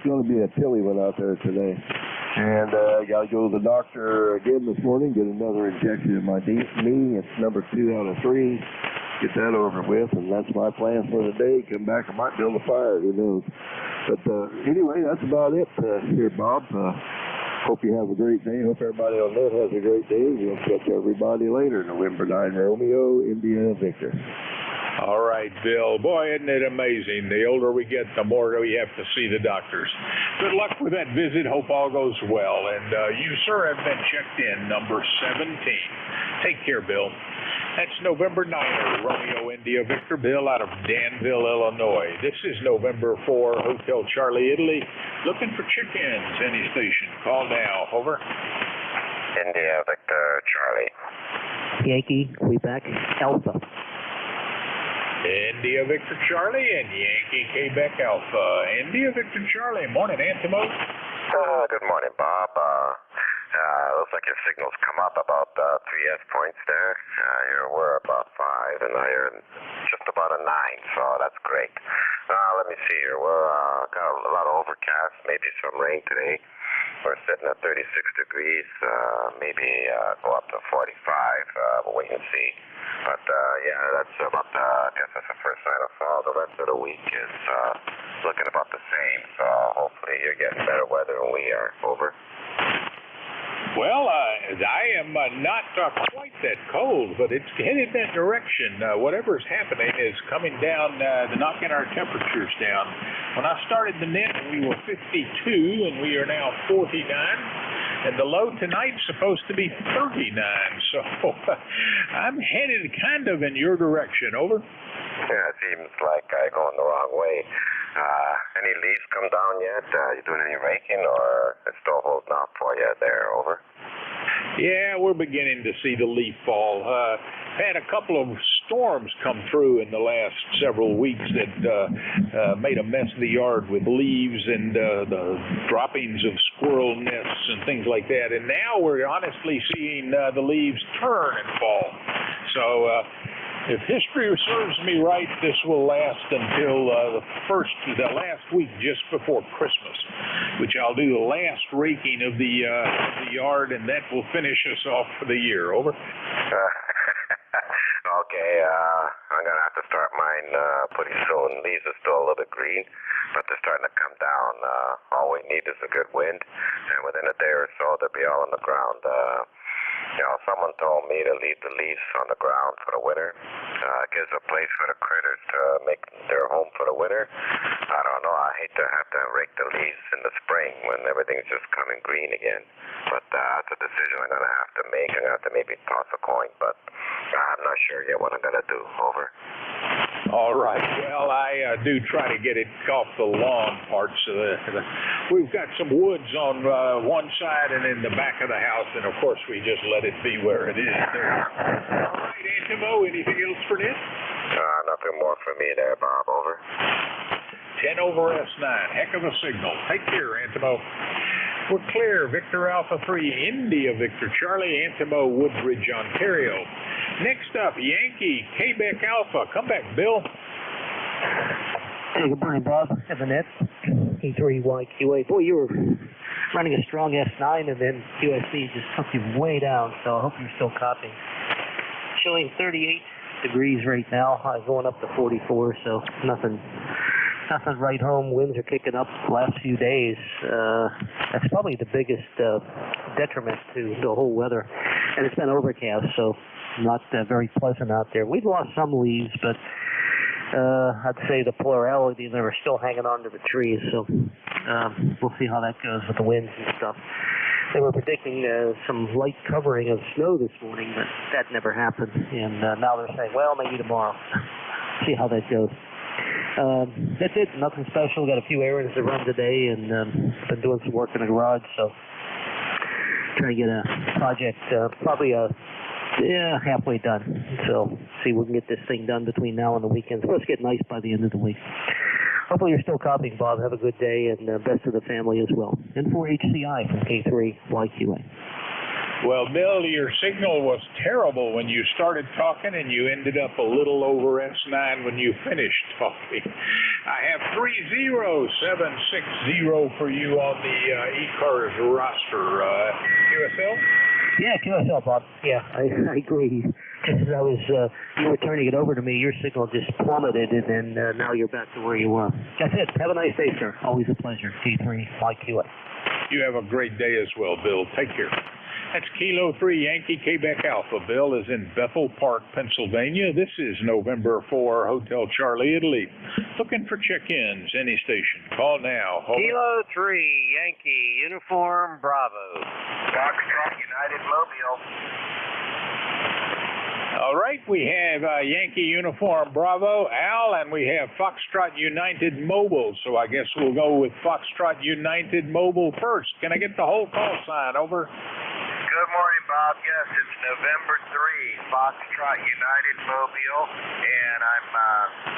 going to be a chilly one out there today. And I got to go to the doctor again this morning, get another injection in my knee. It's number 2 out of 3. Get that over with, and that's my plan for the day. Come back, I might build a fire, who knows. But anyway, that's about it here, Bob. Hope you have a great day. Hope everybody on net has a great day. We'll catch everybody later. November 9, Romeo, India, Victor. All right, Bill. Boy, isn't it amazing? The older we get, the more we have to see the doctors. Good luck with that visit. Hope all goes well. And you, sir, have been checked in, number 17. Take care, Bill. That's November 9, Romeo, India, Victor, Bill out of Danville, Illinois. This is November 4, Hotel Charlie, Italy. Looking for chickens. Any station. Call now. Over. India, Victor, Charlie. Yankee, Quebec, Alpha. India, Victor, Charlie, and Yankee, Quebec, Alpha. India, Victor, Charlie. Morning, Antimo. Good morning, Bob. Looks like your signals come up about 3S points there. Here we're about 5, and now you're just about a 9, so that's great. Let me see here. We're got a lot of overcast, maybe some rain today. We're sitting at 36 degrees, maybe go up to 45. We'll wait and see. But yeah, that's about I guess that's the first sign of fall. The rest of the week is looking about the same, so hopefully you're getting better weather than we are. Over. Well, I am not quite that cold, but it's headed that direction. Whatever's happening is coming down, knocking our temperatures down. When I started the net, we were 52, and we are now 49. And the low tonight's supposed to be 39. So I'm headed kind of in your direction. Over. Yeah, it seems like I'm going the wrong way. Any leaves come down yet? You doing any raking, or it's still holding out for you there? Over. Yeah, we're beginning to see the leaf fall. Had a couple of storms come through in the last several weeks that made a mess of the yard with leaves and the droppings of squirrel nests and things like that. And now we're honestly seeing the leaves turn and fall. So if history serves me right, this will last until the last week just before Christmas, which I'll do the last raking of the yard, and that will finish us off for the year. Over. Okay, I'm going to have to start mine pretty soon. Leaves are still a little bit green, but they're starting to come down. All we need is a good wind, and within a day or so, they'll be all on the ground. Someone told me to leave the leaves on the ground for the winter. It gives a place for the critters to make their home for the winter. I don't know. I hate to have to rake the leaves in the spring when everything's just coming green again. But that's a decision I'm going to have to make. I'm going to have to maybe toss a coin, but I'm not sure yet what I'm going to do. Over. All right. Well, I do try to get it off the lawn parts. We've got some woods on one side and in the back of the house, and of course we just let it be where it is there. All right, Antimo, anything else for this? Nothing more for me there, Bob. Over. 10 over S9. Heck of a signal. Take care, Antimo. We're clear. Victor Alpha 3, India, Victor Charlie, Antimo, Woodbridge, Ontario. Next up, Yankee, Quebec Alpha. Come back, Bill. Hey, good morning, Bob. Evanet, E3YQA. Boy, you were running a strong S9, and then QSC just took you way down, so I hope you're still copying. Showing 38 degrees right now, going up to 44, so nothing right home. Winds are kicking up the last few days. That's probably the biggest detriment to the whole weather. And it's been overcast, so not very pleasant out there. We've lost some leaves, but I'd say the plurality of them are still hanging on to the trees. So we'll see how that goes with the winds and stuff. They were predicting some light covering of snow this morning, but that never happened. And now they're saying, well, maybe tomorrow. See how that goes. That's it. Nothing special. Got a few errands to run today, and been doing some work in the garage. So trying to get a project probably halfway done. So see if we can get this thing done between now and the weekend. It's supposed to get nice by the end of the week. Hopefully you're still copying, Bob. Have a good day, and best to the family as well. N4HCI from K3YQA. Well, Bill, your signal was terrible when you started talking, and you ended up a little over S9 when you finished talking. I have 30760 for you on the ECARS roster. QSL? Yeah, QSL, Bob. Yeah, I agree. Just as I was, you were turning it over to me, your signal just plummeted, and then now you're back to where you were. That's it. Have a nice day, sir. Always a pleasure. T3YQS. You have a great day as well, Bill. Take care. That's Kilo 3 Yankee Quebec Alpha. Bill is in Bethel Park, Pennsylvania. This is November 4 Hotel Charlie, Italy. Looking for check-ins. Any station. Call now. Over. Kilo 3 Yankee Uniform Bravo. Foxtrot United Mobile. All right, we have Yankee Uniform Bravo, Al, and we have Foxtrot United Mobile. So I guess we'll go with Foxtrot United Mobile first. Can I get the whole call sign? Over. Good morning, Bob. Yes, it's November 3, Foxtrot United Mobile, and I'm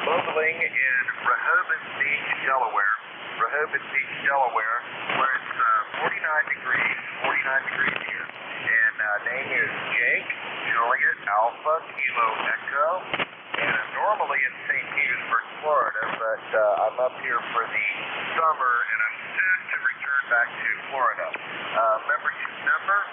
mobiling in Rehoboth Beach, Delaware. Rehoboth Beach, Delaware, where it's 49 degrees here. And name is Jake, Juliet, Alpha, Kilo, Echo. And I'm normally in St. Petersburg, Florida, but I'm up here for the summer, and I'm soon to return back to Florida. Membership number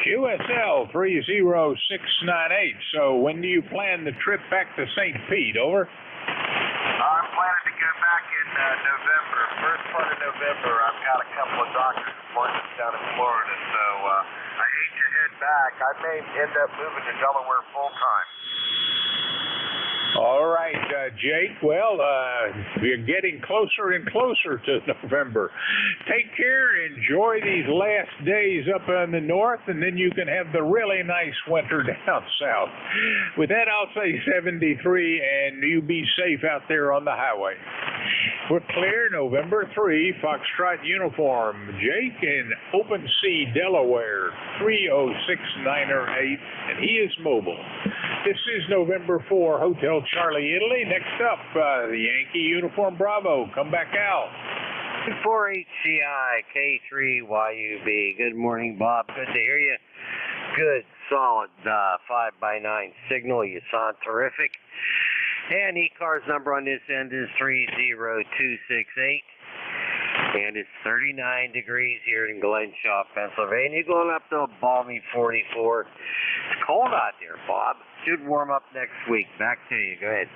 QSL 30698. QSL? 30698. So when do you plan the trip back to St. Pete? Over. I'm planning to go back in November. First part of November, I've got a couple of doctor's appointments down in Florida, so I hate to head back. I may end up moving to Delaware full time. All right, Jake. Well, we're getting closer and closer to November. Take care. Enjoy these last days up in the north, and then you can have the really nice winter down south. With that, I'll say 73, and you be safe out there on the highway. We're clear. November 3, Foxtrot Uniform. Jake in Open Sea, Delaware, 30698, and he is mobile. This is November 4, Hotel Charlie, Italy. Next up, the Yankee Uniform Bravo. Come back out. 4HCI K3YUB. Good morning, Bob. Good to hear you. Good, solid 5x9 signal. You sound terrific. And ECARS number on this end is 30268. And it's 39 degrees here in Glenshaw, Pennsylvania. Going up to a balmy 44. It's cold out there, Bob. Should warm up next week. Back to you. Go ahead.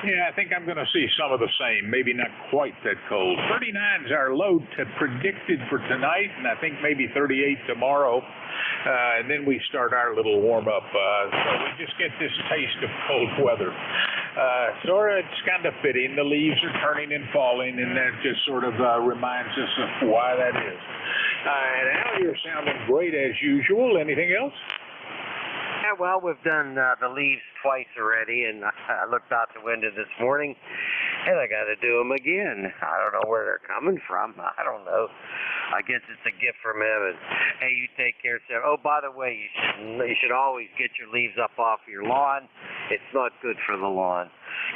Yeah, I think I'm going to see some of the same. Maybe not quite that cold. 39 is our low predicted for tonight, and I think maybe 38 tomorrow. And then we start our little warm-up. So we just get this taste of cold weather. It's kind of fitting. The leaves are turning and falling, and that just sort of reminds us of why that is. And Al, you're sounding great as usual. Anything else? Yeah, well, we've done the leaves twice already, and I looked out the window this morning, and I got to do them again. I don't know where they're coming from. I don't know. I guess it's a gift from heaven. Hey, you take care, sir. Oh, by the way, you should always get your leaves up off your lawn. It's not good for the lawn.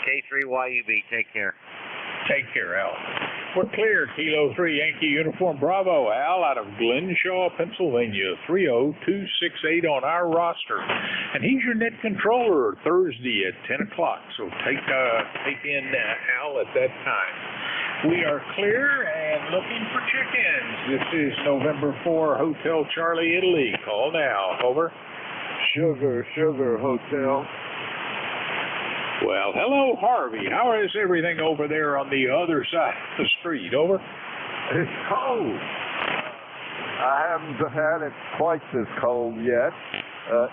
K3YUB, take care. Take care, Al. We're clear. Kilo 3 Yankee Uniform Bravo. Al out of Glenshaw, Pennsylvania. 30268 on our roster. And he's your net controller Thursday at 10 o'clock. So take in Al at that time. We are clear and looking for check-ins. This is November 4, Hotel Charlie, Italy. Call now. Over. Sugar Hotel. Well, hello, Harvey. How is everything over there on the other side of the street? Over. It's cold. I haven't had it quite this cold yet.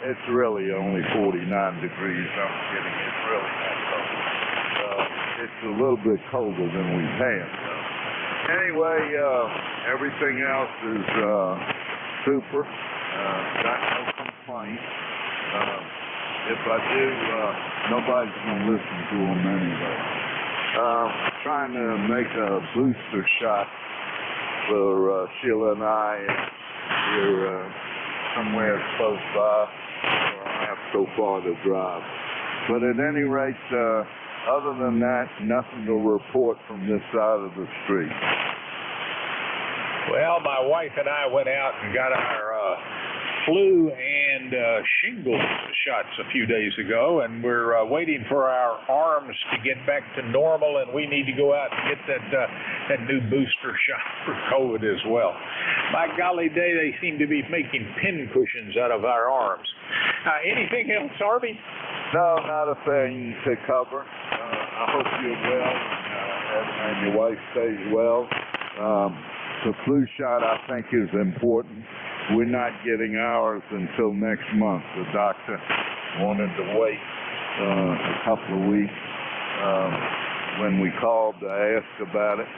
It's really only 49 degrees. I'm kidding. It's really not cold. It's a little bit colder than we've had. Anyway, everything else is super. Got no complaints. If I do, nobody's going to listen to them anyway. Trying to make a booster shot for Sheila and I here somewhere close by. I don't have so far to drive. But at any rate, Other than that, nothing to report from this side of the street. Well, my wife and I went out and got our flu and shingles shots a few days ago, and we're waiting for our arms to get back to normal, and we need to go out and get that new booster shot for COVID as well. By golly day, they seem to be making pin cushions out of our arms. Anything else, Harvey? No, not a thing to cover. I hope you're well and your wife stays well. The flu shot, I think, is important. We're not getting ours until next month. The doctor wanted to wait a couple of weeks. When we called to ask about it,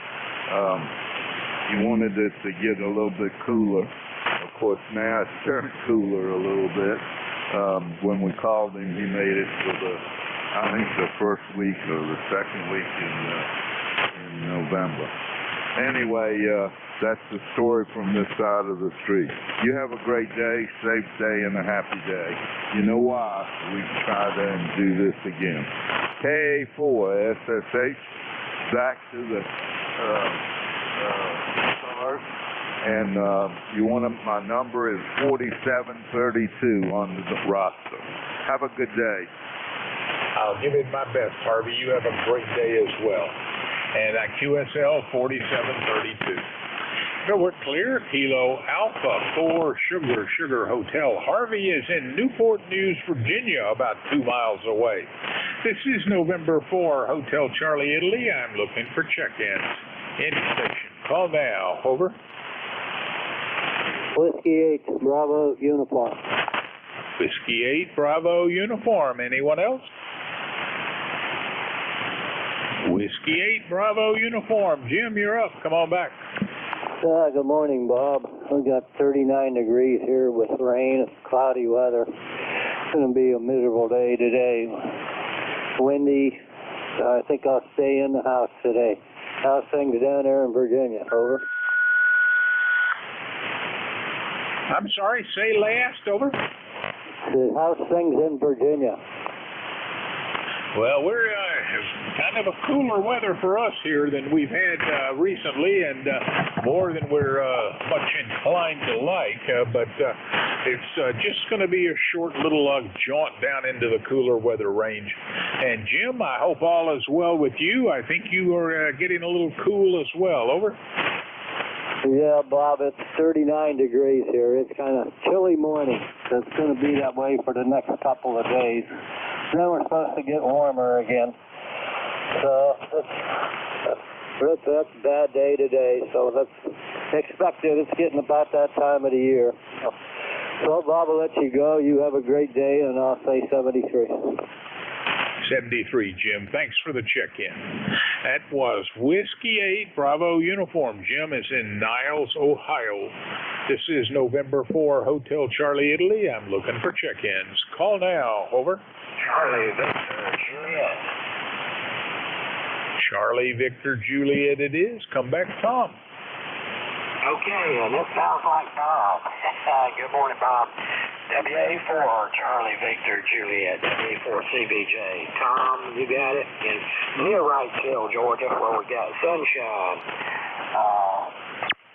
he wanted it to get a little bit cooler. Of course, now it's turned cooler a little bit. When we called him, he made it for I think the first week or the second week in November. Anyway, that's the story from this side of the street. You have a great day, safe day, and a happy day. You know why? We try to do this again. KA4 SSH, back to the start. And you want my number is 4732 on the roster. Have a good day. I'll give it my best, Harvey. You have a great day as well. And QSL 4732. So we're clear. Kilo Alpha 4 Sugar Hotel. Harvey is in Newport News, Virginia, about 2 miles away. This is November 4, Hotel Charlie, Italy. I'm looking for check-ins. In station. Call now. Over. Whiskey 8, Bravo, uniform. Whiskey 8, Bravo, uniform. Anyone else? Whiskey 8, Bravo, uniform. Jim, you're up. Come on back. Good morning, Bob. We got 39 degrees here with rain, cloudy weather. It's going to be a miserable day today. Windy. I think I'll stay in the house today. How's things down there in Virginia? Over. I'm sorry, say last. Over. How's things in Virginia? Well, we're kind of a cooler weather for us here than we've had recently, and more than we're much inclined to like. But it's just going to be a short little jaunt down into the cooler weather range. And Jim, I hope all is well with you. I think you are getting a little cool as well. Over. Yeah, Bob, it's 39 degrees here. It's kind of chilly morning. It's going to be that way for the next couple of days. Then we're supposed to get warmer again. So that's a bad day today. So that's expected. It's getting about that time of the year. So Bob, I'll let you go. You have a great day, and I'll say 73. 73, Jim. Thanks for the check-in. That was Whiskey 8, Bravo uniform. Jim is in Niles, Ohio. This is November 4, Hotel Charlie, Italy. I'm looking for check-ins. Call now. Over. Charlie Victor Juliet. Charlie Victor Juliet it is. Come back, Tom. Okay, this sounds like Bob. Good morning, Bob. WA4 Charlie Victor Juliet, WA4 CBJ. Tom, you got it? In near Wrightsville, Georgia, where we got sunshine.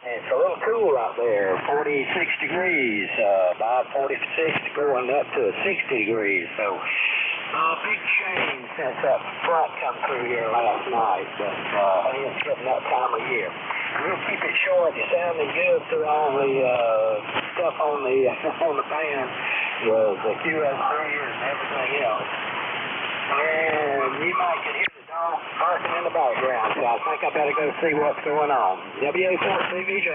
It's a little cool out there, 46 degrees, about 46 going up to 60 degrees. So, big change since that front come through here last night, but it's getting that time of year. We'll keep it short. You're sounding good through all the stuff on the band with the QS3 and everything else. And you might can hear the dog barking in the background, so I think I better go see what's going on. WA4 CVJ.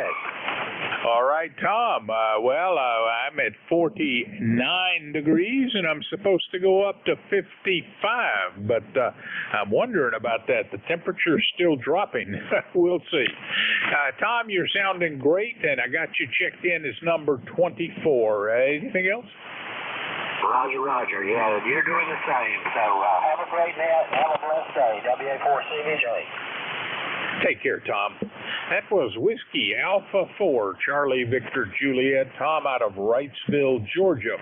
All right, Tom. I'm at 49 degrees, and I'm supposed to go up to 55, but I'm wondering about that. The temperature's still dropping. We'll see. Tom, you're sounding great, and I got you checked in as number 24. Anything else? Roger. Yeah, you're doing the same. So have a great day and have a blessed day. WA4 CVJ. Take care, Tom. That was Whiskey Alpha 4, Charlie Victor Juliet, Tom out of Wrightsville, Georgia.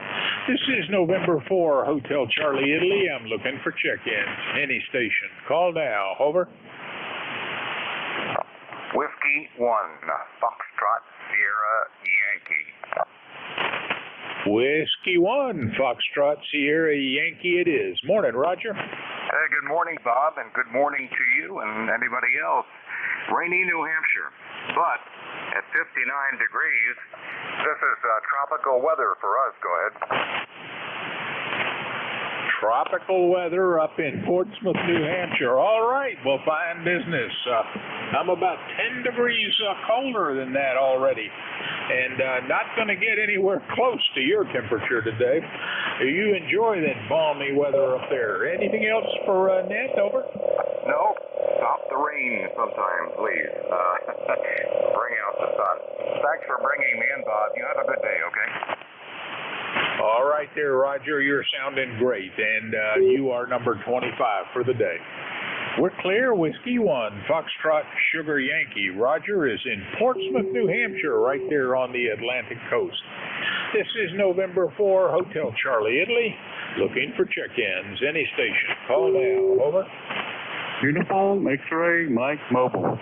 This is November 4, Hotel Charlie, Italy. I'm looking for check-ins. Any station. Call now. Over. Whiskey 1, Foxtrot, Sierra, Yankee. Whiskey 1, Foxtrot, Sierra, Yankee it is. Morning, Roger. Hey, good morning, Bob, and good morning to you and anybody else. Rainy New Hampshire, but at 59 degrees, this is tropical weather for us. Go ahead. Tropical weather up in Portsmouth, New Hampshire. All right, well, fine business. I'm about 10 degrees colder than that already, and not going to get anywhere close to your temperature today. You enjoy that balmy weather up there. Anything else for Ned? Over. No, stop the rain sometime, please. Bring out the sun. Thanks for bringing me in, Bob. You have a good day, okay? All right there, Roger. You're sounding great, and you are number 25 for the day. We're clear. Whiskey 1, Foxtrot, Sugar Yankee. Roger is in Portsmouth, New Hampshire, right there on the Atlantic coast. This is November 4, Hotel Charlie, Italy. Looking for check-ins. Any station. Call now. Over. Uniform X-ray Mike Mobile.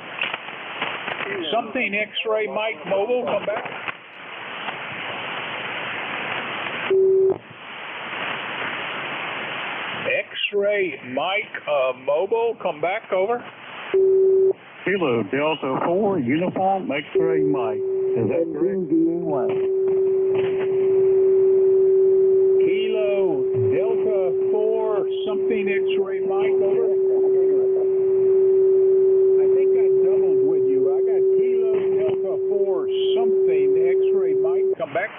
Something X-ray Mike Mobile. Come back. X-ray Mike Mobile. Come back. Over. Kilo Delta 4 Uniform X-ray Mike. Is that correct? Kilo Delta 4 something X-ray Mike. Over. I think I doubled with you. I got Kilo Delta 4 something X-ray Mike. Come back.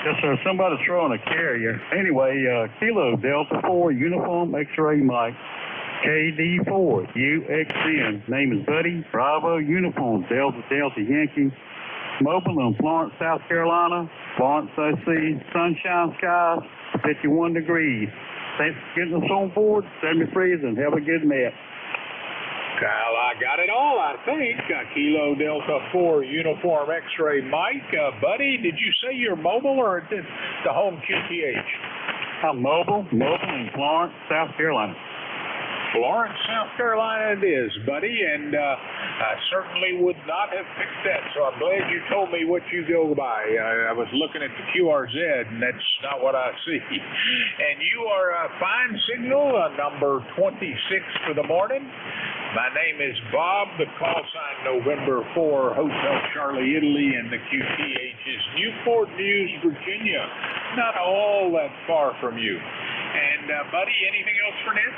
Yes, sir. Somebody's throwing a carrier. Anyway, Kilo Delta 4 Uniform X-ray Mike. KD4 UXN. Name is Buddy. Bravo Uniform Delta Yankee. Mobile in Florence, South Carolina. Florence, I see sunshine skies, 51 degrees. Thanks for getting us on board. Send me freeze and have a good nap. Kyle, I got it all, I think. Kilo Delta 4 Uniform X-ray Mike. Buddy, did you say you're mobile or the home QTH? I'm mobile in Florence, South Carolina. Florence, South Carolina it is, buddy, and I certainly would not have picked that, so I'm glad you told me what you go by. I was looking at the QRZ, and that's not what I see. And you are a fine signal, number 26 for the morning. My name is Bob, the call sign November 4, Hotel Charlie, Italy, and the QTH is Newport News, Virginia. Not all that far from you. And, buddy, anything else for Ned?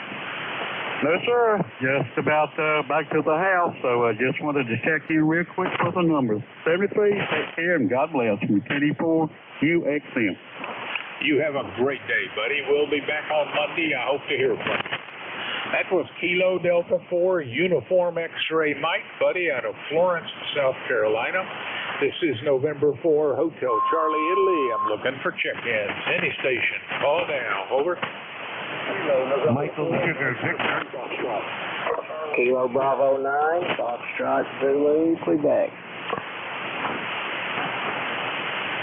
No, sir. Just about back to the house, so I just wanted to check in real quick for the numbers. 73, take care, and God bless from KD4 UXN. You have a great day, buddy. We'll be back on Monday. I hope to hear from you. That was Kilo Delta 4 Uniform X-ray Mike, buddy, out of Florence, South Carolina. This is November 4, Hotel Charlie, Italy. I'm looking for check-ins. Any station. Call now. Over. Michael Sugar Victor. Kilo Bravo 9, Foxtrot Zulu, Quebec.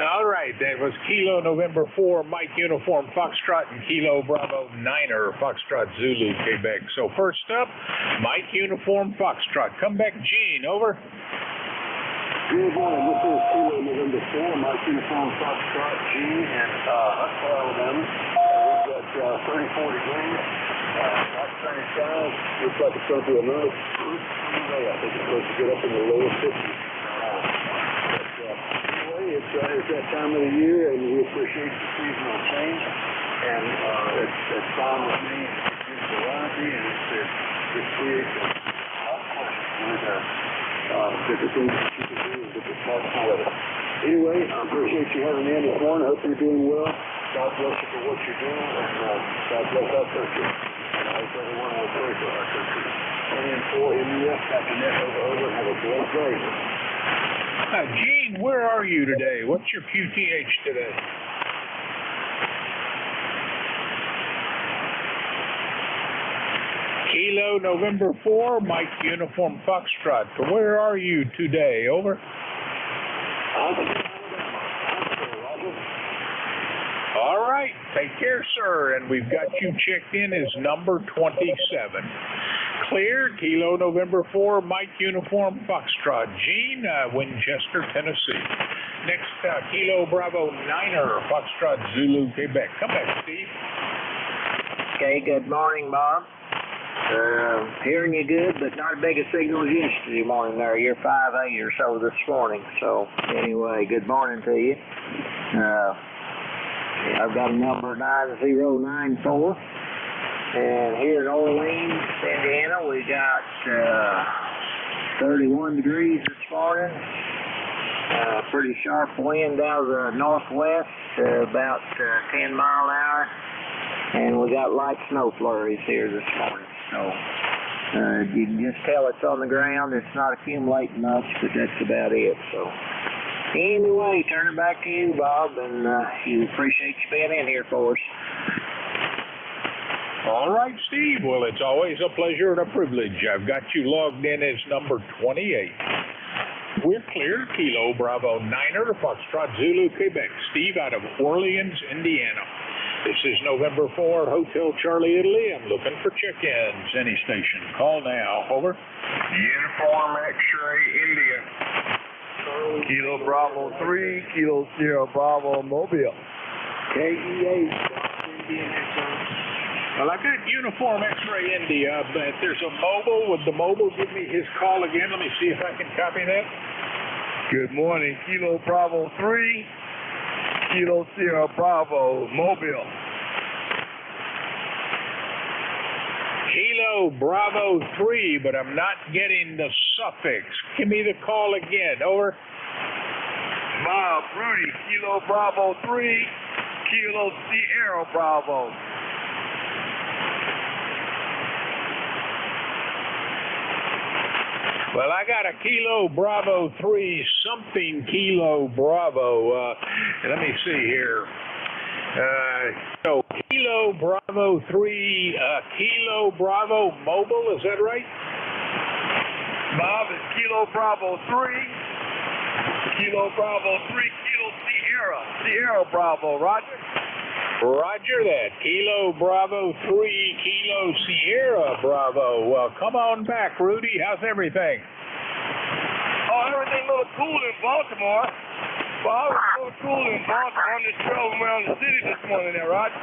All right, that was Kilo November 4, Mike Uniform Foxtrot, and Kilo Bravo 9er Foxtrot Zulu, Quebec. So first up, Mike Uniform Foxtrot. Come back, Gene. Over. Good morning. This is Kilo November 4, Mike Uniform Foxtrot, Gene, and Huntsville, Alabama. We've got 34 degrees. Not sunny skies. Looks like it's going to be a nice day. I think it's supposed to get up in the lower 50s. It's that time of the year, and we appreciate the seasonal change, and it's fine with me. It's good variety, and it creates a lot of questions with different things that you can do in different parts of the weather. Anyway, I appreciate you having me in this morning. I hope you're doing well. God bless you for what you do, and God bless our country. And I hope everyone will pray for our country. 24 NUS, Captain Net, over, and have a blessed day. Gene, where are you today? What's your QTH today? Kilo November 4, Mike Uniform Foxtrot. Where are you today? Over. All right, take care, sir. And we've got you checked in as number 27. Clear, Kilo November 4, Mike Uniform Foxtrot. Gene, Winchester, Tennessee. Next, Kilo Bravo 9er, Foxtrot Zulu, Quebec. Come back, Steve. Okay, good morning, Bob. Hearing you good, but not as big a signal as yesterday morning there. You're 5-8 or so this morning. So, anyway, good morning to you. I've got a number 9094. And here in Orleans, Indiana, we got 31 degrees this morning. Pretty sharp wind out of the northwest, about 10 mile an hour. And we got light snow flurries here this morning. So you can just tell it's on the ground. It's not accumulating much, but that's about it. So anyway, turn it back to you, Bob, and you appreciate you being in here for us. All right, Steve. Well, it's always a pleasure and a privilege. I've got you logged in as number 28. We're clear. Kilo Bravo 9er, Foxtrot Zulu, Quebec. Steve out of Orleans, Indiana. This is November 4, Hotel Charlie, Italy. I'm looking for check-ins. Any station. Call now. Over. Uniform X-ray, India. Kilo Bravo 3, Kilo Sierra Bravo Mobile. KEA. Well, I've got Uniform X-ray India, but there's a mobile. Would the mobile give me his call again? Let me see if I can copy that. Good morning, Kilo Bravo 3, Kilo Sierra Bravo Mobile. Kilo Bravo 3, but I'm not getting the suffix. Give me the call again. Over. Bob, Rudy, Kilo Bravo 3, Kilo Sierra Bravo. Well, I got a Kilo Bravo 3, something Kilo Bravo. Let me see here. So, Kilo Bravo 3, Kilo Bravo Mobile, is that right? Bob, it's Kilo Bravo 3, Kilo Bravo 3, Kilo Sierra Bravo, Roger? Roger that. Kilo Bravo 3, Kilo Sierra Bravo. Well, come on back, Rudy. How's everything? Oh, everything a little cool in Baltimore. Well, I was a little cool in Baltimore. I'm just traveling around the city this morning there, Roger.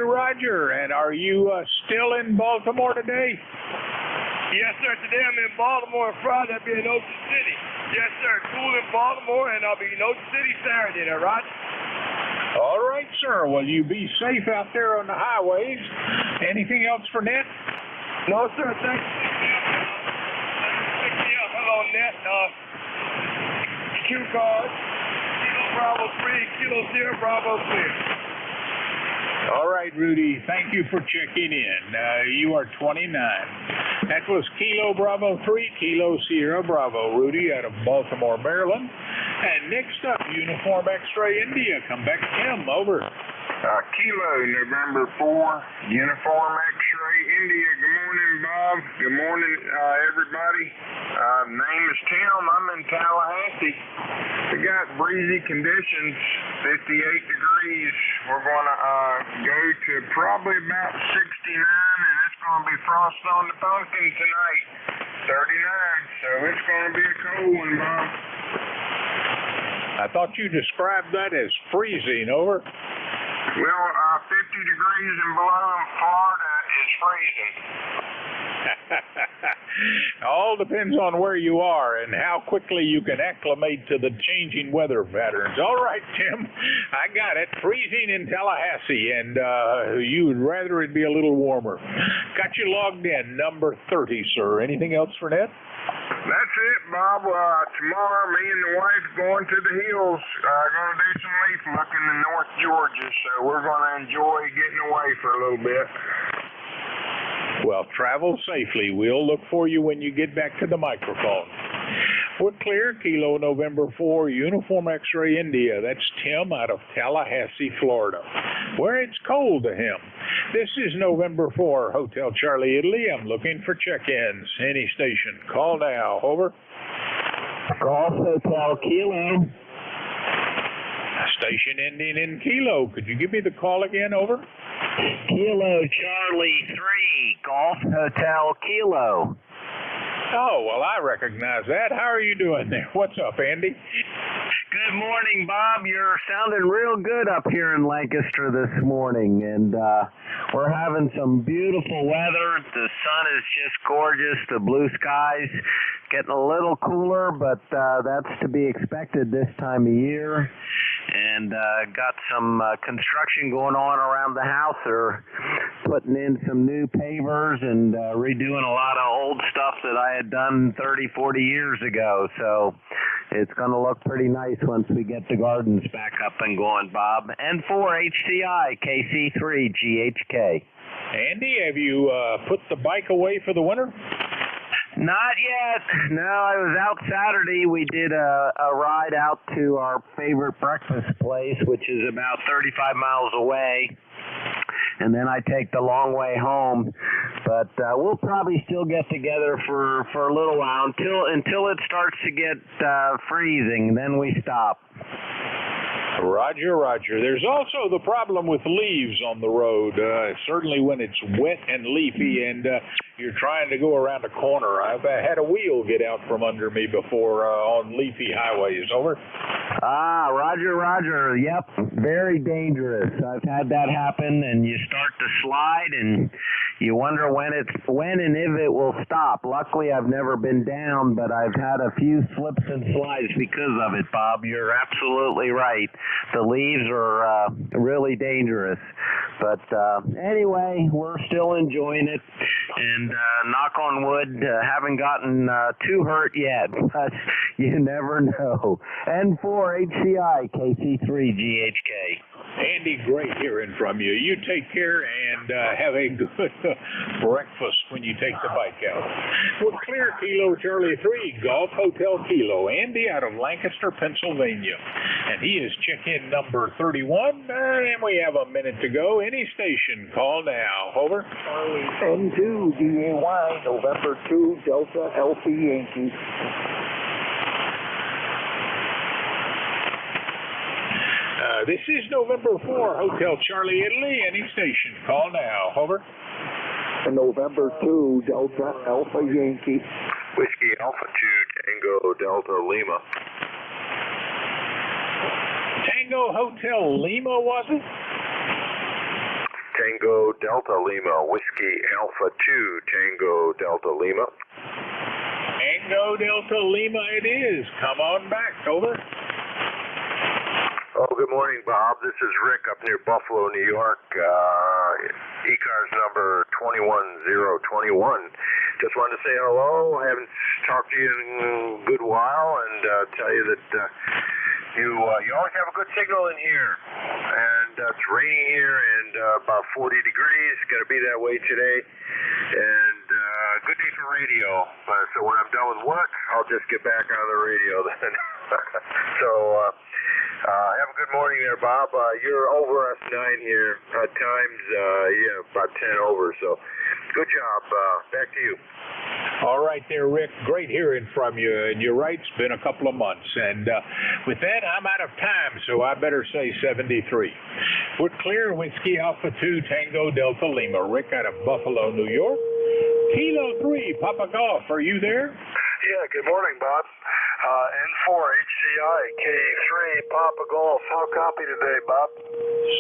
Roger. And are you still in Baltimore today? Yes, sir. Today I'm in Baltimore, and Friday I'll be in Ocean City. Yes, sir. Cool in Baltimore, and I'll be in Ocean City Saturday there, Roger. All right, sir. Well, you be safe out there on the highways. Anything else for Net? No, sir. Thanks. Pick me up. Hello, Net. ECARS, Kilo Bravo 3, Kilo Sierra Bravo 3. All right, Rudy. Thank you for checking in. You are 29. That was Kilo Bravo 3, Kilo Sierra Bravo. Rudy out of Baltimore, Maryland. And next up, Uniform X-ray India. Come back to him. Over. Kilo November 4, Uniform X-ray India. Good morning, Bob. Good morning, everybody. Name is Tim. I'm in Tallahassee. We got breezy conditions, 58 degrees. We're going to go to probably about 69, and it's going to be frost on the pumpkin tonight, 39. So it's going to be a cold one, Bob. I thought you described that as freezing. Over. Well, 50 degrees and below in Florida is freezing. All depends on where you are and how quickly you can acclimate to the changing weather patterns. All right, Tim, I got it. Freezing in Tallahassee, and you would rather it be a little warmer. Got you logged in, number 30, sir. Anything else for Ned? That's it, Bob. Tomorrow, me and the wife going to the hills. Going to do some leaf looking in North Georgia, so we're going to enjoy getting away for a little bit. Well, travel safely. We'll look for you when you get back to the microphone. We're clear. Kilo November 4, Uniform X-ray India. That's Tim out of Tallahassee, Florida, where it's cold to him. This is November 4, Hotel Charlie, Italy. I'm looking for check-ins. Any station. Call now. Over. Golf Hotel Kilo. Station ending in Kilo. Could you give me the call again? Over. Kilo Charlie 3, Golf Hotel Kilo. Oh, well, I recognize that. How are you doing there? What's up, Andy? Good morning, Bob. You're sounding real good up here in Lancaster this morning, and we're having some beautiful weather. The sun is just gorgeous. The blue skies getting a little cooler, but that's to be expected this time of year. And got some construction going on around the house. They're putting in some new pavers and redoing a lot of old stuff that I had done 30, 40 years ago. So it's going to look pretty nice once we get the gardens back up and going, Bob. N4 HCI, KC3 GHK. Andy, have you put the bike away for the winter? Not yet. No, I was out Saturday. We did a ride out to our favorite breakfast place, which is about 35 miles away. And then I take the long way home. But we'll probably still get together for a little while until it starts to get freezing. Then we stop. Roger, Roger. There's also the problem with leaves on the road, certainly when it's wet and leafy and you're trying to go around a corner. I've had a wheel get out from under me before on leafy highways. Over. Roger, Roger. Yep, very dangerous. I've had that happen, and you start to slide, and you wonder when and if it will stop. Luckily, I've never been down, but I've had a few slips and slides because of it, Bob. You're absolutely right. The leaves are really dangerous. But anyway, we're still enjoying it. And knock on wood, haven't gotten too hurt yet. But you never know. N4 HCI, KC3 GHK. Andy, great hearing from you. You take care and have a good breakfast when you take the bike out. We're clear, Kilo Charlie 3, Golf Hotel Kilo. Andy out of Lancaster, Pennsylvania. And he is check-in number 31, and we have a minute to go. Any station, call now. Over. N2 DAY, November 2, Delta Alpha Yankee. This is November 4, Hotel Charlie, Italy. Any station, call now. Over. November 2, Delta Alpha Yankee. Whiskey Alpha 2, Tango Delta Lima. Tango Hotel Lima, was it? Tango Delta Lima, Whiskey Alpha 2, Tango Delta Lima. Tango Delta Lima it is. Come on back. Over. Oh, good morning, Bob. This is Rick up near Buffalo, New York. ECARS number 21021. Just wanted to say hello. I haven't talked to you in a good while, and tell you that you always have a good signal in here. And it's raining here and about 40 degrees. Going to be that way today. And good day for radio. So when I'm done with work, I'll just get back on the radio then. So have a good morning there, Bob. You're over us 9 here. Times, about 10 over. So good job. Back to you. All right there, Rick. Great hearing from you. And you're right, it's been a couple of months. And with that, I'm out of time, so I better say 73. We're clear. Whiskey Alpha 2, Tango Delta Lima. Rick out of Buffalo, New York. Kilo 3, Papa Golf. Are you there? Yeah, good morning, Bob. N4 HCI, K3, Papa Golf. How copy today, Bob?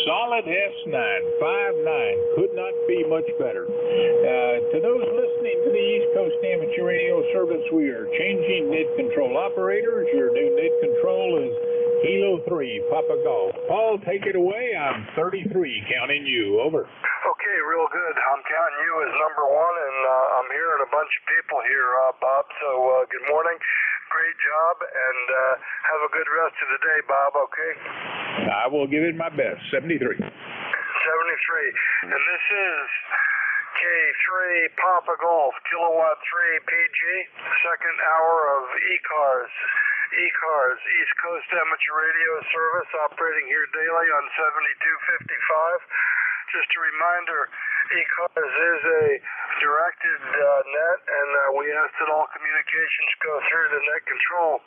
Solid S9, 5.9. Could not be much better. To those listening to the East Coast Amateur Radio Service, we are changing NID control operators. Your new NID control is Kilo 3, Papa Golf. Paul, take it away. I'm 33, counting you. Over. Okay, real good. I'm counting you as number 1, and I'm hearing a bunch of people here, Bob. So good morning. Great job, and have a good rest of the day, Bob, okay? I will give it my best. 73. 73. And this is K3 Papa Golf, Kilowatt 3 PG, second hour of ECARS. ECARS, East Coast Amateur Radio Service, operating here daily on 7255. Just a reminder, ECARS is a directed net, and we ask that all communications go through the net control,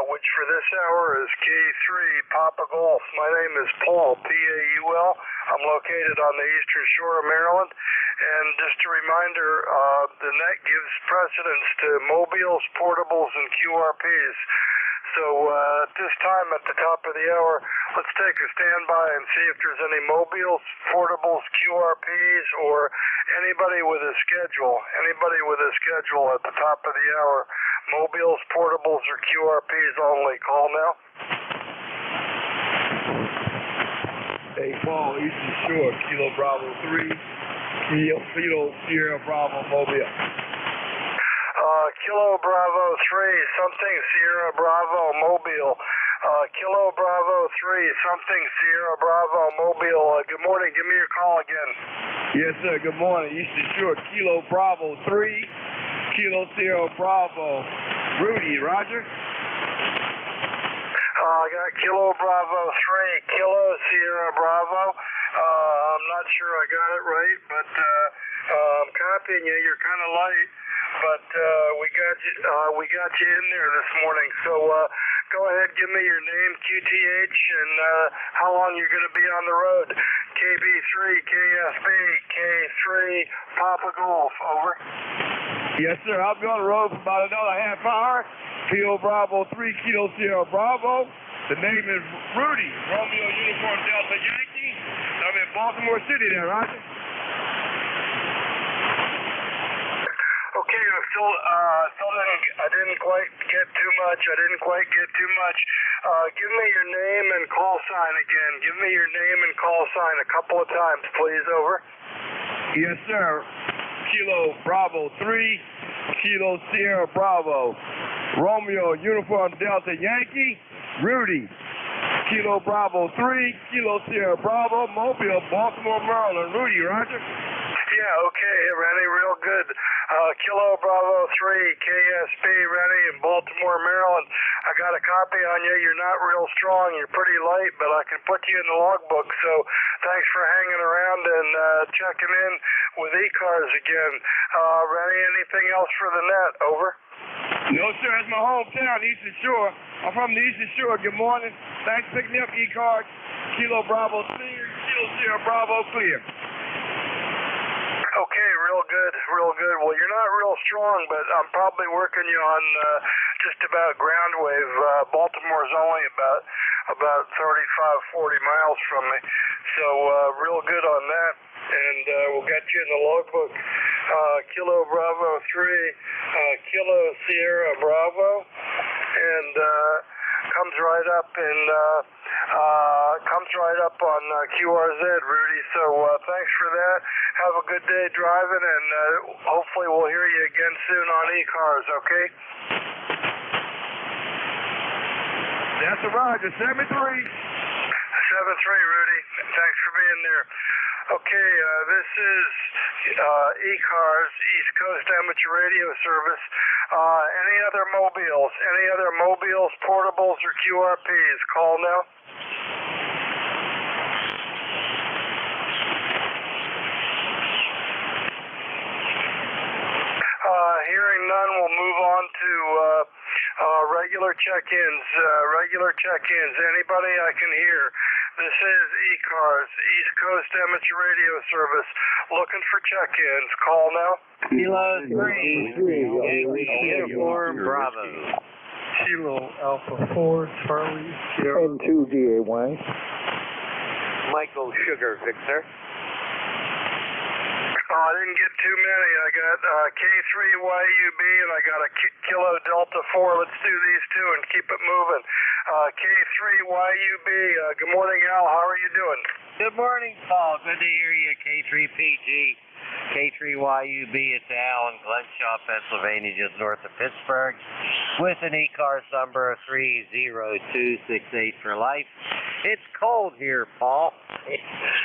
which for this hour is K3 Papa Golf. My name is Paul, P-A-U-L. I'm located on the eastern shore of Maryland. And just a reminder, the net gives precedence to mobiles, portables, and QRPs. So at this time, at the top of the hour, let's take a standby and see if there's any mobiles, portables, QRPs, or anybody with a schedule. Anybody with a schedule at the top of the hour. Mobiles, portables, or QRPs only. Call now. Hey, Paul, Eastern Shore, Kilo Bravo 3, Kilo Sierra Bravo Mobile. Kilo Bravo 3, something Sierra Bravo Mobile. Kilo Bravo 3, something Sierra Bravo Mobile. Good morning, give me your call again. Yes, sir, good morning. Eastern Shore, Kilo Bravo 3, Kilo Sierra Bravo. Rudy, Roger? I got Kilo Bravo 3, Kilo Sierra Bravo. I'm not sure I got it right, but I'm copying you. You're kind of light, but we got you in there this morning. So go ahead, give me your name, QTH, and how long you're going to be on the road. KB3, KSB, K3, Papa Golf, over. Yes, sir. I'll be on the road for about another half hour. Kilo Bravo 3, Kilo Sierra Bravo. The name is Rudy, Romeo Uniform Delta Yankee. I'm in Baltimore City there, Roger. Okay, I didn't quite get too much. Give me your name and call sign again. Give me your name and call sign a couple of times, please, over. Yes, sir. Kilo Bravo 3, Kilo Sierra Bravo. Romeo Uniform Delta Yankee, Rudy. Kilo Bravo 3, Kilo Sierra Bravo, Mobile, Baltimore, Maryland. Rudy, Roger? Yeah, okay, Rennie, real good. Kilo Bravo 3, KSB, Rennie, in Baltimore, Maryland. I got a copy on you. You're not real strong. You're pretty light, but I can put you in the logbook. So thanks for hanging around and checking in with ECARS again. Rennie, anything else for the net? Over. No, sir. It's my hometown, Eastern Shore. I'm from the Eastern Shore. Good morning. Thanks for picking me up, ECARS. Kilo Bravo clear, Kilo Sierra Bravo clear. Okay, real good. Well, you're not real strong, but I'm probably working you on just about ground wave. Baltimore's only about 35, 40 miles from me, so real good on that. And we'll get you in the logbook. Kilo Bravo 3, Kilo Sierra Bravo, and comes right up on QRZ, Rudy. So thanks for that. Have a good day driving, and hopefully we'll hear you again soon on ECARS, okay? That's a Roger, 7-3. 7-3, Rudy. Thanks for being there. Okay, this is ECARS, East Coast Amateur Radio Service. Any other mobiles, portables, or QRPs? Call now. Hearing none, we'll move on to regular check-ins. Anybody I can hear. This is ECARS, East Coast Amateur Radio Service. Looking for check-ins. Call now. Kilo 3, Yankee Uniform Bravo. Kilo Alpha 4, Charlie, Sierra. N2 DAY. Michael Sugar Victor. I didn't get too many. I got K3 YUB and I got a Kilo Delta 4. Let's do these two and keep it moving. K3 YUB. Good morning, Al. How are you doing? Good morning, Paul. Good to hear you. K3PG. K3YUB. It's Al in Glenshaw, Pennsylvania, just north of Pittsburgh, with an ECARS number of 30268 for life. It's cold here, Paul.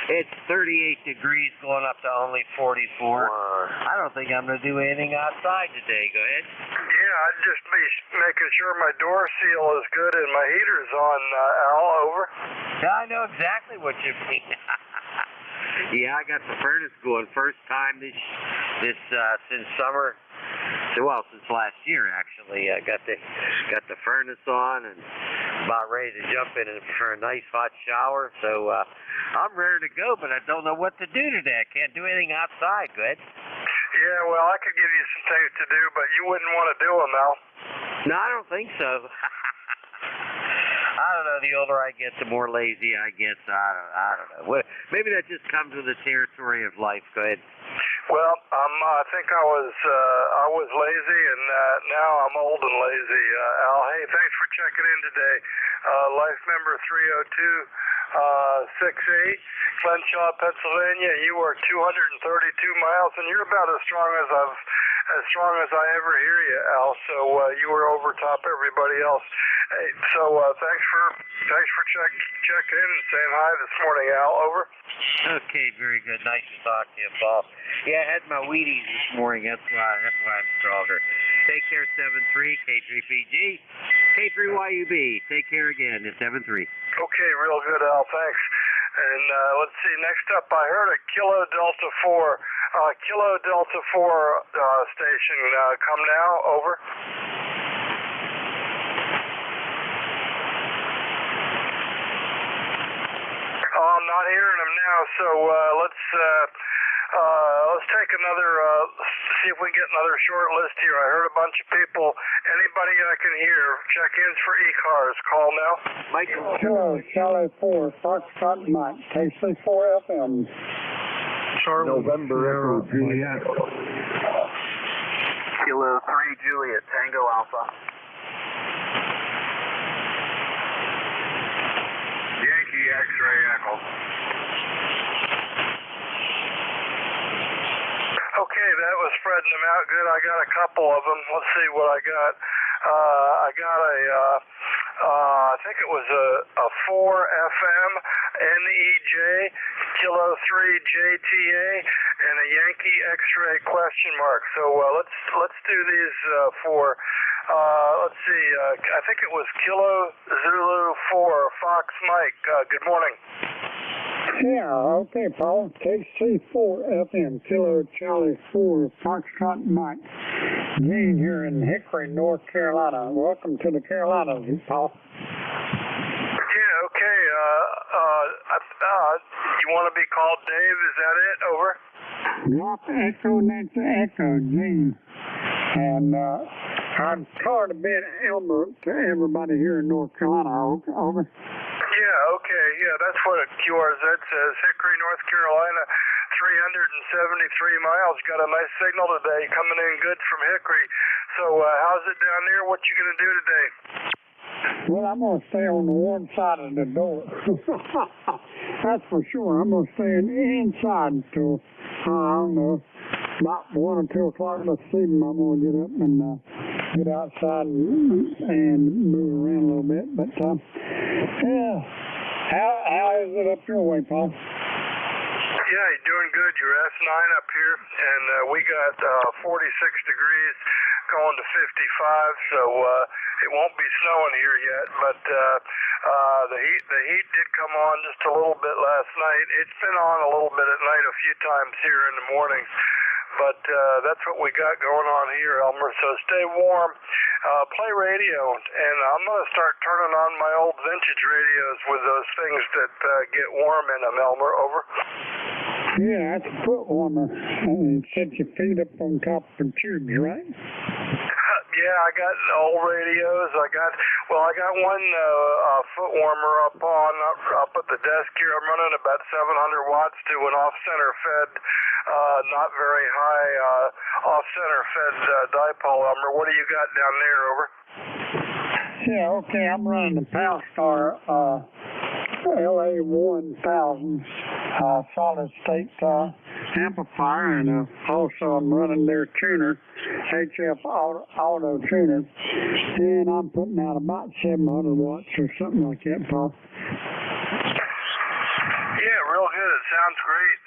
It's 38 degrees going up to only 44. I don't think I'm going to do anything outside today. Go ahead. Yeah, I'd just be making sure my door seal is good and my heater's on, Al. Over. Yeah, I know exactly what you mean. Yeah, I got the furnace going. First time this since summer. Well, since last year actually. I got the furnace on and about ready to jump in for a nice hot shower. So I'm ready to go, but I don't know what to do today. I can't do anything outside, good. Yeah, well, I could give you some things to do, but you wouldn't want to do them, Al. No, I don't think so. I don't know. The older I get, the more lazy I get. So I don't know. Maybe that just comes with the territory of life. Go ahead. Well, I think I was lazy, and now I'm old and lazy. Al, hey, thanks for checking in today. Life member 30268, Glenshaw, Pennsylvania. You are 232 miles, and you're about as strong as I ever hear you, Al. So you were over top everybody else. Hey, so thanks for checking in and saying hi this morning, Al. Over. Okay, very good. Nice to talk to you, Paul. Yeah, I had my Wheaties this morning. That's why I'm stronger. Take care, 7-3 K3PG, K3YUB. Take care again, 7-3. Okay, real good, Al. Thanks. And let's see. Next up, I heard a Kilo Delta 4 station. Come now. Over. Oh, I'm not hearing them now. So let's take another. See if we can get another short list here. I heard a bunch of people. Anybody I can hear? Check-ins for ECARS. Call now. Michael. Kilo Charlie 4, Foxtrot Mike, KC4 FM. Charlie November Echo Juliet. Kilo 3 Juliet, Tango Alpha. Yankee X-ray Echo. Okay, that was spreading them out good. I got a couple of them. Let's see what I got. I got I think it was a 4 FM NEJ Kilo 3 JTA and a Yankee X-ray question mark. So let's do these four. Let's see. I think it was Kilo Zulu 4 Fox Mike. Good morning. Yeah, okay, Paul. KC4 FM, Kilo Charlie 4, Foxtrot Mike. Gene here in Hickory, North Carolina. Welcome to the Carolinas, Paul. Yeah, okay. You want to be called Dave? Is that it? Over. Drop Echo, that's Echo, Gene. And I'm tired of being Elmer to everybody here in North Carolina. Over. Yeah, okay. Yeah, that's what a QRZ says. Hickory, North Carolina, 373 miles. Got a nice signal today coming in good from Hickory. So how's it down there? What you going to do today? Well, I'm going to stay on the warm side of the door. That's for sure. I'm going to stay inside until, I don't know, about 1 or 2 o'clock this evening. I'm going to get up and get outside and move around a little bit. But, yeah. How is it up your way, Paul? Yeah, you're doing good. You're S9 up here, and we got 46 degrees going to 55, so it won't be snowing here yet, but the heat did come on just a little bit last night. It's been on a little bit at night a few times here in the morning, but that's what we got going on here, Elmer, so stay warm. Play radio, and I'm going to start turning on my old vintage radios with those things that get warm in them, Elmer. Over. Yeah, that's a foot warmer. And set your feet up on top of the tubes, right? Yeah, I got old radios. I got one foot warmer up at the desk here. I'm running about 700 watts to an off-center fed, not very high off-center fed dipole. What do you got down there? Over. Yeah, okay. I'm running the Powstar LA1000 solid state amplifier, and also I'm running their tuner, HF Auto Tuner, and I'm putting out about 700 watts or something like that, Paul. Yeah, real good. It sounds great.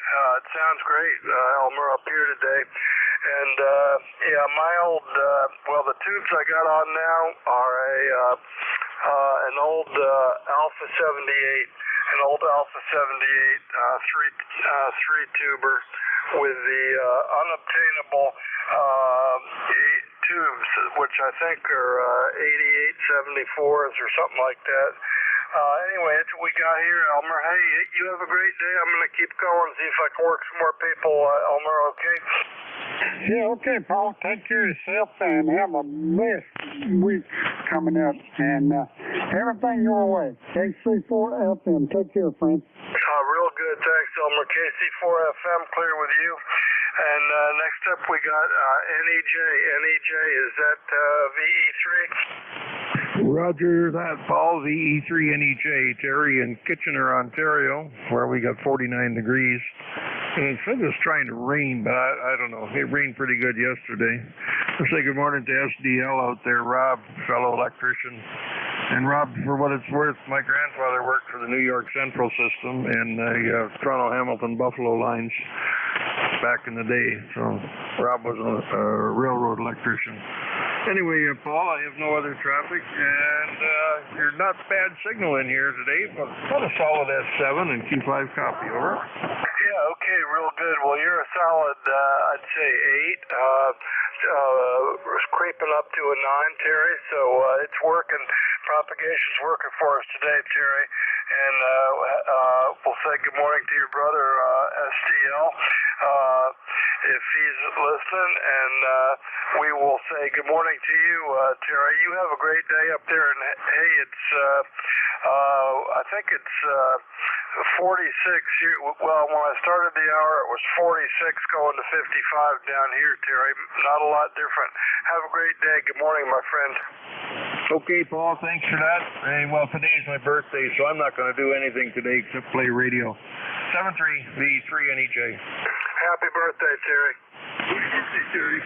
Elmer, up here today. And yeah, my old the tubes I got on now are an old Alpha 78 an old Alpha 78 three tuber with the unobtainable tubes, which I think are 8874s or something like that. Anyway, that's what we got here, Elmer. Hey, you have a great day. I'm going to keep going, see if I can work some more people, Elmer, okay? Yeah, okay, Paul. Take care of yourself and have a blessed week coming up. And everything your way. KC4FM. Take care, friend. Real good. Thanks, Elmer. KC4FM, clear with you. And next up we got NEJ. NEJ, is that VE3? Roger that, Paul. VE3 NEJ, Terry in Kitchener, Ontario, where we got 49 degrees. And it said it was trying to rain, but I don't know. It rained pretty good yesterday. Let's say good morning to SDL out there, Rob, fellow electrician. And Rob, for what it's worth, my grandfather worked for the New York Central system and the Toronto, Hamilton, Buffalo lines back in the day. So Rob was a railroad electrician. Anyway, Paul, I have no other traffic, and you're not bad signal in here today, but about a solid S7 and Q5 copy, over. Yeah, okay, real good. Well, you're a solid, I'd say 8. We're creeping up to a 9, Terry, so it's working. Propagation's working for us today, Terry. And we'll say good morning to your brother, STL, if he's listening. And we will say good morning to you, Terry. You have a great day up there. And hey, it's, I think it's 46 here. Well, when I started the hour, it was 46 going to 55 down here, Terry. Not a lot different. Have a great day. Good morning, my friend. Okay, Paul, thanks for that. Hey, well, today's my birthday, so I'm not going to do anything today except play radio. 73 V3 NEJ. Happy birthday, Terry. Happy birthday, Terry.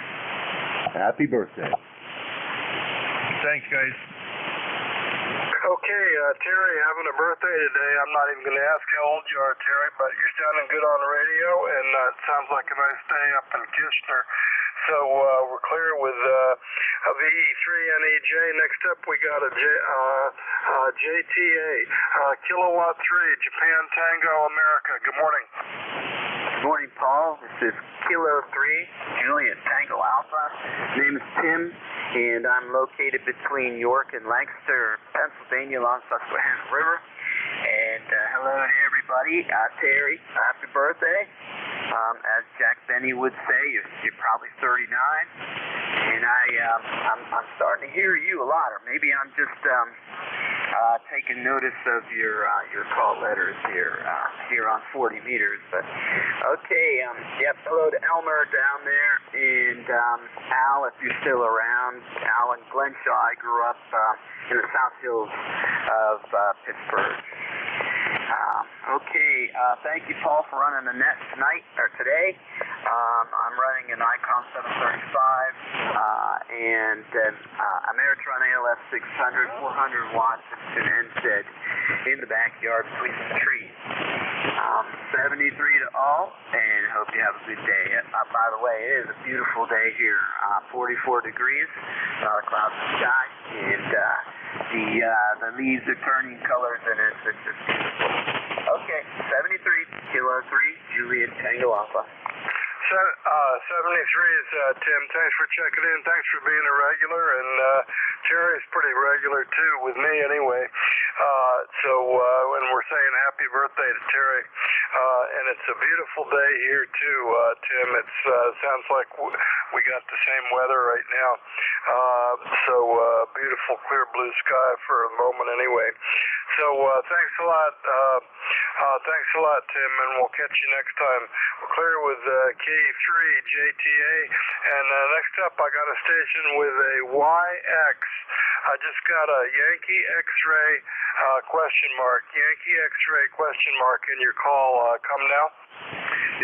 Happy birthday. Thanks, guys. Okay, Terry, having a birthday today. I'm not even going to ask how old you are, Terry, but you're sounding good on the radio, and it sounds like a nice day up in Kitchener. So we're clear with VE3 NEJ. Next up, we got a JTA, Kilowatt 3, Japan Tango America. Good morning. Good morning, Paul. This is Kilo 3, Juliet Tango Alpha. Name is Tim, and I'm located between York and Lancaster, Pennsylvania, along Susquehanna River. And hello to everybody. Terry, happy birthday. As Jack Benny would say, you're probably 39, and I'm starting to hear you a lot, or maybe I'm just taking notice of your call letters here on 40 meters. But okay, yep. Hello to Elmer down there, and Al, if you're still around. Al and Glenshaw. I grew up in the South Hills of Pittsburgh. Okay, thank you, Paul, for running the net today. I'm running an Icon 735 and Ameritron ALS 600, 400 watts, and NZ in the backyard between some trees. 73 to all, and hope you have a good day. By the way, it is a beautiful day here. 44 degrees, clouds in the sky, and the leaves are turning colors, and it's just beautiful. Okay, 73, Kilo 3, Juliet Tango Alpha. 73 is Tim. Thanks for checking in. Thanks for being a regular, and Terry's pretty regular too with me anyway. And we're saying happy birthday to Terry. And it's a beautiful day here too, Tim. It sounds like we got the same weather right now. Beautiful clear blue sky for a moment anyway. So thanks a lot. Thanks a lot, Tim, and we'll catch you next time. We're clear with K3 JTA, and next up I got a station with a YX. I just got a Yankee X-ray question mark. Yankee X-ray question mark in your call. Come now.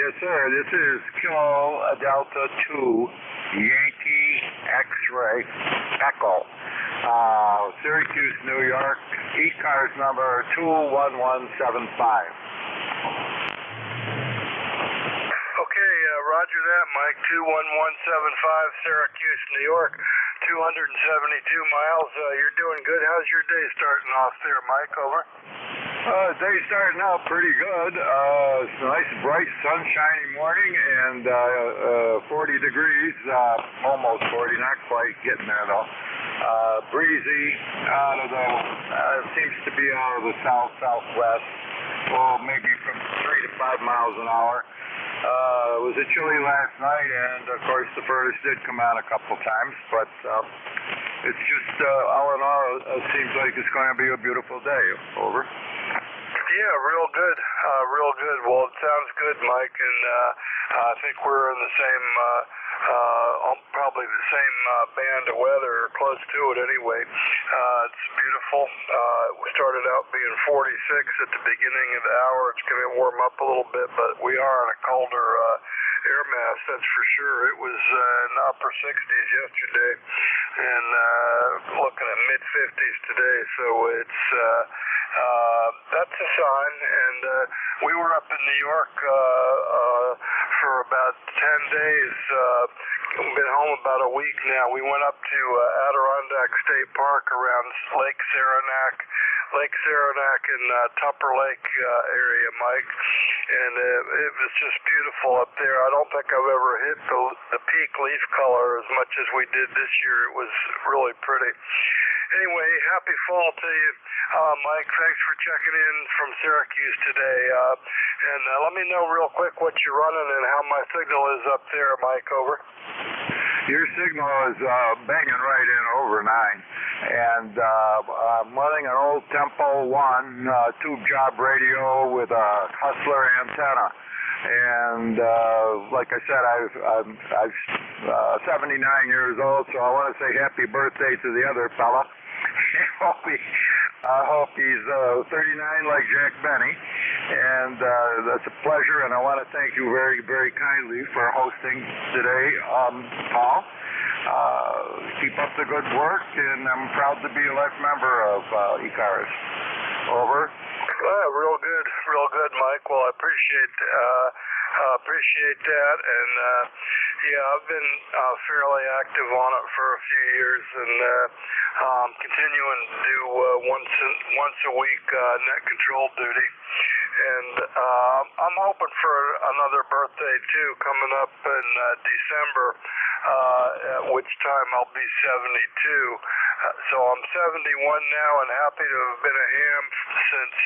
Yes, sir. This is Kilo Delta 2, Yankee X-ray Echo. Syracuse, New York, ECARS number 21175. Okay, roger that, Mike. 21175, Syracuse, New York, 272 miles. You're doing good. How's your day starting off there, Mike? Over. Day's starting out pretty good. It's a nice, bright, sunshiny morning, and 40 degrees, almost 40, not quite getting there though. Breezy out of the, seems to be out of the south-southwest, well, maybe from 3 to 5 miles an hour. It was a chilly last night, and of course the furnace did come on a couple times, but it's just, all in all, it seems like it's going to be a beautiful day. Over. Yeah, real good. Real good. Well, it sounds good, Mike, and I think we're in the same, probably the same band of weather, or close to it anyway. It's beautiful. We started out being 46 at the beginning of the hour. It's going to warm up a little bit, but we are in a colder air mass, that's for sure. It was in the upper 60s yesterday, and looking at mid-50s today, so it's that's a sign. And we were up in New York for about 10 days. Been home about a week now. We went up to Adirondack State Park around Lake Saranac and Tupper Lake area, Mike, and it was just beautiful up there. I don't think I've ever hit the peak leaf color as much as we did this year. It was really pretty. Anyway, happy fall to you, Mike. Thanks for checking in from Syracuse today. And let me know real quick what you're running and how my signal is up there, Mike. Over. Your signal is banging right in over 9, and I'm running an old Tempo 1 tube job radio with a Hustler antenna. And like I said, I'm 79 years old, so I want to say happy birthday to the other fella. I hope he's 39 like Jack Benny, and that's a pleasure, and I want to thank you very, very kindly for hosting today, Paul. Keep up the good work, and I'm proud to be a life member of ECARS. Over. Real good, Mike. Well, I appreciate that, and yeah, I've been fairly active on it for a few years, and continuing to do once a week net control duty, and I'm hoping for another birthday too coming up in December, at which time I'll be 72. So I'm 71 now and happy to have been a ham since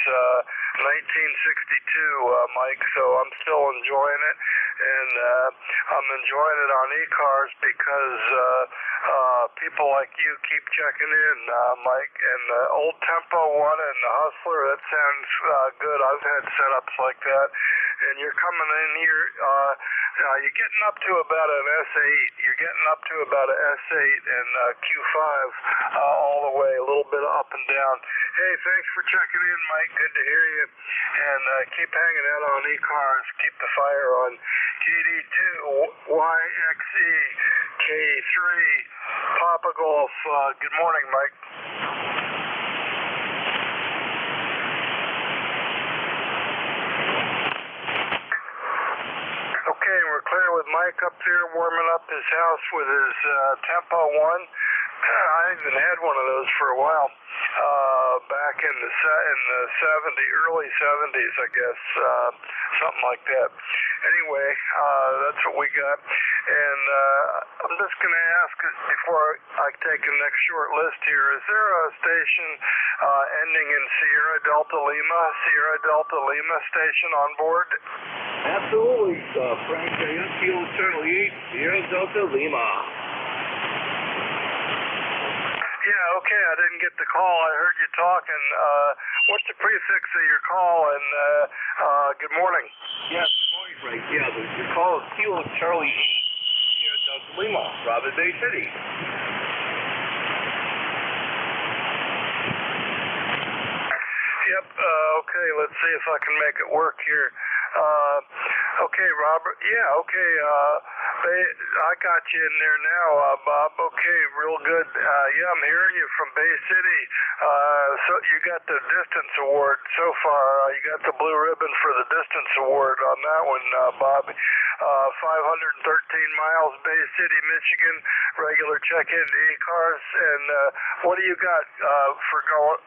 1962, Mike, so I'm still enjoying it, and I'm enjoying it on ECARS because people like you keep checking in, Mike, and the old Tempo 1 and the Hustler, that sounds good. I've had setups like that, and you're coming in here, you're getting up to about an S8. You're getting up to about an S8 and Q5 all the way, a little bit up and down. Hey, thanks for checking in, Mike. Good to hear you. And keep hanging out on ECARS. Keep the fire on. KD2YXE K3 Papa Golf. Good morning, Mike. Okay, we're clear with Mike up there warming up his house with his Tempo 1. I haven't had one of those for a while. Back in the early 70s, I guess, something like that. Anyway, that's what we got. And I'm just going to ask, before I take the next short list here, is there a station ending in Sierra Delta Lima station on board? Absolutely, Frank. Kilo Charlie 8, Sierra Delta Lima. Yeah, okay, I didn't get the call. I heard you talking. What's the prefix of your call? And good morning. Yes, good morning, Frank. Yeah, the call is Kilo Charlie 8, Sierra Delta Lima, Robert Bay City. Yep, okay, let's see if I can make it work here. Okay, Robert. Yeah, okay, I got you in there now, Bob. Okay, real good. Yeah, I'm hearing you from Bay City. So you got the distance award so far. You got the blue ribbon for the distance award on that one, Bob. 513 miles, Bay City, Michigan. Regular check-in to ECARS. And what do you got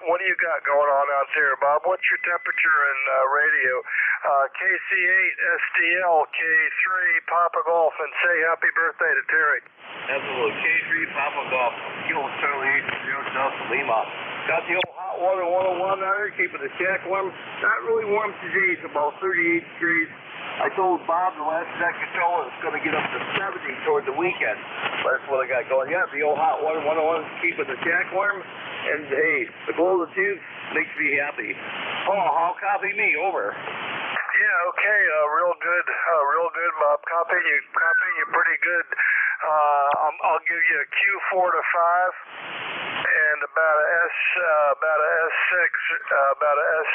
What do you got going on out there, Bob? What's your temperature and radio? KC8 SDL K3 Papa Golf, and say happy birthday to Terry. Absolutely. K3 Papa Golf, Kilo Charlie 8 Delta Lima. Got the old hot water 101 out here, keeping the shack warm. Not really warm today, it's about 38 degrees. I told Bob the last check control it's going to get up to 70 toward the weekend. That's what I got going. Yeah, the old hot water 101 keeping the shack warm. And hey, the glow of the tube makes me happy. Oh, I'll copy me, over. Yeah, okay, real good, Bob. Copying you pretty good. I'll give you a Q4 to 5 and about a S6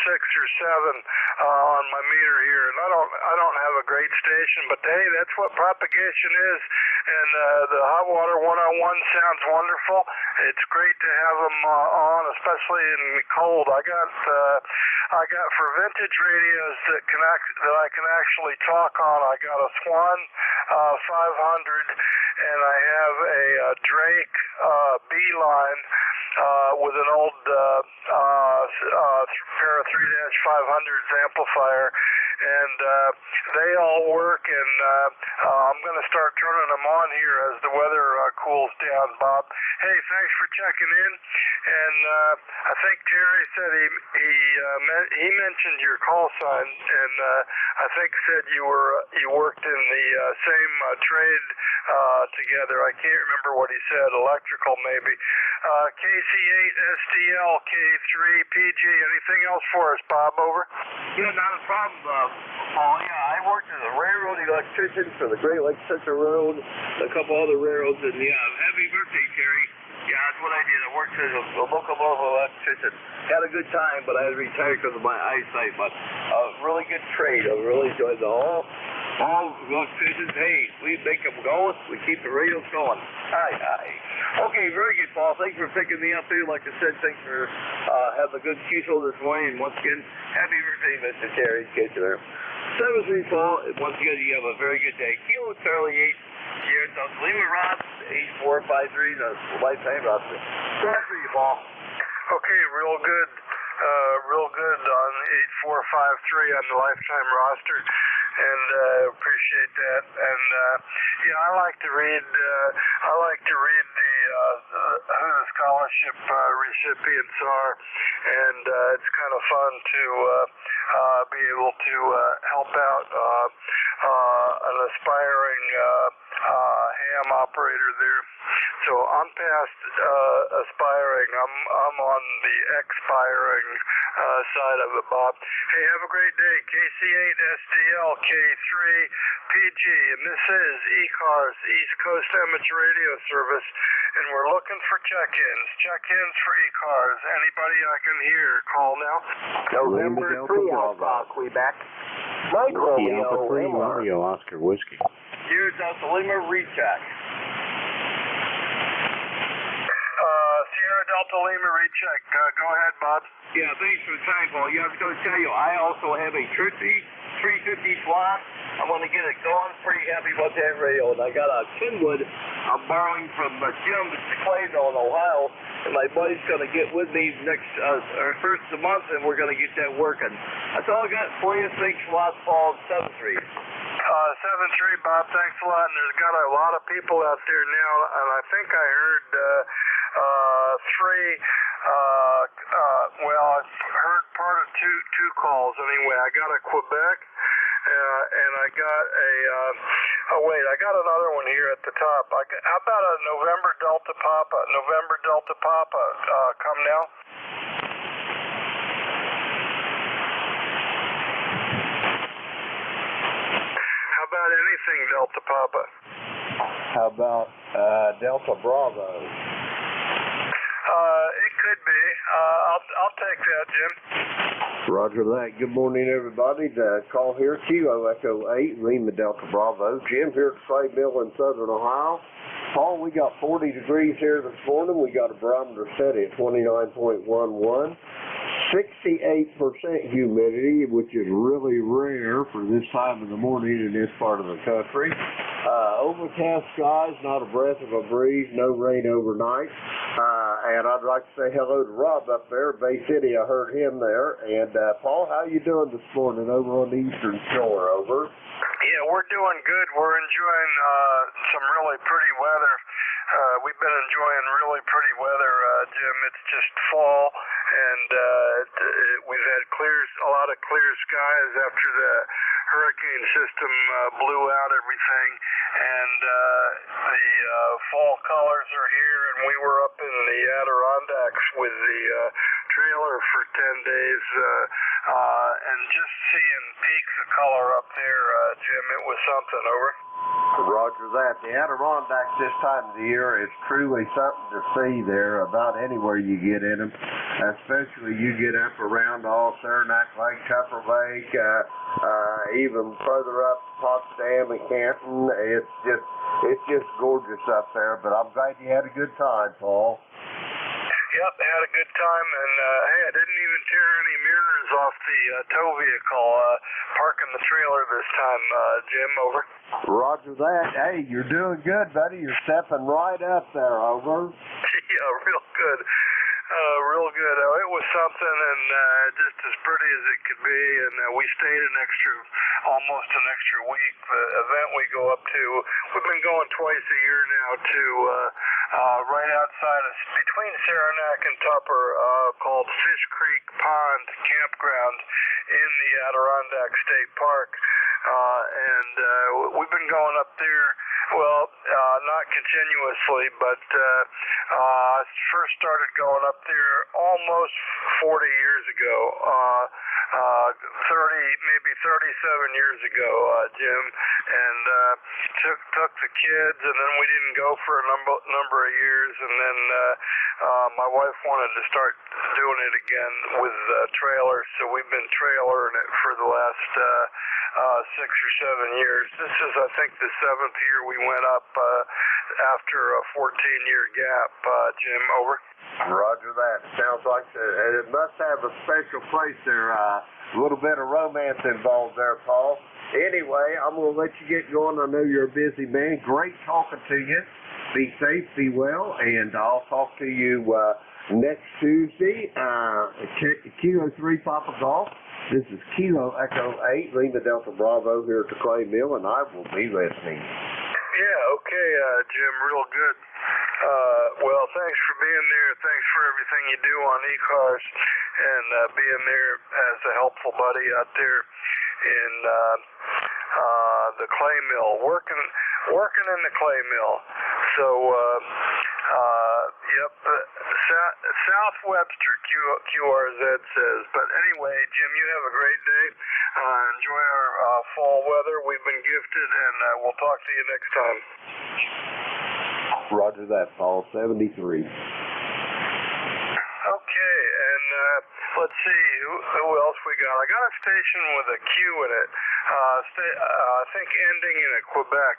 or 7 on my meter here. And I don't have a great station, but hey, that's what propagation is. And the hot water 101 sounds wonderful. It's great to have them on, especially in the cold. I got for vintage radios that I can actually talk on. I got a Swan 500, and I have a Drake Beeline with an old pair of 3-500s amplifier, and they all work, and I'm going to start turning them on here as the weather cools down, Bob. Hey, thanks for checking in, and I think Terry said he mentioned your call sign, and I think said you worked in the same trade together. I can't remember what he said, electrical maybe. KC8 SDL K3 PG. Anything else for us, Bob? Over. Yeah, not a problem, Paul. Yeah, I worked as a railroad electrician for the Great Lakes Central Railroad, a couple other railroads, and yeah, happy birthday, Terry. Yeah, that's what I did. I worked as a locomotive electrician. Had a good time, but I had to retire because of my eyesight. But really good trade. I really enjoyed the all electricians. Hey, we make them go. We keep the radios going. Aye. Okay, very good, Paul. Thanks for picking me up here. Like I said, thanks for having a good Q-show this morning. And once again, happy birthday, Mr. Terry. In case you're there. 7-3, Paul. Once again, you have a very good day. Kilo Charlie 8. Here at Delta Lima Ross, 8453, the lifetime roster. Thanks for you, Paul. Okay, real good on 8453 on the lifetime roster, and appreciate that. And yeah, I like to read the who the scholarship recipients are, and it's kind of fun to be able to help out an aspiring ham operator there. So I'm past aspiring. I'm on the expiring side of it, Bob. Hey, have a great day. KC8 SDL K3 PG, and this is ECARS, East Coast Amateur Radio Service, and we're looking for check-ins. Check-ins for ECARS. Anybody I can hear, call now. November 3 Alpha, Quebec. Mike Romeo, Romeo, Oscar Whiskey. Here's Delta Lima, recheck. Sierra Delta Lima, recheck. Go ahead, Bob. Yeah, thanks for the time, Paul. Yeah, I was going to tell you, I also have a Trixie 350 slot. I want to get it going. Pretty happy about that radio. And I got a Kenwood I'm borrowing from Jim at Clayville in Ohio. And my buddy's going to get with me next first of the month, and we're going to get that working. That's all I got for you. Thanks a lot, Paul. 7-3. 7-3, Bob. Thanks a lot. And there's got a lot of people out there now, and I think I heard three. Well, I heard part of two calls anyway. I got a Quebec, and I got a. I got another one here at the top. How about a November Delta Papa? November Delta Papa. Come now. How about anything Delta Papa? How about Delta Bravo? It could be. I'll take that, Jim. Roger that. Good morning, everybody. Call here, Kilo Echo 8, Lima Delta Bravo. Jim here at Clay Mill in Southern Ohio. Paul, we got 40 degrees here this morning. We got a barometer set at 29.11. 68% humidity, which is really rare for this time of the morning in this part of the country. Overcast skies, not a breath of a breeze, no rain overnight. And I'd like to say hello to Rob up there, Bay City. I heard him there. And Paul, how you doing this morning over on the Eastern Shore? Over. Yeah, we're doing good. We're enjoying some really pretty weather. We've been enjoying really pretty weather, Jim. It's just fall, and we've had a lot of clear skies after the hurricane system blew out everything, and the fall colors are here, and we were up in the Adirondacks with the trailer for 10 days, and just seeing peaks of color up there, Jim, it was something. Over. Roger that. The Adirondacks this time of the year is truly something to see there about anywhere you get in them, especially you get up around all Saranac Lake, Tupper Lake, even further up Potsdam and Canton. It's just gorgeous up there, but I'm glad you had a good time, Paul. Yep, had a good time, and hey, I didn't even tear any mirrors off the tow vehicle parking the trailer this time, Jim. Over. Roger that. Hey, you're doing good, buddy. You're stepping right up there. Over. Yeah, real good. Real good. It was something, and just as pretty as it could be, and we stayed almost an extra week. The event we go up to, we've been going twice a year now to right outside of, between Saranac and Tupper, called Fish Creek Pond Campground in the Adirondack State Park. And we've been going up there, well, not continuously, but I first started going up there almost 40 years ago, 37 years ago, Jim, and took the kids, and then we didn't go for a number of years, and then my wife wanted to start doing it again with trailers, so we've been trailering it for the last 6 or 7 years. This is, I think, the 7th year we went up after a 14-year gap, Jim. Over. Roger that. Sounds like it must have a special place there. A little bit of romance involved there, Paul. Anyway, I'm going to let you get going. I know you're a busy man. Great talking to you. Be safe, be well, and I'll talk to you next Tuesday. Kilo 3 Papa Golf. This is Kilo Echo 8, Lima Delta Bravo here at the Clay Mill, and I will be listening. Yeah, okay, Jim, real good. Well, thanks for being there. Thanks for everything you do on ECARS and being there as a helpful buddy out there in the clay mill, working in the clay mill. So, yep, South Webster, QRZ says. But anyway, Jim, you have a great day. Enjoy our fall weather. We've been gifted, and we'll talk to you next time. Roger that, Paul. 73. Okay, and let's see, who else we got? I got a station with a Q in it. I think ending in a Quebec.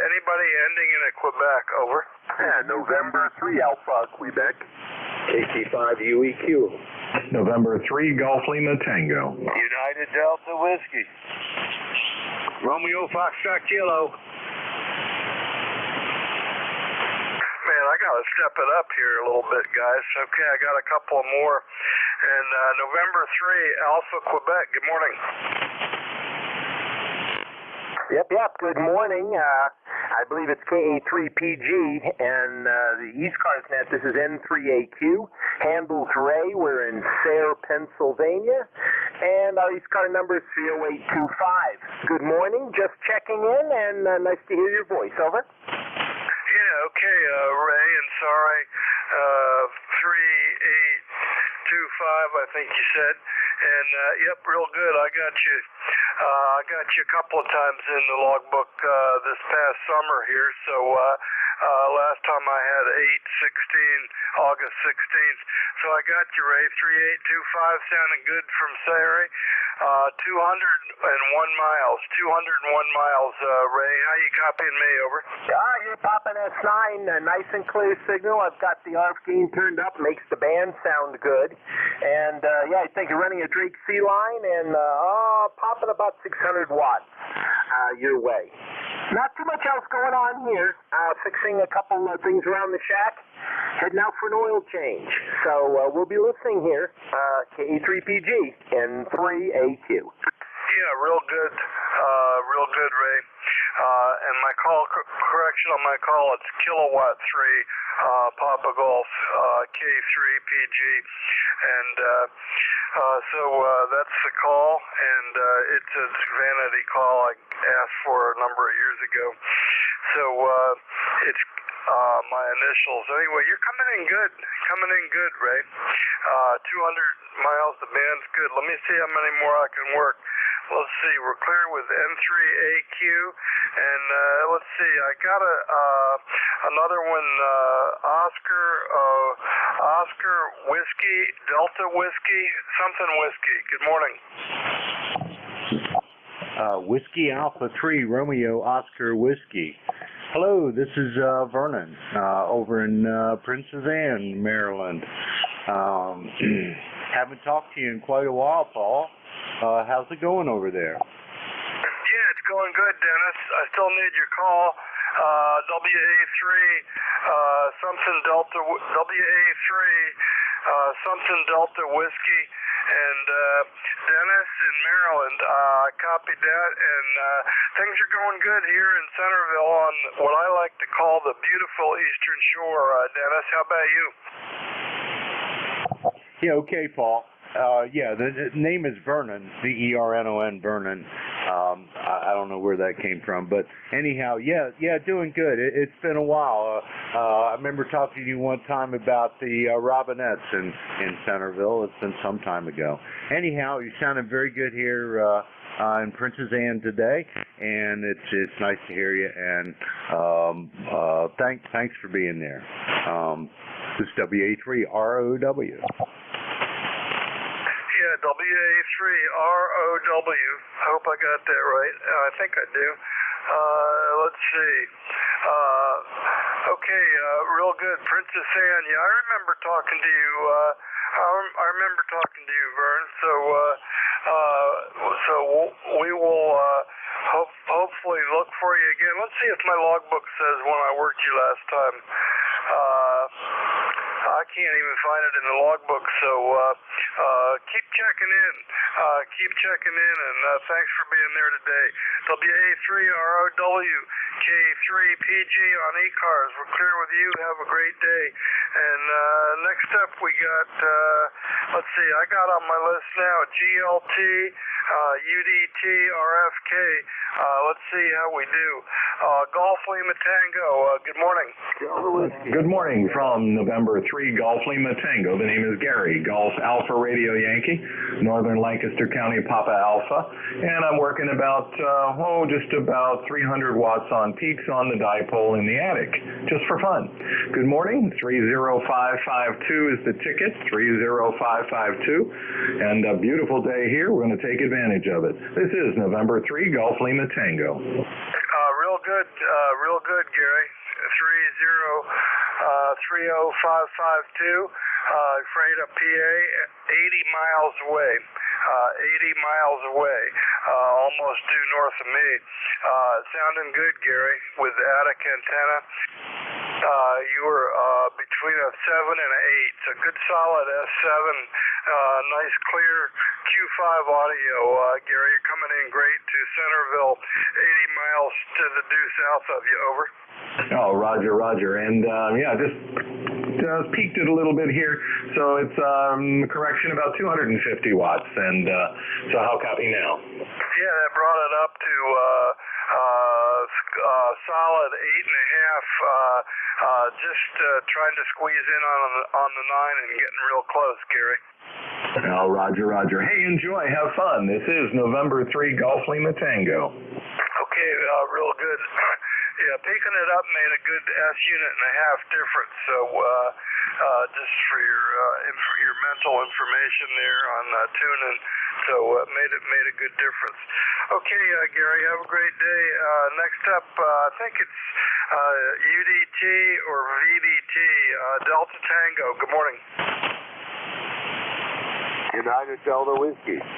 Anybody ending in a Quebec? Over. Yeah, November 3 Alpha, Quebec. KC5 UEQ. November 3 Golf Lima Tango. United Delta Whiskey. Romeo Foxtrot Kilo. Man, I got to step it up here a little bit, guys. Okay, I got a couple more. And November 3 Alpha, Quebec. Good morning. Yep. Good morning. I believe it's KA3PG, and the ECARS net, this is N3AQ. Handles Ray. We're in Sayre, Pennsylvania, and our ECARS number is 30825. Good morning. Just checking in, and nice to hear your voice. Over. Yeah, okay, Ray, and sorry, 3825, I think you said. And, yep, real good. I got you I got you a couple of times in the logbook this past summer here, so last time I had 8/16, August 16th. So I got you, Ray. 3825 sounding good from Sayre. 201 miles. 201 miles, Ray. How you copying me? Over. You're popping S9, a nice and clear signal. I've got the RF gain turned up, makes the band sound good. And I think you're running a Drake C line and popping about 600 watts your way. Not too much else going on here. Fixing a couple of things around the shack. Heading out for an oil change. So we'll be listening here. KE3PG and 3AQ. Yeah, real good. Real good, Ray. And my call, correction on my call, it's kilowatt 3, Papa Golf, K3PG. And so that's the call, and it's a vanity call I asked for a number of years ago. So it's my initials. Anyway, you're coming in good, Ray. 200 miles, the band's good. Let me see how many more I can work. Let's see, we're clear with N3AQ, and let's see, I got another one, Oscar Whiskey, Delta Whiskey, something Whiskey. Good morning. Whiskey Alpha 3 Romeo Oscar Whiskey. Hello, this is Vernon over in Princess Anne, Maryland. Haven't talked to you in quite a while, Paul. How's it going over there? Yeah, it's going good, Dennis. I still need your call. WA3 something Delta something Delta Whiskey, and Dennis in Maryland. I copied that, and things are going good here in Centerville on what I like to call the beautiful Eastern Shore. Dennis, how about you? Yeah, okay, Paul. The name is Vernon, V-E-R-N-O-N, Vernon. I don't know where that came from, but anyhow, yeah, doing good. It's been a while. I remember talking to you one time about the Robinettes in Centerville. It's been some time ago. Anyhow, you sounded very good here in Princess Anne today, and it's nice to hear you. And thanks for being there. This is WA3ROW. Yeah, WA3ROW. I hope I got that right. I think I do. Let's see. Okay, real good. Princess Anne. Yeah, I remember talking to you. I remember talking to you, Vern. So we will hopefully look for you again. Let's see if my logbook says when I worked you last time. I can't even find it in the logbook, so keep checking in. And thanks for being there today. WA3ROW, K3PG on ECARS. We're clear with you. Have a great day. And next up we got, let's see, I got on my list now GLT, UDT, RFK. Let's see how we do. Golf Lima Tango, good morning. Good morning from November 3 Golf Lima Tango. The name is Gary, Golf Alpha Radio Yankee, Northern Lancaster County Papa Alpha, and I'm working about, just about 300 watts on peaks on the dipole in the attic, just for fun. Good morning, 30552 is the ticket, 30552, and a beautiful day here. We're going to take advantage of it. This is November 3 Golf Lima Tango. Real good, Gary. 30552, Freda, PA, 80 miles away. 80 miles away, almost due north of me. Sounding good, Gary, with the attic antenna. You were between a 7 and an 8. It's a good solid S7, nice clear Q5 audio. Gary, you're coming in great to Centerville, 80 miles to the due south of you, over. Oh, Roger. And just peaked it a little bit here, so it's correction about 250 watts. And so how copy now? Yeah, that brought it up to solid 8.5. Just trying to squeeze in on the 9 and getting real close, Gary. Now, Roger, Roger. Hey, enjoy. Have fun. This is November 3 Golf Lima Tango. Okay, real good. Yeah, picking it up made a good S-unit and a half difference. So just for your mental information there on tuning, so made a good difference. Okay, Gary, have a great day. Next up, I think it's UDT or VDT, Delta Tango. Good morning. United Delta Whiskey. Okay,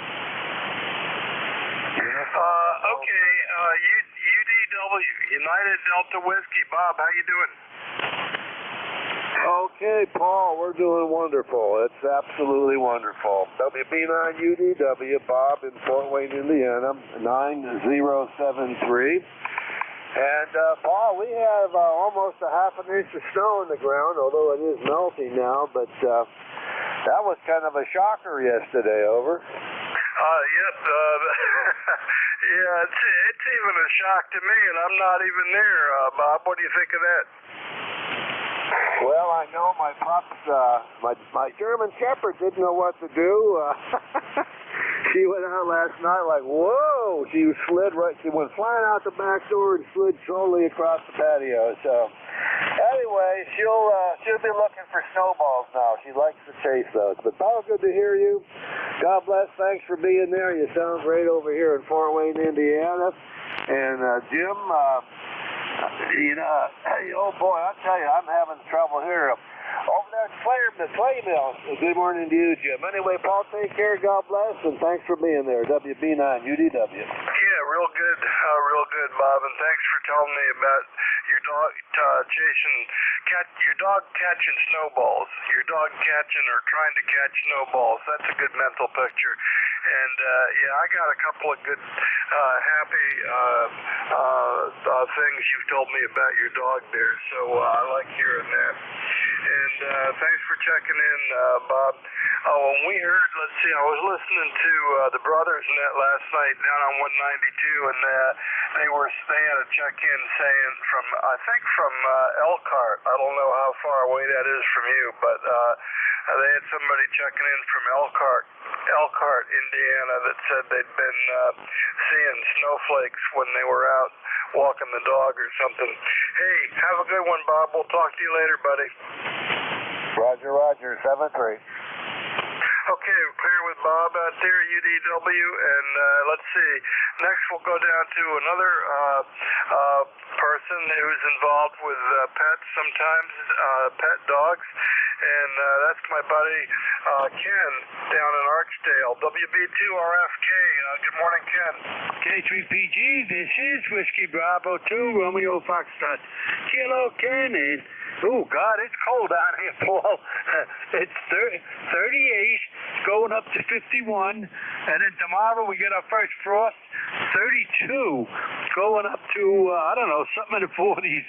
UDW, United Delta Whiskey. Bob, how you doing? Okay, Paul, we're doing wonderful. It's absolutely wonderful. WB9UDW, Bob in Fort Wayne, Indiana, 9073. And, Paul, we have almost a half an inch of snow in the ground, although it is melting now, but that was kind of a shocker yesterday, over. Yep. Yeah, it's even a shock to me, and I'm not even there, Bob. What do you think of that? Well, I know my pups, my German Shepherd didn't know what to do. She went out last night like, whoa! She went flying out the back door and slid slowly across the patio. So, anyway, she'll be looking for snowballs now. She likes to chase those. But Paul, good to hear you. God bless. Thanks for being there. You sound great over here in Fort Wayne, Indiana. And Jim, oh boy, I tell you, I'm having trouble here. Over there at the clay mill. Good morning to you, Jim. Anyway, Paul, take care. God bless, and thanks for being there. WB9UDW. Yeah, real good, Bob, and thanks for telling me about your dog your dog catching snowballs. Your dog catching or trying to catch snowballs. That's a good mental picture. And yeah, I got a couple of good, happy things you've told me about your dog there. So I like hearing that. And thanks for checking in, Bob. When we heard, let's see, I was listening to the Brothers Net last night down on 192, and they had a check-in saying from Elkhart. I don't know how far away that is from you, but they had somebody checking in from Elkhart, Indiana, that said they'd been seeing snowflakes when they were out walking the dog or something. Hey, have a good one, Bob. We'll talk to you later, buddy. Roger, 7-3. Okay, we're clear with Bob out there, UDW, and let's see. Next, we'll go down to another person who's involved with pets sometimes, pet dogs, and that's my buddy Ken down in Archdale, WB2RFK. Good morning, Ken. K3PG, this is Whiskey Bravo 2, Romeo Foxtrot. Kilo Ken, and oh, God, it's cold out here, Paul. It's 38, going up to 51, and then tomorrow we get our first frost, 32, going up to, I don't know, something in the 40s.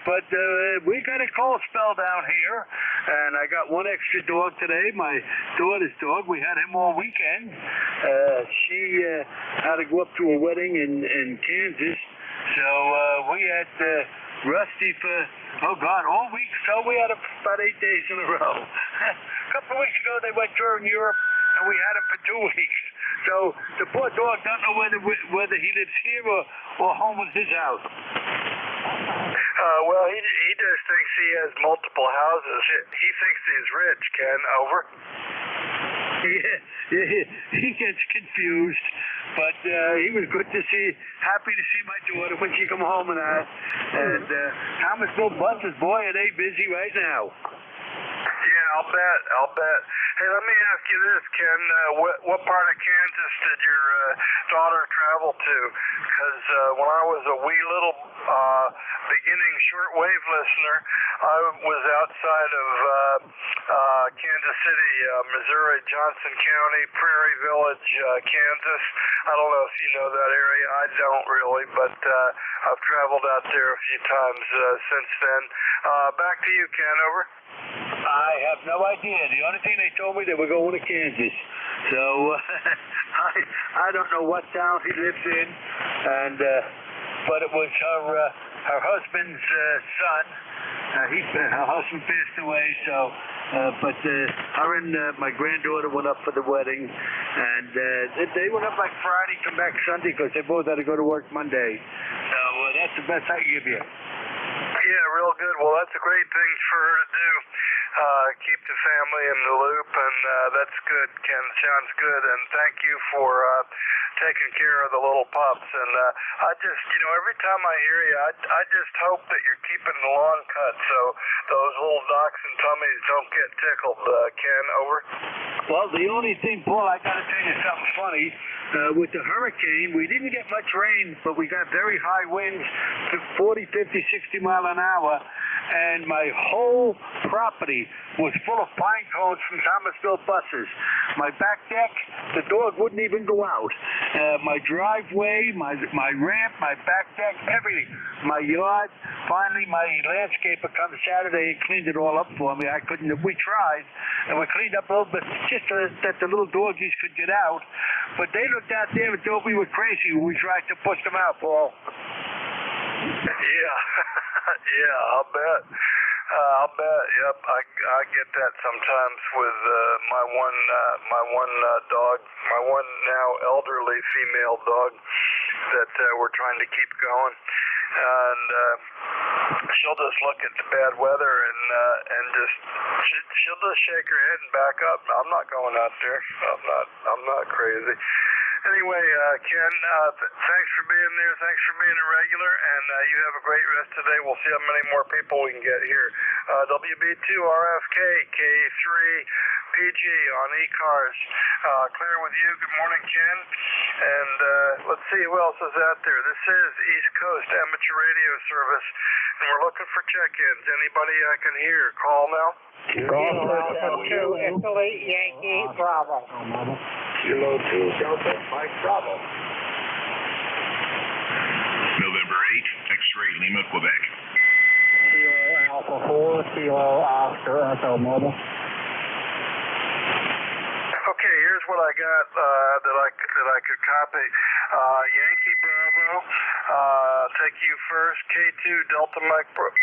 But we got a cold spell down here, and I got one extra dog today, my daughter's dog. We had him all weekend. She had to go up to a wedding in Kansas, so we had Rusty for, all week. So we had him about 8 days in a row. A couple of weeks ago, they went touring Europe, and we had him for 2 weeks. So the poor dog don't know whether he lives here or home at his house. Well, he just thinks he has multiple houses. He thinks he's rich, Ken. Over. Yeah, he gets confused, but he was good to see, happy to see my daughter when she come home and that. And Thomas Bill Buses, boy, are they busy right now. Yeah, I'll bet. Hey, let me ask you this, Ken. What part of Kansas did your daughter travel to? Because when I was a wee little beginning shortwave listener, I was outside of Kansas City, Missouri, Johnson County, Prairie Village, Kansas. I don't know if you know that area. I don't really, but I've traveled out there a few times since then. Back to you, Ken. Over. I have no idea. The only thing they told me, they were going to Kansas. So I don't know what town he lives in, and but it was her her husband's son. Her husband passed away, so but her and my granddaughter went up for the wedding, and they went up like Friday, come back Sunday, because they both had to go to work Monday. So that's the best I can give you. Yeah, real good. Well, that's a great thing for her to do. Keep the family in the loop, and that's good, Ken. Sounds good. And thank you for taking care of the little pups. And I just, every time I hear you, I just hope that you're keeping the lawn cut so those little docks and tummies don't get tickled, Ken. Over. Well, the only thing, Paul, I got to tell you something funny. With the hurricane, we didn't get much rain, but we got very high winds, 40, 50, 60 mile an hour, and my whole property was full of pine cones from Thomasville buses. My back deck, the dog wouldn't even go out. My driveway, my ramp, my back deck, everything. My yard, finally my landscaper comes Saturday and cleaned it all up for me. We tried, and we cleaned up a little bit just that the little doggies could get out, but they looked out there and thought we were crazy when we tried to push them out, Paul. Yeah, yeah, I'll bet. Yep, I get that sometimes with my one dog, my one now elderly female dog that we're trying to keep going, and she'll just look at the bad weather and just she'll just shake her head and back up. I'm not going out there. I'm not crazy. Anyway, Ken, thanks for being there. Thanks for being a regular, and you have a great rest of the day. We'll see how many more people we can get here. WB2RFK, K3PG on ECARS. Clear with you. Good morning, Ken. And let's see who else is out there. This is East Coast Amateur Radio Service, and we're looking for check-ins. Anybody I can hear, call now. Kilo 2, Italy, Yankee, Bravo. Kilo 2, Delta, Mike, Bravo. November 8, X-Ray Lima, Quebec. Kilo Alpha 4, Kilo Oscar, Echo Mobile. Okay, here's what I got that I could copy. Yankee Bravo, take you first. K2 Delta Mike Bravo,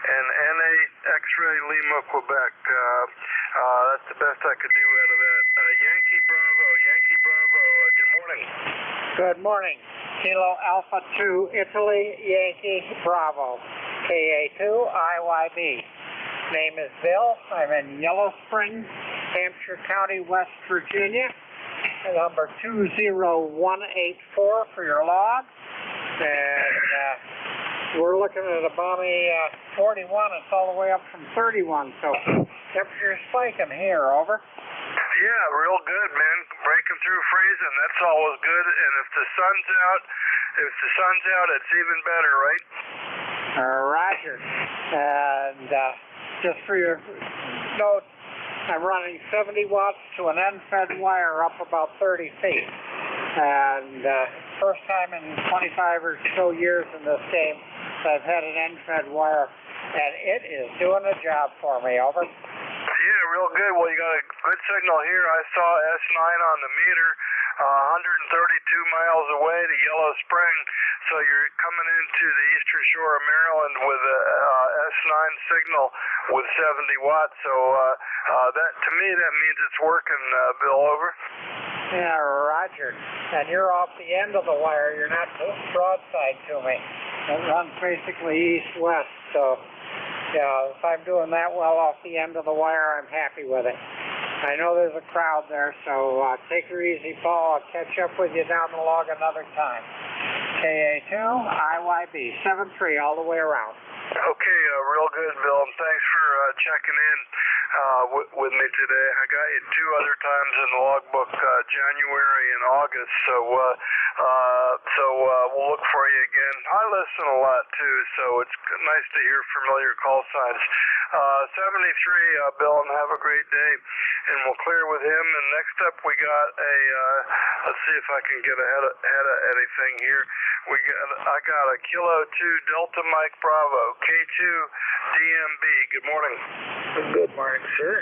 and NA X-Ray Lima Quebec. That's the best I could do out of that. Yankee Bravo. Good morning. Good morning. Kilo Alpha 2, Italy, Yankee, Bravo. KA2, IYB. Name is Bill. I'm in Yellow Spring, Hampshire County, West Virginia. Number 20184 for your log. And we're looking at a balmy 41. It's all the way up from 31. So temperature's spiking here. Over. Yeah, real good, man. Breaking through freezing. That's always good. And if the sun's out, it's even better, right? Roger. And just for your note, I'm running 70 watts to an end-fed wire up about 30 feet. And first time in 25 or so years in this game that I've had an end-fed wire, and it is doing a job for me. Over. Yeah, real good. Well, you got a good signal here. I saw S9 on the meter, 132 miles away to Yellow Spring. So you're coming into the eastern shore of Maryland with a S9 signal with 70 watts. So that, to me, that means it's working, Bill. Over. Yeah, Roger. And you're off the end of the wire. You're not broadside to me. It runs basically east-west. So, yeah, if I'm doing that well off the end of the wire, I'm happy with it. I know there's a crowd there, so take her easy, Paul. I'll catch up with you down the log another time. KA2, IYB, 7-3 all the way around. Okay, real good, Bill, and thanks for checking in with me today. I got you 2 other times in the logbook, January and August, so we'll look for you again. I listen a lot, too, so it's nice to hear familiar call signs. 73, Bill, and have a great day, and we'll clear with him. And next up, we got a, let's see if I can get ahead of anything here. I got a Kilo 2 Delta Mike Bravo, K2 DMB. Good morning. Good morning, sir.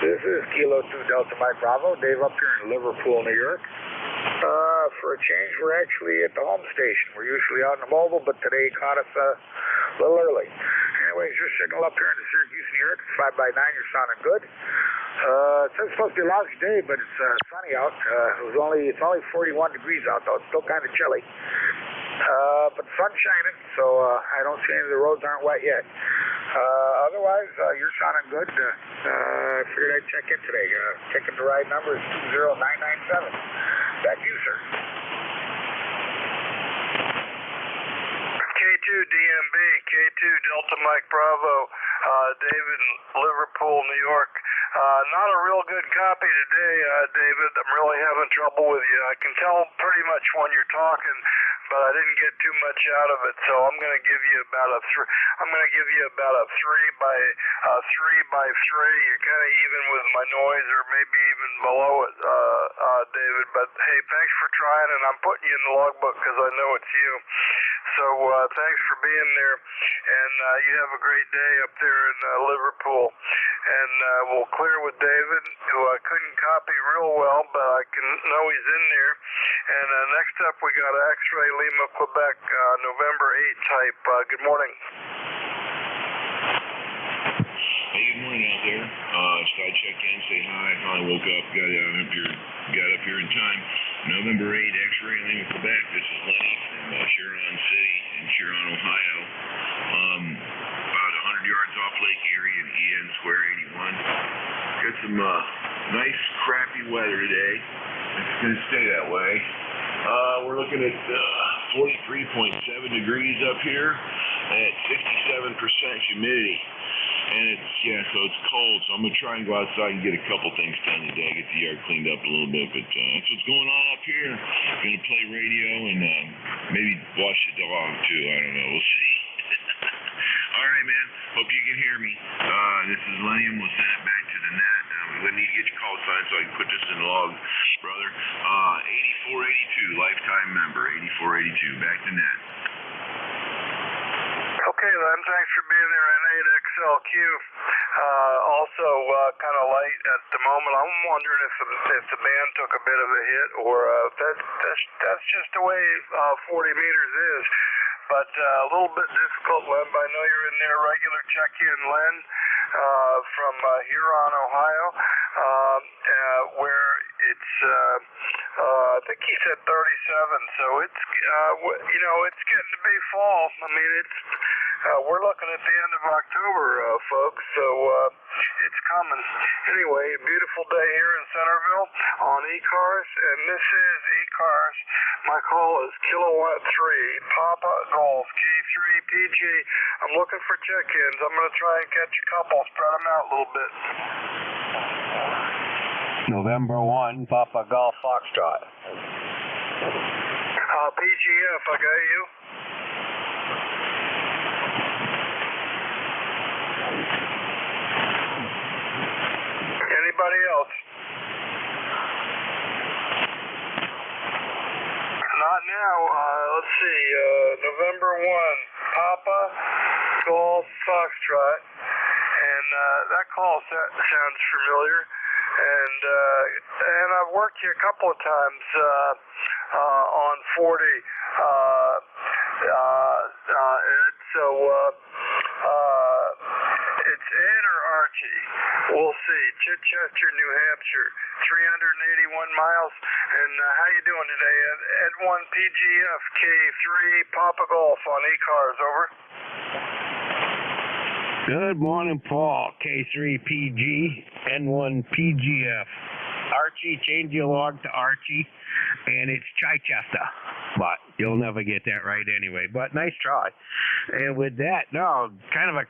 This is Kilo 2 Delta Mike Bravo. Dave up here in Liverpool, New York. for a change, we're actually at the home station. We're usually out in the mobile, but today caught us a little early. Anyways, your signal up here in the Syracuse, New York, 5x9, you're sounding good. It says it's supposed to be a lousy day, but it's sunny out. It's only 41 degrees out, though. It's still kind of chilly. But the sun's shining, so I don't see any of the roads aren't wet yet. Otherwise, you're sounding good. I figured I'd check in today. Checking the ride number is 20997. Back to you, sir. K2 DMB, K2 Delta Mike Bravo, David in Liverpool, New York. Not a real good copy today, David. I'm really having trouble with you. I can tell pretty much when you're talking, but I didn't get too much out of it. So I'm going to give you about a 3 by 3. You're kind of even with my noise, or maybe even below it, David. But hey, thanks for trying, and I'm putting you in the logbook because I know it's you. So thanks for being there, and you have a great day up there in Liverpool. And we'll clear with David, who I couldn't copy real well, but I can know he's in there. And next up, we got X-Ray Lima, Quebec, November 8 type. Good morning. Hey, good morning out there. So I check in, say hi. Finally woke up, got up here in time. November 8, X-Ray Lima, Quebec. This is Lenny from Huron City in Huron, Ohio. About 100 yards off Lake Erie in EN Square 81. Got some nice, crappy weather today. It's going to stay that way. We're looking at 43.7 degrees up here at 67% humidity. And so it's cold, so I'm going to try and go outside and get a couple things done today, get the yard cleaned up a little bit, but that's what's going on up here. Going to play radio and maybe watch the dog too, I don't know, we'll see. All right, man, hope you can hear me. This is Lenny, and we'll send it back to the net. We need to get your call sign so I can put this in the log, brother. 8482, lifetime member, 8482, back to net. Okay, Len, thanks for being there. N8XLQ. Also kind of light at the moment. I'm wondering if the band took a bit of a hit, or that's just the way 40 meters is. But a little bit difficult, Len. But I know you're in there. Regular check-in, Len, from Huron, Ohio, where it's I think he said 37. So it's it's getting to be fall. I mean, we're looking at the end of October, folks, so it's coming. Anyway, a beautiful day here in Centerville on ECARS, and this is ECARS. My call is Kilowatt 3, Papa Golf, K3 PG. I'm looking for check-ins. I'm going to try and catch a couple, spread them out a little bit. November 1, Papa Golf Foxtrot. PGF, I got you. Anybody else? Not now. Let's see. November 1, Papa Golf Foxtrot. And that call sounds familiar. And I've worked you a couple of times on 40. Ed, so it's Ed or Archie. We'll see. Chichester, New Hampshire, 381 miles. And how you doing today, Ed? Ed1 PGF K3 Papa Golf on ECARS, over. Good morning, Paul. K3PG, N1 PGF. Archie, change your log to Archie, and it's Chichester. But you'll never get that right anyway. But nice try. And with that, kind of a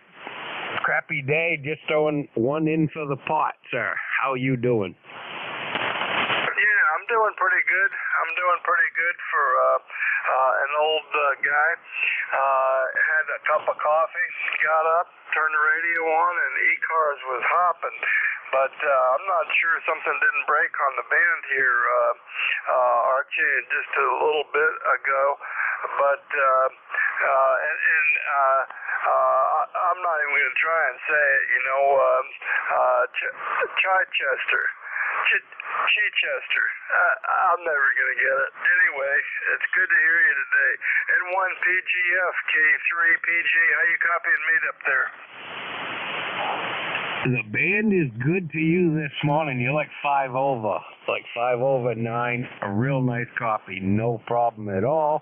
crappy day, just throwing one in for the pot, sir. How you doing? Yeah, I'm doing pretty good. I'm doing pretty good for an old guy. Had a cup of coffee, got up, turned the radio on, and ECARS was hopping. But I'm not sure something didn't break on the band here, Archie, just a little bit ago. But I'm not even going to try and say it, Chichester. Chichester. I'm never going to get it. Anyway, it's good to hear you today. N1PGF, K3PG, how you copying meet up there? The band is good to you this morning. You're like 5 over. Like 5 over 9. A real nice copy. No problem at all.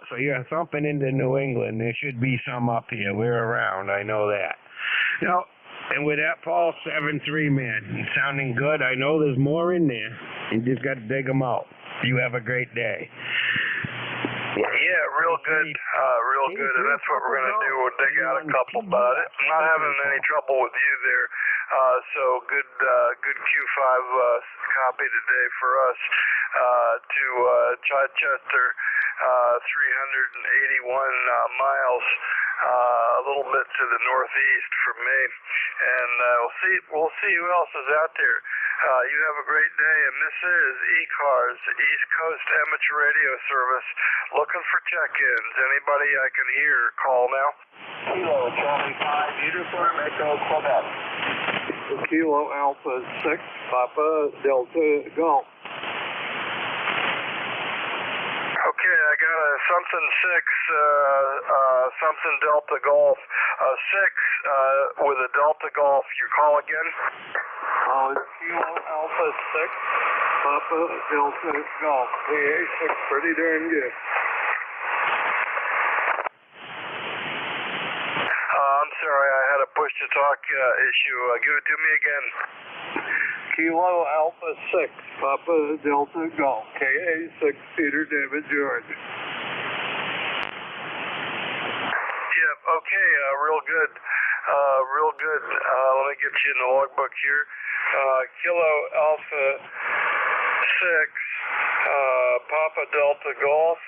So you're thumping into New England. There should be some up here. We're around. I know that. Now, and with that, Paul, 7-3, man. Sounding good. I know there's more in there. You just got to dig them out. You have a great day. Yeah, real good. Real good. And that's what we're going to do. We'll dig out a couple, but I'm not having any trouble with you there. So good Q5 copy today for us to Chichester, 381 miles. A little bit to the northeast from me, and we'll see who else is out there. You have a great day, and this is ECARS, East Coast Amateur Radio Service, looking for check-ins. Anybody I can hear, call now. Kilo Charlie 5 Uniform Echo Quebec. Kilo Alpha 6 Papa Delta Golf. Okay, I got a something 6, something Delta Golf, 6 with a Delta Golf. Your call again? It's Kilo Alpha 6, Papa Delta Golf. KA6, pretty darn good. I'm sorry, I had a push-to-talk issue. Give it to me again. Kilo Alpha 6, Papa Delta Golf, KA6, Peter David George. Yep, okay, real good. Real good. Let me get you in the logbook here. Kilo Alpha 6, Papa Delta Golf,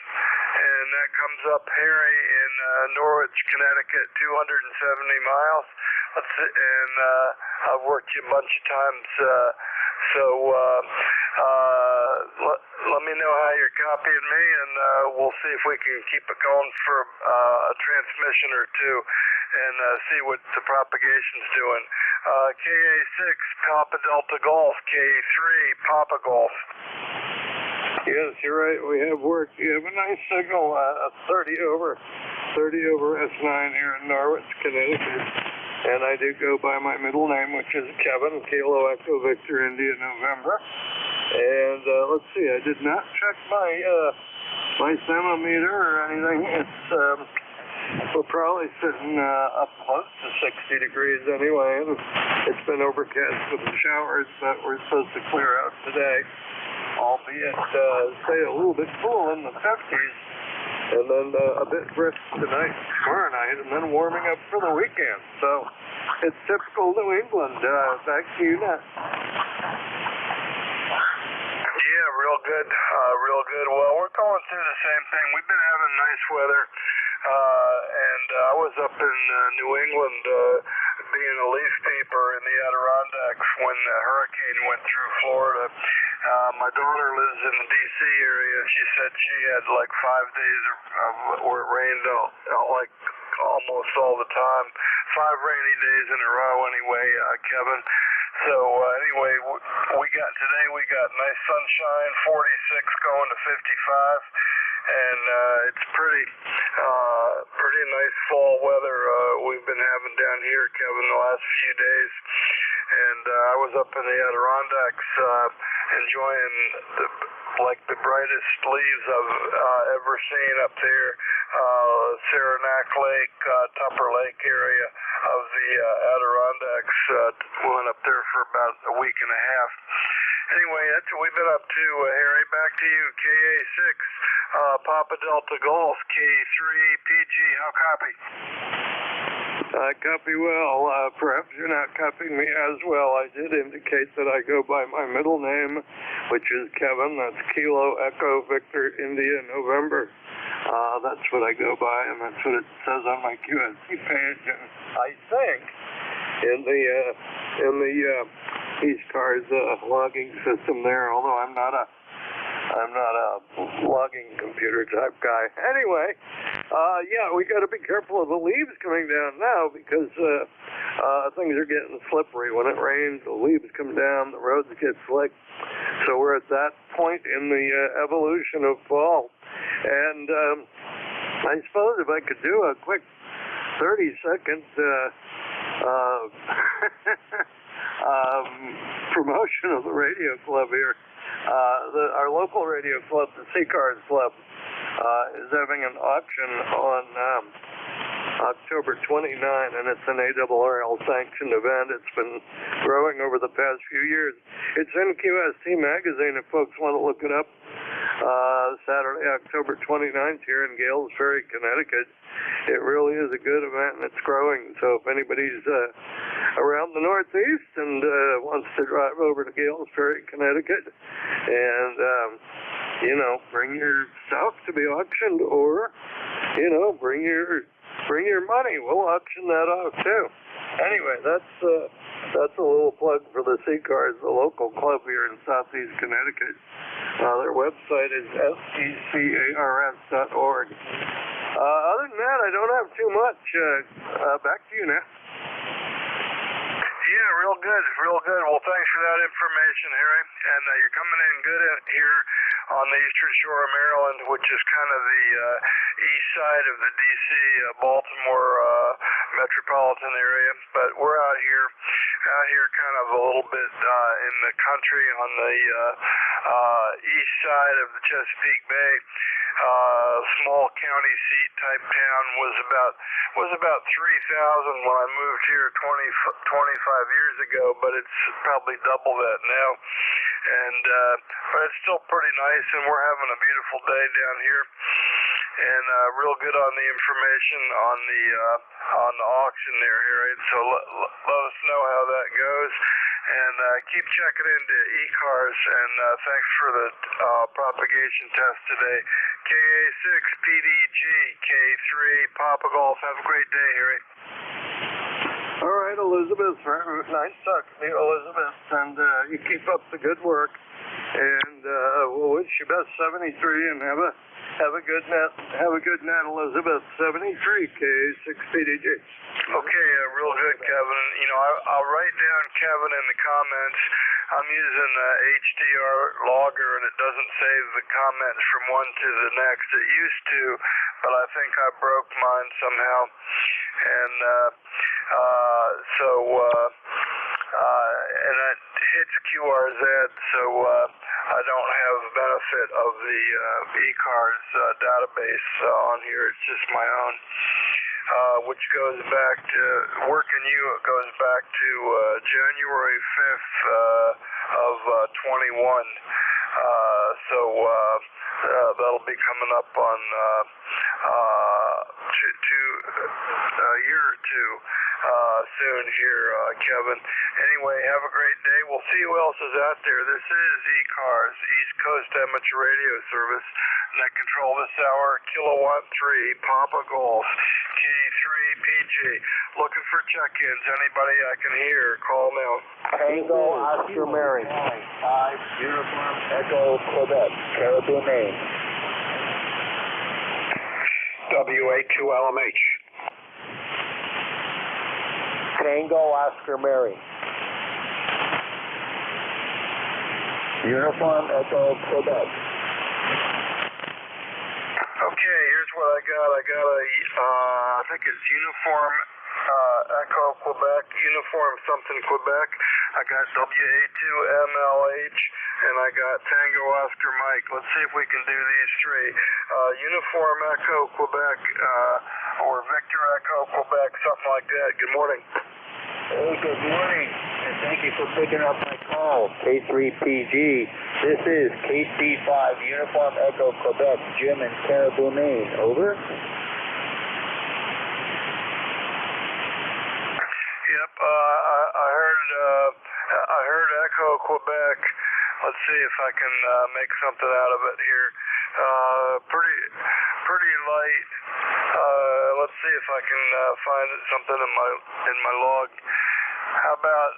and that comes up Harry in Norwich, Connecticut, 270 miles. And I've worked you a bunch of times, so let me know how you're copying me, and we'll see if we can keep it going for a transmission or two, and see what the propagation's doing. KA6, Papa Delta Golf, K3, Papa Golf. Yes, you're right. We have worked. You have a nice signal, 30 over S9 here in Norwich, Connecticut. And I do go by my middle name, which is Kevin, Kilo Echo Victor India November. And let's see, I did not check my thermometer or anything. We're probably sitting up close to 60 degrees anyway. It's been overcast with the showers, but we're supposed to clear out today. Albeit, say a little bit cool in the 50s. And then a bit brisk tonight, tomorrow night, and then warming up for the weekend. So it's typical New England. Back to you now. Yeah, real good. Real good. Well, we're going through the same thing. We've been having nice weather, and I was up in New England being a leaf peeper in the Adirondacks when the hurricane went through Florida. My daughter lives in the D.C. area. She said she had like 5 days where it rained like almost all the time. 5 rainy days in a row anyway, Kevin. So anyway, today we got nice sunshine, 46 going to 55. And it's pretty nice fall weather we've been having down here, Kevin, the last few days. And I was up in the Adirondacks enjoying the brightest leaves I've ever seen up there. Saranac Lake, Tupper Lake area of the Adirondacks. Went up there for about a week and a half. Anyway, that's what we've been up to, Harry. Back to you, KA6, Papa Delta Golf, K3 PG. How copy? I copy well. Perhaps you're not copying me as well. I did indicate that I go by my middle name, which is Kevin. That's Kilo Echo Victor India November. That's what I go by, and that's what it says on my QSC page. And I think in the ECARS logging system there, although I'm not a I'm not a logging computer type guy. Anyway, yeah, we got to be careful of the leaves coming down now because things are getting slippery. When it rains, the leaves come down, the roads get slick. So we're at that point in the evolution of fall. And I suppose if I could do a quick 30-second promotion of the radio club here. Our local radio club, the ECARS Club, is having an auction on October 29, and it's an ARRL sanctioned event. It's been growing over the past few years. It's in QST magazine if folks want to look it up. Saturday, October 29th here in Gales Ferry, Connecticut. It really is a good event, and it's growing. So if anybody's around the Northeast and wants to drive over to Gales Ferry, Connecticut, and bring your stuff to be auctioned, or bring your money, we'll auction that off too. Anyway, that's a little plug for the ECARS, the local club here in Southeast Connecticut. Their website is secars.org. Other than that, I don't have too much. Back to you now. Yeah, real good. Well, thanks for that information, Harry. And you're coming in good here on the eastern shore of Maryland, which is kind of the east side of the D.C., Baltimore metropolitan area. But we're out here kind of a little bit in the country on the east side of the Chesapeake Bay. Small county seat type town, was about 3,000 when I moved here 25 years ago, but it's probably double that now. And but it's still pretty nice, and we're having a beautiful day down here. And real good on the information on the auction there, Harry. So let us know how that goes. And keep checking into ECARS, and thanks for the propagation test today. KA6PDG K3 Papa Golf. Have a great day, Harry. All right, Elizabeth. Nice talking to you, Elizabeth. And you keep up the good work. And we'll wish you best 73 and have a good net, Elizabeth. 73 KA6PDG. Okay, real good, Kevin. I'll write down Kevin in the comments. I'm using HDR logger, and it doesn't save the comments from one to the next. It used to, but I think I broke mine somehow. And and it hits QRZ, so I don't have the benefit of the ECARS database on here. It's just my own. Which goes back to working you. It goes back to January 5th of 21. So that'll be coming up on a year or two soon here, Kevin. Anyway, have a great day. We'll see who else is out there. This is ECARS, East Coast Amateur Radio Service. Net control this hour, Kilowatt 3, Papa Golf, K3PG. Looking for check-ins. Anybody I can hear, call now. Tango Oscar Mary. 5 Uniform Echo Quebec, Caribou, Maine. WA2LMH. Tango Oscar Mary. Uniform Echo Quebec. Okay, here's what I got. I got I think it's Uniform Echo Quebec, Uniform something Quebec. I got WA2MLH, and I got Tango Oscar Mike. Let's see if we can do these three. Uniform Echo Quebec, or Victor Echo Quebec, something like that. Good morning. Hey, good morning, and thank you for picking up my call, K3PG. This is KC5 Uniform Echo Quebec, Jim in Caribou, Maine. Over. Yep, I heard Echo Quebec. Let's see if I can make something out of it here. Pretty light. Let's see if I can find something in my log. How about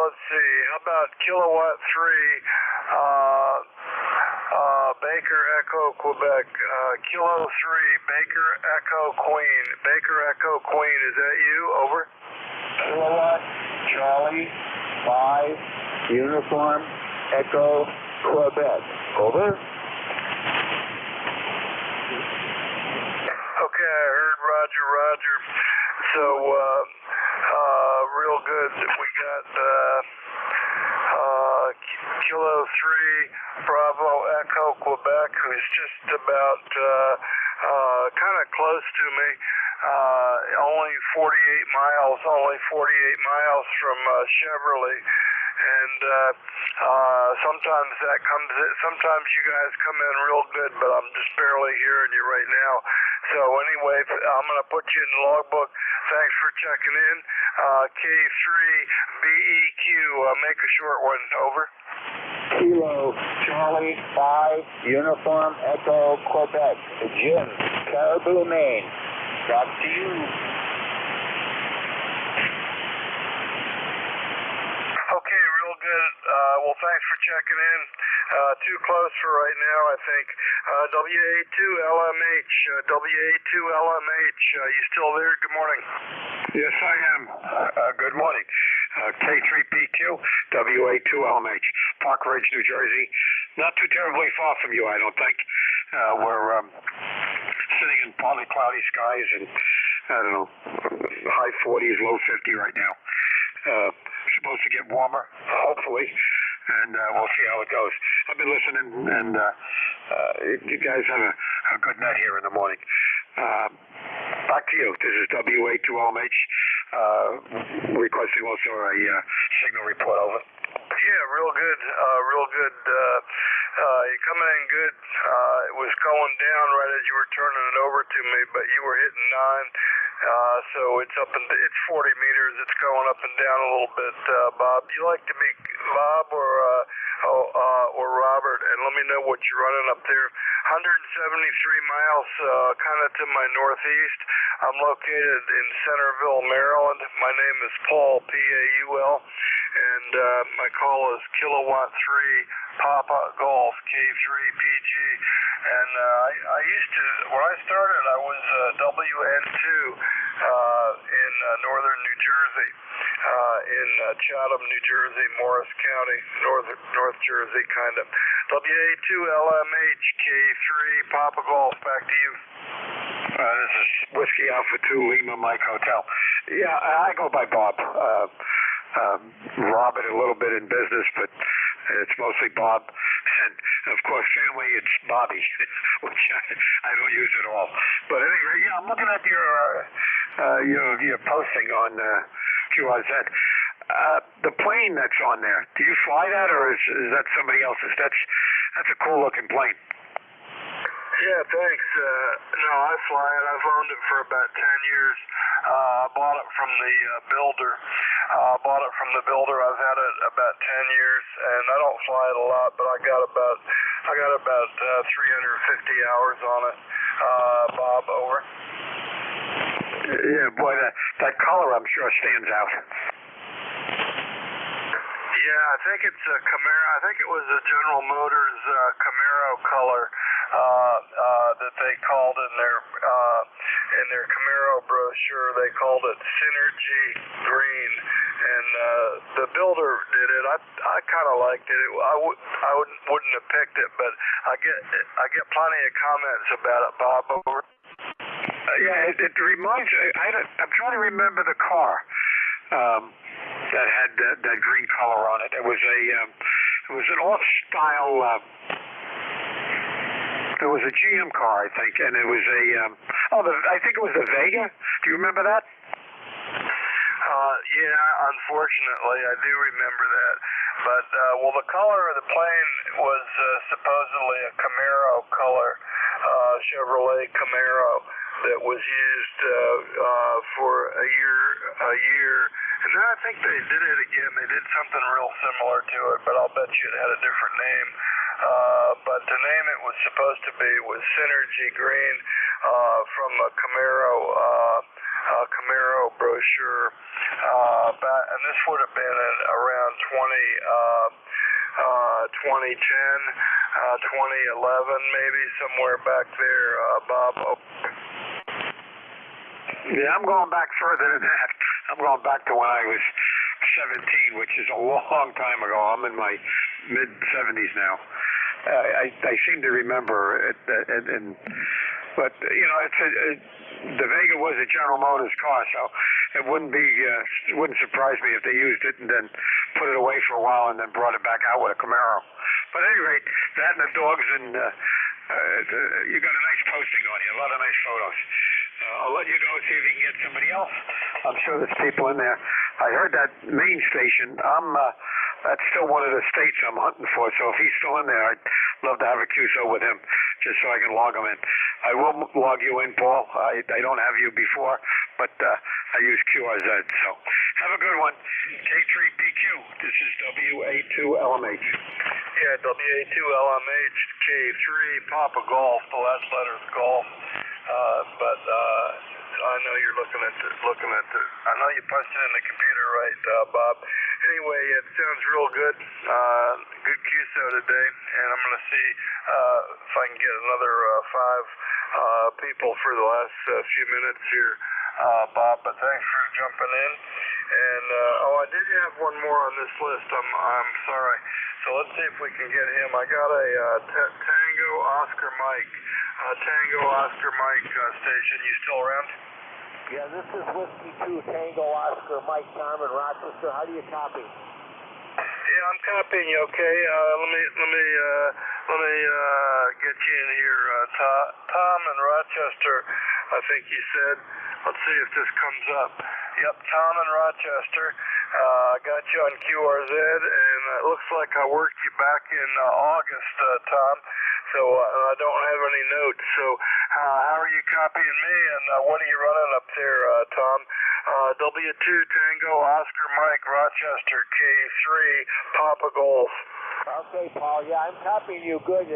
let's see. How about Kilowatt 3 Baker Echo Quebec, Kilo 3, Baker Echo Queen. Baker Echo Queen, is that you? Over. Kilowatt, Charlie, 5, Uniform, Echo, Quebec. Over. Okay, I heard Roger. So, real good. We got Kilo 3, Bravo Echo Quebec, who's just about kind of close to me. Only 48 miles from Chevrolet. And sometimes you guys come in real good, but I'm just barely hearing you right now. So anyway, I'm going to put you in the logbook. Thanks for checking in. K3BEQ, make a short one. Over. Kilo, Charlie, 5, Uniform, Echo, Quebec. Jim, Caribou, Maine. Back to you. Okay, real good. Well, thanks for checking in. Too close for right now, I think. WA2LMH, WA2LMH, you still there? Good morning. Yes, I am. Good morning. K3PQ, WA2LMH, Park Ridge, New Jersey. Not too terribly far from you, I don't think. We're sitting in partly cloudy skies and, I don't know, high 40s, low 50 right now. Supposed to get warmer, hopefully, and we'll see how it goes. I've been listening, and you guys have a good night here in the morning. Back to you. This is WA2LMH, requesting also a signal report. Over. Yeah, real good. You're coming in good. It was going down right as you were turning it over to me, but you were hitting 9. So it's up and it's 40 meters. It's going up and down a little bit. Bob, you like to be Bob or Robert? And let me know what you're running up there. 173 miles, kind of to my northeast. I'm located in Centerville, Maryland. My name is Paul, Paul, and my call is Kilowatt 3 Papa Golf K3PG. And I used to, when I started, I was WN2 in northern New Jersey, in Chatham, New Jersey, Morris County, North Jersey, kind of. WA2LMH K3 Papa Golf, back to you. This is Whiskey Alpha 2 Lima Mike Hotel. Yeah, I go by Bob. Robert a little bit in business, but it's mostly Bob. And, of course, family, it's Bobby, which I don't use at all. But anyway, yeah, I'm looking at your posting on QRZ. The plane that's on there, do you fly that, or is that somebody else's? That's a cool-looking plane. Yeah, thanks. No, I fly it. I've owned it for about 10 years. I bought it from the builder. I've had it about 10 years, and I don't fly it a lot, but I got about 350 hours on it. Bob, over. Yeah, boy, that color I'm sure stands out. Yeah, I think it's a Camaro. I think it was a General Motors Camaro color that they called in their Camaro brochure. They called it Synergy Green, and the builder did it. I kind of liked it. I wouldn't have picked it, but I get plenty of comments about it, Bob. Over. Yeah, it reminds. I'm trying to remember the car that had that green color on it. It was an off-style. It was a GM car, I think, and it was I think it was the Vega. Do you remember that? Yeah, unfortunately, I do remember that. But, the color of the plane was supposedly a Camaro color, Chevrolet Camaro, that was used for a year. And then I think they did it again. They did something real similar to it, but I'll bet you it had a different name. But the name it was supposed to be was Synergy Green, from a Camaro brochure. And this would have been in around 2014 2010, 2011, maybe somewhere back there, Bob. Yeah, I'm going back further than that. I'm going back to when I was 17, which is a long time ago. I'm in my mid-70s now. I seem to remember it, but you know, the Vega was a General Motors car, so it wouldn't surprise me if they used it and then put it away for a while and then brought it back out with a Camaro. But at any rate, that and the dogs and you got a nice posting on you, a lot of nice photos. I'll let you go see if you can get somebody else. I'm sure there's people in there. I heard that main station. That's still one of the states I'm hunting for, so if he's still in there, I'd love to have a QSO with him, just so I can log him in. I will log you in, Paul. I don't have you before, but I use QRZ, so have a good one. K3PQ, this is WA2LMH. Yeah, WA2LMH, K3, Papa Golf, the last letter is golf. But I know you're looking at I know you punched it in the computer, right, Bob? Anyway, it sounds real good. Good QSO today, and I'm going to see if I can get another 5 people for the last few minutes here, Bob. But thanks for jumping in. And I did have one more on this list. I'm sorry. So let's see if we can get him. I got a Tango Oscar Mike. Tango Oscar Mike station. You still around? Yeah, this is Whiskey 2 Tango Oscar Mike Tom in Rochester. How do you copy? Yeah, I'm copying you. Okay. Let me get you in here. Tom in Rochester, I think you said. Let's see if this comes up. Yep, Tom in Rochester. I got you on QRZ, and it looks like I worked you back in August, Tom. So I don't have any notes. So how are you copying me, and what are you running up there, Tom? W2 Tango Oscar Mike Rochester K3 Papa Golf. Okay, Paul. Yeah, I'm copying you good.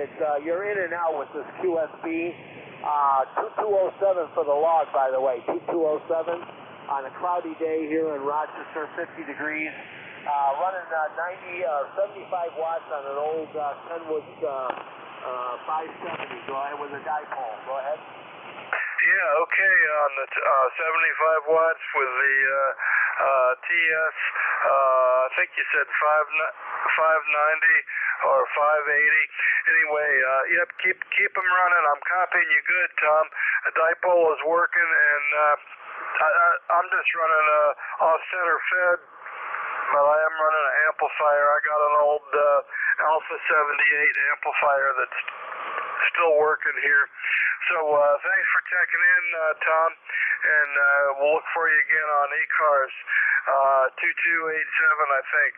You're in and out with this QSB. 2207 for the log, by the way. 2207 on a cloudy day here in Rochester, 50 degrees. Running 75 watts on an old Kenwood 570. Go ahead with a dipole. Go ahead. Yeah, okay, on the 75 watts with the TS, I think you said 590 or 580. Anyway, yep, keep them running. I'm copying you good, Tom. A dipole is working, and I'm just running off-center fed, but I am running an amplifier. I got an old Alpha 78 amplifier that's still working here. So thanks for checking in, Tom, and we'll look for you again on ECARS 2287, I think.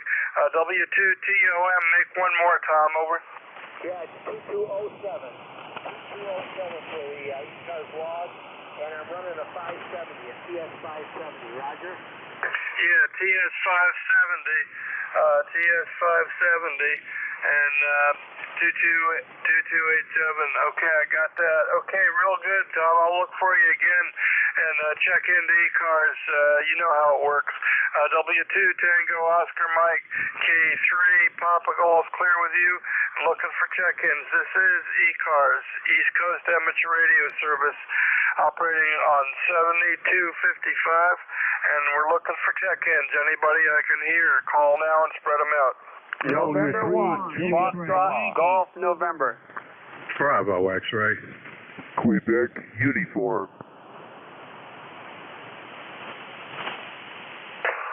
W2TOM, make one more, Tom, over. Yeah, it's 2207. 2207 for the ECARS log, and I'm running a 570, a TS 570. Roger? Yeah, TS 570, TS 570, and 2287. Okay, I got that. Okay, real good, Tom. I'll look for you again and check into ECARS. You know how it works. W2 Tango Oscar Mike K3 Papa Golf, clear with you. Looking for check-ins. This is ECARS, East Coast Amateur Radio Service, operating on 7255, and we're looking for check-ins. Anybody I can hear, call now and spread them out. November 1, Foxtrot Golf, November. Bravo, X-ray. Quebec uniform.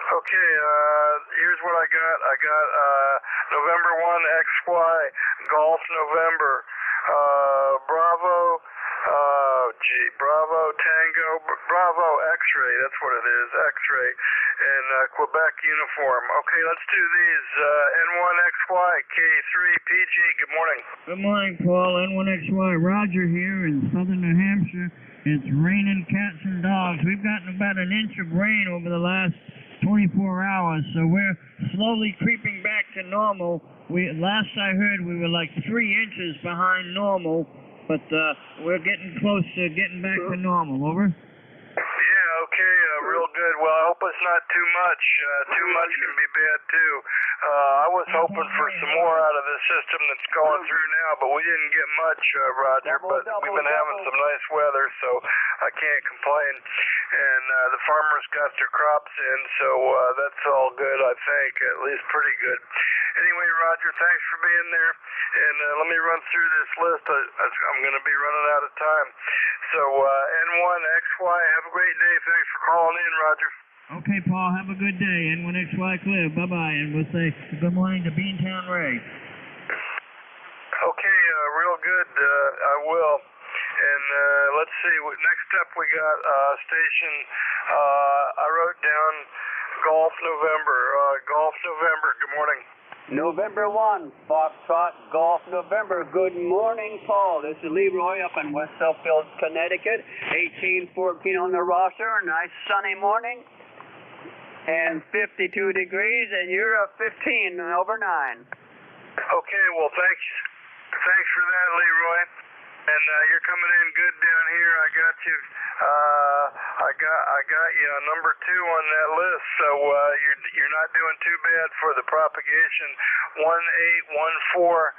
Okay, here's what I got. I got November 1 XY Golf November. Bravo. Bravo Tango. Bravo X-ray. That's what it is. X-ray. And Quebec uniform. Okay, let's do these. N1XY K3PG. Good morning. Good morning, Paul. N1XY Roger here in southern New Hampshire. It's raining cats and dogs. We've gotten about an inch of rain over the last 24 hours, so we're slowly creeping back to normal. Last I heard, we were like 3 inches behind normal, but we're getting close to getting back to normal. Over? Yeah, okay, real good. Well, I hope it's not too much. Too much can be bad too. I was hoping for some more out of this system that's going through now, but we didn't get much, Roger. But we've been having some nice weather, so I can't complain. And the farmers got their crops in, so that's all good, I think, at least pretty good. Anyway, Roger, thanks for being there. And let me run through this list. I'm going to be running out of time. So N1XY, have a great day. Thanks for calling in, Roger. Okay, Paul, have a good day. N1XY clear. Bye-bye. And we'll say good morning to Beantown Ray. Okay, real good. I will. And let's see. Next up, we got station. I wrote down Golf November. Golf November. Good morning. November 1, Foxtrot, Golf November. Good morning, Paul. This is Leroy up in West Southfield, Connecticut. 1814 on the roster. Nice sunny morning. And 52 degrees, and you're a 15 over 9. Okay, well, thanks for that, Leroy. And you're coming in good down here. I got you. I got you number 2 on that list. So you're not doing too bad for the propagation. 1814 for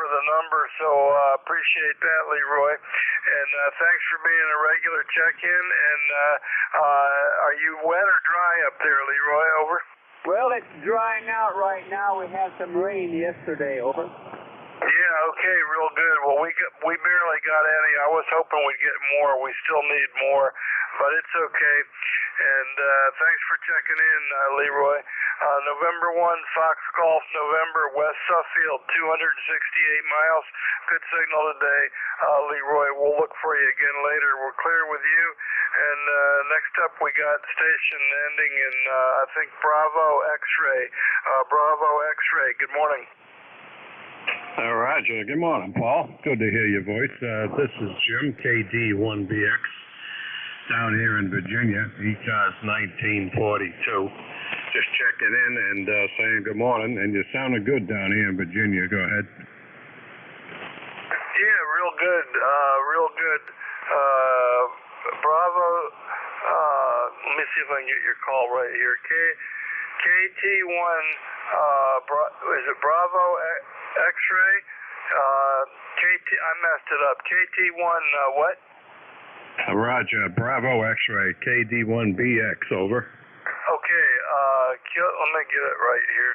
the number. So appreciate that, Leroy. And thanks for being a regular check-in. And are you wet or dry up there, Leroy? Over. Well, it's drying out right now. We had some rain yesterday. Over. Yeah, okay, real good. Well, we barely got any. I was hoping we'd get more. We still need more, but it's okay. And thanks for checking in, Leroy. November 1, Fox Golf, November, West Suffield, 268 miles. Good signal today, Leroy. We'll look for you again later. We're clear with you. And next up, we got station ending in, I think, Bravo X-Ray. Bravo X-Ray, good morning. Roger. Good morning, Paul. Good to hear your voice. This is Jim, KD1BX, down here in Virginia, ECARS 1942. Just checking in and saying good morning, and you sounded good down here in Virginia. Go ahead. Yeah, real good, real good. Bravo, let me see if I can get your call right here. KT1, is it Bravo X-Ray? I messed it up. KT1, what? Roger. Bravo X-Ray, KD1BX, over. Okay, let me get it right here.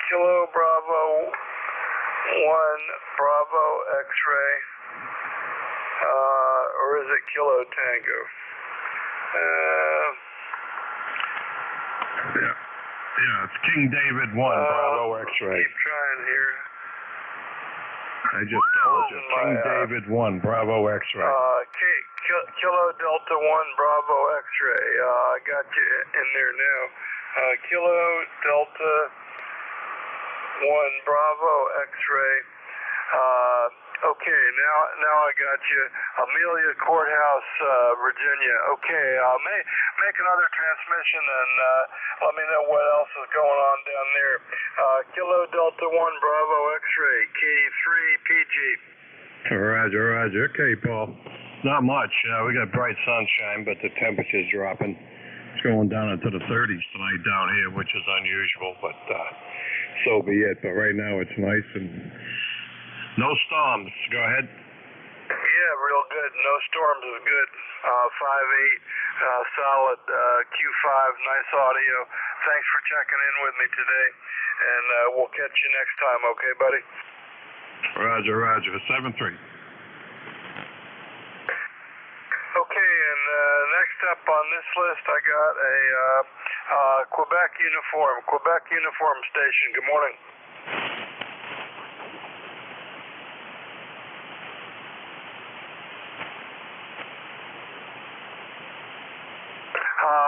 Kilo Bravo 1, Bravo X-Ray, or is it Kilo Tango? Yeah, it's King David 1, Bravo X-Ray. Keep trying here. I just told you. King David 1, Bravo X-Ray. Kilo Delta 1, Bravo X-Ray. I got you in there now. Kilo Delta 1, Bravo X-Ray. Okay, now I got you. Amelia Courthouse, Virginia. Okay, make another transmission and let me know what else is going on down there. Kilo Delta 1, Bravo X-Ray, K3PG. Roger. Okay, Paul. Not much. We got bright sunshine, but the temperature's dropping. It's going down into the 30s tonight down here, which is unusual, but so be it. But right now it's nice and no storms. Go ahead. Yeah, real good. No storms is good. 5.8, solid Q5, nice audio. Thanks for checking in with me today, and we'll catch you next time, okay, buddy? Roger. 7-3. Okay, and next up on this list, I got a Quebec uniform station. Good morning.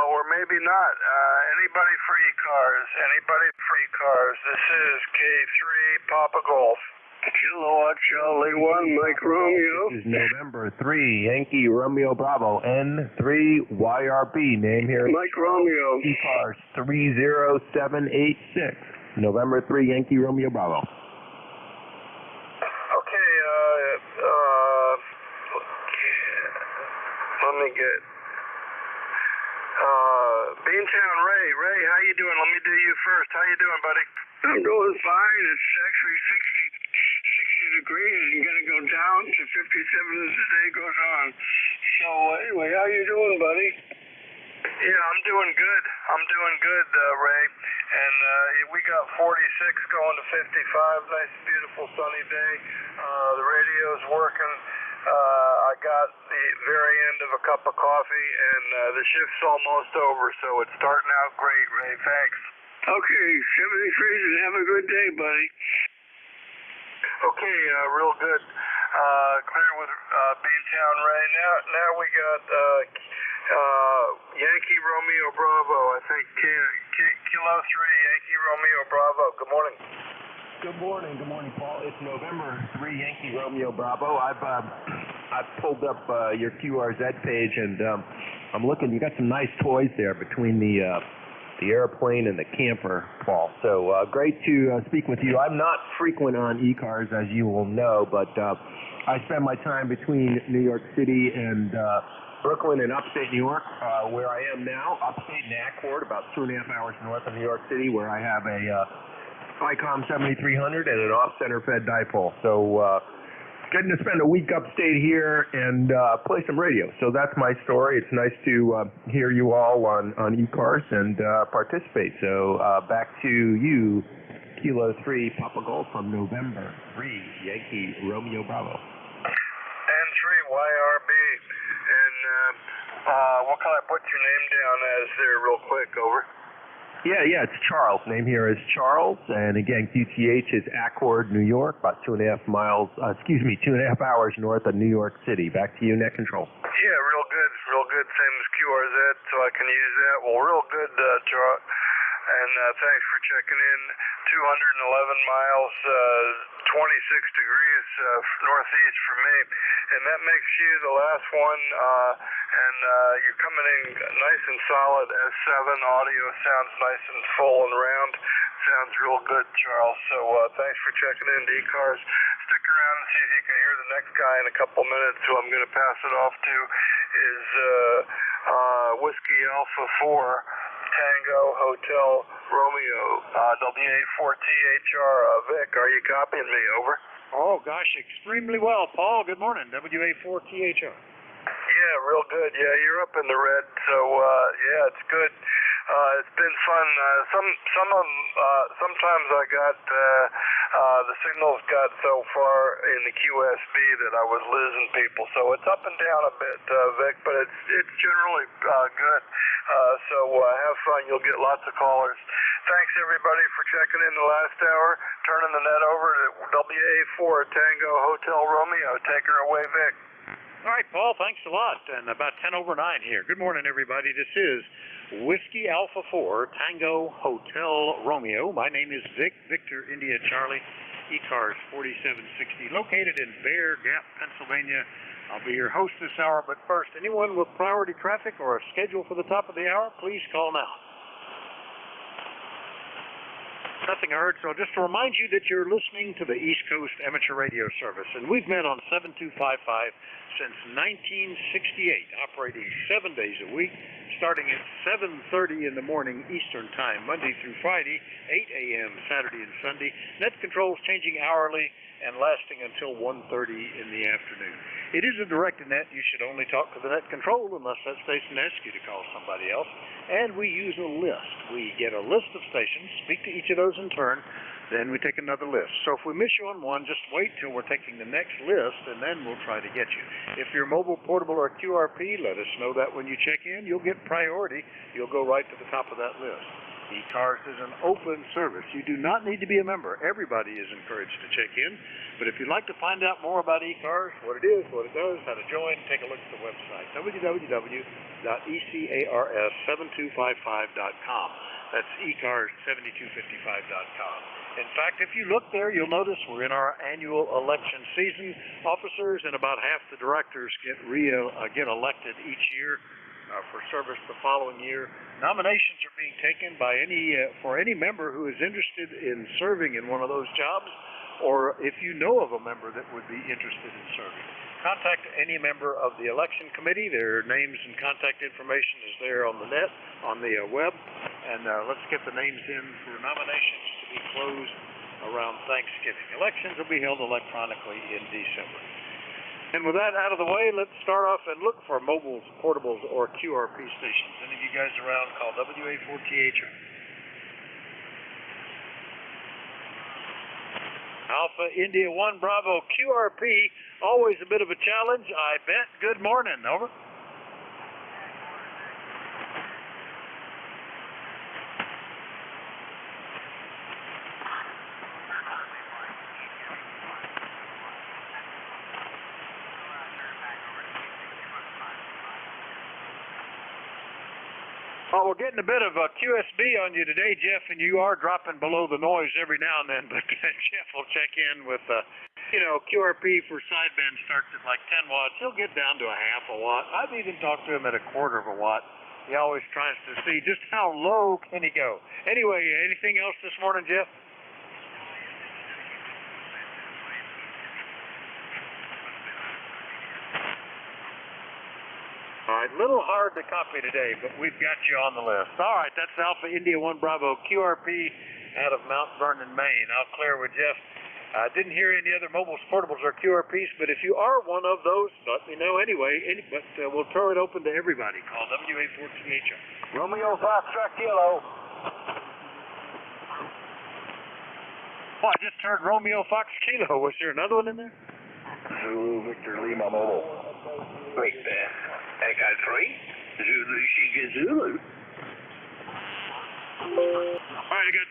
Or maybe not. Anybody for ECARS? This is K3 Papa Golf. Kilowatt Charlie 1, Mike Romeo. This is November 3, Yankee Romeo Bravo, N3YRB, name here. Mike Romeo. ECARS 30786, November 3, Yankee Romeo Bravo. Okay, let me get Beantown Ray. Ray, how you doing? Let me do you first. How you doing, buddy? I'm doing fine. It's actually 60 degrees and going to go down to 57 as the day goes on. So anyway, how you doing, buddy? Yeah, I'm doing good. Ray. And we got 46 going to 55. Nice, beautiful, sunny day. The radio's working. I got the very end of a cup of coffee, and the shift's almost over, so it's starting out great, Ray. Thanks. Okay, 73s, and have a good day, buddy. Okay, real good. Clear with Beantown Ray. Now we got Yankee Romeo Bravo. I think Kilo 3, Yankee Romeo Bravo. Good morning. Good morning, Paul. It's November 3, Yankee Romeo Bravo. I've pulled up your QRZ page, and I'm looking. You got some nice toys there between the airplane and the camper, Paul. So great to speak with you. I'm not frequent on ECARS, as you will know, but I spend my time between New York City and Brooklyn and upstate New York, where I am now, upstate in Accord, about 2.5 hours north of New York City, where I have a ICOM 7300 and an off-center fed dipole. So getting to spend a week upstate here and play some radio. So that's my story. It's nice to hear you all on ECARS and participate. So back to you, Kilo 3, Papa Golf from November 3, Yankee Romeo Bravo. N3 YRB. And what can I put your name down as there real quick? Over. Yeah, it's Charles. Name here is Charles, and again, QTH is Accord, New York, about 2.5 hours north of New York City. Back to you, Net Control. Yeah, real good. Same as QRZ, so I can use that. Well, real good, Charles. And thanks for checking in. 211 miles, 26 degrees northeast for me. And that makes you the last one, and you're coming in nice and solid. S7 audio sounds nice and full and round. Sounds real good, Charles. So thanks for checking in to ECARS. Stick around and see if you can hear the next guy in a couple minutes, who I'm going to pass it off to is Whiskey Alpha 4. Tango Hotel Romeo, WA4THR. Vic, are you copying me? Over. Oh, gosh, extremely well, Paul. Good morning, WA4THR. Yeah, real good. Yeah, you're up in the red, so yeah, it's good. It's been fun. Sometimes I got the signals got so far in the QSB that I was losing people. So it's up and down a bit, Vic, but it's generally good. So have fun. You'll get lots of callers. Thanks everybody for checking in the last hour. Turning the net over to WA4 Tango Hotel Romeo. Take her away, Vic. All right, Paul, thanks a lot. And about 10 over 9 here. Good morning, everybody. This is Whiskey Alpha 4 Tango Hotel Romeo. My name is Vic, Victor India Charlie, ECARS 4760, located in Bear Gap, Pennsylvania. I'll be your host this hour, but first, anyone with priority traffic or a schedule for the top of the hour, please call now. Nothing I heard, so just to remind you that you're listening to the East Coast Amateur Radio Service, and we've been on 7255 since 1968, operating 7 days a week, starting at 7:30 in the morning Eastern Time, Monday through Friday, 8 a.m. Saturday and Sunday. Net controls changing hourly and lasting until 1:30 in the afternoon. It is a direct net. You should only talk to the net control unless that station asks you to call somebody else. And we use a list. We get a list of stations, speak to each of those in turn, then we take another list. So if we miss you on one, just wait till we're taking the next list, and then we'll try to get you. If you're mobile, portable, or QRP, let us know that when you check in. You'll get priority. You'll go right to the top of that list. ECARS is an open service. You do not need to be a member. Everybody is encouraged to check in. But if you'd like to find out more about ECARS, what it is, what it does, how to join, take a look at the website, www.ECARS7255.com. That's ECARS7255.com. In fact, if you look there, you'll notice we're in our annual election season. Officers and about half the directors get elected each year for service the following year. Nominations are being taken by for any member who is interested in serving in one of those jobs, or if you know of a member that would be interested in serving. Contact any member of the election committee. Their names and contact information is there on the net, on the web. And let's get the names in for nominations to be closed around Thanksgiving. Elections will be held electronically in December. And with that out of the way, let's start off and look for mobiles, portables, or QRP stations. Any of you guys around, call WA4THR. Alpha India 1 Bravo QRP, always a bit of a challenge, I bet. Good morning, over. Well, we're getting a bit of a QSB on you today, Jeff, and you are dropping below the noise every now and then, but Jeff will check in with, QRP for sideband starts at like 10 watts. He'll get down to a half a watt. I've even talked to him at a quarter of a watt. He always tries to see just how low can he go. Anyway, anything else this morning, Jeff? All right, a little hard to copy today, but we've got you on the list. All right, that's Alpha India 1 Bravo QRP out of Mount Vernon, Maine. I'll clear with Jeff. I didn't hear any other mobiles, portables, or QRPs, but if you are one of those, let me know anyway. But we'll throw it open to everybody. Call WA4THR. Romeo Foxtrot Kilo. Oh, I just heard Romeo Fox Kilo. Was there another one in there? Zulu Victor Lima Mobile. Wait there. Echo 3. Zulu Sugar Zulu. All right, I got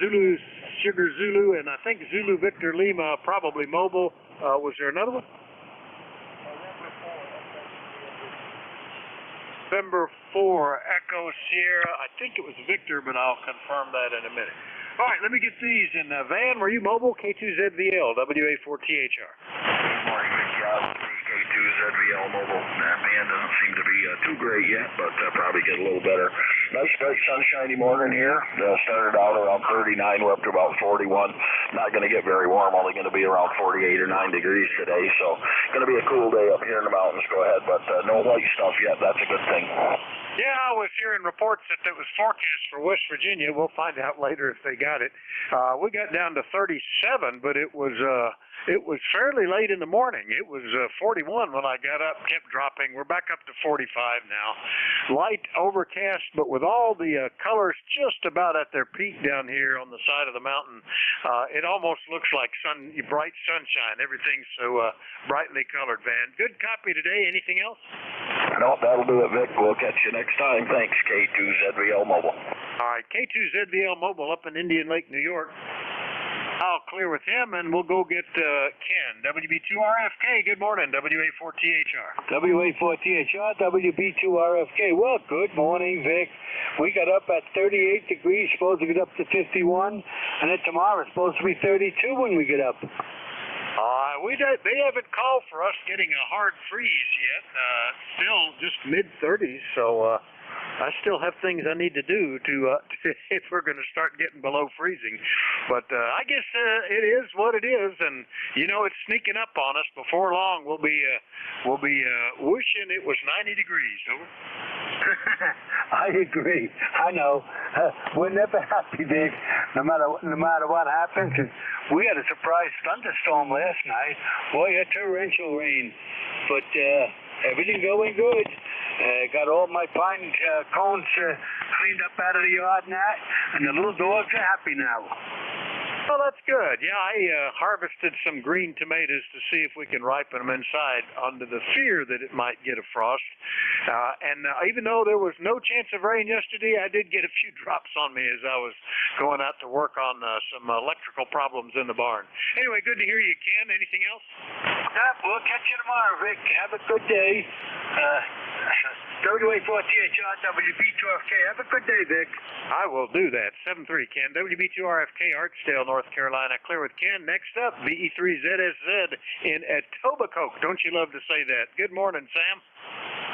Zulu Sugar Zulu, and I think Zulu Victor Lima, probably mobile. Was there another one? November 4, Echo Sierra. I think it was Victor, but I'll confirm that in a minute. All right, let me get these. And Van, were you mobile? K2ZVL, WA4THR. Good morning, Rick. K2ZVL mobile. That band doesn't seem to be too great yet, but probably get a little better. Nice, bright, sunshiny morning here. Started out around 39. We're up to about 41. Not going to get very warm. Only going to be around 48 or 9 degrees today. So going to be a cool day up here in the mountains. Go ahead, but no white stuff yet. That's a good thing. Yeah, I was hearing reports that it was forecast for West Virginia. We'll find out later if they got it. We got down to 37, but it was fairly late in the morning. It was 41 when I got up, kept dropping. We're back up to 45 now. Light overcast, but with all the colors just about at their peak down here on the side of the mountain, it almost looks like bright sunshine. Everything's so brightly colored, Van. Good copy today. Anything else? No, that'll do it, Vic. We'll catch you next time. Thanks, K2ZVL Mobile. All right, K2ZVL Mobile up in Indian Lake, New York. I'll clear with him, and we'll go get Ken. WB2RFK, good morning. WA4THR. WA4THR, WB2RFK. Well, good morning, Vic. We got up at 38 degrees, supposed to get up to 51, and then tomorrow it's supposed to be 32 when we get up. They haven't called for us getting a hard freeze yet. Still just mid-30s, so I still have things I need to do to if we're going to start getting below freezing. But I guess it is what it is, and it's sneaking up on us. Before long, we'll be wishing it was 90 degrees. Over. I agree. I know. We're never happy, Vic, no matter what happens. And we had a surprise thunderstorm last night. Boy, a torrential rain. But everything going good. Got all my pine cones cleaned up out of the yard now, and the little dogs are happy now. Well, that's good. Yeah, I harvested some green tomatoes to see if we can ripen them inside under the fear that it might get a frost. And even though there was no chance of rain yesterday, I did get a few drops on me as I was going out to work on some electrical problems in the barn. Anyway, good to hear you, Ken. Anything else? We'll catch you tomorrow, Vic. Have a good day. WA4THR, WB2RFK. Have a good day, Vic. I will do that. 7-3, Ken. WB2RFK, Archdale, North Carolina. Clear with Ken. Next up, VE3ZSZ in Etobicoke. Don't you love to say that? Good morning, Sam.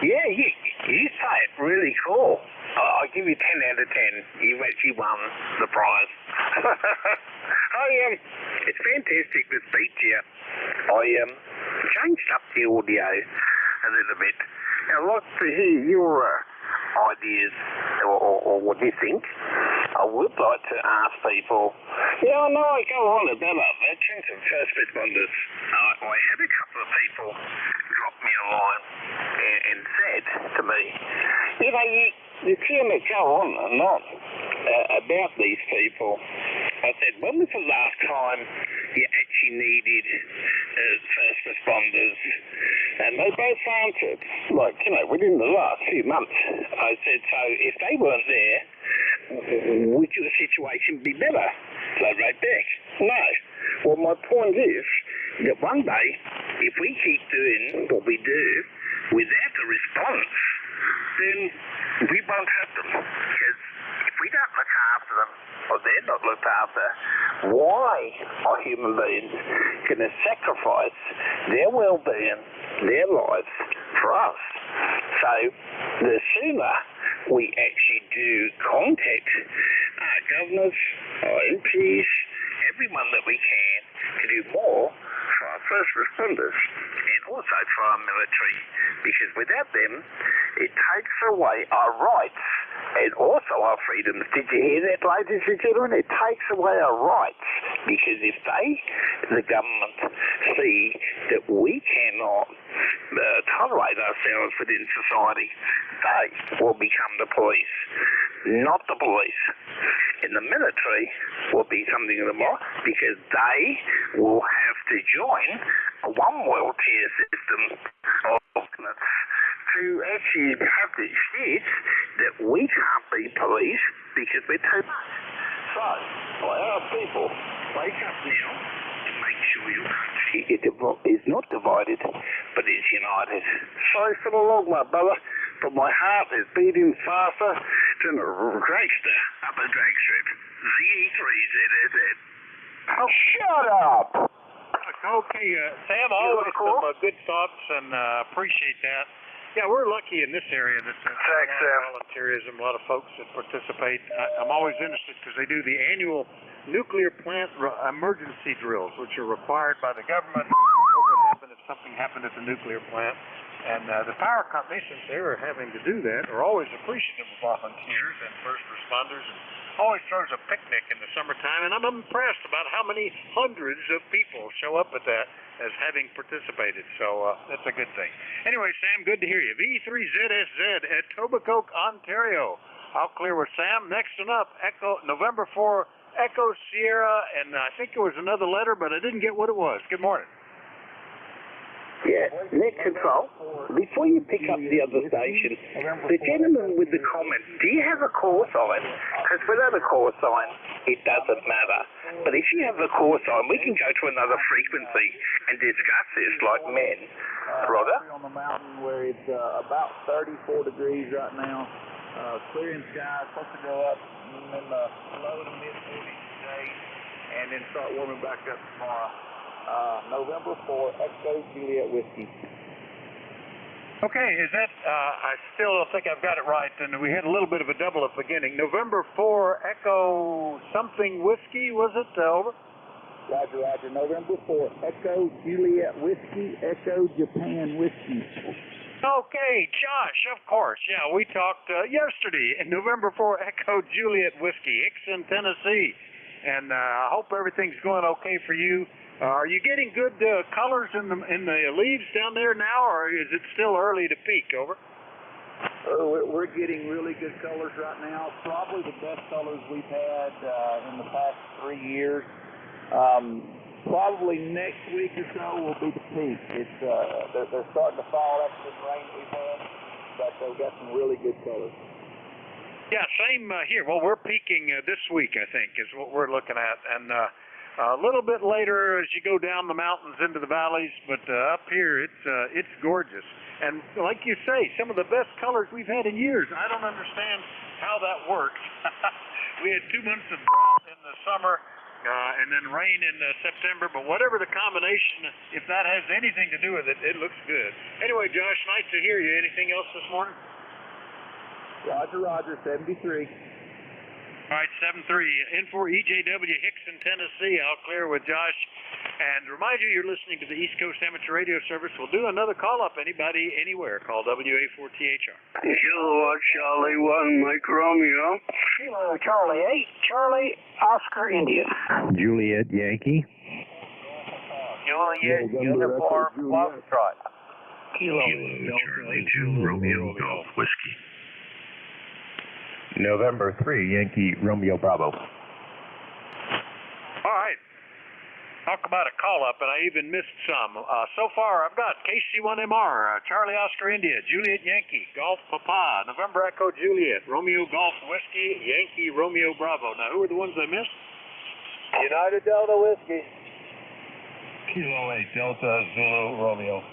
Yeah, he's really cool. I'll give you 10 out of 10. You actually won the prize. It's fantastic this beach here. I changed up the audio a little bit. I'd like to hear your ideas or what you think. I would like to ask people, I know I go on about our veterans and first responders. I had a couple of people drop me a line and said to me, you can't go on and on about these people. I said, when was the last time you actually needed first responders? And they both answered, within the last few months. I said, so if they weren't there, would your situation be better? They wrote back, no. Well, my point is that one day, if we keep doing what we do without a response, then we won't have them. Because if we don't look after them, or they're not looked after, why are human beings going to sacrifice their well-being, their lives for us? So the sooner we actually do contact our governors, our MPs, everyone that we can to do more for our first responders and also for our military, because without them, it takes away our rights and also our freedoms. Did you hear that, ladies and gentlemen? It takes away our rights, because if the government, see that we cannot tolerate ourselves within society, they will become the police, not the police. And the military will be something of the more, because they will have to join a one world tier system of alternates to actually have the excuse that we can't be police because we're too much. So, our people, wake up now and make sure your country is not divided, but is united. Sorry for the long, my brother, but my heart is beating faster than a dragster up a drag strip. ZE3ZZ. Oh, shut up! Okay, Sam, always some good thoughts, and appreciate that. Yeah, we're lucky in this area that there's a lot of volunteerism, a lot of folks that participate. I'm always interested because they do the annual nuclear plant emergency drills, which are required by the government. What would happen if something happened at the nuclear plant? And the power companies, since they were having to do that, are always appreciative of volunteers and first responders, and always throws a picnic in the summertime. And I'm impressed about how many hundreds of people show up at that as having participated. So that's a good thing. Anyway, Sam, good to hear you. V3ZSZ at Tobicoke, Ontario. I'll clear with Sam. Next one up, November 4, Echo Sierra, and I think there was another letter, but I didn't get what it was. Good morning. Yeah, net control. Before you pick up the other station, the gentleman with the comment, do you have a call sign? Because without a call sign, it doesn't matter. But if you have a call sign, we can go to another frequency and discuss this like men. Roger? On the mountain where it's about 34 degrees right now. Clearing sky, supposed to go up in the low to mid 40s today, and then start warming back up tomorrow. November 4, Echo Juliet Whiskey. Okay, is that, I still don't think I've got it right, and we had a little bit of a double at the beginning. November 4, Echo something Whiskey, was it? Over? Roger, Roger. November 4, Echo Juliet Whiskey, Echo Japan Whiskey. Okay, Josh, of course. Yeah, we talked yesterday, in November 4, Echo Juliet Whiskey, Hickson, Tennessee. And I hope everything's going okay for you. Are you getting good colors in the leaves down there now, or is it still early to peak? Over. We're getting really good colors right now. Probably the best colors we've had in the past 3 years. Probably next week or so will be the peak. It's they're starting to fall after this rain we've had, but they've got some really good colors. Yeah, same here. Well, we're peaking this week, I think, is what we're looking at, and a little bit later as you go down the mountains into the valleys, but up here it's gorgeous. And like you say, some of the best colors we've had in years. I don't understand how that works. We had 2 months of drought in the summer and then rain in September, but whatever the combination, if that has anything to do with it, it looks good. Anyway, Josh, nice to hear you. Anything else this morning? Roger, 73. All right, 7-3. In for EJW Hickson, Tennessee. I'll clear with Josh. And remind you, you're listening to the East Coast Amateur Radio Service. We'll do another call-up. Anybody, anywhere. Call WA4THR. Kilo Charlie 1, Mike Romeo. Kilo Charlie 8, Charlie Oscar India. Juliet Yankee. Juliet Uniform Foxtrot. Kilo Charlie 2, Romeo Golf Whiskey. November 3, Yankee Romeo Bravo. All right. Talk about a call-up, and I even missed some. So far, I've got KC1MR, Charlie Oscar India, Juliet Yankee, Golf Papa, November Echo Juliet, Romeo Golf Whiskey, Yankee Romeo Bravo. Now, who are the ones I missed? United Delta Whiskey. Kilo 8, Delta Zulu Romeo.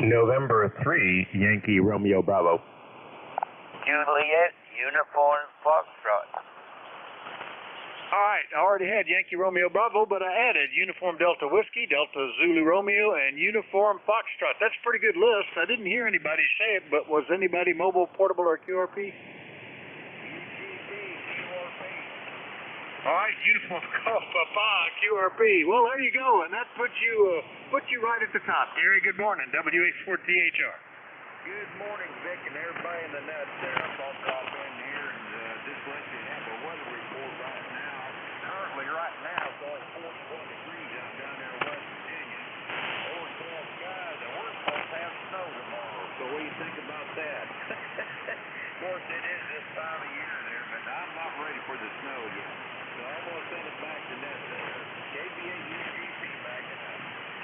November 3, Yankee Romeo Bravo. Juliet Uniform Foxtrot. All right, I already had Yankee Romeo Bravo, but I added Uniform Delta Whiskey, Delta Zulu Romeo, and Uniform Foxtrot. That's a pretty good list. I didn't hear anybody say it, but was anybody mobile, portable, or QRP? All right, Uniform Golf Papa, QRP. Well, there you go, and that puts you right at the top. Gary, good morning, WA4THR. Good morning, Vic, and everybody in the net there. I thought I'd drop in here and just let you have a weather report right now. Currently, right now, it's only 41 degrees out down there in West Virginia. Overcast skies, and we're supposed to have snow tomorrow. So what do you think about that? Of course, it is this time of year there, but I'm not ready for the snow yet. So I'm going to send it back to net there. KBA-UGP backing up.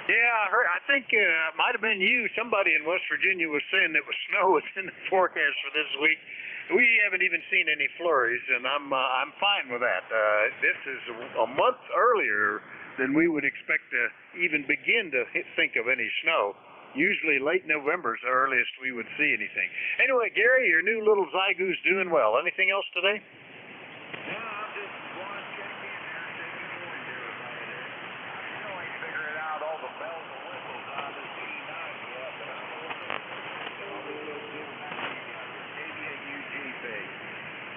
Yeah, I think it might have been you. Somebody in West Virginia was saying that snow was in the forecast for this week. We haven't even seen any flurries, and I'm fine with that. This is a month earlier than we would expect to even begin to think of any snow. Usually late November is the earliest we would see anything. Anyway, Gary, your new little Zygo's doing well. Anything else today? No, I'm just going to check in there and say good morning to everybody there. I still ain't figuring out all the bells and whistles on this 89 yet, but I'm going to do a little bit back to you guys there. KBA-UGP.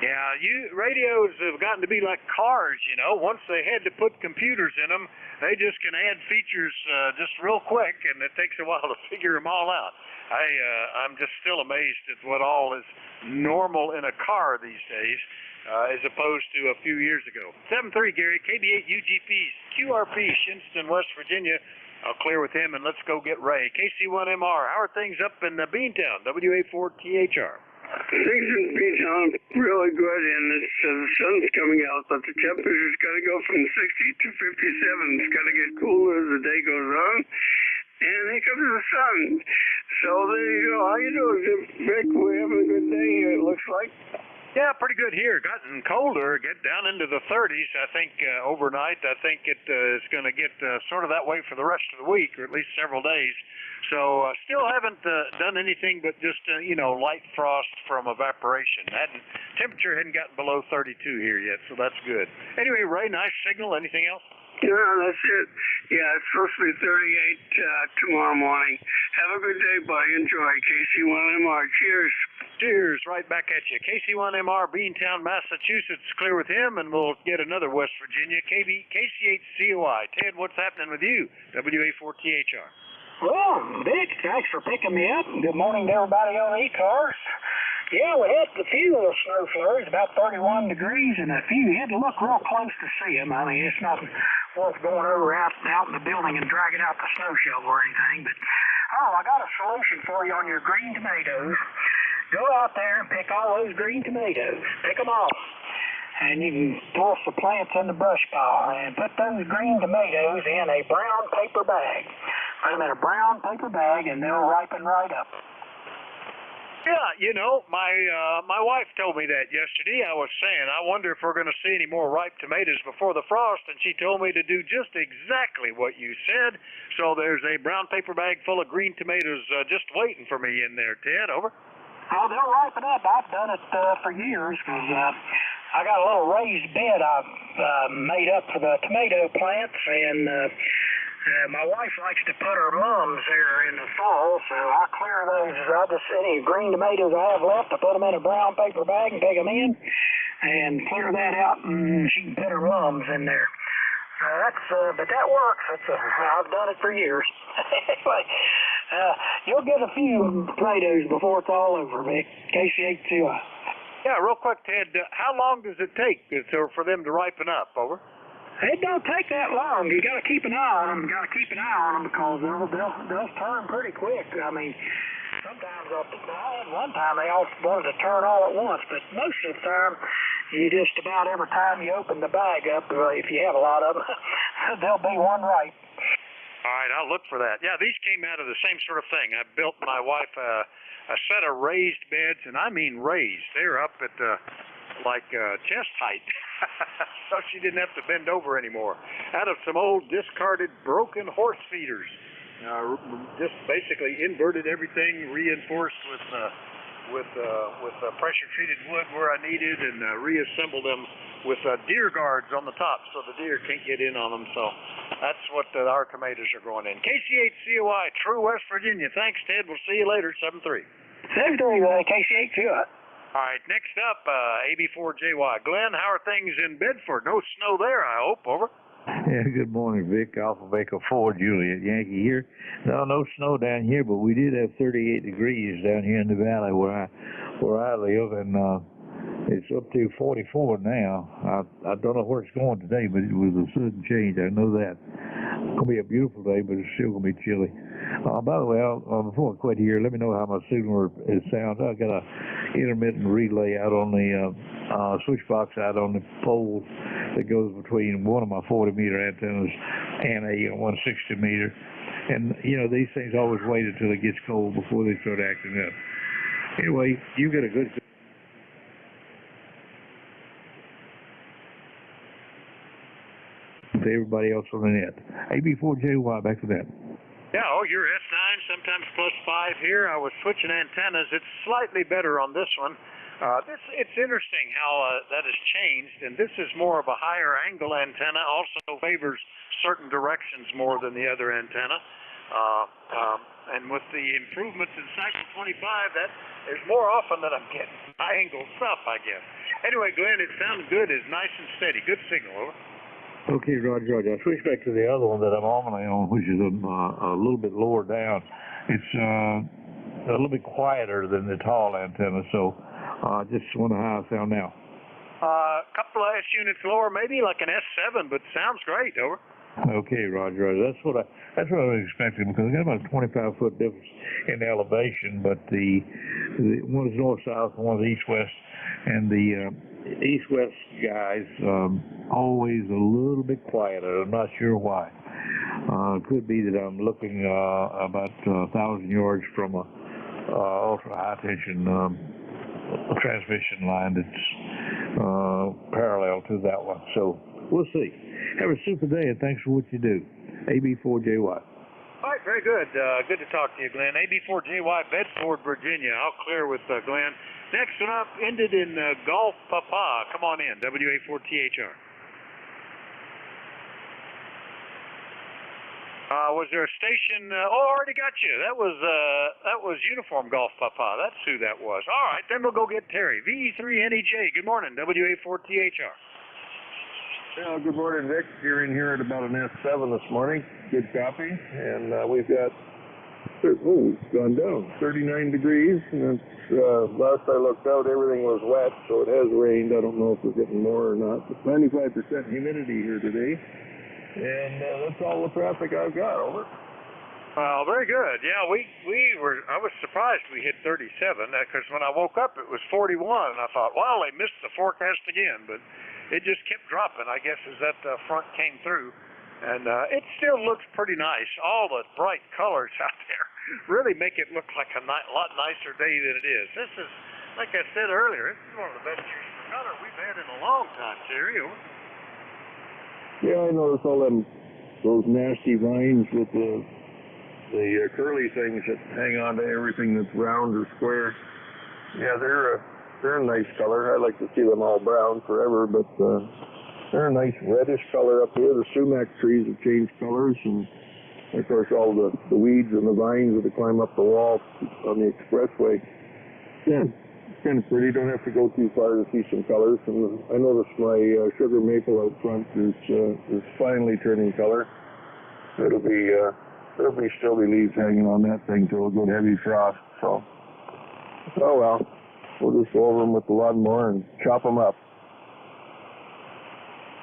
Yeah, radios have gotten to be like cars, you know. Once they had to put computers in them, they just can add features just real quick, and it takes a while to figure them all out. I'm just still amazed at what all is normal in a car these days, as opposed to a few years ago. 7-3, Gary, KB8UGP's QRP, Shinston, West Virginia. I'll clear with him, and let's go get Ray. KC1MR, how are things up in Beantown? WA4THR. Things in Beantown really good, and the sun's coming out, but the temperature's got to go from 60 to 57. It's got to get cooler as the day goes on. And here comes the sun. So there you go. How you doing, Vic? We're having a good day here, it looks like. Yeah, pretty good here. Gotten colder, get down into the 30s, I think, overnight. I think it is going to get sort of that way for the rest of the week, or at least several days. So still haven't done anything but just, light frost from evaporation. Temperature hadn't gotten below 32 here yet, so that's good. Anyway, Ray, nice signal. Anything else? No, that's it. Yeah, it's supposed to be 38 tomorrow morning. Have a good day, buddy. Enjoy. KC1MR. Cheers. Cheers. Right back at you. KC1MR, Beantown, Massachusetts. Clear with him, and we'll get another West Virginia. KC8COI. Ted, what's happening with you? WA4THR. Well, Vic, thanks for picking me up. Good morning to everybody on ECARS. Yeah, we had a few little snow flurries, about 31 degrees, and a few. You had to look real close to see them. I mean, it's not worth going over out in the building and dragging out the snow shovel or anything. But, I got a solution for you on your green tomatoes. Go out there and pick all those green tomatoes. Pick them off. And you can toss the plants in the brush pile and put those green tomatoes in a brown paper bag. Put them in a brown paper bag, and they'll ripen right up. Yeah, my wife told me that yesterday. I was saying, I wonder if we're going to see any more ripe tomatoes before the frost, and she told me to do just exactly what you said. So there's a brown paper bag full of green tomatoes just waiting for me in there, Ted. Over. Oh, they'll ripen up. I've done it for years because I got a little raised bed I've made up for the tomato plants, and my wife likes to put her mums there in the fall, so I clear those. I just any green tomatoes I have left, I put them in a brown paper bag and take them in, and clear that out, and she can put her mums in there. But that works. I've done it for years. Anyway, you'll get a few potatoes before it's all over, Vic. KC2US. Yeah, real quick, Ted, how long does it take for them to ripen up? Over. It don't take that long. You got to keep an eye on them. Because they'll turn pretty quick. I mean, sometimes at one time they all wanted to turn all at once, but most of the time, you just about every time you open the bag up, if you have a lot of them, there'll be one ripe. All right, I'll look for that. Yeah, these came out of the same sort of thing. I built my wife a set of raised beds, and I mean raised. They're up at chest height, so she didn't have to bend over anymore. Out of some old discarded broken horse feeders. Just basically inverted everything, reinforced with pressure treated wood where I needed, and reassembled them with deer guards on the top so the deer can't get in on them. So that's what our tomatoes are growing in. KC8COI, True West Virginia. Thanks, Ted. We'll see you later. 7-3. 7-3, KC8COI. All right, next up, AB4JY. Glenn, how are things in Bedford? No snow there, I hope. Over. Yeah, good morning, Vic. Alpha Baker 4, Juliet Yankee here. No snow down here, but we did have 38 degrees down here in the valley where I live, and it's up to 44 now. I don't know where it's going today, but it was a sudden change. I know that. It's going to be a beautiful day, but it's still going to be chilly. By the way, before I quit here, let me know how my signal is sound. I got a intermittent relay out on the switch box out on the pole that goes between one of my 40-meter antennas and a 160-meter. And, these things always wait until it gets cold before they start acting up. Anyway, you get a good... to everybody else on the net. AB4JY, back to that. Yeah, you're S9, sometimes +5 here. I was switching antennas. It's slightly better on this one. It's interesting how that has changed, and this is more of a higher angle antenna, also favors certain directions more than the other antenna. And with the improvements in cycle 25, that is more often that I'm getting high angle stuff, I guess. Anyway, Glenn, it sounds good. It's nice and steady. Good signal, over. Okay, Roger. I'll switch back to the other one that I'm on, which is a little bit lower down. It's a little bit quieter than the tall antenna, so just wonder how I sound now. A couple of S units lower, maybe like an S7, but sounds great, over. Okay, Roger. That's what I was expecting, because I got about a 25-foot difference in elevation, but the one is north-south, one is east-west, and the east-west guys always a little bit quieter. I'm not sure why. Could be that I'm looking about 1,000 yards from a ultra-high tension transmission line that's parallel to that one. So we'll see. Have a super day, and thanks for what you do. AB4JY. All right, very good. Good to talk to you, Glenn. AB4JY, Bedford, Virginia. I'll clear with Glenn. Next one up, ended in Gulf Papa. Come on in, WA4THR. Was there a station? Already got you. That was Uniform Golf Papa. That's who that was. All right, then we'll go get Terry. VE3NEJ. Good morning, WA4THR. Yeah, good morning, Vic. You're in here at about an S7 this morning. Good copy. And we've got, it's gone down, 39 degrees. And last I looked out, everything was wet, so it has rained. I don't know if we're getting more or not. But 95% humidity here today. And that's all the traffic I've got, over. Well, very good. Yeah, I was surprised we hit 37, because when I woke up it was 41, and I thought, well, they missed the forecast again, but it just kept dropping, I guess, as that front came through. And it still looks pretty nice. All the bright colors out there really make it look like a lot nicer day than it is. This is, like I said earlier, this is one of the best years for color we've had in a long time, Terry. Yeah, I noticed all those nasty vines with the curly things that hang on to everything that's round or square. Yeah, they're a nice color. I like to see them all brown forever, but they're a nice reddish color up here. The sumac trees have changed colors, and of course all the weeds and the vines that climb up the wall on the expressway. Yeah, kind of pretty. Don't have to go too far to see some colors. And I noticed my sugar maple out front is finally turning color. There'll be still be leaves hanging on that thing till a good heavy frost. So, oh well, we'll just go over them with the lawnmower and chop them up.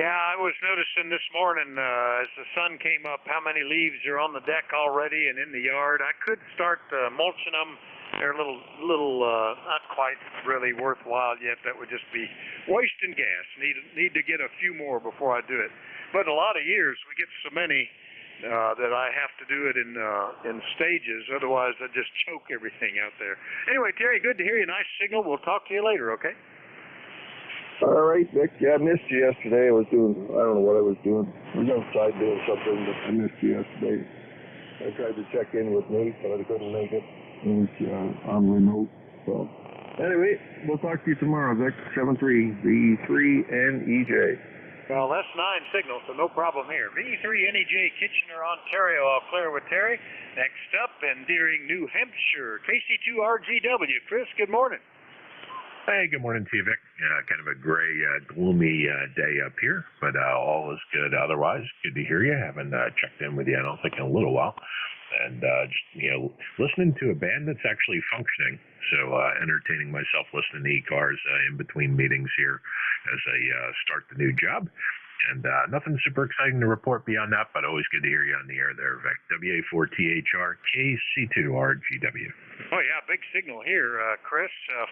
Yeah, I was noticing this morning as the sun came up how many leaves are on the deck already and in the yard. I could start mulching them. They're a little not quite really worthwhile yet. That would just be wasting gas. Need to get a few more before I do it. But a lot of years we get so many that I have to do it in stages. Otherwise, I just choke everything out there. Anyway, Terry, good to hear you. Nice signal. We'll talk to you later, okay? All right, Vic. Yeah, I missed you yesterday. I don't know what I was doing. I was outside doing something, but I missed you yesterday. I tried to check in with Nate, but I couldn't make it. It was on remote. So, anyway, we'll talk to you tomorrow, Vic. 7-3, VE3 and EJ. Well, that's 9 signals, so no problem here. VE3 NEJ, Kitchener, Ontario. I'll clear with Terry. Next up, in Deering, New Hampshire, KC2RGW. Chris, good morning. Hey, good morning to you, Vic. Kind of a gray, gloomy day up here, but all is good otherwise. Good to hear you. Haven't checked in with you, I don't think, in a little while. And just, listening to a band that's actually functioning. So entertaining myself listening to ECARS in between meetings here as I start the new job. And nothing super exciting to report beyond that, but always good to hear you on the air there, Vic. WA4THR, KC2RGW. Oh, yeah, big signal here, Chris. 5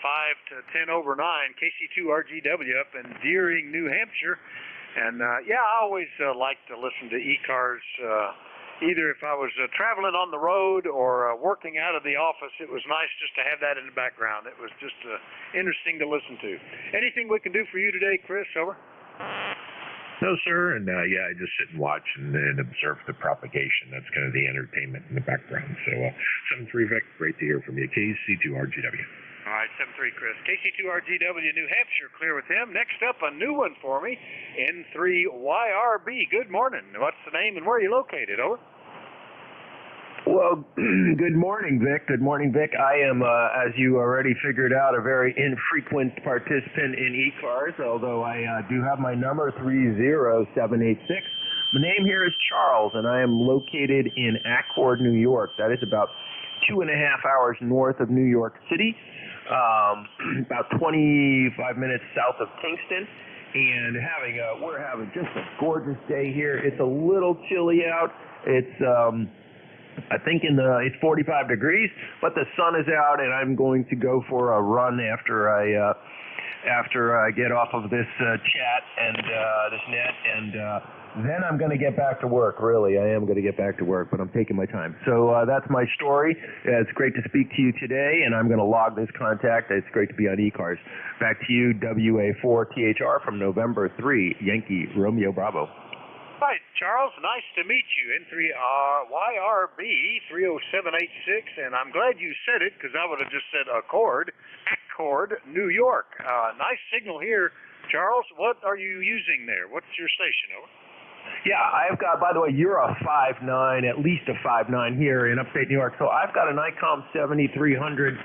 to 10 over 9, KC2RGW up in Deering, New Hampshire. And, yeah, I always like to listen to ECARS. Either if I was traveling on the road or working out of the office, it was nice just to have that in the background. It was just interesting to listen to. Anything we can do for you today, Chris? Over? No, sir. And yeah, I just sit and watch and observe the propagation. That's kind of the entertainment in the background. So 7-3, Vic, great to hear from you. KC2RGW. All right, 7-3, Chris. KC2RGW, New Hampshire, clear with him. Next up, a new one for me, N3YRB. Good morning. What's the name and where are you located? Over. Well, good morning, Vic. Good morning, Vic. I am, as you already figured out, a very infrequent participant in ECARS, although I do have my number, 30786. The name here is Charles, and I am located in Accord, New York. That is about 2.5 hours north of New York City, about 25 minutes south of Kingston. And we're having just a gorgeous day here. It's a little chilly out. It's I think it's 45 degrees, but the sun is out, and I'm going to go for a run after I get off of this chat and this net, and then I'm going to get back to work. Really, I am going to get back to work, but I'm taking my time. So that's my story. It's great to speak to you today, and I'm going to log this contact. It's great to be on ECARS. Back to you, WA4THR from November 3, Yankee Romeo Bravo. Hi, Charles. Nice to meet you. N3YRB 30786, and I'm glad you said it because I would have just said Accord, New York. Nice signal here, Charles. What are you using there? What's your station? Over. Yeah, I've got, by the way, you're a 5.9, at least a 5.9 here in upstate New York. So I've got an ICOM 7300,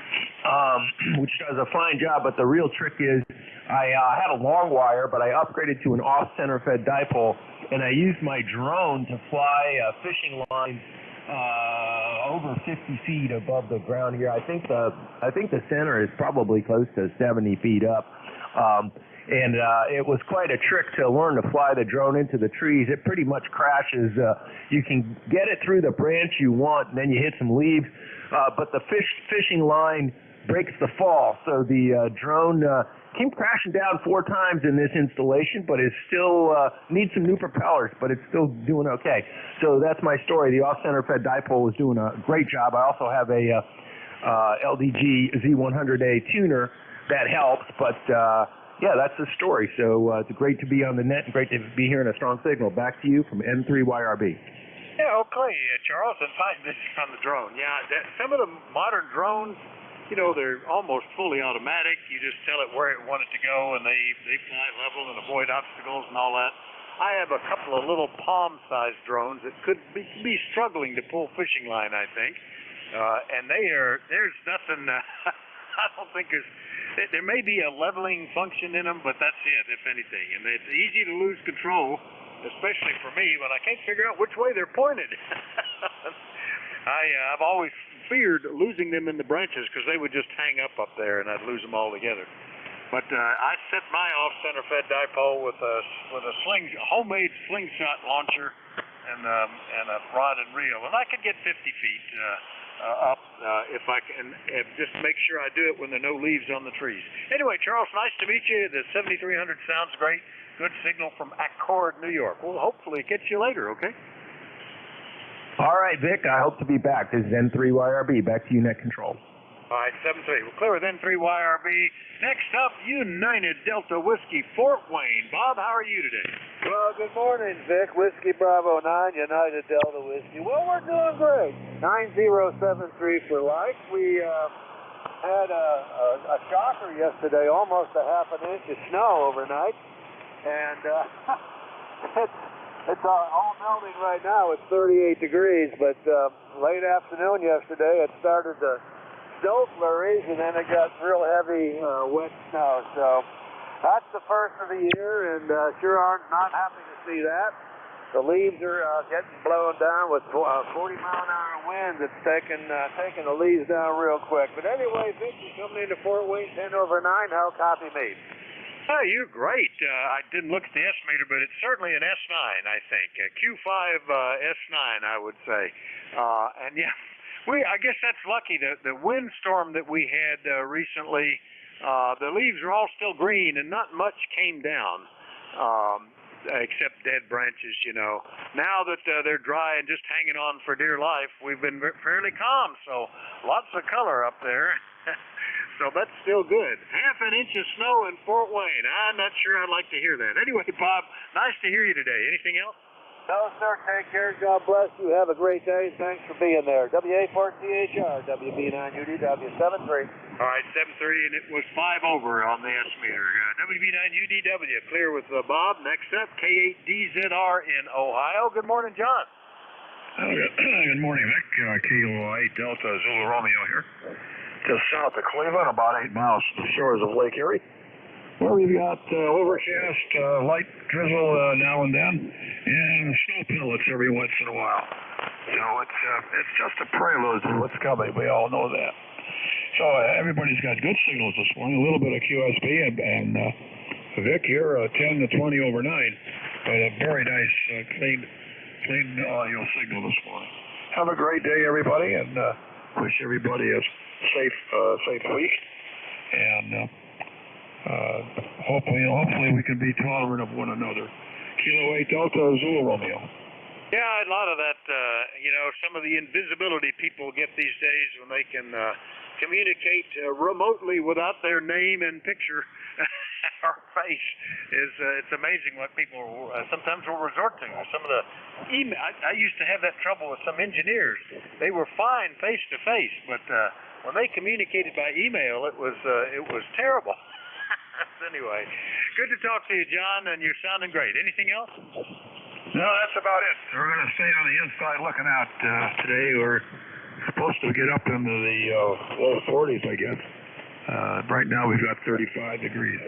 which does a fine job, but the real trick is I had a long wire, but I upgraded to an off-center fed dipole, and I used my drone to fly a fishing line over 50 feet above the ground here. I think the center is probably close to 70 feet up. And it was quite a trick to learn to fly the drone into the trees. It pretty much crashes. You can get it through the branch you want, and then you hit some leaves, but the fishing line breaks the fall. So the drone came crashing down 4 times in this installation, but it still needs some new propellers, but it's still doing okay. So that's my story. The off-center fed dipole is doing a great job. I also have a LDG Z100A tuner that helps, but yeah, that's the story. So it's great to be on the net and great to be hearing a strong signal. Back to you from N3YRB. Yeah, okay, Charles. And fine, this is on the drone. Yeah, some of the modern drones, you know, they're almost fully automatic. You just tell it where it wanted to go, and they fly level and avoid obstacles and all that. I have a couple of little palm-sized drones that could be struggling to pull fishing line, I think. And there's nothing, I don't think there's there may be a leveling function in them, but that's it, if anything. And it's easy to lose control, especially for me when I can't figure out which way they're pointed. I've always feared losing them in the branches because they would just hang up there and I'd lose them all together. But I set my off-center fed dipole with a homemade slingshot launcher and a rod and reel, and I could get 50 feet up if I can, just make sure I do it when there are no leaves on the trees. Anyway, Charles, nice to meet you. The 7300 sounds great. Good signal from Accord, New York. We'll hopefully catch you later, okay? All right, Vic, I hope to be back. This is N3YRB. Back to you, Net Control. All right, 7-3. We're clear with N3YRB. Next up, United Delta Whiskey, Fort Wayne. Bob, how are you today? Well, good morning, Vic. Whiskey Bravo 9, United Delta Whiskey. Well, we're doing great. 9073 for life. We had a shocker yesterday, almost a half an inch of snow overnight. And it's all melting right now. It's 38 degrees, but late afternoon yesterday, it started to snow flurries, and then it got real heavy, wet snow. So that's the first of the year, and sure are not happy to see that. The leaves are getting blown down with 40-mile-an-hour winds. It's taking the leaves down real quick. But anyway, Vic, you coming into Fort Wayne 10 over 9. How copy me? Oh, you're great. I didn't look at the S-meter, but it's certainly an S9, I think. A Q5 S9, I would say. And yeah, I guess that's lucky. The windstorm that we had recently, the leaves are all still green and not much came down, except dead branches, you know. Now that they're dry and just hanging on for dear life, we've been fairly calm, so lots of color up there. So that's still good. Half an inch of snow in Fort Wayne. I'm not sure I'd like to hear that. Anyway, Bob, nice to hear you today. Anything else? No, sir. Take care. God bless you. Have a great day. Thanks for being there. WA4CHR, WB9UDW 73. All right, 7-3, and it was 5 over on the S-meter. WB9UDW, clear with Bob. Next up, K8DZR in Ohio. Good morning, John. Good morning, Vic. Kilo 8 Delta Zulu Romeo here. Just south of Cleveland, about 8 miles from the shores of Lake Erie, where we've got overcast, light drizzle now and then, and snow pellets every once in a while. So it's just a prelude to what's coming. We all know that. So everybody's got good signals this morning. A little bit of QSB and Vic here, 10 to 20 over 9, but a very nice clean audio signal this morning. Have a great day, everybody, and wish everybody a safe week, and hopefully we can be tolerant of one another. Kilo 8 Delta Zulu Romeo. Yeah, a lot of that, some of the invisibility people get these days when they can communicate remotely without their name and picture or face it's amazing what people sometimes will resort to. Some of the email, I used to have that trouble with some engineers. They were fine face to face, but when they communicated by email, it was terrible. Anyway, good to talk to you, John, and you're sounding great. Anything else? No, that's about it. We're going to stay on the inside looking out today. We're supposed to get up into the low 40s, I guess. Right now we've got 35 degrees.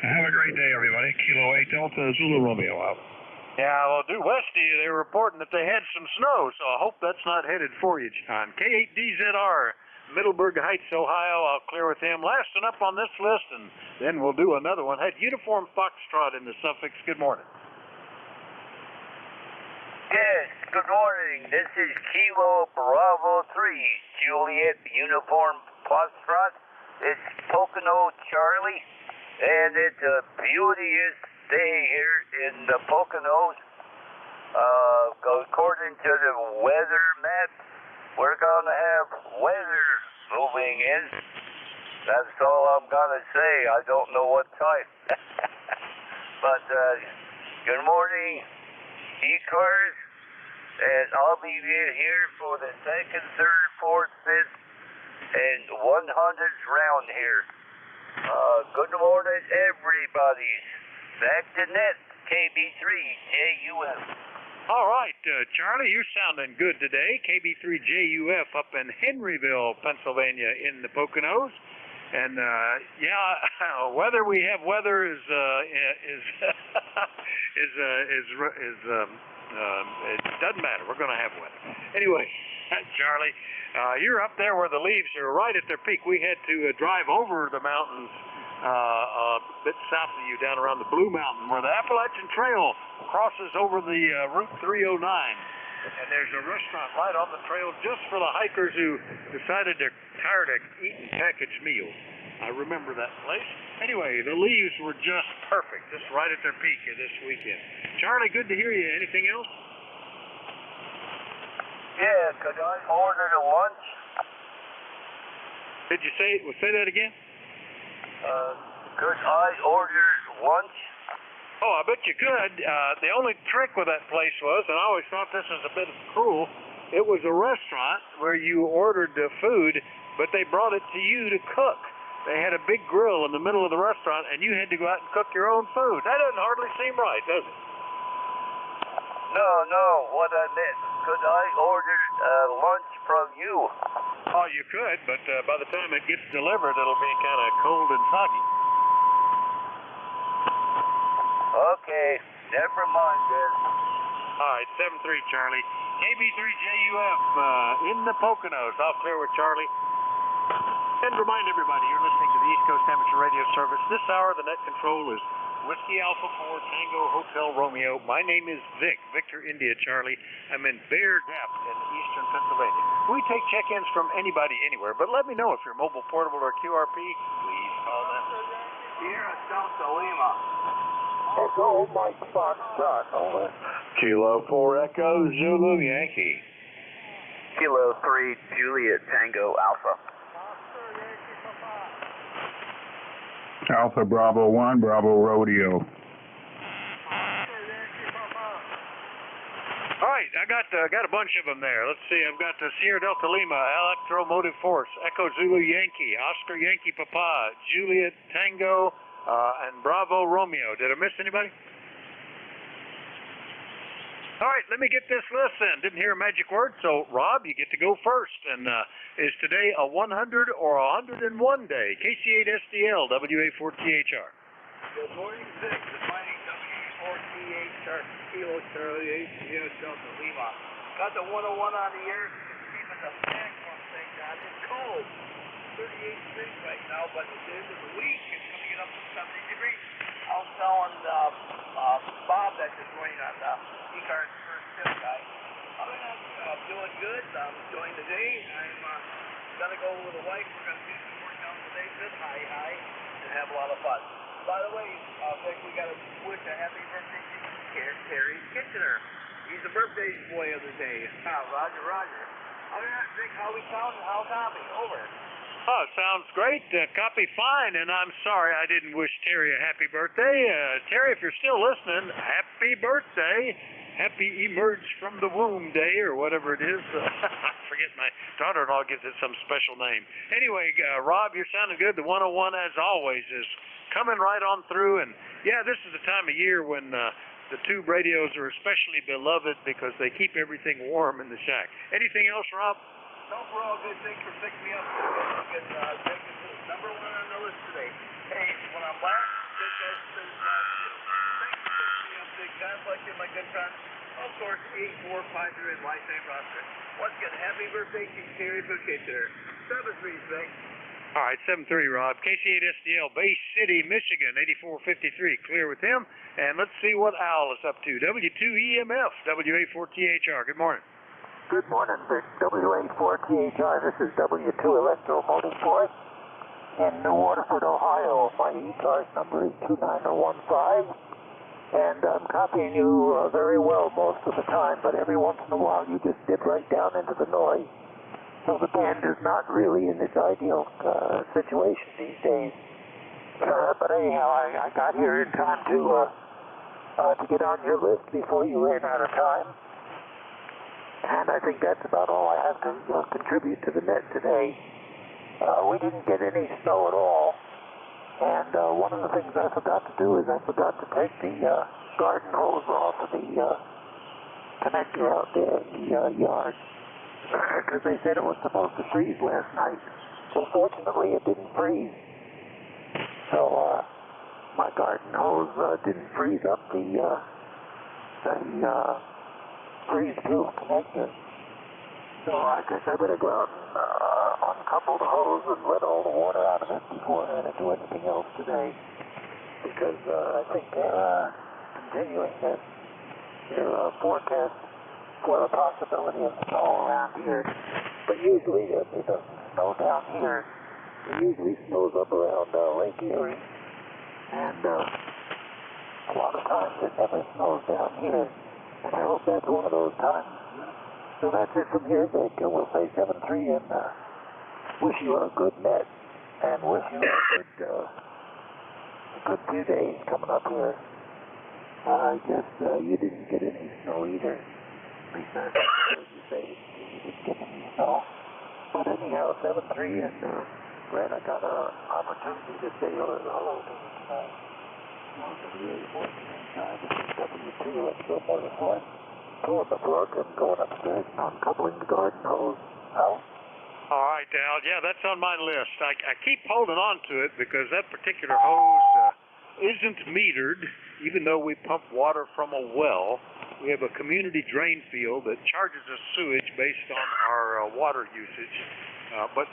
Have a great day, everybody. Kilo 8 Delta Zulu Romeo out. Yeah, well, due west of you, they were reporting that they had some snow, so I hope that's not headed for you, John. K8DZR, Middleburg Heights, Ohio. I'll clear with him. Last one up on this list, and then we'll do another one. Had Uniform Foxtrot in the Suffolk. Good morning. Yes, good morning. This is Kilo Bravo 3, Juliet Uniform Foxtrot. It's Pocono Charlie, and it's a beauteous day here in the Poconos. According to the weather map, we're going to have weather moving in. That's all I'm going to say. I don't know what type. But good morning, ECARS. And I'll be here for the 2nd, 3rd, 4th, 5th, and 100th round here. Good morning, everybody. Back to net, KB3JUF. All right, Charlie, you're sounding good today. KB3JUF up in Henryville, Pennsylvania in the Poconos. And whether we have weather is it doesn't matter. We're going to have weather anyway. Charlie, you're up there where the leaves are right at their peak. We had to drive over the mountains a bit south of you, down around the Blue Mountain, where the Appalachian Trail crosses over the Route 309. And there's a restaurant right on the trail just for the hikers who decided they're tired of eating packaged meals. I remember that place. Anyway, the leaves were just perfect, just right at their peak this weekend. Charlie, good to hear you. Anything else? Yeah, could I order the lunch? Did you say that again? Could I order lunch? Oh, I bet you could. The only trick with that place was, and I always thought this was a bit cruel, it was a restaurant where you ordered the food, but they brought it to you to cook. They had a big grill in the middle of the restaurant, and you had to go out and cook your own food. That doesn't hardly seem right, does it? No, what I meant, could I order lunch from you? Oh, you could, but by the time it gets delivered, it'll be kind of cold and soggy. Okay, never mind then. All right, 7-3, Charlie. KB3JUF in the Poconos. I'll clear with Charlie. And remind everybody, you're listening to the East Coast Amateur Radio Service. This hour, the net control is Whiskey Alpha 4 Tango Hotel Romeo. My name is Vic, Victor India Charlie. I'm in Bear Gap in eastern Pennsylvania. We take check-ins from anybody, anywhere, but let me know if you're mobile, portable, or QRP. Please call them. Sierra Delta Lima. Echo Mike Foxtrot, over. Kilo 4 Echo Zulu Yankee. Kilo 3 Juliet Tango Alpha. Alpha Bravo 1, Bravo Rodeo. All right, I got a bunch of them there. Let's see. I've got Sierra Delta Lima, Electromotive Force, Echo Zulu Yankee, Oscar Yankee Papa, Juliet Tango, and Bravo Romeo. Did I miss anybody? All right, let me get this list then. Didn't hear a magic word, so Rob, you get to go first. And is today a 100 or a 101 day? KC8SDL, WA4THR. Good morning, Vic. Defining WA4THR, Kilo Charlie 8 Sierra Delta Lima. Got the 101 on the air, keeping the fan from thing down. It's cold. 38 degrees right now, but at the end of the week, it's going to get up to 70 degrees. I was telling Bob that this morning on the ECARS first tip guy. I'm doing good. I'm enjoying the day. I'm going to go with the wife. We're going to do some work out today. Good high, and have a lot of fun. By the way, Vic, we got to wish a happy birthday to Terry Kitchener. He's the birthday boy of the day. Roger. All right, Vic, how we sound and how copy? Over. Oh, sounds great. Copy fine, and I'm sorry I didn't wish Terry a happy birthday. Terry, if you're still listening, happy birthday. Happy Emerge from the Womb Day, or whatever it is. I forget, my daughter-in-law gives it some special name. Anyway, Rob, you're sounding good. The 101, as always, is coming right on through. And, yeah, this is the time of year when the tube radios are especially beloved because they keep everything warm in the shack. Anything else, Rob? No, we're all good. Thanks for picking me up. Good, number one on the list today. Hey, when I'm back, good guys, thanks for picking me up, big guys like you, my good friend. Of course, 8450 lifetime roster. Once again, happy birthday to Terry Kitchener. 7-3, thanks. All right, 7-3, Rob. KC8SDL, Bay City, Michigan, 8453. Clear with him. And let's see what Al is up to. W2EMF, WA4THR. Good morning. Good morning, Vic. WA4THR. This is W2 Electromotive Force in New Waterford, Ohio. My ECARS number is 29015. And I'm copying you very well most of the time, but every once in a while you just dip right down into the noise. So the band is not really in its ideal situation these days. But anyhow, I got here in time to get on your list before you ran out of time. And I think that's about all I have to contribute to the net today. We didn't get any snow at all. And one of the things I forgot to do is I forgot to take the garden hose off of the connector out there in the yard. Because they said it was supposed to freeze last night. So fortunately it didn't freeze. So my garden hose didn't freeze up the freeze proof connector. So I guess I better go out and uncouple the hose and let all the water out of it before I do anything else today. Because I think they're continuing their forecast for the possibility of snow around here. But usually it doesn't snow down here. It usually snows up around Lake Erie. And a lot of times it never snows down here. And I hope that's one of those times. So that's it from here, Vic. We'll say 7-3 and wish you a good net. And wish you a good few days coming up here. I guess you didn't get any snow either. At least that's what you say. You didn't get any snow. But anyhow, 7-3 and glad I got an opportunity to say hello to you tonight. W2, let's go more than one. Pulling the plug and going upstairs and uncoupling the garden hose. Al? All right, Al. Yeah, that's on my list. I keep holding on to it because that particular hose isn't metered, even though we pump water from a well. We have a community drain field that charges us sewage based on our water usage. But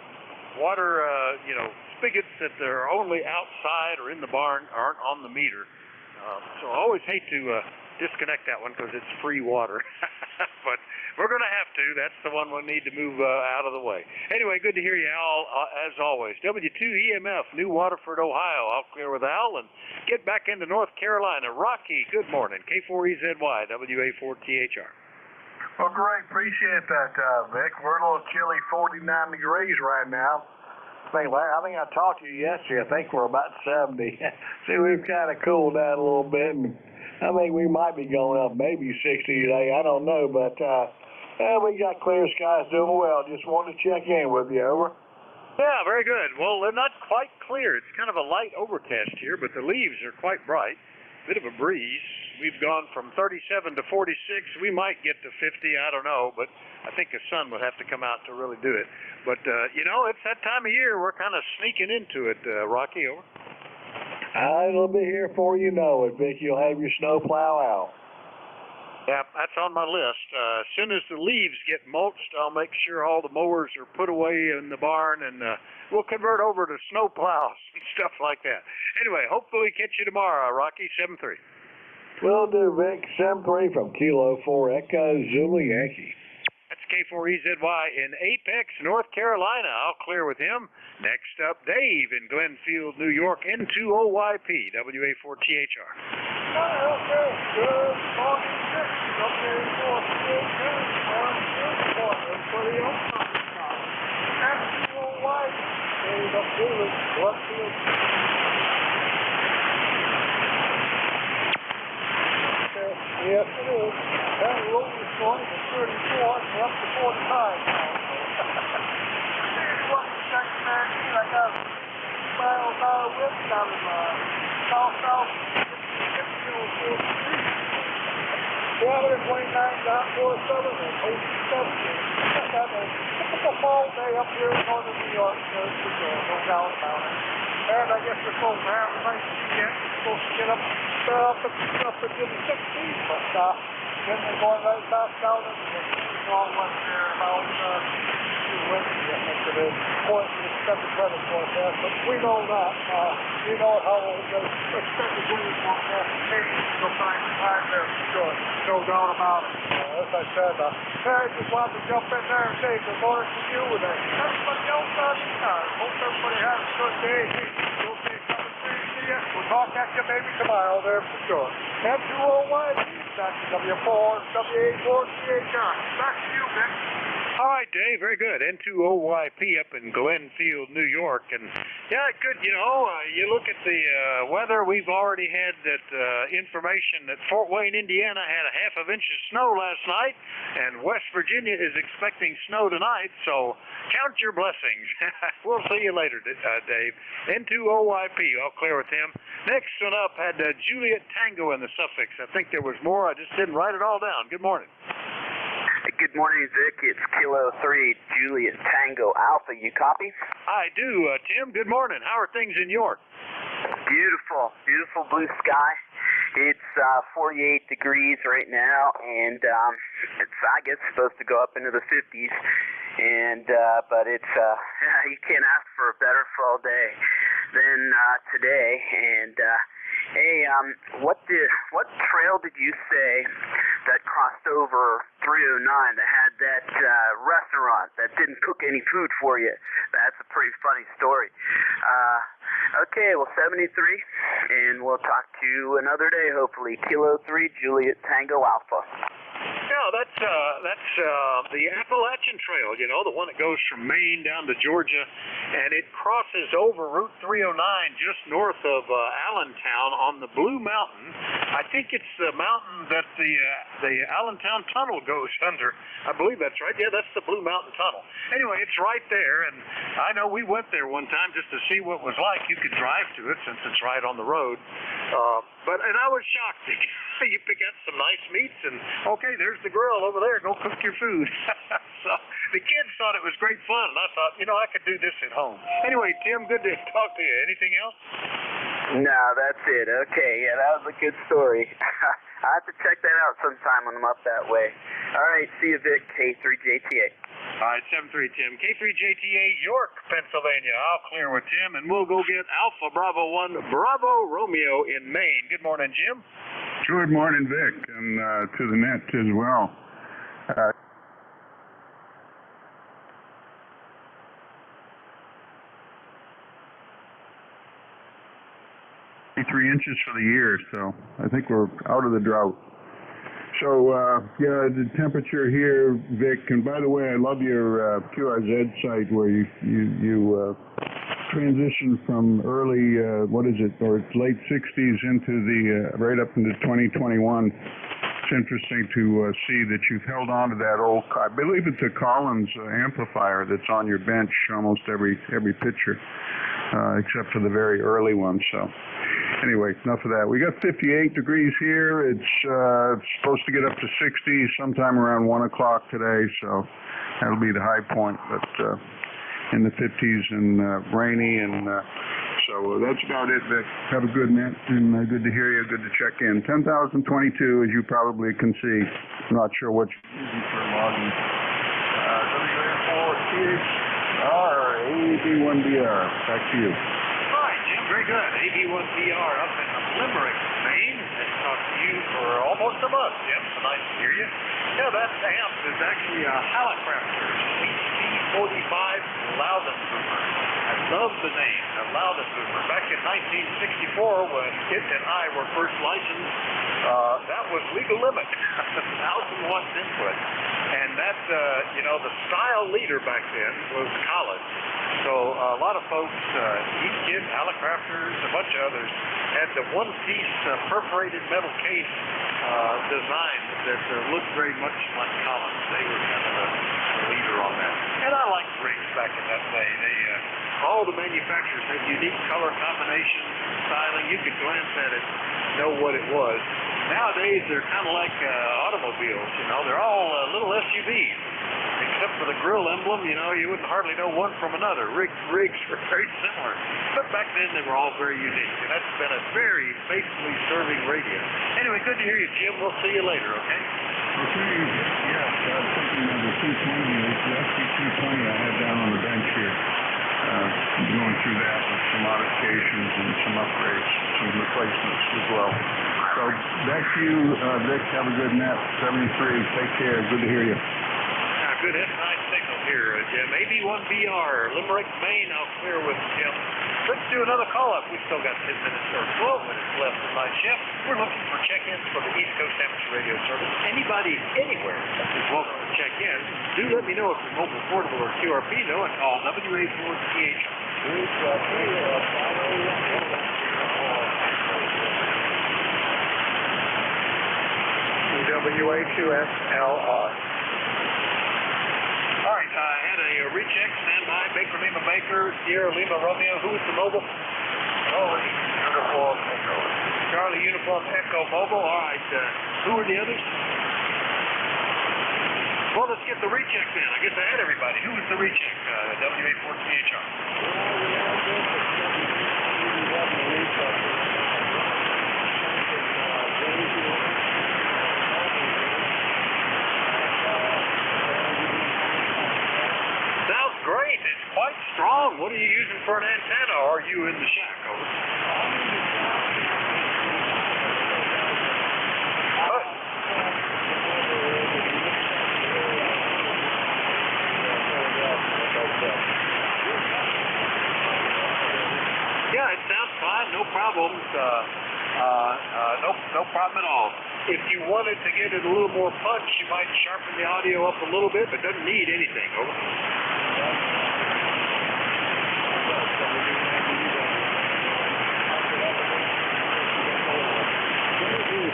water, spigots that are only outside or in the barn aren't on the meter. So I always hate to disconnect that one because it's free water. But we're going to have to. That's the one we'll need to move out of the way. Anyway, good to hear you, Al, as always. W2EMF, New Waterford, Ohio. I'll clear with Al and get back into North Carolina. Rocky, good morning. K4EZY, WA4THR. Well, great. Appreciate that, Vic. We're a little chilly, 49 degrees right now. I think I talked to you yesterday. I think we're about 70. See, we've kind of cooled down a little bit, and I think we might be going up maybe 60 today. I don't know, but we got clear skies doing well. Just wanted to check in with you. Over. Yeah, very good. Well, they're not quite clear. It's kind of a light overcast here, but the leaves are quite bright. Bit of a breeze. We've gone from 37 to 46. We might get to 50. I don't know, but I think the sun would have to come out to really do it. But, it's that time of year. We're kind of sneaking into it, Rocky. Over. It'll be here before you know it, Vic. You'll have your snow plow out. Yeah, that's on my list. As soon as the leaves get mulched, I'll make sure all the mowers are put away in the barn, and we'll convert over to snow plows and stuff like that. Anyway, hopefully catch you tomorrow, Rocky. 7-3. Will do, Vic. 7-3 from Kilo 4 Echo Zulu Yankee. That's K4EZY in Apex, North Carolina. I'll clear with him. Next up, Dave in Glenfield, New York, N2OYP, WA4THR. Okay, good morning, WA4THR. Everybody else on the side. N2OYP, Dave up here in Glenfield. Yes, it is. That road is going from 34 up to 45 now. Here's what the second man did. I got a 3-mile-an-hour whip down in south-south 229 down 47 and 87. Got a typical fall day up here in northern New York. There's for sure. No doubt about it. And I guess we're supposed to have a nice weekend. We're supposed to get up into the 60s, but then they're going right back down into the long one there about Wednesday, I think it is, according to the extended weather forecast. But we know that. We know how the extended weather forecast changes from time to time there, for sure. No doubt about it. As I said, I just wanted to jump in there and say good morning to you and everybody else on the car. Hope everybody has a good day. We'll say something to you. We'll talk at you maybe tomorrow there for sure. N2OYP, that's W4, WA4THR. Back to you, Vic. All right, Dave, very good. N2OYP up in Glenfield, New York. And, yeah, good. You look at the weather. We've already had that information that Fort Wayne, Indiana had a half of inch of snow last night, and West Virginia is expecting snow tonight, so count your blessings. We'll see you later, Dave. N2OYP, I'll clear with him. Next one up had Juliet Tango in the suffix. I think there was more. I just didn't write it all down. Good morning. Good morning, Vic. It's Kilo 3 Juliet Tango Alpha. You copy? I do, Tim. Good morning. How are things in York? Beautiful. Beautiful blue sky. It's 48 degrees right now, and it's, I guess, supposed to go up into the 50s. And but it's you can't ask for a better fall day than today. And hey, what trail did you say that crossed over 309 that had that restaurant that didn't cook any food for you? That's a pretty funny story. Okay, well, 73, and we'll talk to you another day, hopefully. Kilo 3 Juliet Tango Alpha. Yeah, that's the Appalachian Trail, you know, the one that goes from Maine down to Georgia, and it crosses over Route 309 just north of Allentown on the Blue Mountain. I think it's the mountain that the Allentown Tunnel goes under. I believe that's right. Yeah, that's the Blue Mountain Tunnel. Anyway, it's right there, and I know we went there one time just to see what it was like. You could drive to it since it's right on the road. And I was shocked. You pick out some nice meats, and okay, there's the grill over there. Go cook your food. So the kids thought it was great fun, and I thought, you know, I could do this at home. Anyway, Tim, good to talk to you. Anything else? No, that's it. Okay, yeah, that was a good story. I have to check that out sometime when I'm up that way. All right, see you, Vic. K3JTA. All right, 73, Tim. K3JTA, York, Pennsylvania. I'll clear with Tim, and we'll go get Alpha Bravo 1 Bravo Romeo in Maine. Good morning, Jim. Good morning, Vic, and to the net as well. 3 inches for the year, so I think we're out of the drought. So, yeah, the temperature here, Vic, and by the way, I love your QRZ site where you transition from early, what is it, or it's late 60s into the, right up into 2021. It's interesting to see that you've held on to that old, I believe it's a Collins amplifier that's on your bench almost every picture, except for the very early ones, so. Anyway, enough of that. We got 58 degrees here. It's supposed to get up to 60 sometime around 1 o'clock today, so that'll be the high point. But in the 50s and rainy, and so that's about it. Vic. Have a good net, and good to hear you. Good to check in. 10,022, as you probably can see. I'm not sure what's using for logging. WA4THR, AB1BR. Back to you. Very good. AB1BR up in Limerick, Maine. I've talked to you for almost a month, Jim. So nice to hear you. Yeah, that amp is actually a Hallicrafters HC45 Loudenboomer. I love the name, the Loudenboomer. Back in 1964, when it and I were first licensed, that was legal limit, 1,000 watts input. And that, you know, the style leader back then was Collins. So a lot of folks, E-Kid, Hallicrafters, a bunch of others, had the one-piece perforated metal case design that looked very much like Collins. They were kind of the leader on that. And I liked rigs back in that day. They, all the manufacturers had unique color combinations, styling. You could glance at it, know what it was. Nowadays, they're kind of like automobiles, you know. They're all little SUVs. Except for the grill emblem, you know, you wouldn't hardly know one from another. Rigs were very similar. But back then, they were all very unique. And that's been a very faithfully serving radio. Anyway, good to hear you, Jim. We'll see you later, okay? Okay, yeah, something of the 220, the SC220 I had down on the bench here. Going through that with some modifications and some upgrades, some replacements as well. So back to you, Vic. Have a good net. 73. Take care. Good to hear you. Good inside signal here, Jim. AB1BR, Limerick, Maine. I'll clear with Jim. Let's do another call-up. We've still got 10 minutes or 12 minutes left in my shift. We're looking for check-ins for the East Coast Amateur Radio Service. Anybody, anywhere is welcome to check in. Do let me know if you're mobile, portable, or QRP, though, and call WA4TH. NJ2US. All right, I had a recheck, standby, Baker Lima Baker, Sierra Lima Romeo. Who is the mobile? Charlie Uniform Echo. Charlie Uniform Echo mobile. All right, who are the others? Well, let's get the recheck then. I guess I had everybody. Who was the recheck? WA4THR. Sounds great. It's quite strong. What are you using for an antenna? Or are you in the shack? Over. Yeah, it sounds fine. No problems. No problem at all. If you wanted to get it a little more punch, you might sharpen the audio up a little bit, but doesn't need anything. Over.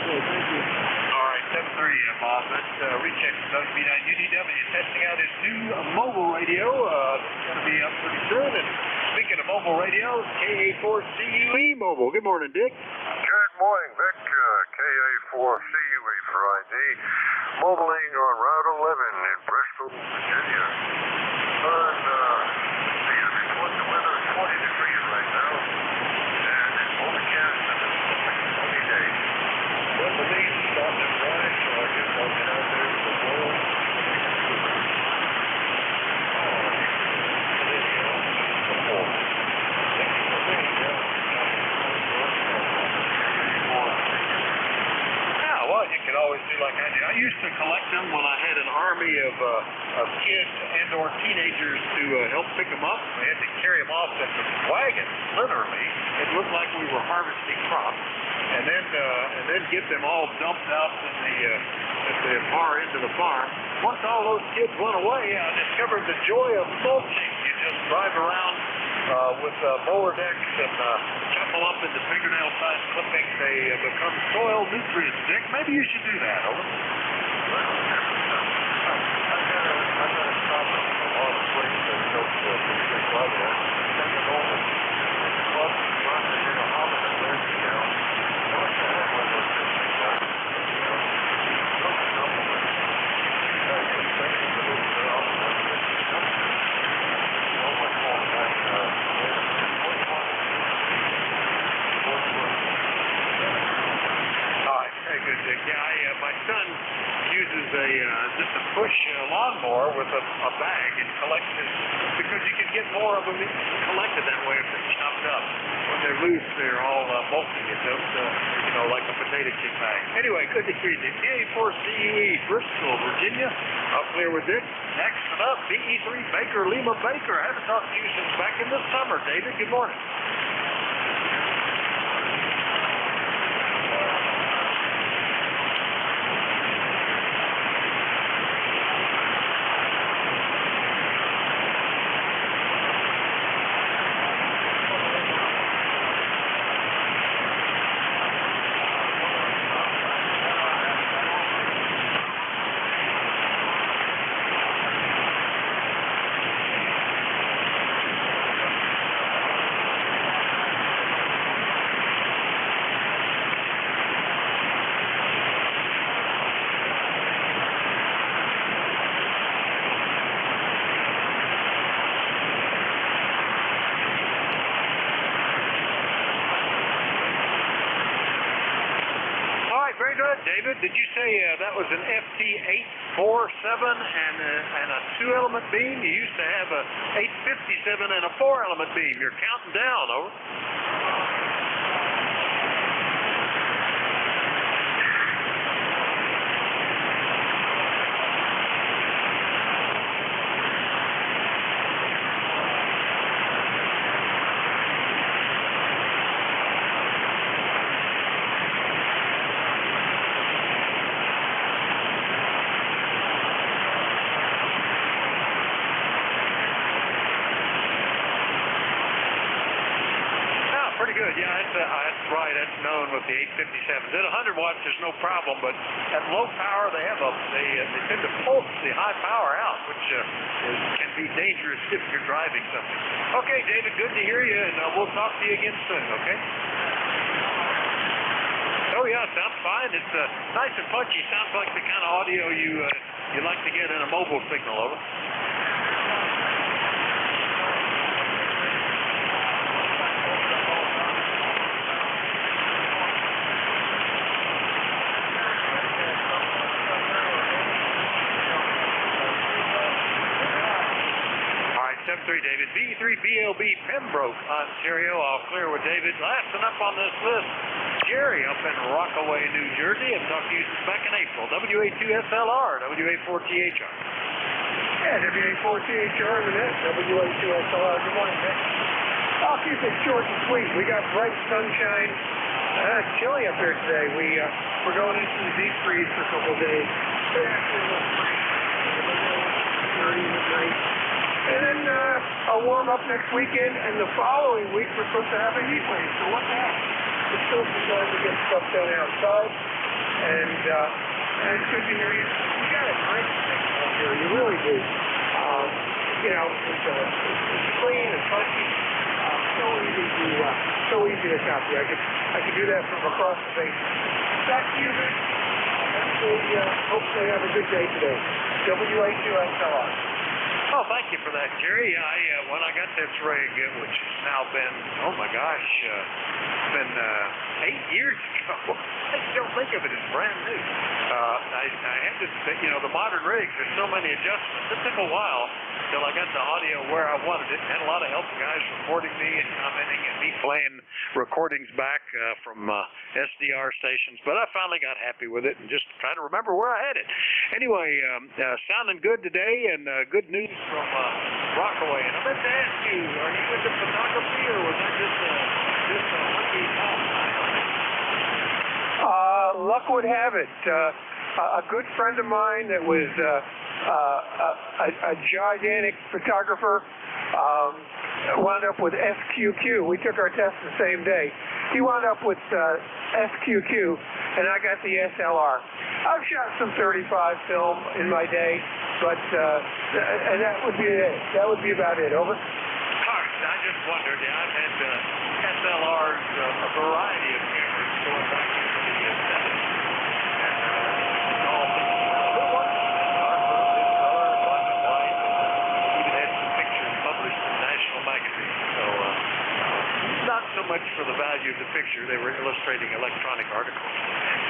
All right, 7:30, Bob. That's recheck from WB9 UDW testing out his new mobile radio. It's going to be up pretty soon. And speaking of mobile radio, KA4CUE mobile. Good morning, Dick. Good morning, Vic. KA4CUE for ID. Mobiling on Route 11 in Bristol, Virginia. And the report the weather is 20 degrees right now. And it's overcast and it's like 20 days. But the leaves starting to dry, so I guess I'll get out there with the blower. Well, you can always do like I did. I used to collect them when I had an army of kids and or teenagers to help pick them up. We had to carry them off in wagons, literally. It looked like we were harvesting crops, and then get them all dumped out at the far end of the farm. Once all those kids went away, I discovered the joy of mulching. You just drive around with mower decks and chop them up into fingernail-sized clippings. They become soil nutrients, Dick. Maybe you should do that, over. I've got to stop at a lot of places that don't big weather. Take it over. Plus, run to get a hominid list, you know. What's the heck with those things like that? You know, don't stumble with it. Just think of the little girl. Oh, my phone back. Very good, Dick. Yeah, my son uses just a push lawnmower with a bag and collects it because you can get more of them collected that way if they're chopped up. When they're loose, they're all bulky. It don't, like a potato chip bag. Anyway, good to hear you, Dick. KA4CUE, Bristol, Virginia. I'll clear with Dick. Next up, BE3 Baker, Lima Baker. I haven't talked to you since back in the summer, David. Good morning. Very good, David. Did you say that was an FT847 and a 2-element beam? You used to have a 857 and a 4-element beam. You're counting down, over. Pretty good, yeah, that's right, that's known with the 857s. At 100 watts, there's no problem, but at low power, they tend to pulse the high power out, which can be dangerous if you're driving something. Okay, David, good to hear you, and we'll talk to you again soon, okay? Oh, yeah, sounds fine. fine. It's nice and punchy. Sounds like the kind of audio you like to get in a mobile signal. Over. All right, 7-3, David. B3BLB, Pembroke, Ontario. I'll clear with David. Last one up on this list, Jerry up in Rockaway, New Jersey. I've talked to you since back in April. WA2SLR, WA4THR. Yeah, WA4THR and that's WA2SLR. Good morning, Nick. I'll keep it short and sweet. We got bright sunshine. It's chilly up here today. We're going into the deep freeze for a couple of days. It's actually a little freeze. 30s at night. And then I'll warm up next weekend, and the following week we're supposed to have a heat wave. So what the heck? It's still some time to get stuff done outside, and it's good to hear you. You got a great thing out here. You really do. You know, it's clean and punchy. So easy to copy. I could do that from across the basement. Back to you, Vic. Hopefully have a good day today. WA2SLR. Oh, thank you for that, Jerry. When I got this rig, which has now been, oh my gosh, it's been 8 years ago. I still think of it as brand new. I had to, the modern rigs, there's so many adjustments. It took a while till I got the audio where I wanted it. Had a lot of help guys recording me and commenting and me playing recordings back from SDR stations. But I finally got happy with it and just trying to remember where I had it. Anyway, sounding good today and good news from Rockaway. And I meant to ask you, are you into photography or was that just a lucky talk? Luck would have it. A good friend of mine that was a gigantic photographer wound up with SQQ. We took our test the same day. He wound up with SQQ, and I got the SLR. I've shot some 35 film in my day, but and that would be it. That would be about it. Over. I just wondered. I've had SLRs, a variety of cameras going back into the 70s. Not so much for the value of the picture. They were illustrating electronic articles.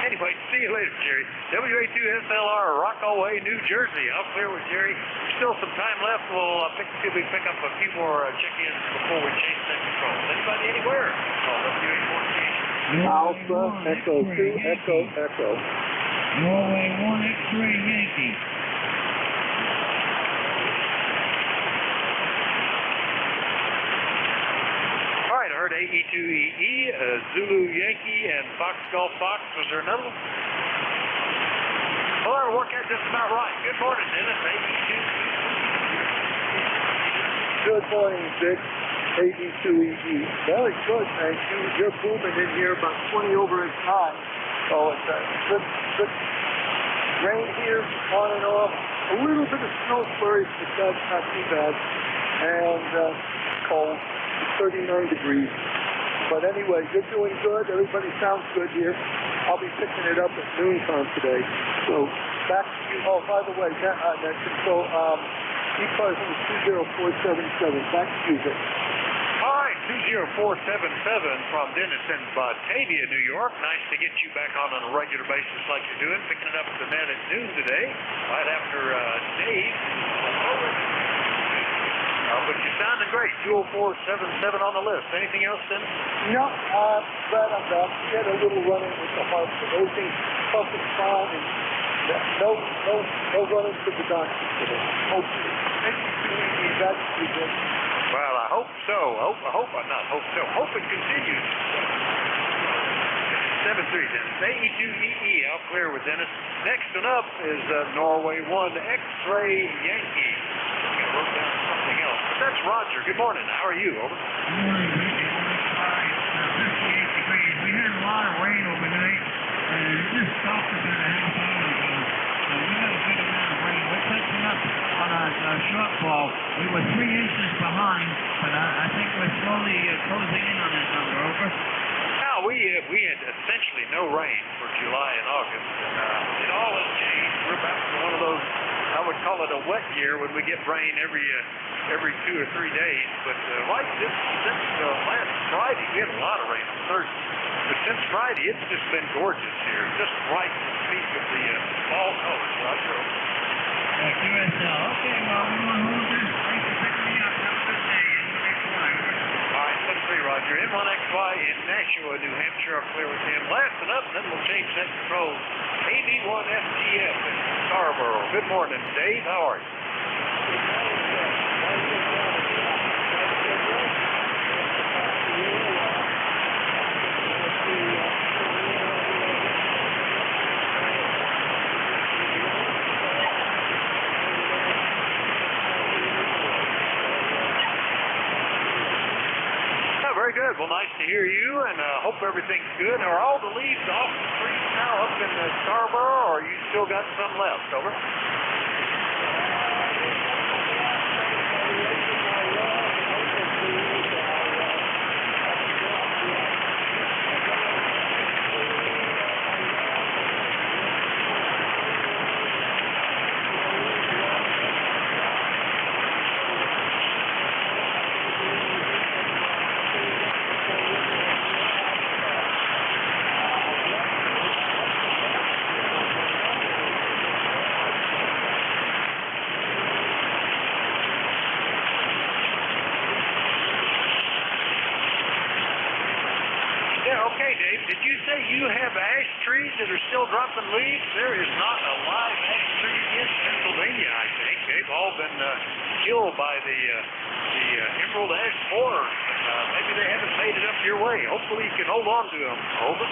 Anyway, see you later, Jerry. WA2SLR, Rockaway, New Jersey. I'll clear with Jerry. Still some time left. We'll see if we pick up a few more check-ins before we change that controls. Anybody anywhere? Call WA4THR. Alpha, Echo 2, Echo, Echo. Norway 1 X-ray Yankee. I heard AE2EE, Zulu Yankee, and Fox Golf Fox. Was there another one? Well, that'll work out just about right. Good morning, Dennis. AE2EE. Good morning, Vic. AE2EE. Very good, thank you. You're booming in here about 20 over its high. So it's good rain here, on and off. A little bit of snow flurries, but that's not too bad. And cold. 39 degrees. But anyway, you're doing good. Everybody sounds good here. I'll be picking it up at noontime today. So back to you. Oh, by the way, so ECARS is 20477. Back to you, Vic. All right, 20477 from Dennis in Batavia, New York. Nice to get you back on a regular basis like you're doing. Picking it up at the net at noon today, right after Dave. But you're sounding great. 20477 on the list. Anything else, Dennis? No, glad I'm back. We had a little run-in with the heart, but everything's tough and fine, and no run-ins to the doctor today. Hopefully. Thank you, back to you, Vic. Well, I hope so. Hope it continues. 7-3, Dennis. AE2EE. I'll clear with Dennis. Next one up is Norway 1 X-ray Yankee. I'm going to work down something else. But that's Roger. Good morning. How are you? Over. Good morning, Vic. It's 58 degrees. We had a lot of rain overnight, and it just stopped about a half hour ago. So we got a good amount of rain. We're catching up on our shortfall. We were 3 inches behind, but I think we're slowly closing in on that number. Over. We had essentially no rain for July and call it a wet year when we get rain every 2 or 3 days. But right since last Friday, we had a lot of rain on Thursday. But since Friday, it's just been gorgeous here, just right to speak of the fall colors. Roger. QSL. Okay, well, we want to hold this. Thanks for picking me up. Have a good day. N1XY. All right, 7-3, Roger. N1XY in Nashua, New Hampshire. I'll clear with him. Last and up, and then we'll change that control. AB1FGF in Scarborough. Good morning, Dave. How are you? Very good. Well, nice to hear you, and hope everything's good. Are all the leaves off the trees now up in Scarborough, or you still got some left? Over. Okay, Dave, did you say you have ash trees that are still dropping leaves? There is not a live ash tree in Pennsylvania, I think. They've all been killed by the emerald ash borers. Maybe they haven't made it up your way. Hopefully you can hold on to them. Over.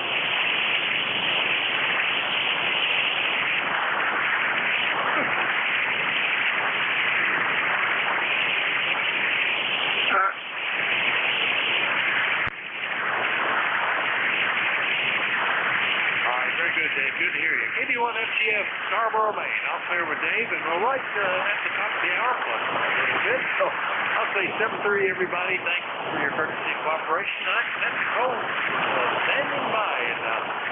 Good to hear you. AB1FGF, Scarborough, Maine. I'll clear with Dave, and we're right at the top of the hour plus a little bit. So I'll say 7-3, everybody. Thanks for your courtesy and cooperation. That's Cole standing by, and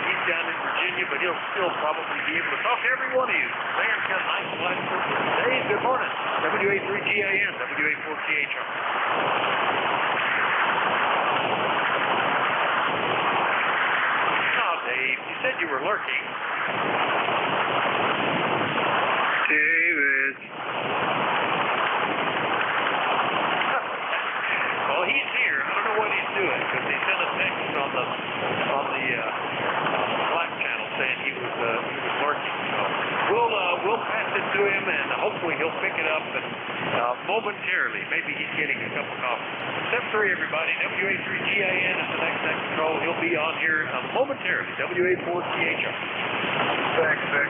he's down in Virginia, but he'll still probably be able to talk to every one of you. Sam's got a nice flight for Dave. Good morning. WA3GAN, WA4THR. Dave, you said you were lurking. David. Well, he's here. I don't know what he's doing because he sent a text on the Slack channel saying he was lurking. So we'll pass it to him, and hopefully he'll pick it up and momentarily. Maybe he's getting a cup of coffee. 7-3, everybody. WA3GAN is the next control. He'll be on here momentarily. WA4THR. Thanks, Vic.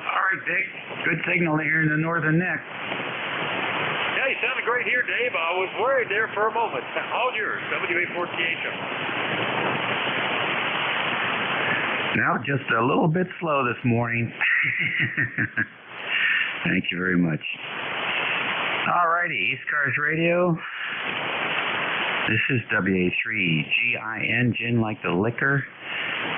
All right, Vic. Good signal here in the northern neck. Yeah, you sounded great here, Dave. I was worried there for a moment. All yours. WA4THR. Now, just a little bit slow this morning. Thank you very much. All righty, ECARS Radio. This is WA3GIN, gin like the liquor.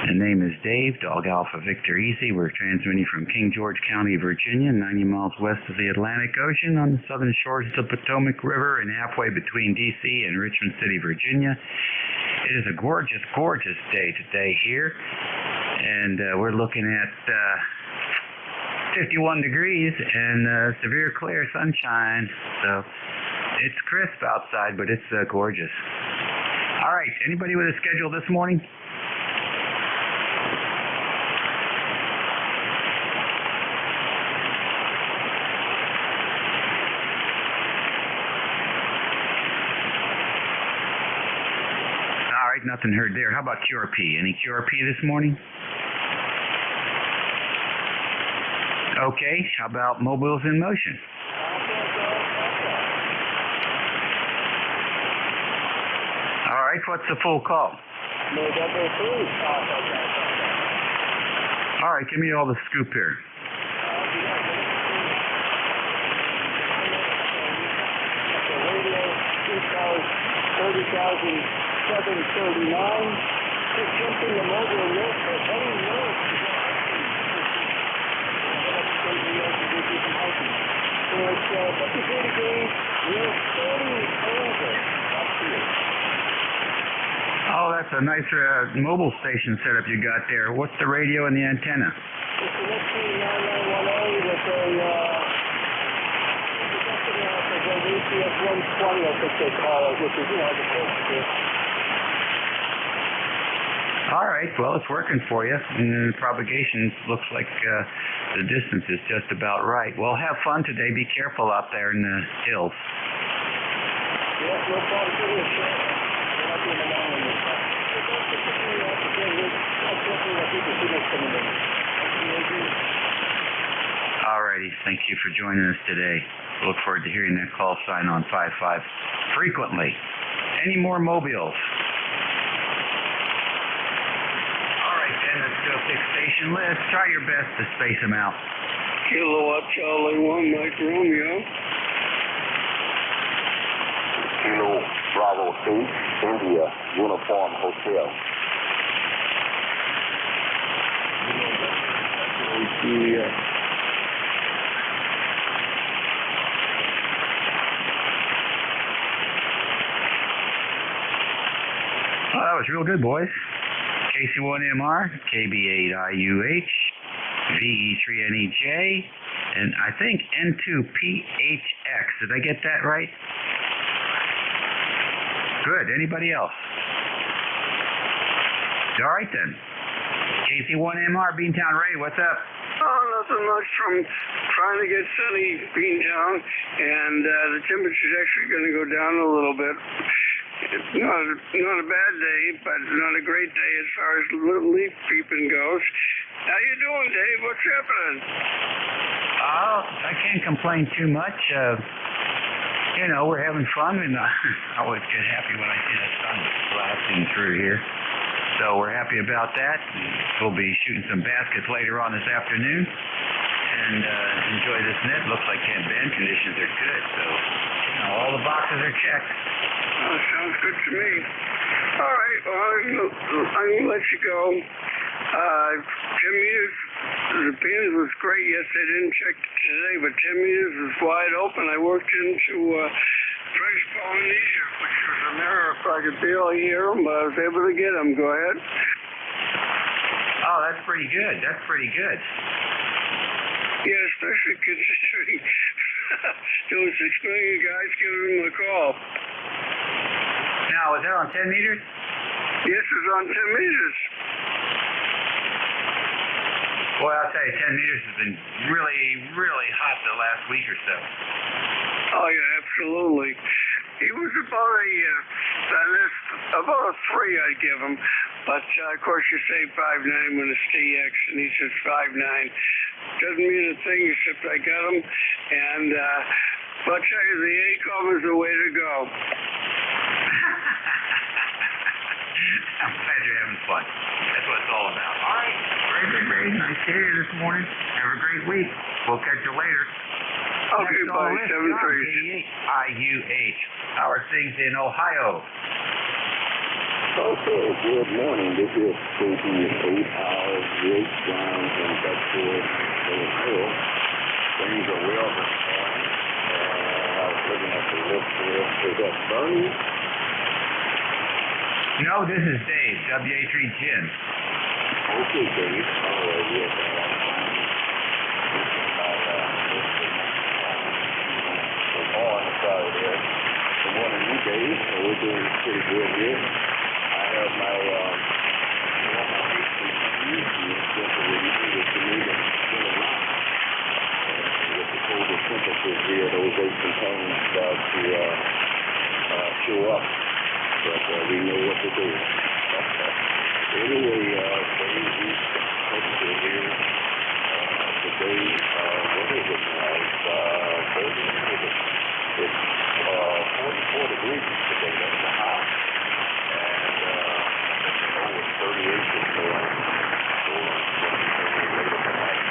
The name is Dave, Dog Alpha Victor Easy. We're transmitting from King George County, Virginia, 90 miles west of the Atlantic Ocean on the southern shores of the Potomac River and halfway between D.C. and Richmond City, Virginia. It is a gorgeous, gorgeous day today here. And we're looking at 51 degrees and severe clear sunshine. So it's crisp outside, but it's gorgeous. All right, anybody with a schedule this morning? All right, nothing heard there. How about QRP? Any QRP this morning? Okay, how about mobiles in motion? All right, what's the full call? All right, give me all the scoop here. the air conditioning motion. So it's 53 degrees, we're 30 over up here. Oh, that's a nice mobile station setup you got there. What's the radio and the antenna? It's an XT9910 with a ECS 120, I think they call it, which is, the closest. All right, well, it's working for you, and the propagation looks like the distance is just about right. Well, have fun today. Be careful out there in the hills. Yes, no problem. Give me a shot. I'll be in the morning. All righty, thank you for joining us today. Look forward to hearing that call sign on 55 frequently. Any more mobiles? Let's go 6 station list. Try your best to space them out. Kilowatt Charlie 1, Mike Romeo. Kilo Bravo 8, India, Uniform Hotel. Oh, that was real good, boys. KC1MR, KB8IUH, VE3NEJ, and I think N2PHX. Did I get that right? Good. Anybody else? All right then. KC1MR, Beantown Ray, what's up? Oh, nothing much from trying to get sunny Beantown, and the temperature's actually going to go down a little bit. It's not a bad day, but not a great day as far as leaf peeping goes. How you doing, Dave? What's happening? Oh, I can't complain too much. We're having fun, and I always get happy when I see the sun blasting through here. So we're happy about that. We'll be shooting some baskets later on this afternoon, and enjoy this net. Looks like band conditions are good, so all the boxes are checked. Oh, sounds good to me. All right, well, I'm going to let you go. 10 meters, the pins was great. Yes, I didn't check today, but 10 meters was wide open. I worked into French Polynesia, which was a mirror if I could barely hear them, but I was able to get them. Go ahead. Oh, that's pretty good. That's pretty good. Yeah, especially considering there was 6 million guys giving them a call. Now, was that on 10 meters? Yes, it was on 10 meters. Boy, I'll tell you, 10 meters has been really, really hot the last week or so. Oh, yeah, absolutely. He was about a 3 I'd give him. But, of course, you say 5'9" when it's TX, and he says 5'9". Doesn't mean a thing except I got him. And I'll tell you, the ACOM is the way to go. I'm glad you're having fun. That's what it's all about. All right. Very nice to hear you this morning. Have a great week. We'll catch you later. Okay, bye. 7-3. IUH. How are things in Ohio? Okay, good morning. This is KP8RGH down in Bedford, Ohio. Things are well this morning. I was looking at the list here. Is that Bernie? No, this is Dave, WA3 Gin. Okay, Dave. All right, yes. Sorry there. Good morning, you Dave. So we're doing pretty good here. I have my with the colder temperatures here, those 8 components start to show up. But we know what to do. Anyway, Dave, temperature here today, what is it now? It's 44 degrees today. That's the high. And it's 38 this morning. So later tonight.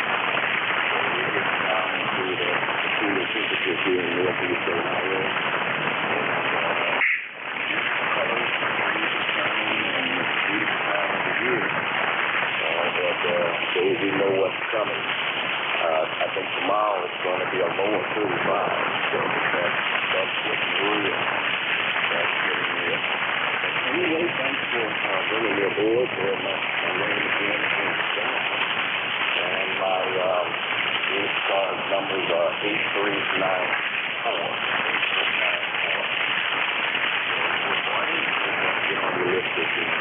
So we get down into the cooler temperatures here in Northeast Ohio. So we know what's coming. I think tomorrow it's going to be a low of 35. So that's getting real. That's getting real. But anyway, thanks for bringing me aboard for my rain again in down. And my ECARS numbers are 8394. 8394. Get on the list this week.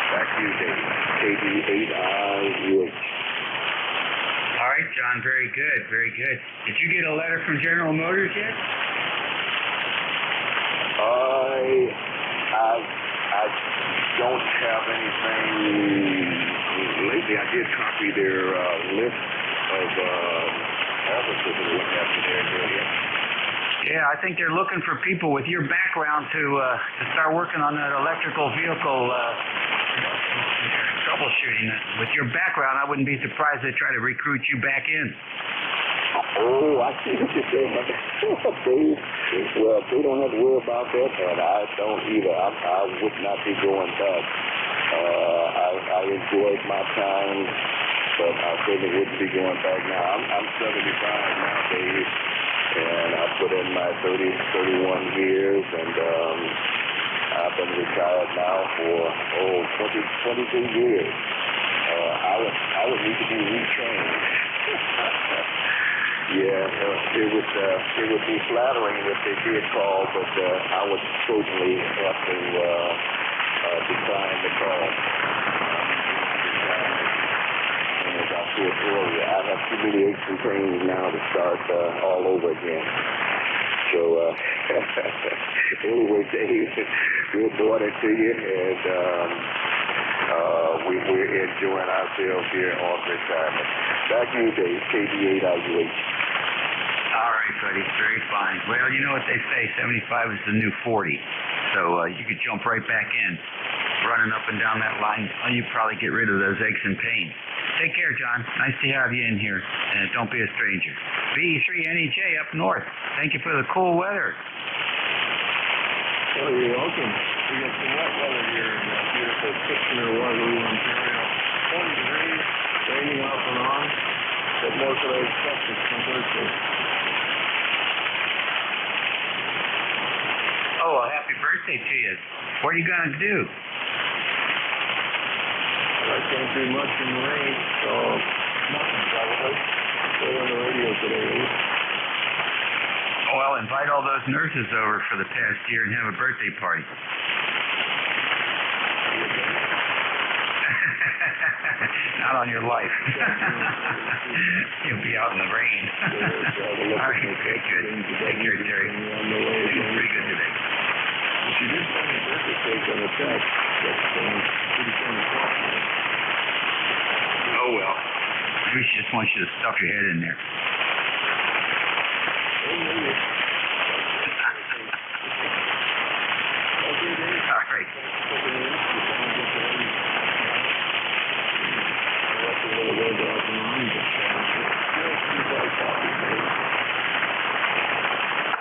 Back to you, Dave. KB8IUH. All right, John. Very good. Very good. Did you get a letter from General Motors yet? I don't have anything lately. I did copy their list of officers that look after their area. Yeah, I think they're looking for people with your background to start working on that electrical vehicle troubleshooting. With your background, I wouldn't be surprised they try to recruit you back in. Oh, I see what you're saying. Well, they don't have to worry about that, and I don't either. I would not be going back. I enjoyed my time, but I certainly wouldn't be going back now. I'm 75 now, Dave, and I put in my 31 years, and I've been retired now for 22 years. I would need to be retrained. Yeah, it would be flattering if they did call, but I would certainly have to decline the call. And as I said earlier, I have too many aches and pains now to start all over again. So, anyway, Dave, good morning to you, and we're enjoying ourselves here on retirement. Back to you, Dave, KB8IUH. All right, buddy. Very fine. Well, you know what they say, 75 is the new 40. So you could jump right back in, running up and down that line. Oh, you probably get rid of those aches and pains. Take care, John. Nice to have you in here. And don't be a stranger. B3NEJ up north. Thank you for the cool weather. Oh, you're welcome. We got some wet weather here in beautiful Kitchener, Waterloo, Ontario. 20 degrees, raining off and on. What more could I expect? It's my birthday. Oh, well, happy birthday to you. What are you going to do? I can't do much in the rain, so nothing probably. Stay on the radio today. Oh, well, invite all those nurses over for the past year and have a birthday party. Not on your life. You'll be out in the rain. All right, very good. Take care, Terry. Looking pretty good today. She did send me a birthday cake on a text. That's pretty funny. Oh, well. Maybe she just wants you to stuff your head in there. All right.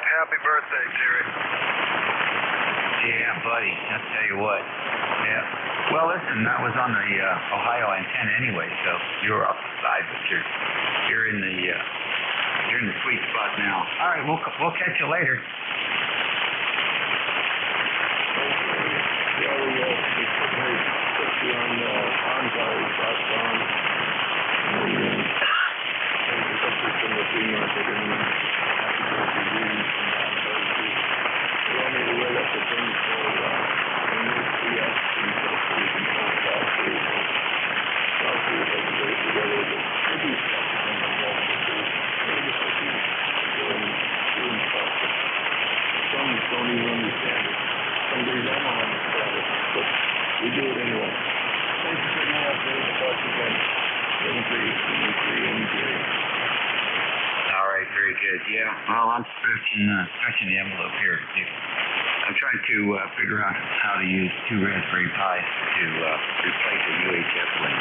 Happy birthday, Terry. Yeah, buddy. I'll tell you what. Yeah. Well, listen, that was on the Ohio antenna anyway, so you were off the side, but you're in the sweet spot now. All right, we'll catch you later. Yeah, we put you on OnCars.com. Pictures from the flea market and you want me to write up the thing for NJ2US and so you can contact you and talk to you if I can get it together. But maybe stuff is on the wall too. Maybe it's like doing stuff. Some don't even understand it. Some days I don't understand it, but we do it anyway. Thanks for taking out the talk again. 73NJ. All right, very good. Yeah, well, I'm stretching the envelope here. I'm trying to figure out how to use 2 Raspberry Pis to replace a UHF link.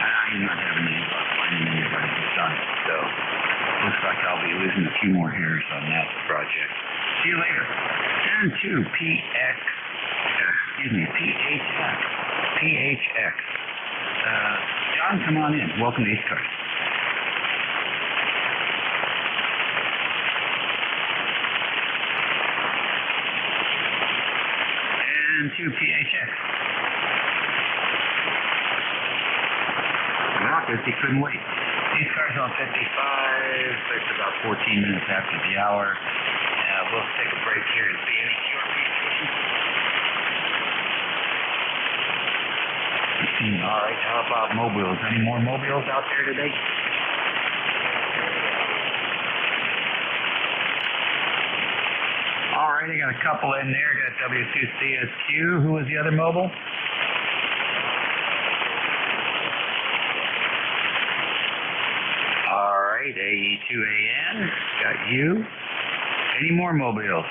I'm not having any luck finding anybody who's done it, so looks like I'll be losing a few more hairs on that project. See you later. And to PHX. John, come on in. Welcome to ECARS. PHX. Well, he couldn't wait. These cars on 55, it's about 14 minutes after the hour. We'll take a break here and see any QRP. All right, how about mobiles? Any more mobiles out there today? All right, I got a couple in there. Got W2CSQ. Who was the other mobile? All right, AE2AN. Got you. Any more mobiles?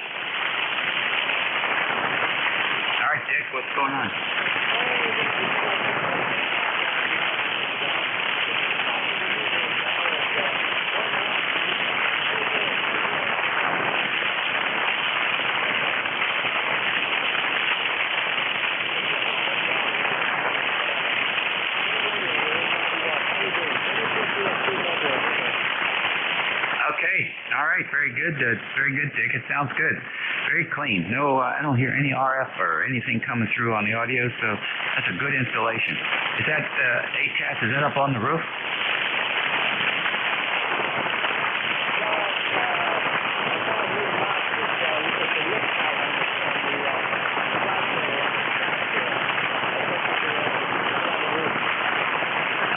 All right, Dick, what's going on? All right, very good, Dick. It sounds good. Very clean. No, I don't hear any RF or anything coming through on the audio, so that's a good installation. Is that ATAS? Is that up on the roof?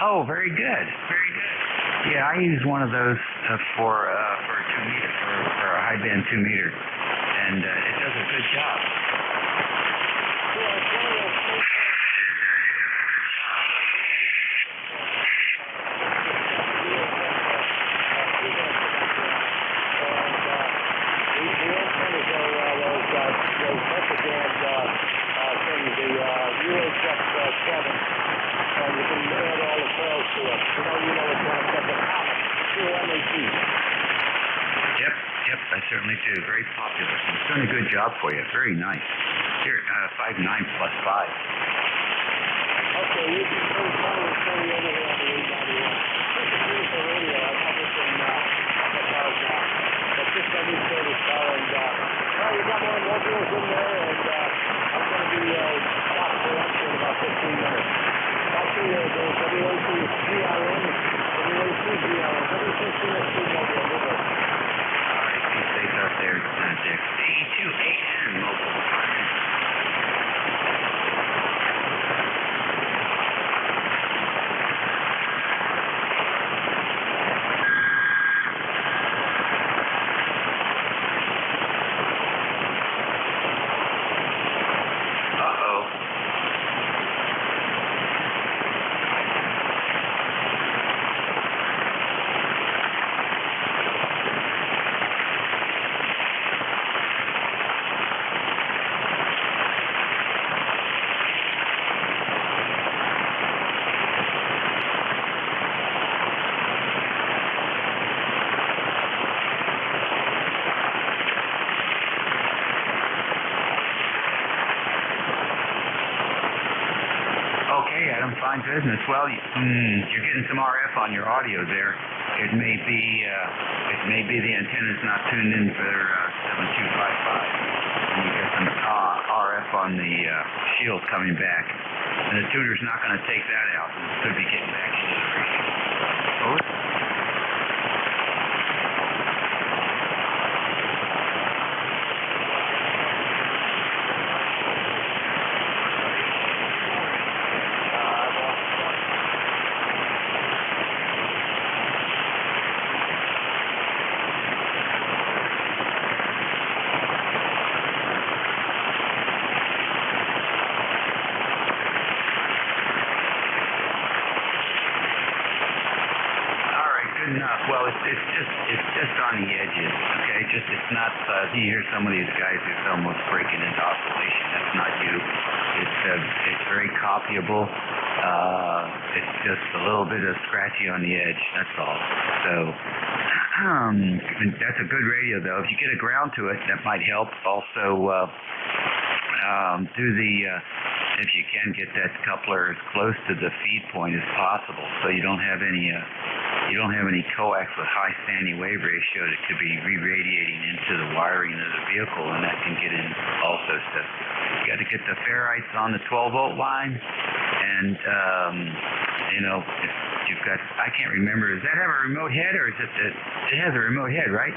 Oh, very good. Very good. Yeah, I use one of those for a 2-meter, for a high band 2-meter, and it does a good job. Yep, I certainly do. Very popular. It's doing a good job for you. Very nice. Here, 5.9 plus 5. Okay, you can go forward to the other way on the 891. It's a beautiful radio. I have this in but just every service call, and well, we got more mobiles in there, and I'm going to be stopped for lunch in about 15 minutes. I'll see you, the WAC-GIN, WAC-GIN, WCCSC mobile. Stays out there, Dick. AE2AN mobile. Fine business. Well, you're getting some RF on your audio there. It may be the antenna's not tuned in for 7255, and you get some RF on the shield coming back, and the tuner's not going to take that out. It could be getting back into the radio. Over. Well, it's just on the edges, okay? It's not. You hear some of these guys who's almost breaking into oscillation. That's not you. It's very copyable. It's just a little bit of scratchy on the edge. That's all. So that's a good radio, though. If you get a ground to it, that might help. Also, if you can get that coupler as close to the feed point as possible, so you don't have any coax with high standing wave ratio that could be re-radiating into the wiring of the vehicle, and that can get in also. So You got to get the ferrites on the 12-volt line, and you know, if you've got, I can't remember, does that have a remote head, or is it it has a remote head, right?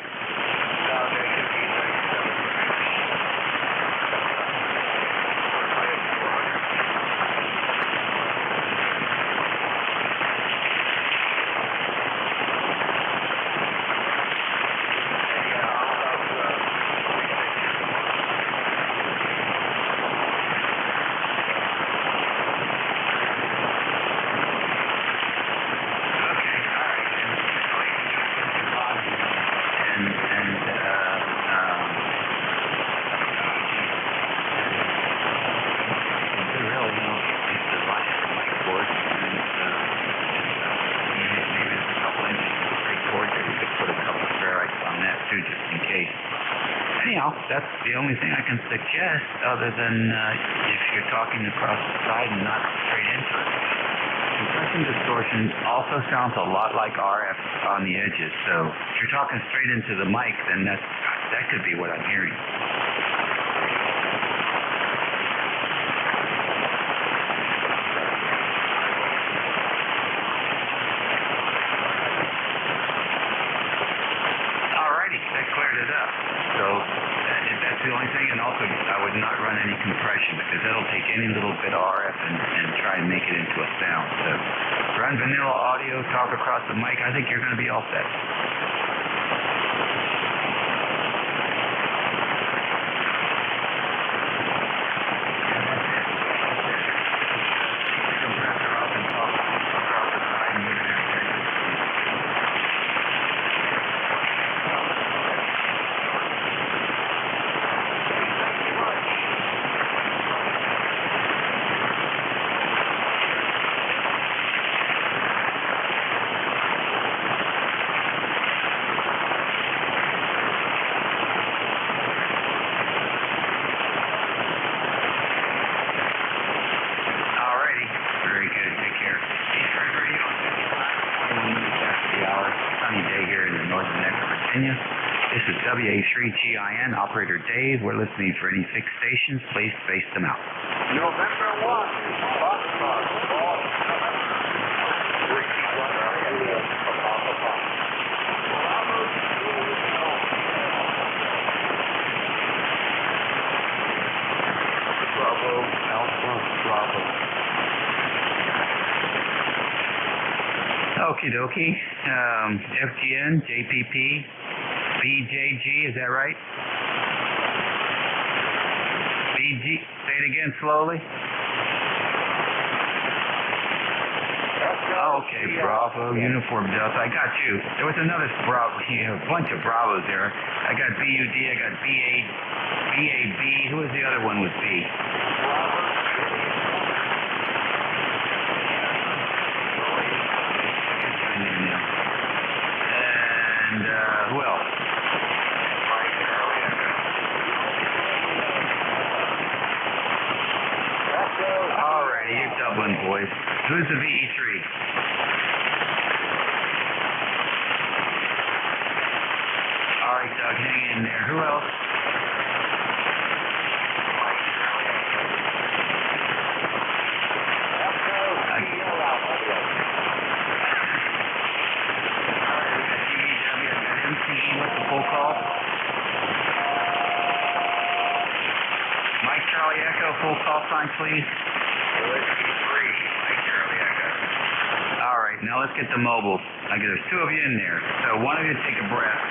That's the only thing I can suggest, other than if you're talking across the side and not straight into it. Compression distortion also sounds a lot like RF on the edges, so if you're talking straight into the mic, then that could be what I'm hearing. Alrighty, that cleared it up. So that's the only thing, and also I would not run any compression because that'll take any little bit of RF and try and make it into a sound. So run vanilla audio, talk across the mic. I think you're going to be all set. This is WA3GIN, Operator Dave. We're listening for any fixed stations. Please space them out. November 1, Foxtrot, Bravo, Alpha, Bravo. Okie dokie. FGN, JPP. BJG, is that right? BG, say it again slowly. Okay, Bravo, Uniform Delta, I got you. There was another Bravo, a bunch of Bravos there. I got BUD, I got BAB, who was the other one with B? And who else? Alrighty, you're Dublin, boys. Who's the VE3? Alright, Doug, hang in there. Who else? What's the full call? Mike Charlie Echo, full call sign, please. Alright, now let's get the mobiles. There's two of you in there, so one of you take a breath.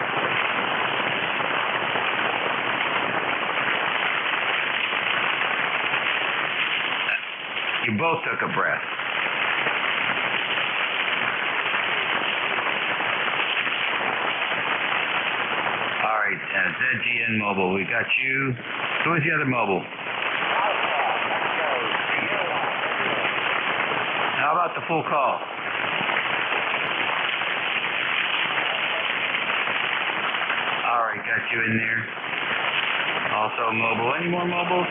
You both took a breath. ZGN mobile, we got you. Who is the other mobile? How about the full call? Alright, got you in there. Also mobile. Any more mobiles?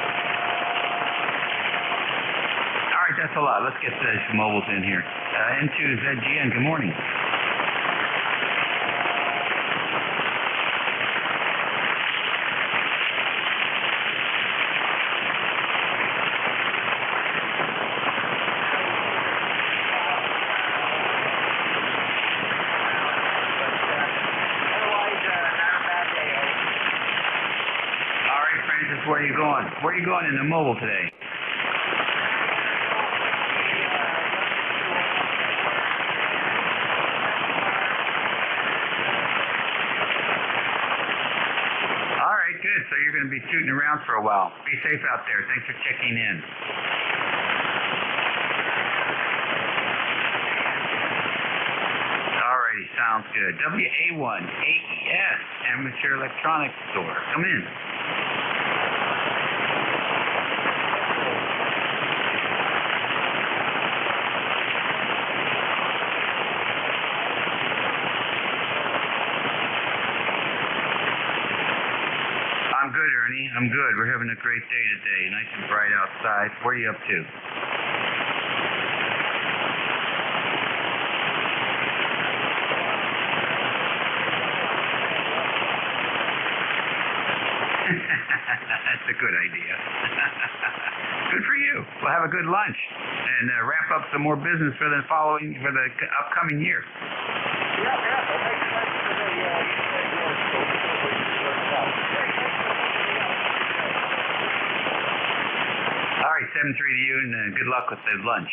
Alright, that's a lot. Let's get the mobiles in here. N2 ZGN, good morning. Where are you going in the mobile today? All right, good. So you're going to be tooting around for a while. Be safe out there. Thanks for checking in. Sounds good. WA1 AES Amateur Electronics Store. Come in. I'm good, Ernie. I'm good. We're having a great day today. Nice and bright outside. What are you up to? That's a good idea. Good for you. We'll have a good lunch and wrap up some more business for the upcoming year. All right, 7-3 to you, and good luck with the lunch.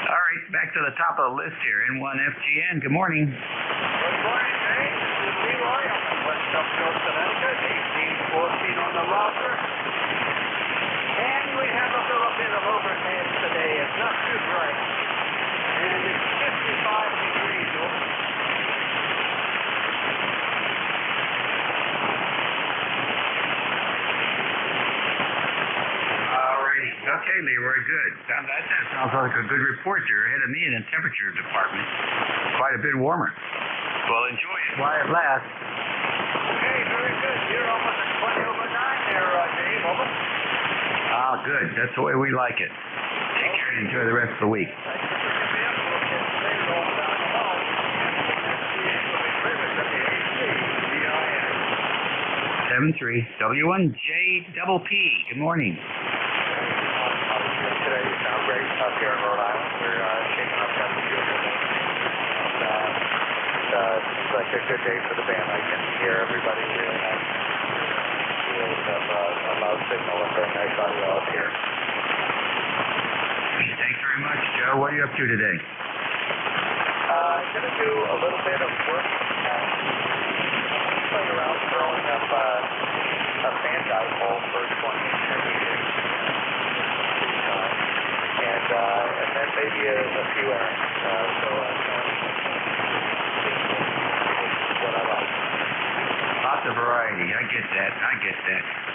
All right, back to the top of the list here. N1FGN. Good morning. Good morning, Dave. This is Leroy. I'm in West Upfield, Connecticut. 1814 on the roster. And we have a little bit of overcast today. It's not too bright. And it's 55 degrees. Okay, Leroy, good. That sounds like a good report. You're ahead of me in the temperature department. Quite a bit warmer. Well, enjoy it while it lasts. Okay, very good. You're almost at 20 over 9 there, Dave. Over. Ah, good. That's the way we like it. Take care and enjoy the rest of the week. 7-3 W1JPP. Good morning. Today you sound great up here in Rhode Island. We're shaking up temperature. Seems like a good day for the band. I can hear everybody really nice. We have a loud signal and very nice audio up here. Thanks very much, Joe. What are you up to today? I'm going to do a little bit of work. Playing around throwing up a fan dipole for 20 meters. And then maybe a few errands. What I like. Lots of variety. I get that.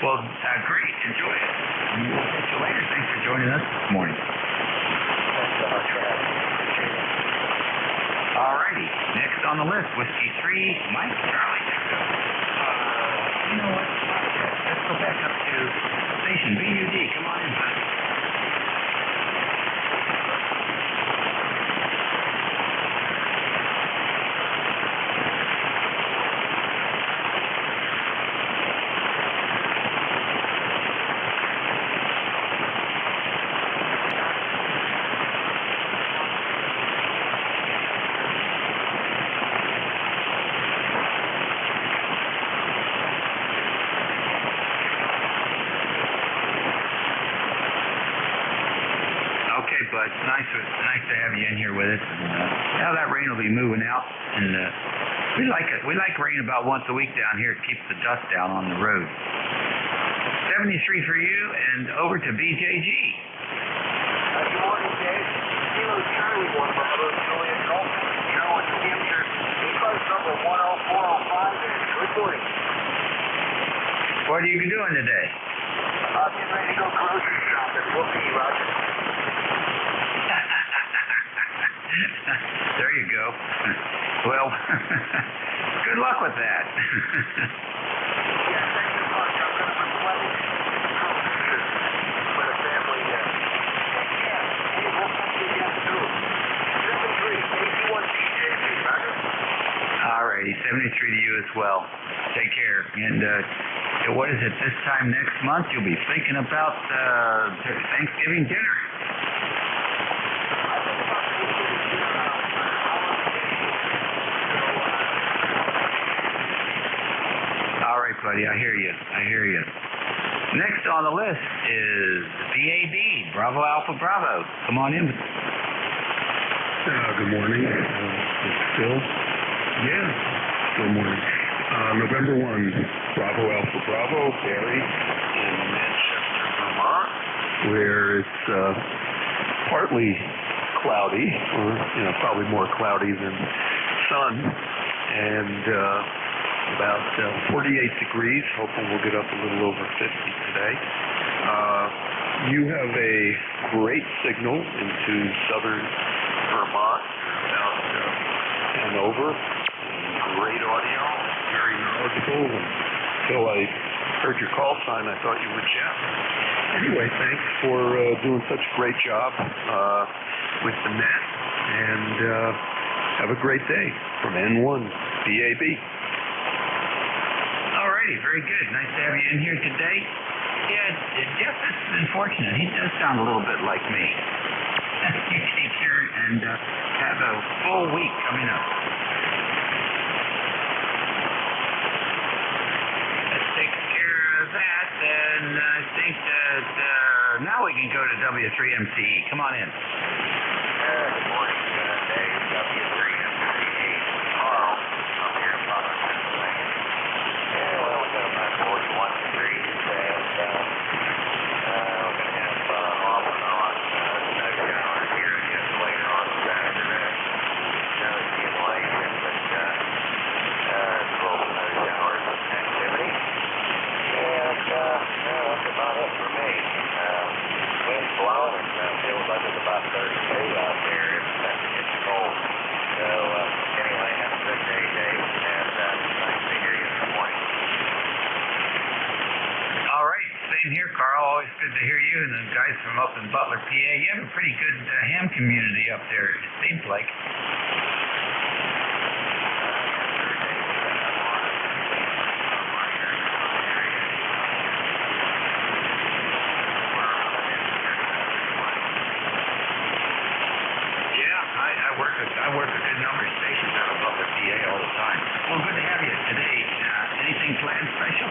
Well, great. Enjoy it. We'll catch you later. Thanks for joining us this morning. Thanks so much for having me. Appreciate it. All righty. Next on the list, Whiskey 3, Mike Charlie. You know what? Let's go back up to station BUD. Come on in, buddy. But it's nice to have you in here with us. And, now that rain will be moving out, and we like it. We like rain about once a week down here. It keeps the dust down on the road. 73 for you, and over to BJG. Good morning, Dave. Kilo Charlie 1 Bravo, Juliet Golf. You're on New Hampshire. ECARS number 10405 and reporting. What are you doing today? I'm getting ready to go grocery shopping. We'll see you, Roger. There you go. Well, good luck with that. Yeah, thanks so much. I'm going to replenish with a family. Yeah, hey, we'll catch you again soon. 7-3, 81 BJP, Roger. All righty, 73 to you as well. Take care. And what is it, this time next month, you'll be thinking about Thanksgiving dinner. Buddy, I hear you. Next on the list is BAB, Bravo Alpha Bravo. Come on in. Good morning. Still? Yeah, still morning. November 1, Bravo Alpha Bravo, Barry in Manchester, Vermont, where it's partly cloudy, or probably more cloudy than sun, and about 48 degrees. Hoping we'll get up a little over 50 today. You have a great signal into southern Vermont, about Hanover. Great audio, very knowledgeable. Until I heard your call sign, I thought you were Jeff. Anyway, thanks for doing such a great job with the net, and have a great day from N1 BAB. Alrighty, very good. Nice to have you in here today. Yeah, Jeff has been fortunate. He does sound a little bit like me. You take care and have a full week coming up. That takes care of that, and I think that now we can go to W3MCE. Come on in. Good morning, Dave. W3MCE. Carl. I'm here in Butler, Pennsylvania. Yeah, well, we got about 41 degrees, and we're going to have off and on snow showers here, I guess, later on Saturday. Snow's getting late, but little snow showers activity. And that's about it for me. Wind's blowing, and it feels like it's about 32 out there. It's cold. So, anyway, have a good day, Dave, and nice to hear you this morning. All right, same here, Carl. Always good to hear you and the guys from up in Butler, PA. You have a pretty good ham community up there, it seems like. I work a good number of stations out of Butler, PA all the time. Well, good to have you today. Anything planned special?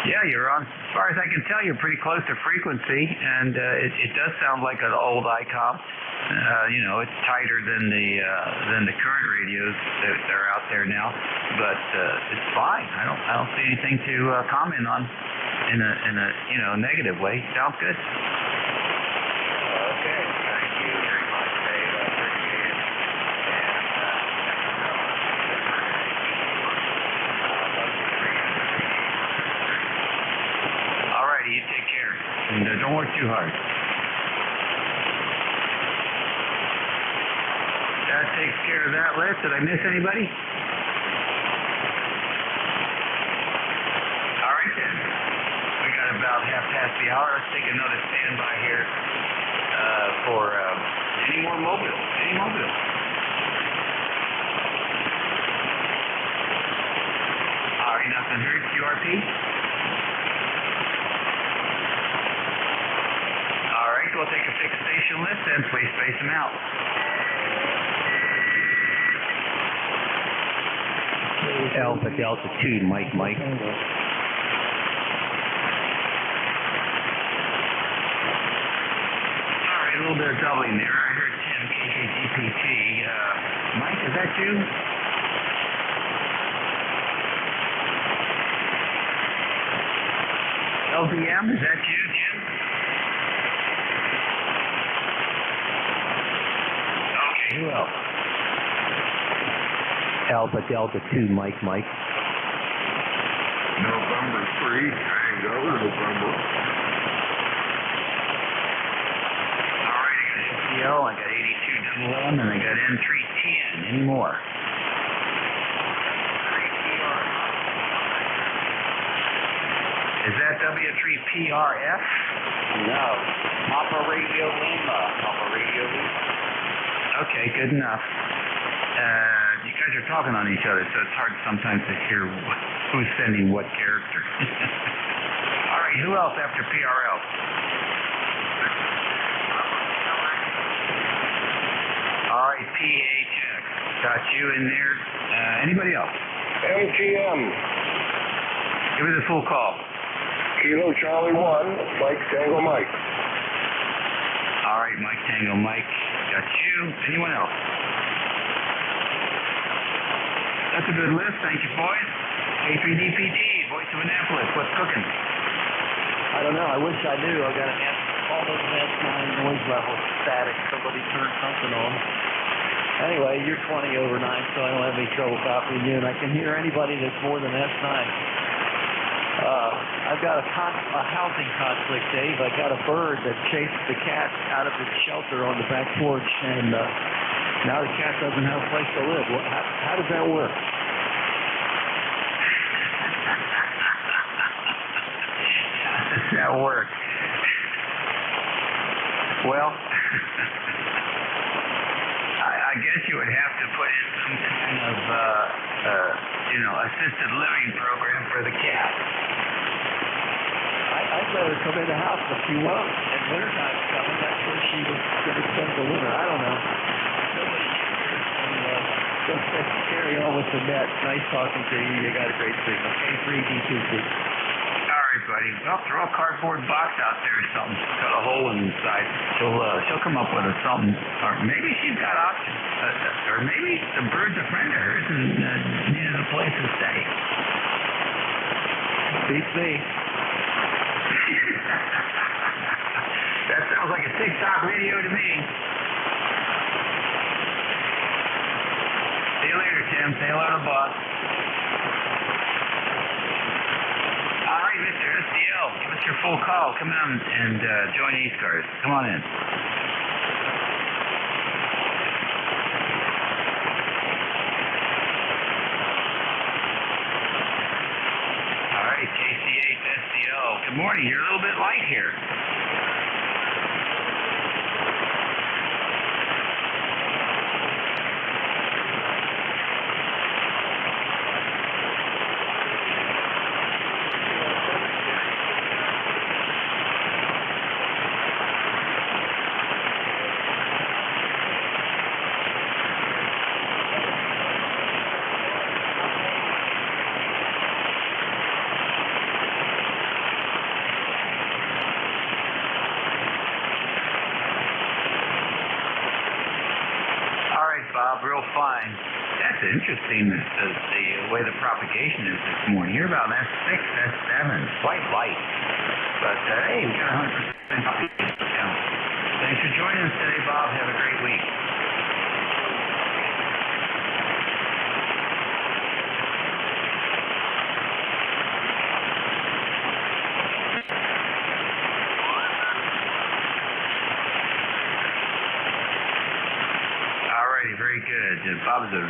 Yeah, you're on. As far as I can tell, you're pretty close to frequency, and it does sound like an old ICOM. It's tighter than the current radios that are out there now, but it's fine. I don't see anything to comment on in a negative way. Sounds good. Okay, thank you very much, Dave. I appreciate it. You take care, and don't work too hard. That takes care of that list. Did I miss anybody? All right, then. We got about half past the hour. Let's take another standby here for any more mobile. All right, nothing heard. QRP? We'll take a fixed station list and please space them out. Alpha Delta 2, Mike. All right, a little bit of doubling there. I heard Tim, KKGPT. Mike, is that you? LVM, is that you, Jim? Who else? Alpha Delta 2, Mike. November 3, Tango, November. All right, I got NCL, I got 8211, and I got N310. Any more? Is that that W3PRF? No. Papa Radio Lima. Papa Radio Lima. Okay, good enough. You guys are talking on each other, so it's hard sometimes to hear who's sending what character. All right, who else after PRL? All right, PHX. Got you in there. Anybody else? MTM. Give me the full call. Kilo Charlie 1, Mike Tango Mike. All right, Mike Tango Mike. Got you. Anyone else? That's a good list. Thank you, boys. K3DPD, Voice of Annapolis. What's cooking? I don't know. I wish I knew. I got an all those S9 noise levels static. Somebody turned something on. Anyway, you're 20 over 9, so I don't have any trouble copying you, and I can hear anybody that's more than S9. I've got a housing conflict, Dave. I got a bird that chased the cat out of its shelter on the back porch, and now the cat doesn't have a place to live. How does that work? How does that work? Well, I guess you would have to put in some kind of, assisted living program for the cat. I'd let her come in the house, but she won't. And wintertime's coming. That's where she was going to spend the winter. I don't know. Let's carry on with the net. Nice talking to you. You got a great signal. K3D2C. All right, buddy. Well, throw a cardboard box out there or something. Cut a hole in the side. She'll come up with something. Or maybe she's got options. Or maybe the bird's a friend of hers and needed a place to stay. Beats me. That sounds like a TikTok video to me. See you later, Tim. Say hello to boss. All right, Mr. SDL, give us your full call. Come on and join ECARS. Come on in. All right, KC8 SDL. Good morning. You're a little bit light here. Bob, real fine. That's interesting, the way the propagation is this morning. You're about S6, S7, quite light. But, hey, we got 100%. Thanks for joining us today, Bob. Have a great week. Very good. Bob's a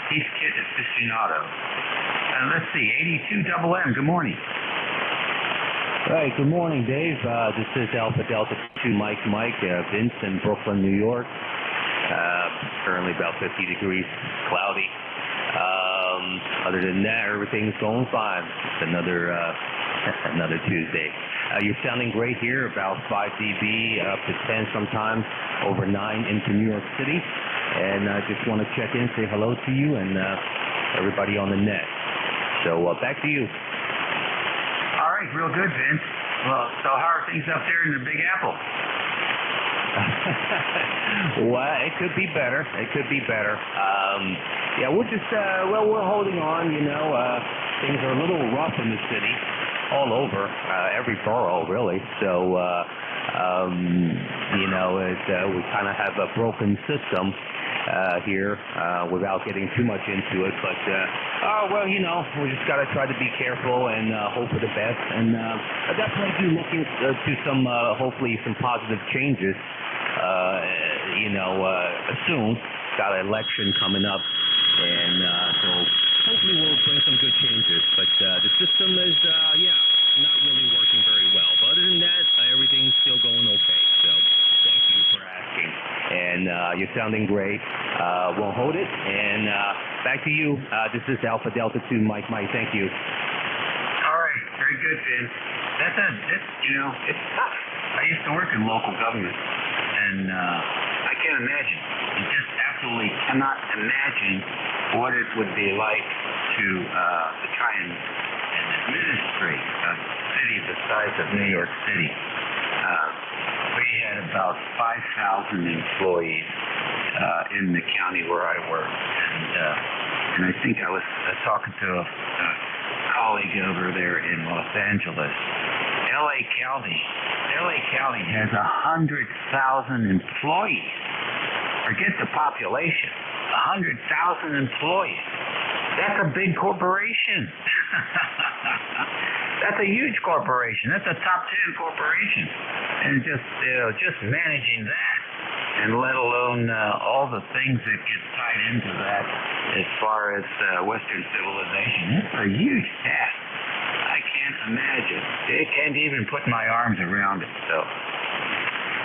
piece kit aficionado. Let's see, 82MM. Good morning. Hey, good morning, Dave. This is Alpha Delta 2 Mike, Vince in Brooklyn, New York. Currently about 50 degrees, cloudy. Other than that, everything's going fine. It's another Tuesday. You're sounding great here, about 5 dB up to 10 sometimes, over 9 into New York City. And I just want to check in, say hello to you and everybody on the net. So back to you. All right, real good, Vince. Well, so how are things up there in the Big Apple? Well, it could be better. Yeah, we're just, we're holding on, things are a little rough in the city, all over, every borough, really. So, we kind of have a broken system here without getting too much into it. But, we just got to try to be careful and hope for the best. And I definitely do looking to some, hopefully, some positive changes, soon. Got an election coming up. And so hopefully we'll bring some good changes. But the system is, not really working very well. But other than that, everything's still going okay. So thank you for asking. And you're sounding great. We'll hold it. And back to you. This is Alpha Delta 2 Mike. Thank you. All right, very good, Vince. It's tough. I used to work in local government, and I can't imagine. You just absolutely cannot imagine what it would be like to try and administrate a city the size of New York City. We had about 5,000 employees in the county where I worked, and I think I was talking to a colleague over there in Los Angeles. LA County has 100,000 employees. Forget the population. 100,000 employees. That's a big corporation. That's a huge corporation. That's a top 10 corporation. And just managing that, and let alone all the things that get tied into that as far as Western civilization, it's a huge task. I can't imagine. I can't even put my arms around it. So,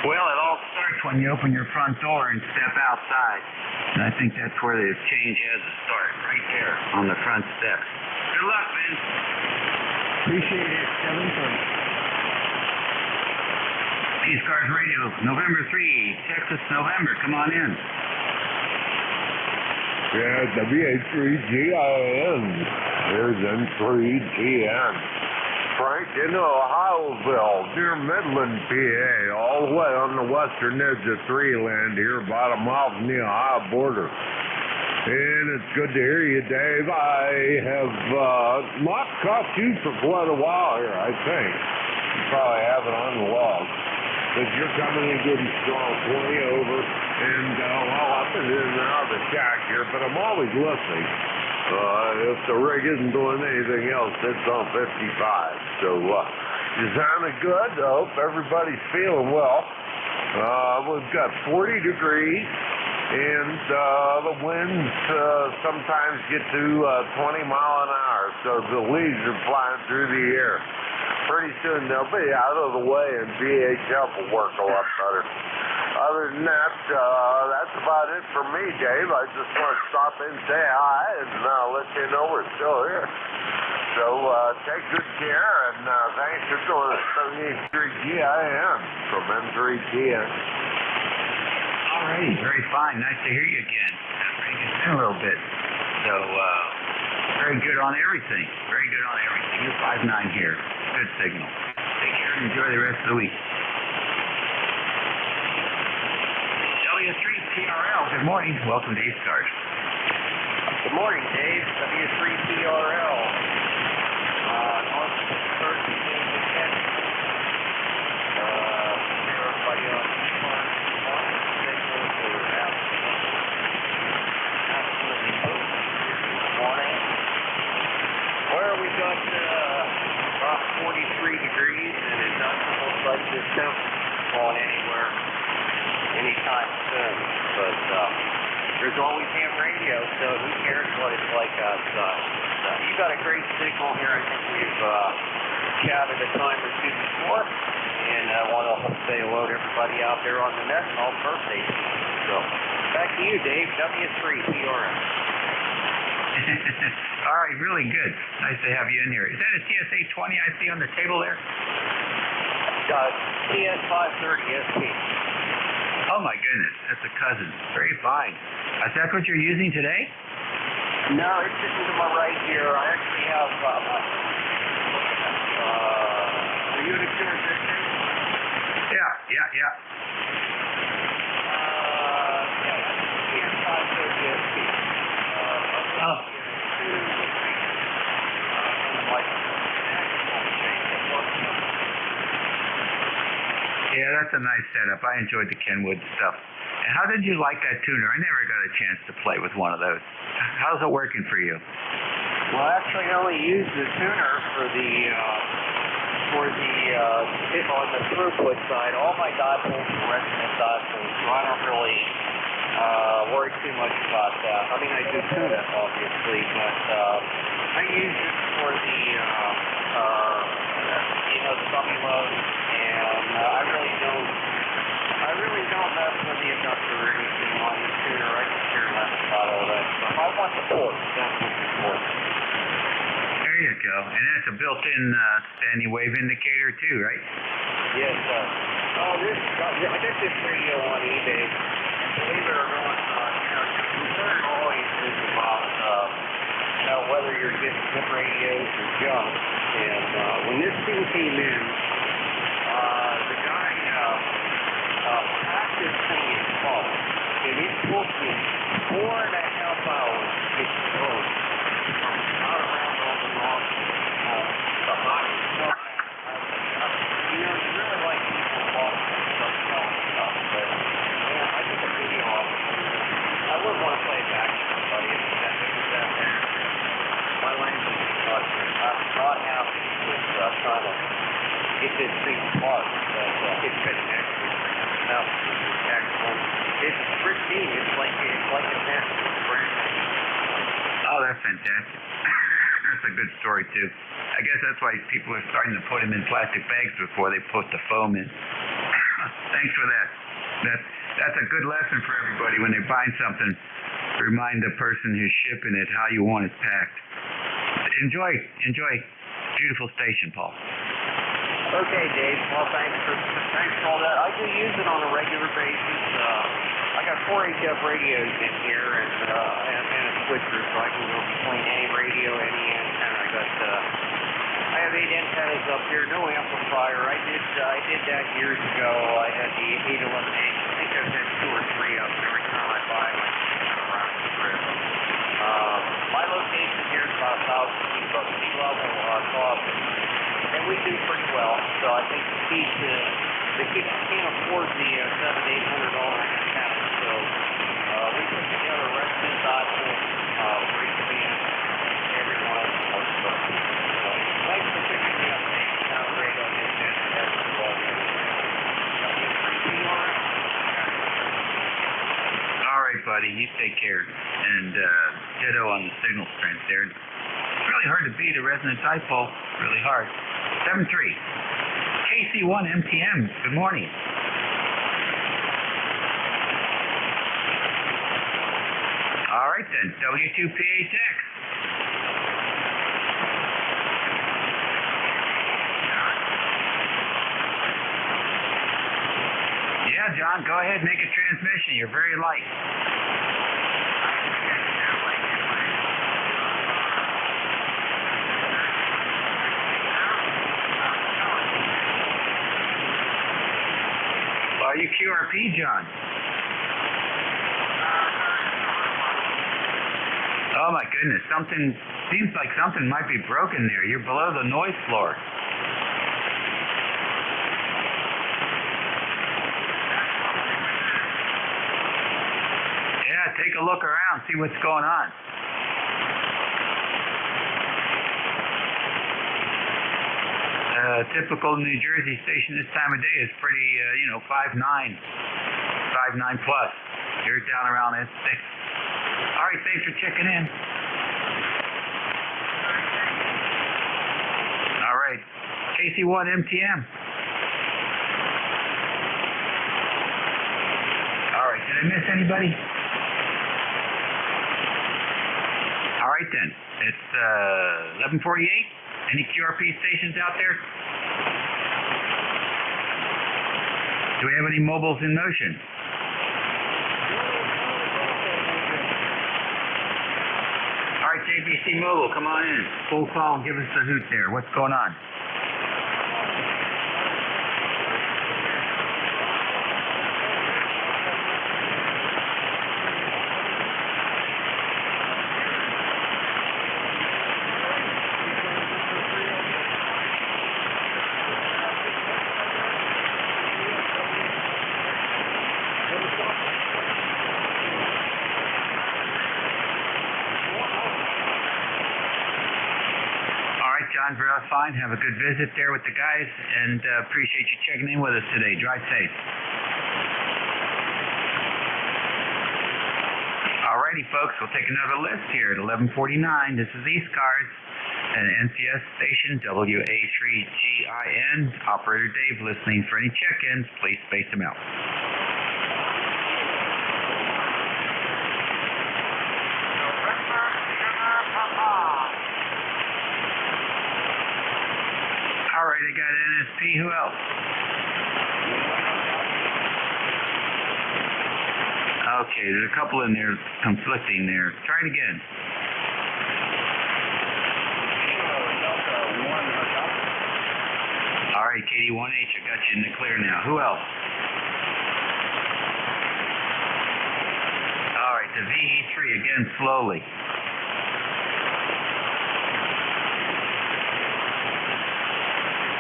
well, it all starts when you open your front door and step outside. And I think that's where the change has to start, right there on the front steps. Good luck, Vince. Appreciate it. 7:30. ECARS Radio, November 3, Texas, November. Come on in. Yeah, WA3GIN. Here's N3GN. Frank in Ohioville, near Midland, PA, all the way on the western edge of Three-Land here, about a mile from the Ohio border. And it's good to hear you, Dave. I have not caught you for quite a while here, I think. You probably have it on the log. But you're coming in good and strong, 20 over. And, I've been in and out of the shack here, but I'm always listening. If the rig isn't doing anything else, it's on 55. So, you sounded good. I hope everybody's feeling well. We've got 40 degrees, and the winds sometimes get to 20 mile an hour, so the leaves are flying through the air. Pretty soon they'll be out of the way, and VHF will work a lot better. Other than that, that's about it for me, Dave. I just want to stop in and say hi and let you know we're still here. So take good care, and thanks for going to 73GIN from N3GN. All right, very fine. Nice to hear you again. It's been a little bit. So very good on everything. Very good on everything. You're 5'9" here. Good signal. Take care and enjoy the rest of the week. W3PRL, good morning. Welcome to ECARS. Good morning, Dave. W3PRL. North 30, everybody on ECARS. Absolutely open here this morning. Where we got about 43 degrees, and it doesn't look like this temperature's going anywhere anytime soon. But there's always ham radio, so who cares what it's like outside. You got a great signal here. I think we've chatted a time or two before, and I want to say hello to everybody out there on the net and all birthdays. So back to you, Dave. W3PRM. All right, really good. Nice to have you in here. Is that a TSA 20 I see on the table there? TS 530 SP. Oh my goodness, that's a cousin. Very fine. Is that what you're using today? No, it's sitting to my right here. I actually have the unit transition. Yeah. TS 530 SP. Yeah, that's a nice setup. I enjoyed the Kenwood stuff. And how did you like that tuner? I never got a chance to play with one of those. How's it working for you? Well, actually, I only use the tuner for the on the throughput side. All my dipoles are resonant dipoles, so I don't really worry too much about that. I mean, I do tune it, obviously, but I use it for the the dummy load, and I really don't mess with the inductor or anything on the tuner. I just care less about all that stuff. I want the force. That's what's important. There you go. And that's a built-in standing wave indicator too, right? Yes, sir. Oh, I got this radio on eBay. Believe it or not, the concern always is about whether you're getting good radios or junk. And when this thing came in, the guy packed this thing in salt, and it took me 4.5 hours to get the road from out around all the north to hot stuff. You really like people walking and stuff, but I took a video of it. I wouldn't want to play it back to somebody if it was that bad. My language is not good. I'm not happy with trying to get this thing apart, but it's been actually enough. It's pristine. It's like a mess. It's brand new. Oh, that's fantastic. That's a good story too. I guess that's why people are starting to put them in plastic bags before they put the foam in. Thanks for that. That's a good lesson for everybody when they're buying something. Remind the person who's shipping it how you want it packed. Enjoy. Beautiful station, Paul. Okay, Dave. Well, thanks for all that. I do use it on a regular basis. I got 4 HF radios in here and a switcher, so I can go between any radio, any antenna. I have 8 antennas up here, no amplifier. I did that years ago. I had the 811H. I think I've had 2 or 3 of them every time I buy one around the trip. My location here is about 1,000 feet above sea level, top, and we do pretty well. So I think the kids can't afford the $700 to $800 antenna. So we put together a resident option, great band, every one of them works perfect. Thanks for picking me up, Dave. Sound great on the antenna. That's well done. All right, buddy. You take care. And ditto on the signal strength there. It's really hard to beat a resonant dipole. Really hard. 7-3. KC1 MTM. Good morning. All right then. W2PHX. Yeah, John, go ahead, make a transmission. You're very light. Are you QRP, John? Oh my goodness, seems like something might be broken there. You're below the noise floor. Yeah, take a look around, see what's going on. Typical New Jersey station this time of day is pretty, 5.9 plus. You're down around S6. All right, thanks for checking in. All right, KC1 MTM. All right, did I miss anybody? All right then, it's 11:48. Any QRP stations out there? Do we have any mobiles in motion? All right, JBC Mobile, come on in. Full call and give us the hoot there. What's going on? John, very fine. Have a good visit there with the guys, and appreciate you checking in with us today. Drive safe. Alrighty, folks, we'll take another list here at 11:49. This is ECARS. an NCS station, WA3GIN. Operator Dave listening. For any check-ins, please space them out. All right, I got NSP. Who else? Okay, there's a couple in there conflicting there. Try it again. All right, KD1H, I got you in the clear now. Who else? All right, the VE3 again, slowly.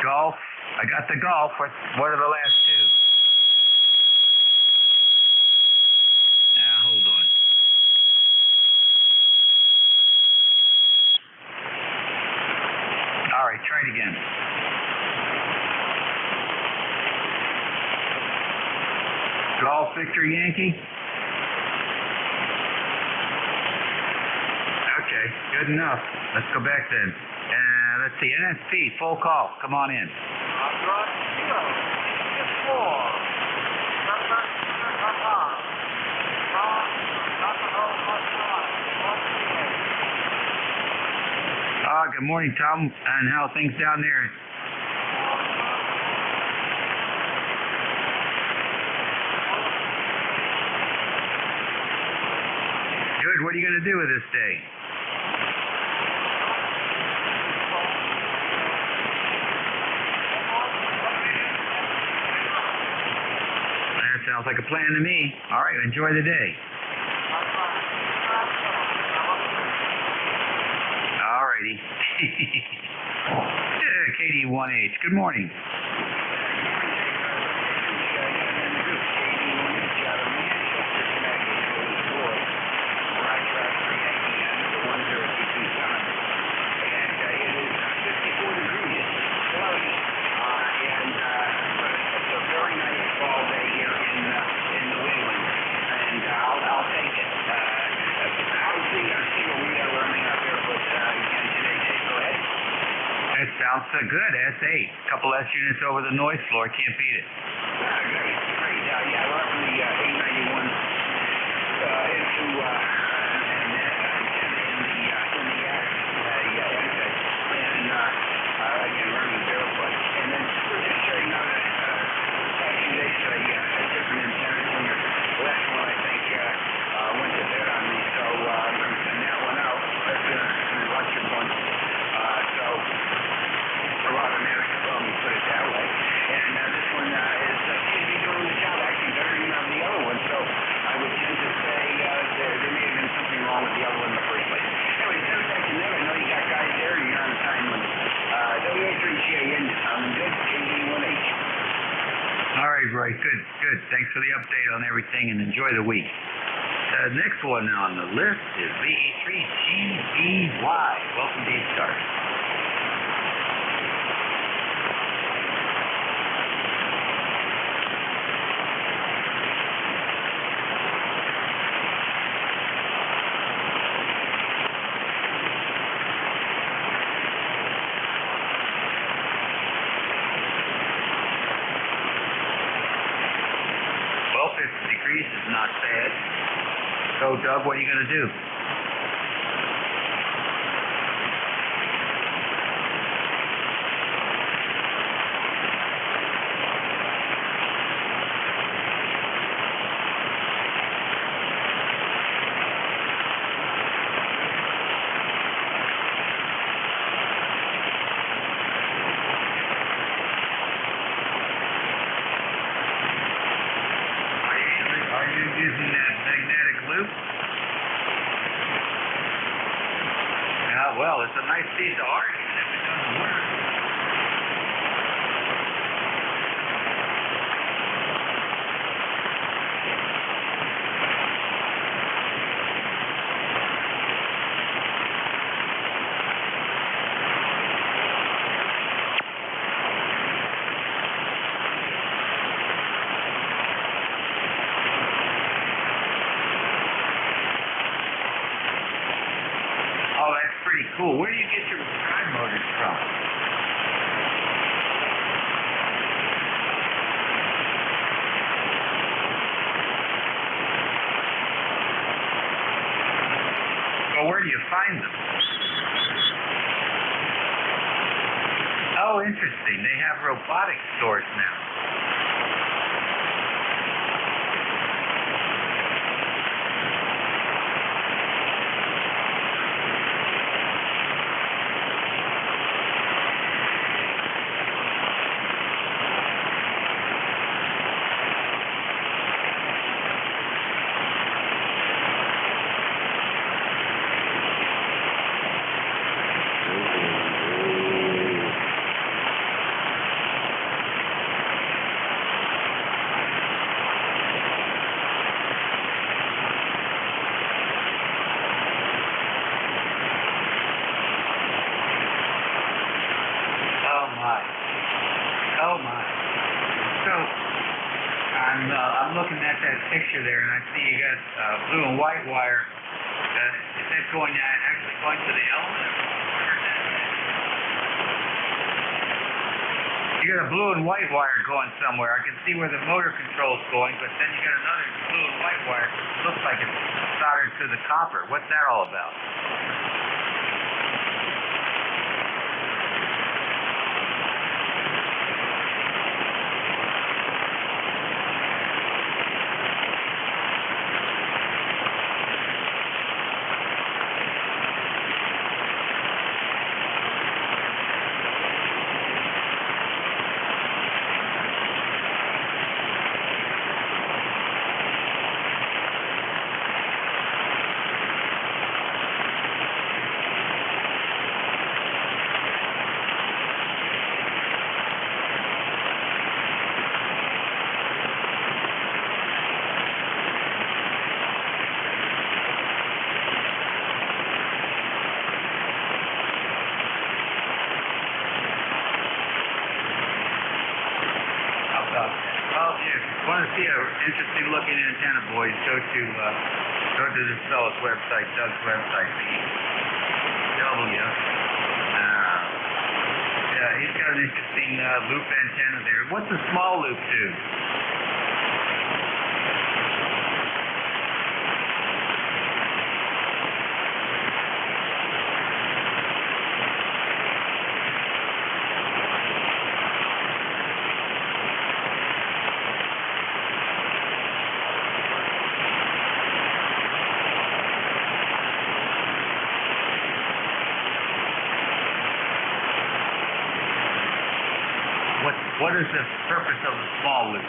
Golf. I got the golf. What are the last two? Hold on. All right, try it again. Golf Victor Yankee. Okay, good enough. Let's go back then. Let's see, NSP, full call. Come on in. Good morning, Tom, and how are things down there? Good. What are you going to do with this day? That sounds like a plan to me. All right, enjoy the day. All righty. KD1H, good morning. Sounds so good. S8. A couple less units over the noise floor. Can't beat it. Great. Yeah, we're up in the 891 into again, running barefoot. And then we're just showing out taking this different antennas when your last one, I think, went to bed on me. So I'm going to send that one out. That's an electric one. So a lot of American let me put it that way. And this one is seems to be doing the job actually better than the other one. So I would tend to say there may have been something wrong with the other one in the first place. Anyway, send it back in there. I know you got guys there. You're on a time limit. WA3GIN, sounding good. KD1H. All right, Roy. Good. Thanks for the update on everything, and enjoy the week. The next one on the list is VE3GBY. Welcome to ECARS. Well, 50 degrees is not bad. So, Doug, what are you going to do? Are you using that magnetic loop? Yeah, well, it's a nice piece of art, even if it doesn't work. cool. Where do you get your drive motors from? Well, where do you find them? Oh, interesting. They have robotic stores now. Oh my. So I'm looking at that picture there, and I see you got blue and white wire. Is that going actually going to the element? You got a blue and white wire going somewhere. I can see where the motor control's going, but then you got another blue and white wire. Looks like it's soldered to the copper. What's that all about? Well, if you want to see an interesting looking antenna, boys, go to this fellow's website, Doug's website, BW. Yeah, he's got an interesting loop antenna there. What's a small loop do? What is the purpose of the small loop?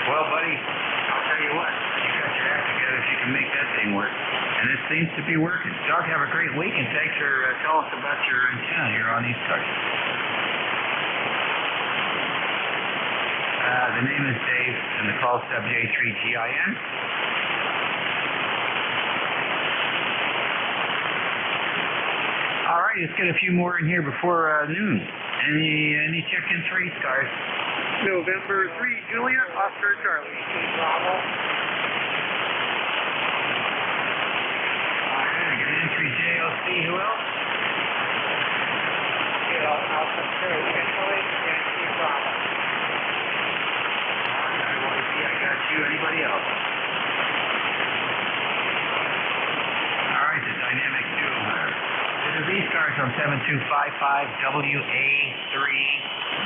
Well, buddy, I'll tell you what, you got your act together if you can make that thing work. And it seems to be working. Doug, have a great week, and thanks for telling us about your antenna here on ECARS. The name is Dave, and the call is WA3GIN. All right, let's get a few more in here before noon. Any check-in for ECARS? November 3, Julia, Oscar Charlie. Bravo. All right, I got entry JLC. Who else? Alpha 2, Italy, Yankee Bravo. I want to see I got you. Anybody else? All right, the Dynamic Duo Hunter. This is ECARS on 7255 WA3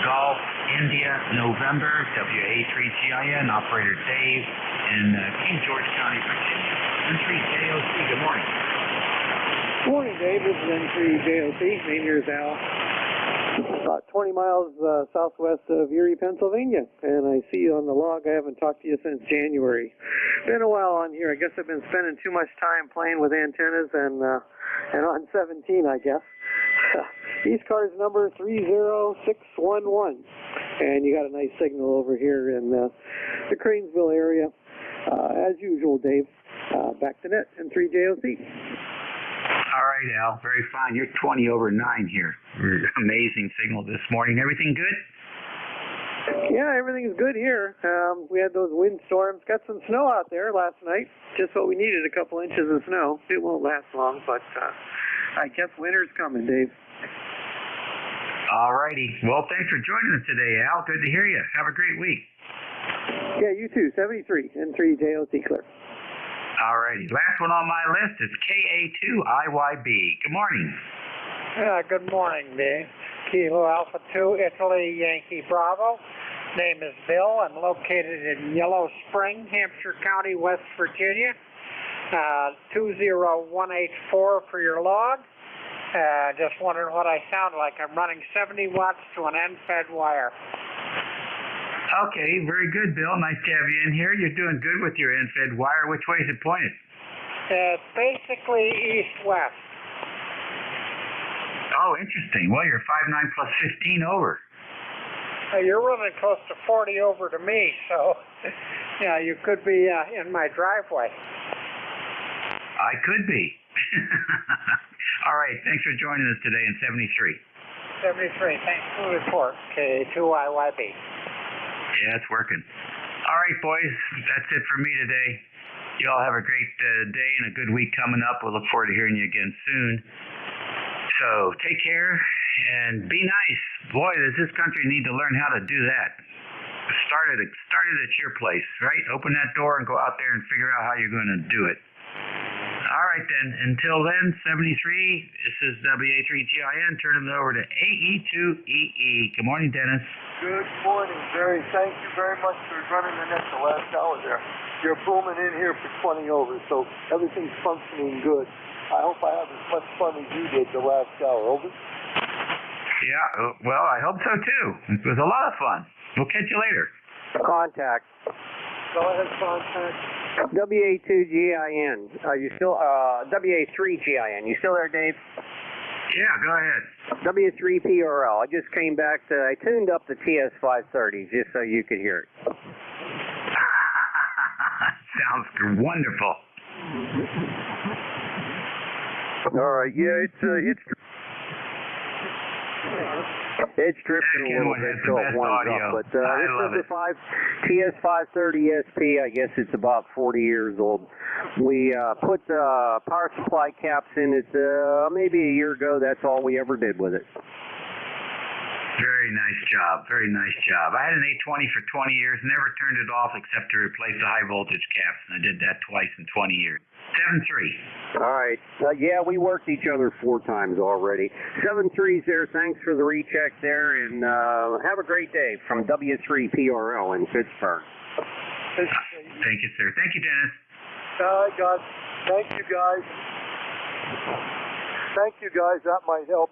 Golf India November, WA3GIN, operator Dave in King George County, Virginia. N3JOC, good morning. Good morning, Dave. This is N3JOC. Name here is Al. About 20 miles southwest of Erie, Pennsylvania. And I see you on the log. I haven't talked to you since January. Been a while on here. I guess I've been spending too much time playing with antennas and on 17, I guess. ECARS number 30611. And you got a nice signal over here in the Cranesville area. As usual, Dave. Back to net and 3JOC. All right, Al. Very fine. You're 20 over 9 here. Amazing signal this morning. Everything good? Yeah, everything's good here. We had those windstorms. Got some snow out there last night. Just what we needed, a couple inches of snow. It won't last long, but I guess winter's coming, Dave. All righty. Well, thanks for joining us today, Al. Good to hear you. Have a great week. Yeah, you too. 73 and 3JOC clear. All righty. Last one on my list is KA2IYB. Good morning. Good morning, Dave. Kilo Alpha 2, Italy, Yankee Bravo. Name is Bill. I'm located in Yellow Spring, Hampshire County, West Virginia. 20184 for your log. Just wondering what I sound like. I'm running 70 watts to an end-fed wire. Okay, very good, Bill. Nice to have you in here. You're doing good with your end-fed wire. Which way is it pointed? It's basically east-west. Oh, interesting. Well, you're 5'9" plus 15 over. You're running close to 40 over to me, so yeah, you could be in my driveway. I could be. All right, thanks for joining us today in 73. 73, thanks for the report. K2IYB. Yeah, it's working. All right, boys, that's it for me today. You all have a great day and a good week coming up. We'll look forward to hearing you again soon. So take care and be nice. Boy, does this country need to learn how to do that. Start it at your place, right? Open that door and go out there and figure out how you're going to do it. All right, then. Until then, 73, this is WA3GIN. Turning it over to AE2EE. Good morning, Dennis. Good morning, Barry. Thank you very much for running the net the last hour there. You're booming in here for 20 over, so everything's functioning good. I hope I have as much fun as you did the last hour. Over. Yeah, well, I hope so, too. It was a lot of fun. We'll catch you later. Contact. Go ahead, contact. WA2GIN. You still, WA3GIN. You still there, Dave? Yeah, go ahead. W3PRL. I just came back I tuned up the TS530 just so you could hear it. Sounds wonderful. All right, yeah, it's drifting a little bit, so it warms up. But this is the TS530SP. I guess it's about 40 years old. We put power supply caps in it maybe a year ago. That's all we ever did with it. Very nice job. Very nice job. I had an 820 for 20 years, never turned it off except to replace the high voltage caps, and I did that twice in 20 years. 7-3. All right. Yeah, we worked each other 4 times already. 7-3's there. Thanks for the recheck there, and have a great day from W3PRL in Pittsburgh. Thank you, sir. Thank you, Dennis. God, thank you, guys. Thank you, guys. That might help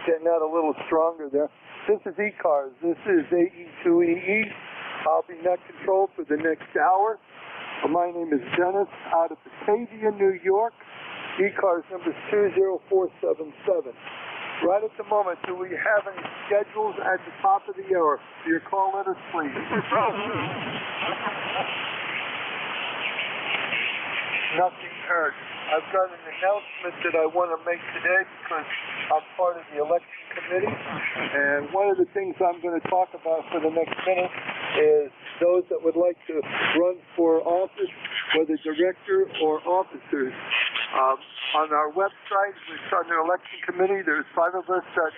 getting out a little stronger there. This is ECARS. This is AE2EE. I'll be net control for the next hour. My name is Dennis out of Batavia, New York. ECARS number 20477. Right at the moment, do we have any schedules at the top of the hour? Your call letters, please. Nothing heard. I've got an announcement that I want to make today because I'm part of the election committee. And one of the things I'm going to talk about for the next minute is those that would like to run for office, whether director or officers. On our website, it's on the election committee. There's 5 of us that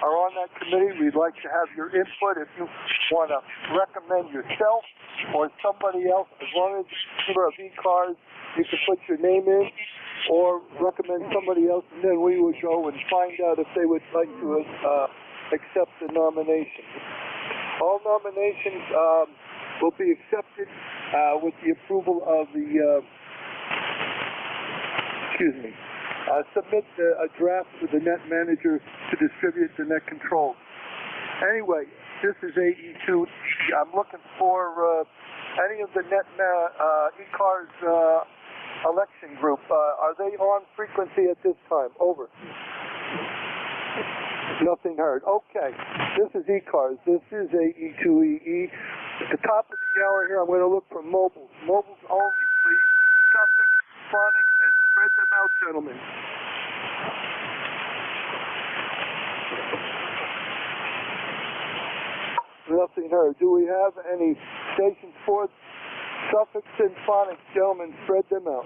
are on that committee. We'd like to have your input if you want to recommend yourself or somebody else. As long as you're a member of ECARS, you can put your name in or recommend somebody else, and then we would go and find out if they would like to accept the nomination. All nominations will be accepted with the approval of the, submit a draft to the net manager to distribute the net controls. Anyway, this is AE2. I'm looking for any of the net ECARS election group. Are they on frequency at this time? Over. Nothing heard. Okay. This is ECARS. This is AE2EE. At the top of the hour here, I'm going to look for mobiles. Mobiles only, please. Suffix, phonics, and spread them out, gentlemen. Nothing heard. Do we have any stations for suffix and phonics, gentlemen? Spread them out.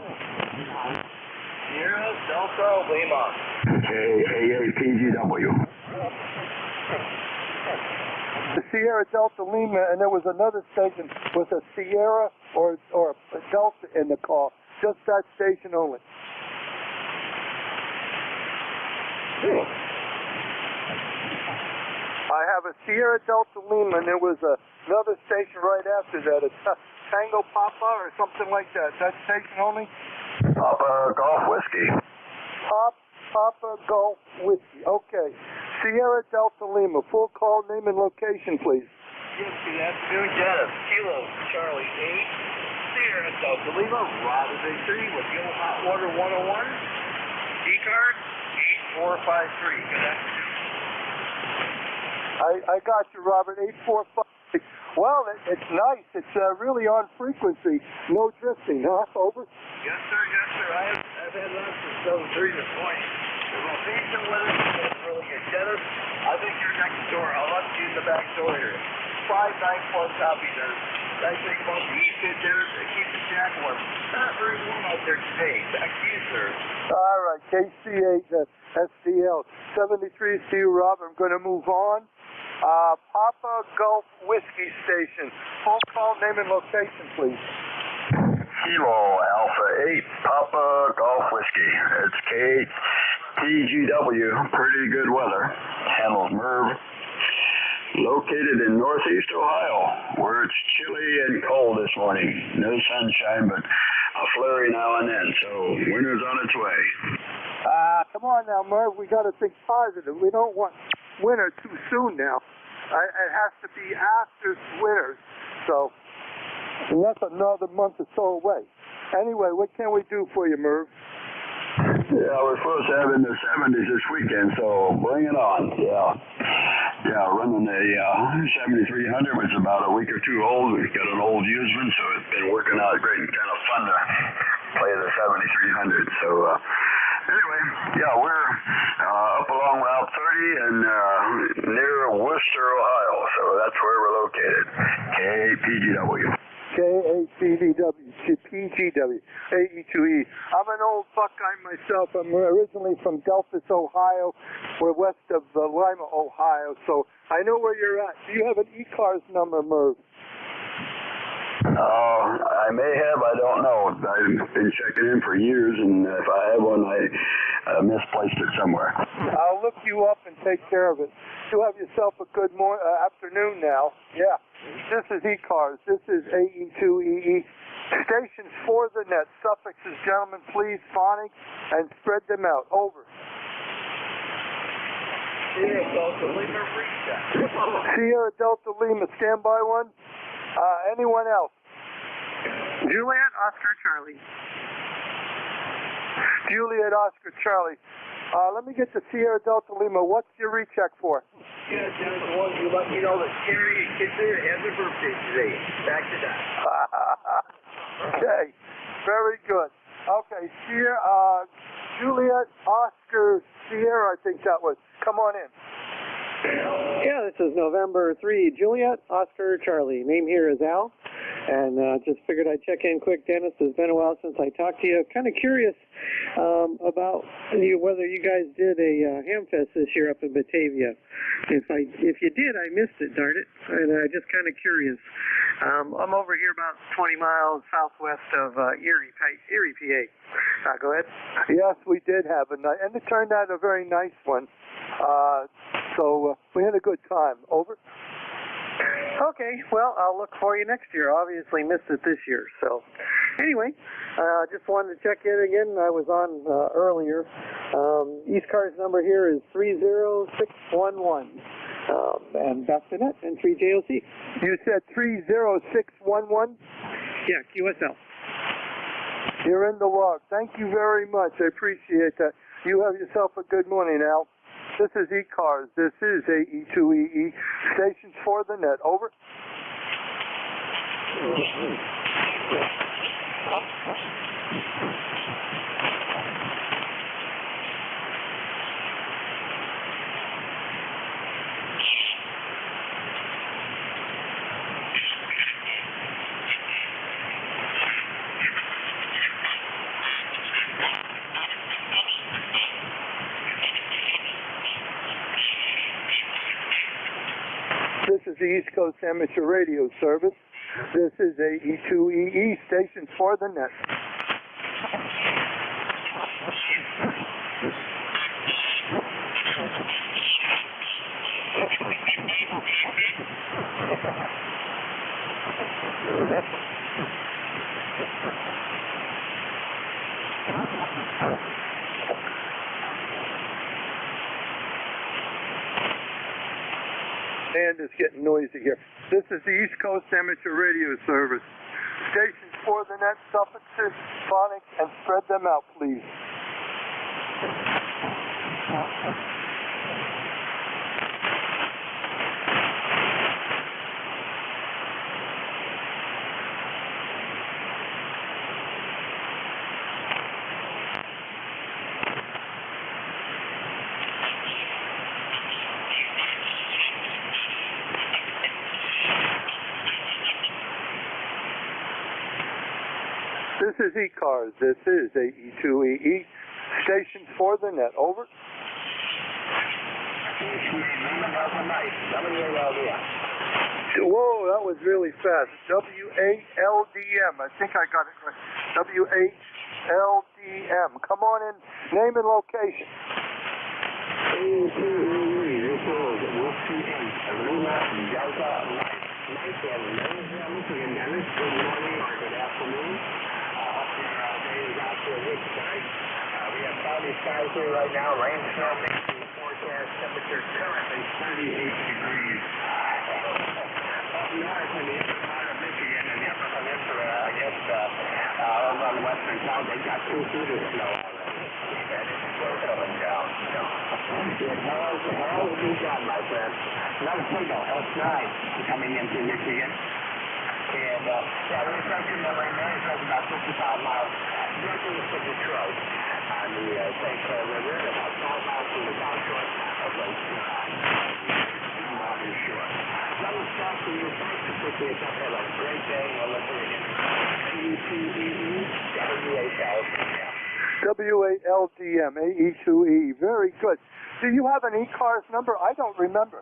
Sierra Delta Lima. KAAPGW. The Sierra Delta Lima, and there was another station with a Sierra or a Delta in the call. Just that station only. I have a Sierra Delta Lima, and there was another station right after that, a Tango Papa or something like that. That station only? Papa Golf Whiskey. Papa Golf Whiskey. Okay. Sierra Delta Lima. Full call, name, and location, please. Yes, good afternoon, Dennis. Kilo Charlie 8. Sierra Delta Lima, Robert Victory with the old Hot Water 101. ECARS 8453. Good afternoon. I got you, Robert. 845. Well, it's nice. It's really on frequency. No drifting, huh? Over? Yes, sir. Yes, sir. I've had lots of 7:30 this morning. The rotation weather is really good. Dennis, I think you're next door. I'll let you in the back door here. 594 copy, Dennis. I think about the E-Fit, Dennis. It keeps the jack warm. Not very warm out there today. Back to you, sir. All right. KC8 SDL 73 to you, Rob. I'm going to move on. Papa Gulf Whiskey Station. Full call, name, and location, please. Kilo Alpha 8 Papa Golf Whiskey. It's KTGW. Pretty good weather. Handles Merv. Located in northeast Ohio, where it's chilly and cold this morning. No sunshine, but a flurry now and then. So winter's on its way. Come on now, Merv. We got to think positive. We don't want winter too soon now. It has to be after winter. So, and that's another month or so away. Anyway, what can we do for you, Merv? Yeah, we're supposed to have in the 70s this weekend, so bring it on. Yeah, running a 7300, which is about a week or two old. We've got an old used one, so it's been working out great and kind of fun to play the 7300. So, anyway, yeah, we're up along Route 30 and near Worcester, Ohio, so that's where we're located. KPGW. KAPGW, AE2E. I'm an old Buckeye myself. I'm originally from Delphus, Ohio. We're west of Lima, Ohio, so I know where you're at. Do you have an ECARS number, Merv? I may have, I don't know. I've been checking in for years, and if I have one, I misplaced it somewhere. I'll look you up and take care of it. You have yourself a good afternoon now. Yeah. This is ECARS. This is AE2EE. Stations for the net. Suffixes, gentlemen, please, phonics, and spread them out. Over. Sierra Delta Lima, reach. Sierra Delta Lima, standby one. Anyone else? Juliet, Oscar, Charlie. Juliet, Oscar, Charlie. Let me get to Sierra Delta Lima. What's your recheck for? Yeah, Jennifer, well, you let me know that Carrie and kids there have their birthday today. Back to that. Okay, very good. Okay, Sierra, Juliet, Oscar, Sierra, I think that was. Come on in. Yeah, this is November 3, Juliet, Oscar, Charlie. Name here is Al. And just figured I'd check in quick, Dennis. It's been a while since I talked to you. Kind of curious about whether you guys did a Hamfest this year up in Batavia. If you did, I missed it, darn it. And just kind of curious. I'm over here about 20 miles southwest of Erie, PA. Go ahead. Yes, we did have a night, and it turned out a very nice one. So we had a good time. Over. Okay, well, I'll look for you next year. Obviously missed it this year. So anyway, just wanted to check in again. I was on earlier. ECARS number here is 30611. And that's the net, and 3JOC. You said 30611? Yeah, QSL. You're in the log. Thank you very much. I appreciate that. You have yourself a good morning, Al. This is ECARS. This is AE2EE. Stations for the net. Over. This is the East Coast Amateur Radio Service. This is AE2EE. Stations for the net. And it's getting noisy here. This is the East Coast Amateur Radio Service. Stations for the net, suffixes, phonics, and spread them out, please. This is ECARS. This is AE2EE. Stations for the net. Over. Whoa, that was really fast. WALDM. I think I got it right. WALDM. Come on in. Name and location. We have cloudy skies here right now. Rain snow mixing the forecast. Temperature currently 38 degrees. Up north in the upper part of Michigan and the upper peninsula, I guess, over on the western town, they got 2 feet of snow already. And it's still coming down. Tomorrow will be done, my friend. Another signal, L9, coming into Michigan. And, yeah, we're expecting that right now. It's about 55 miles directly to Detroit on the St. Clair River, and about 12 miles from the south shore of Lake Northern Shore. Let me start for you first to put you up. Have a great day. We'll look at it AE2EE, WALDM, AE2E. Very good. Do you have an ECARS number? I don't remember.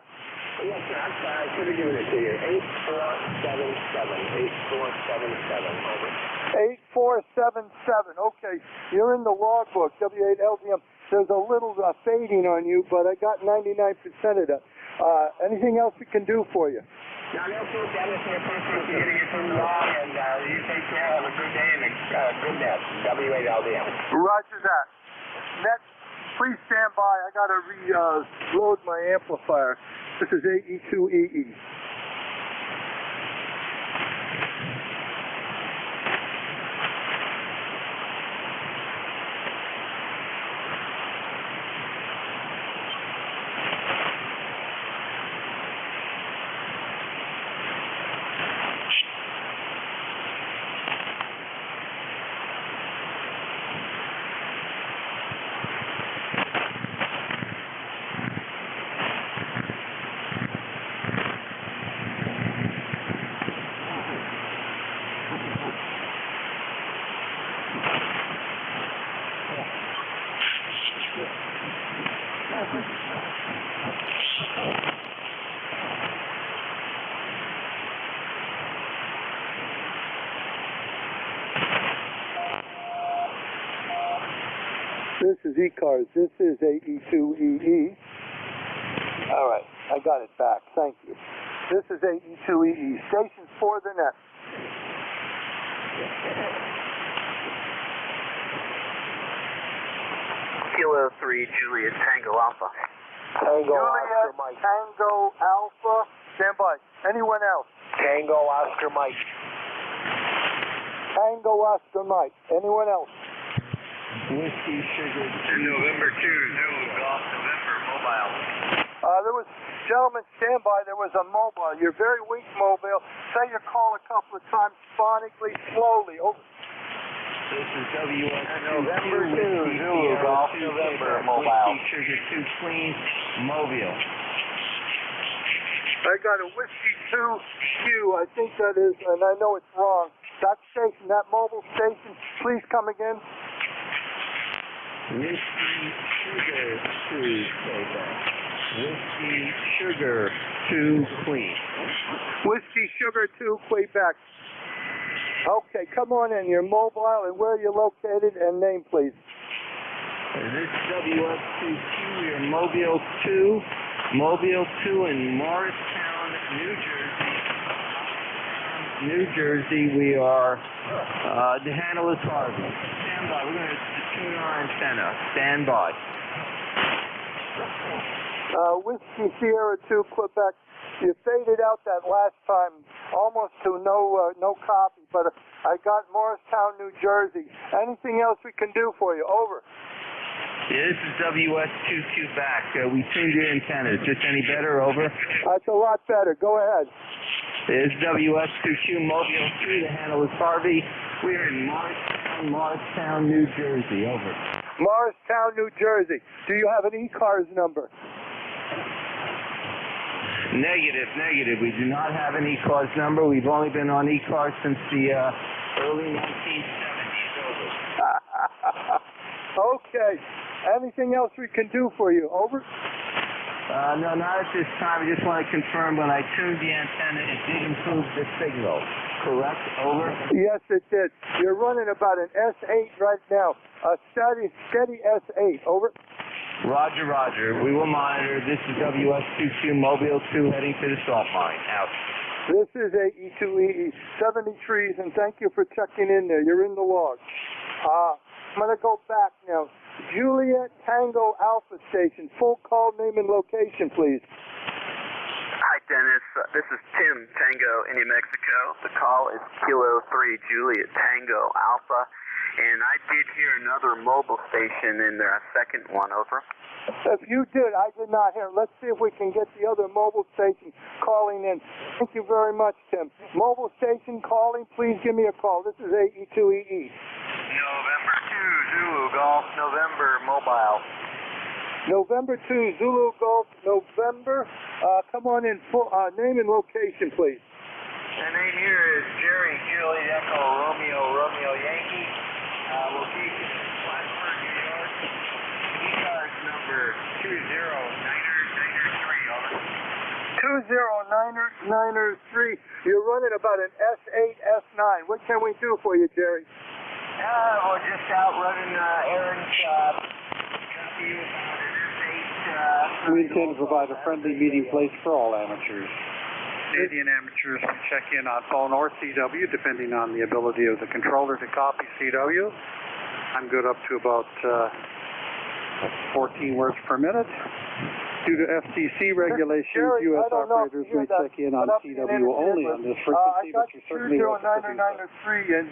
Yes, sir. I'm sorry. I should have given it to you. 8477. Over. 8477. Okay. You're in the logbook, W8LDM. There's a little fading on you, but I got 99% of that. Anything else we can do for you? Now, that's it. Dennis here. Appreciate you getting it from the log, and you take care. Have a good day and a good net. W8LDM. Roger that. Next, please stand by. I got to reload my amplifier. This is AE2EE. This is ECARS. This is AE2EE. All right, I got it back. Thank you. This is AE2EE. Stations for the net. Kilo 3, Juliet, Tango Alpha. Tango Juliet, Oscar Mike. Tango Alpha. Stand by. Anyone else? Tango Oscar Mike. Tango Oscar Mike. Anyone else? Whiskey Sugar. November 2, Zulu, Golf November, Mobile. mobile. There was, gentlemen, stand by. There was a mobile. You're very weak, mobile. Say your call a couple of times phonically, slowly. Over. This is WS November 2, Zulu Golf, November mobile. Whiskey Sugar 2 Queen, Mobile. I got a Whiskey 2Q, I think that is, and I know it's wrong. That station, that mobile station, please come again. Whiskey Sugar 2 Quebec. Whiskey Sugar 2 Queen. Whiskey Sugar 2 Quebec. Okay, come on in. You're mobile and where you're located and name, please. This is WS2Q. We're Mobile 2 in Morristown, New Jersey. We are the handle is Harvey. Stand by. We're going to tune our antenna. Stand by. Whiskey Sierra 2 Quebec. You faded out that last time, almost to no copy, but I got Morristown, New Jersey. Anything else we can do for you? Over. Yeah, this is WS2Q back. We tuned your antennas. Just any better? Over. That's a lot better. Go ahead. This is WS2Q Mobile 2. The handle is Harvey. We're in Morristown, New Jersey. Over. Morristown, New Jersey. Do you have an ECARS number? Negative. We do not have an ECARS number. We've only been on ECARS since the early 1970s. Over. Okay. Anything else we can do for you? Over. No, not at this time. I just want to confirm when I tuned the antenna, it did improve the signal. Correct? Over. Yes, it did. You're running about an S8 right now. A steady S8. Over. Roger. We will monitor. This is WS2Q Mobile 2 heading to the salt mine. Out. This is AE2EE 73s, and thank you for checking in there. You're in the log. I'm going to go back now. Juliet Tango Alpha Station. Full call name and location, please. Hi, Dennis. This is Tim, Tango, India, Mexico. The call is Kilo 3 Juliet Tango Alpha. And I did hear another mobile station in there, a second one. Over. If you did, I did not hear. Let's see if we can get the other mobile station calling in. Thank you very much, Tim. Mobile station calling, please give me a call. This is AE2EE. November 2, Zulu Golf, November mobile. November 2, Zulu Golf, November. Come on in. Name and location, please. The name here is Jerry Julie Echo Romeo Yankee. Location is Plattsburgh, New York. ECARS number 20993. You're running about an S8, S9. What can we do for you, Jerry? We're just out running errands. Copy you about an S8. We intend to provide a friendly meeting place for all amateurs. Canadian amateurs can check in on phone or CW, depending on the ability of the controller to copy CW. I'm good up to about 14 words per minute. Due to FCC regulations, Jerry, U.S. operators may check in on CW only on this frequency, but you're certainly welcome to do so. 20993, and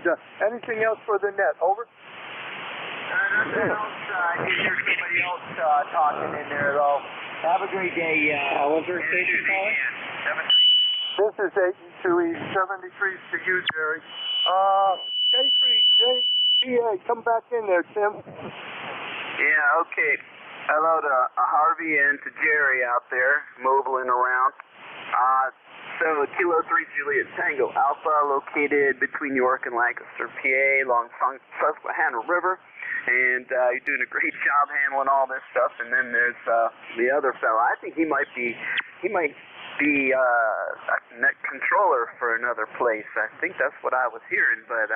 anything else for the net? Over. Nothing else. I didn't hear somebody else talking in there at all. Have a great day. Was there a station calling? This is AE2E 73 to you, Jerry. K3JTA, come back in there, Tim. Yeah, okay. Hello to Harvey and to Jerry out there, mobiling around. So, Kilo 3 Juliet Tango Alpha, located between York and Lancaster, PA, along Susquehanna River. And you're doing a great job handling all this stuff. And then there's the other fella. I think he might be a net controller for another place. I think that's what I was hearing, but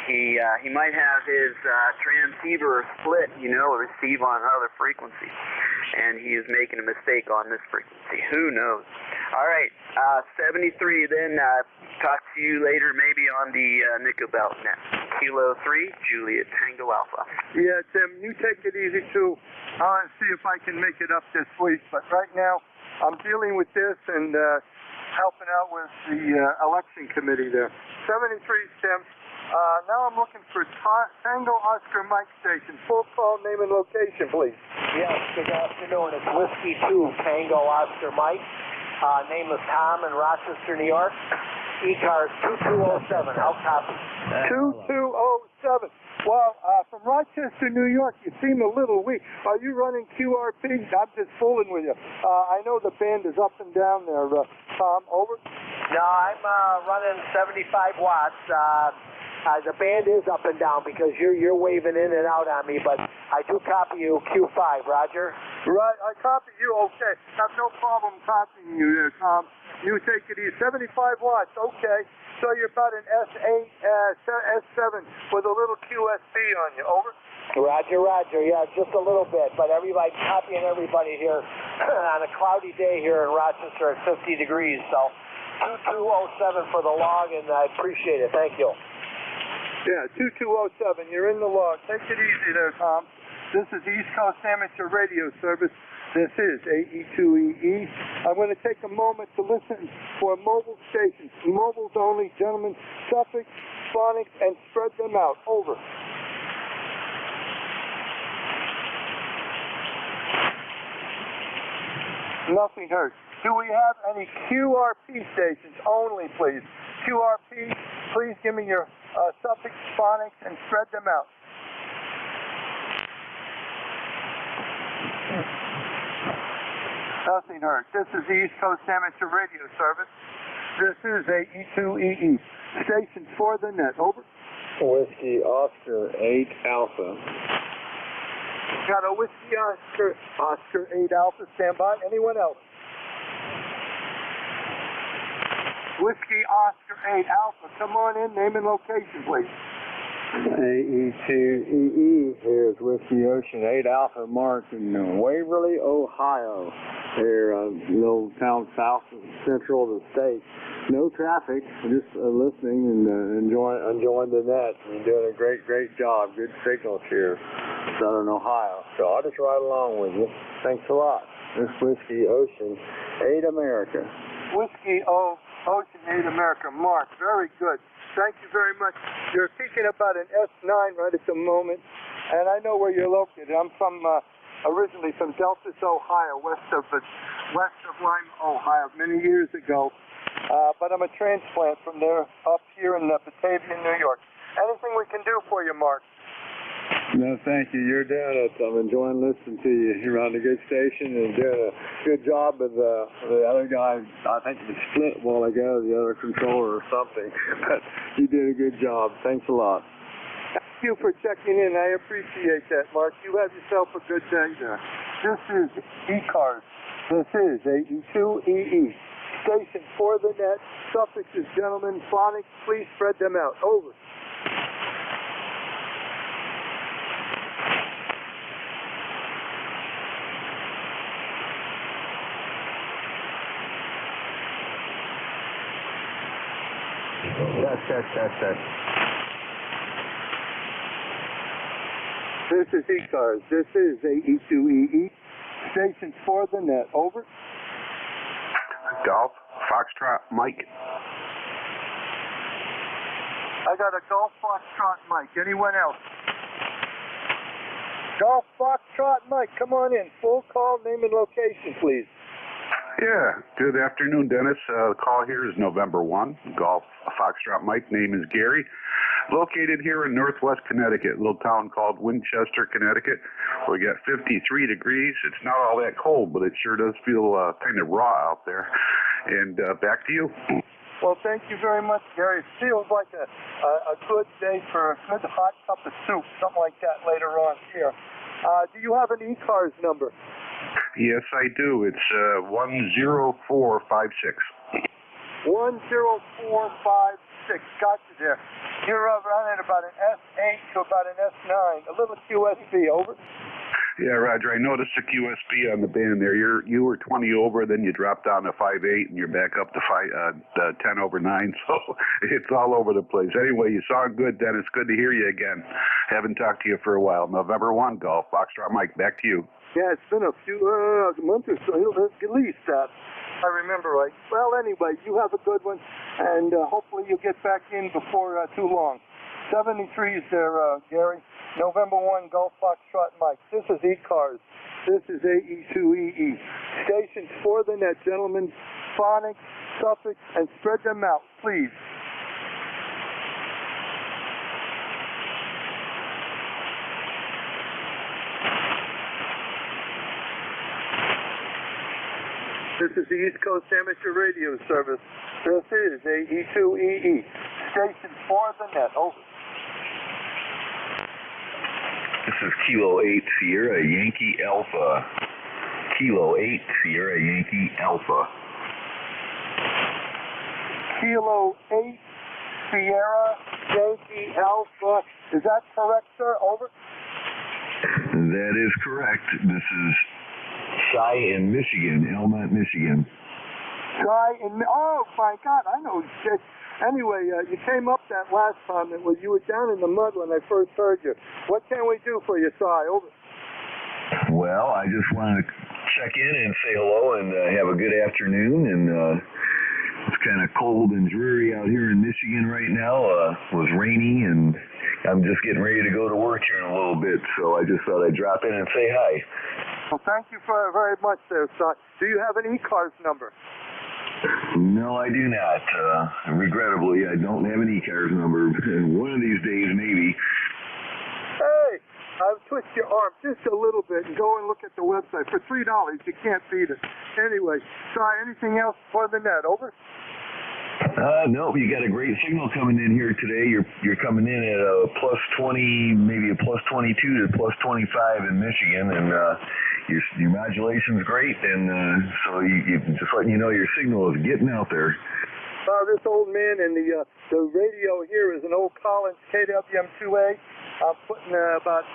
he might have his transceiver split, receive on another frequency, and he is making a mistake on this frequency. Who knows? All right, 73 then. Talk to you later, maybe on the Nickel Belt net. Kilo 3, Juliet Tango Alpha. Yeah, Tim, you take it easy too. I'll see if I can make it up this week, but right now I'm dealing with this and helping out with the election committee there. 73, Tim. Now I'm looking for Tango Oscar Mike Station. Full call, name and location, please. Yes, good afternoon. It's Whiskey 2, Tango Oscar Mike. Name is Tom in Rochester, New York. ECARS 2207. How copy? 2207. Well, from Rochester, New York, you seem a little weak. Are you running QRP? I'm just fooling with you. I know the band is up and down there. Tom, over? No, I'm running 75 watts. The band is up and down because you're waving in and out on me, but I do copy you Q5, Roger. Right, I copy you, okay. I have no problem copying you there, Tom. You take it easy. 75 watts, okay. So you're about an S8, S7 with a little QSB on you, over? Roger, yeah, just a little bit, but everybody copying everybody here on a cloudy day here in Rochester at 50 degrees, so 2207 for the log, and I appreciate it, thank you. Yeah, 2207, you're in the log. Take it easy there, Tom. This is East Coast Amateur Radio Service. This is AE2EE. I'm going to take a moment to listen for mobile stations. Mobiles only, gentlemen. Suffix, phonics, and spread them out. Over. Nothing heard. Do we have any QRP stations only, please? QRP, please give me your suffix, phonics, and spread them out. Nothing heard. This is the East Coast Amateur Radio Service. This is AE2EE. Stations for the net. Over. Whiskey Oscar 8 Alpha. Got a Whiskey Oscar 8 Alpha. Stand by. Anyone else? Whiskey Oscar 8 Alpha. Come on in. Name and location, please. AE2EE. Here's Whiskey Ocean 8 Alpha Mark in Waverly, Ohio. Here, a little town south central of the state. No traffic, just listening and enjoying the net. You're doing a great job. Good signals here, Southern Ohio. So I'll just ride along with you. Thanks a lot. This Whiskey Ocean 8 America. Whiskey Ocean 8 America. Mark, very good. Thank you very much. You're peaking about an S9 right at the moment, and I know where you're located. I'm from originally from Delphos, Ohio, west of Lima, Ohio, many years ago. But I'm a transplant from there up here in Batavia, New York. Anything we can do for you, Mark? No, thank you. You're doing it. I'm enjoying listening to you. You're on a good station and doing a good job with the other guy. I think he split a while ago, the other controller or something. But you did a good job. Thanks a lot. Thank you for checking in. I appreciate that, Mark. You have yourself a good day there. This is ECARS. This is AE2EE. Station for the net. Suffixes, gentlemen. Phonics, please spread them out. Over. Test. This is ECARS. This is AE2EE. Station for the net. Over. Golf, Foxtrot, Mike. I got a Golf Foxtrot Mike. Anyone else? Golf Foxtrot Mike, come on in. Full call, name and location, please. Yeah, good afternoon, Dennis. The call here is November 1. Golf, Foxtrot Mike. Name is Gary. Located here in Northwest Connecticut, a little town called Winchester, Connecticut. We got 53 degrees. It's not all that cold, but it sure does feel kind of raw out there. And back to you. Well, thank you very much, Gary. It feels like a good day for a good hot cup of soup, something like that later on here. Do you have an ECARS number? Yes, I do. It's 10456. 10456. Got you there. You're running about an S8 to about an S9. A little QSB. Over. Yeah, Roger. I noticed the QSB on the band there. You were 20 over, then you dropped down to 5.8, and you're back up to 10 over 9. So it's all over the place. Anyway, you sound good, Dennis. Good to hear you again. Haven't talked to you for a while. November 1, Golf, Foxtrot Mike. Back to you. Yeah, it's been a few month or so, at least that I remember right. Well, anyway, you have a good one, and hopefully you'll get back in before too long. 73s there, Gary. November 1, Golf Foxtrot Mike. This is ECARS. This is AE2EE. Stations for the net, gentlemen. Phonics, suffix, and spread them out, please. This is the East Coast Amateur Radio Service. This is AE2EE. Station for the net. Over. This is Kilo 8 Sierra Yankee Alpha. Kilo 8 Sierra Yankee Alpha. Kilo 8 Sierra Yankee Alpha. Is that correct, sir? Over. That is correct. This is Cy in Michigan, Elmont, Michigan. Cy in... Oh, my God, I know shit. Anyway, you came up that last time. You were down in the mud when I first heard you. What can we do for you, Cy? Over. Well, I just wanted to check in and say hello and have a good afternoon. And it's kind of cold and dreary out here in Michigan right now. It was rainy, and I'm just getting ready to go to work here in a little bit. So I just thought I'd drop in and say hi. Well, thank you very much there, Cy. Do you have an ECARS number? No, I do not. Regrettably, I don't have an ECARS number. One of these days, maybe. Hey, I'll twist your arm just a little bit and go and look at the website. For $3, you can't beat it. Anyway, Cy, anything else for the net? Over? No, you got a great signal coming in here today. You're coming in at a plus 20, maybe a plus 22 to plus 25 in Michigan, and your modulation's great, and so you just letting you know your signal is getting out there. This old man in the radio here is an old Collins KWM2A. I'm putting about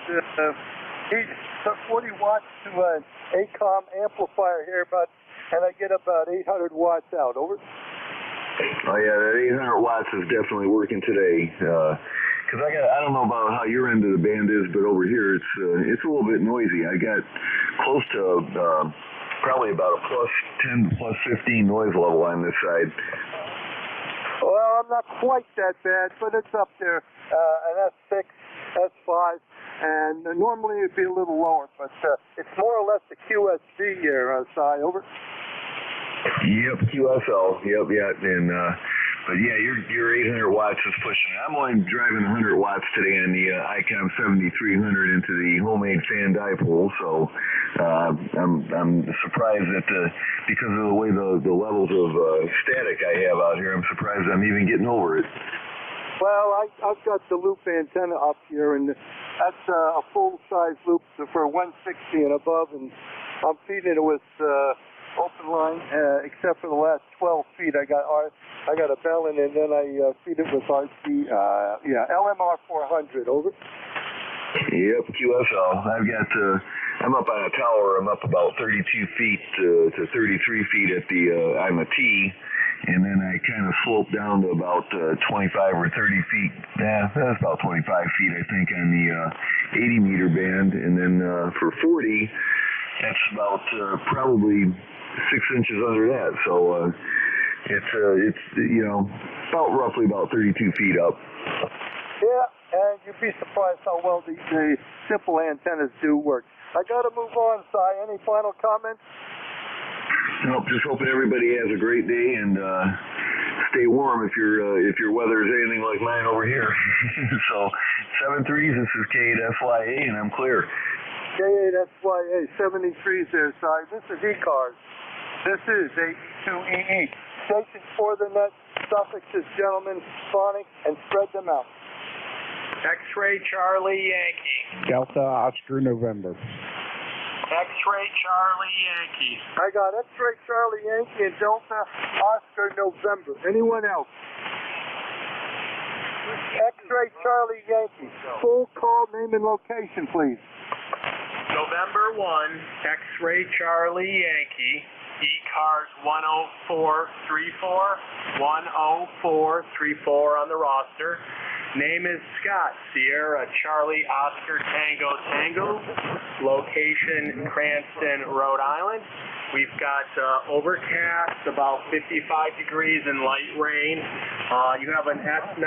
40 watts to an ACOM amplifier here, and I get about 800 watts out. Over. Oh yeah, that 800 watts is definitely working today. Cause I don't know about how your end of the band is, but over here it's a little bit noisy. I got close to probably about a plus 10 to plus 15 noise level on this side. Well, I'm not quite that bad, but it's up there. And that's 6, that's 5, and normally it'd be a little lower, but it's more or less the QSC here, Cy. Over. Yep, QSL. Yep, yeah, and but yeah, your 800 watts is pushing it. I'm only driving 100 watts today on the ICOM 7300 into the homemade fan dipole, so I'm surprised that because of the way the levels of static I have out here, I'm surprised I'm even getting over it. Well, I've got the loop antenna up here, and that's a full-size loop for 160 and above, and I'm feeding it with open line, except for the last 12 feet. I got a Bellin, and then I feed it with RC, LMR 400. Over. Yep, QSL. I'm up on a tower. I'm up about 32 feet to 33 feet at on the tee, and then I kind of slope down to about 25 or 30 feet. Yeah, that's about 25 feet, I think, on the 80 meter band, and then for 40, that's about probably 6 inches under that. So it's roughly about 32 feet up. Yeah, and you'd be surprised how well the simple antennas do work. I got to move on, Cy. Any final comments? Nope, just hoping everybody has a great day and stay warm if your weather is anything like mine over here. So 73s, this is K8SYA, and I'm clear. K8SYA, 73s there, Cy. This is ECARS. This is AE2EE. Stations for the net, suffixes, gentlemen, phonics, and spread them out. X-Ray Charlie Yankee. Delta Oscar November. X-Ray Charlie Yankee. I got X-Ray Charlie Yankee and Delta Oscar November. Anyone else? X-Ray Charlie Yankee. Full call, name, and location, please. November 1, X-Ray Charlie Yankee. ECARS 10434. 10434 on the roster. Name is Scott, Sierra Charlie Oscar Tango Tango. Location Cranston, Rhode Island. We've got overcast, about 55 degrees and light rain. You have an S9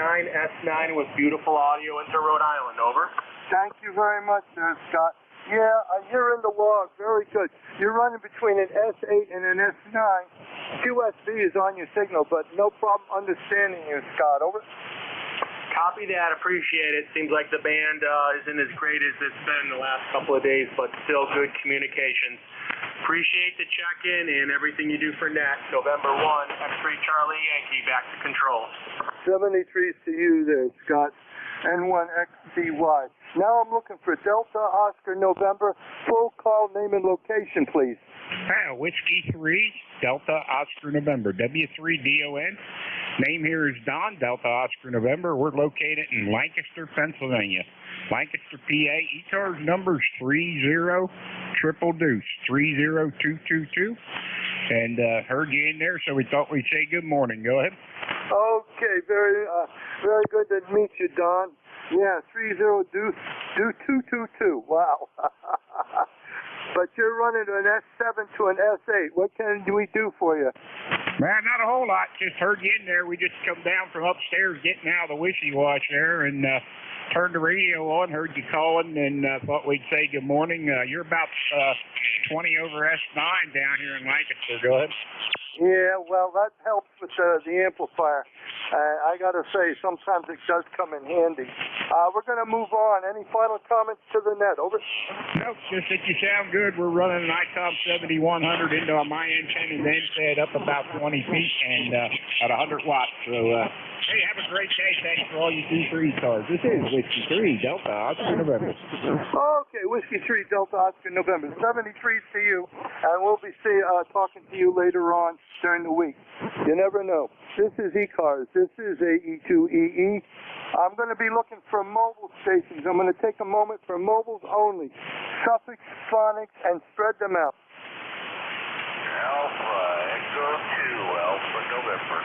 with beautiful audio into Rhode Island. Over. Thank you very much there, Scott. Yeah, you're in the log. Very good. You're running between an S8 and an S9. QSB is on your signal, but no problem understanding you, Scott. Over. Copy that. Appreciate it. Seems like the band isn't as great as it's been the last couple of days, but still good communications. Appreciate the check-in and everything you do for NET. November 1, X-Ray Charlie Yankee, back to control. 73s to you there, Scott. N1XCY. Now I'm looking for Delta Oscar November. Full call, name and location, please. Whiskey 3, Delta Oscar November, W3DON. Name here is Don, Delta Oscar November. We're located in Lancaster, Pennsylvania. Lancaster, PA. ECARS numbers 30 triple deuce 30222. And heard you in there, so we thought we'd say good morning. Go ahead. Okay, very good to meet you, Don. Yeah, 302222. Wow. But you're running an S7 to an S8. What can we do for you? Man, not a whole lot. Just heard you in there. We just come down from upstairs getting out of the wishy-wash there and turned the radio on, heard you calling, and thought we'd say good morning. You're about 20 over S9 down here in Lancaster. Go ahead. Yeah, well, that helps with the amplifier. I got to say, sometimes it does come in handy. We're going to move on. Any final comments to the net? Over. Nope, just that you sound good. We're running an ICOM 7100 into my engine and then set up about 20 feet and at 100 watts. So, hey, have a great day. Thanks for all you do for ECARS. This is Whiskey 3, Delta Oscar November. Okay, Whiskey 3, Delta Oscar November. 73s to you, and we'll be talking to you later on during the week. You never know. This is ECARS. This is AE2EE. I'm going to be looking for mobile stations. I'm going to take a moment for mobiles only. Suffix, phonics, and spread them out. Alpha Echo 2, Alpha November.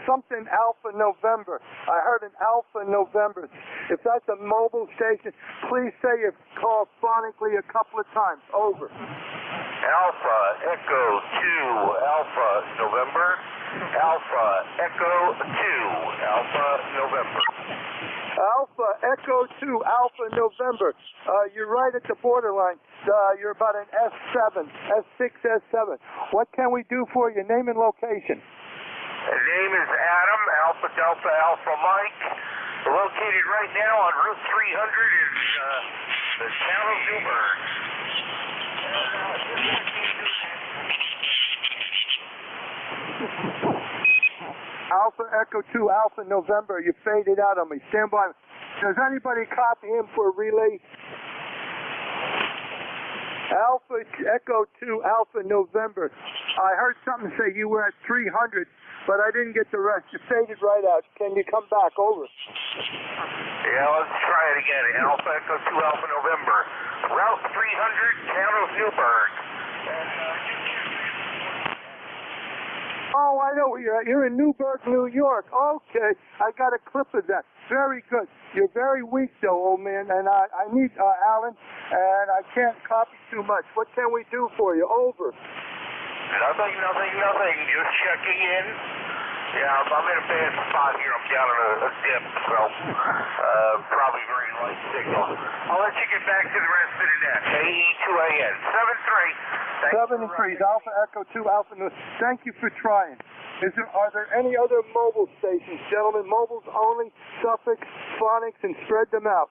Something Alpha November. I heard an Alpha November. If that's a mobile station, please say you've called phonically a couple of times. Over. Alpha Echo 2, Alpha November. Alpha Echo 2, Alpha November. Alpha Echo 2, Alpha November. You're right at the borderline. You're about an S7, S6, S7. What can we do for you? Name and location. His name is Adam, Alpha Delta Alpha Mike. We're located right now on Route 300 in the town of Newburgh. Alpha Echo 2, Alpha November. You faded out on me. Stand by. Does anybody copy him for a relay? Alpha Echo 2, Alpha November. I heard something say you were at 300, but I didn't get the rest. You faded right out. Can you come back? Over. Yeah, let's try it again. Alpha Echo 2, Alpha November. Route 300, town of Newburgh. Oh, I know where you're at. You're in Newburgh, New York. Okay, I got a clip of that. Very good. You're very weak, though, old man, and I need Alan, and I can't copy too much. What can we do for you? Over. Nothing. Just checking in. Yeah, I'm in a bad spot here. I'm down in a dip, so probably very light signal. I'll let you get back to the rest of the net. AE2AN 73. 73, Alpha Echo 2, Alpha New. Thank you for trying. Are there any other mobile stations, gentlemen? Mobiles only, suffix, phonics, and spread them out.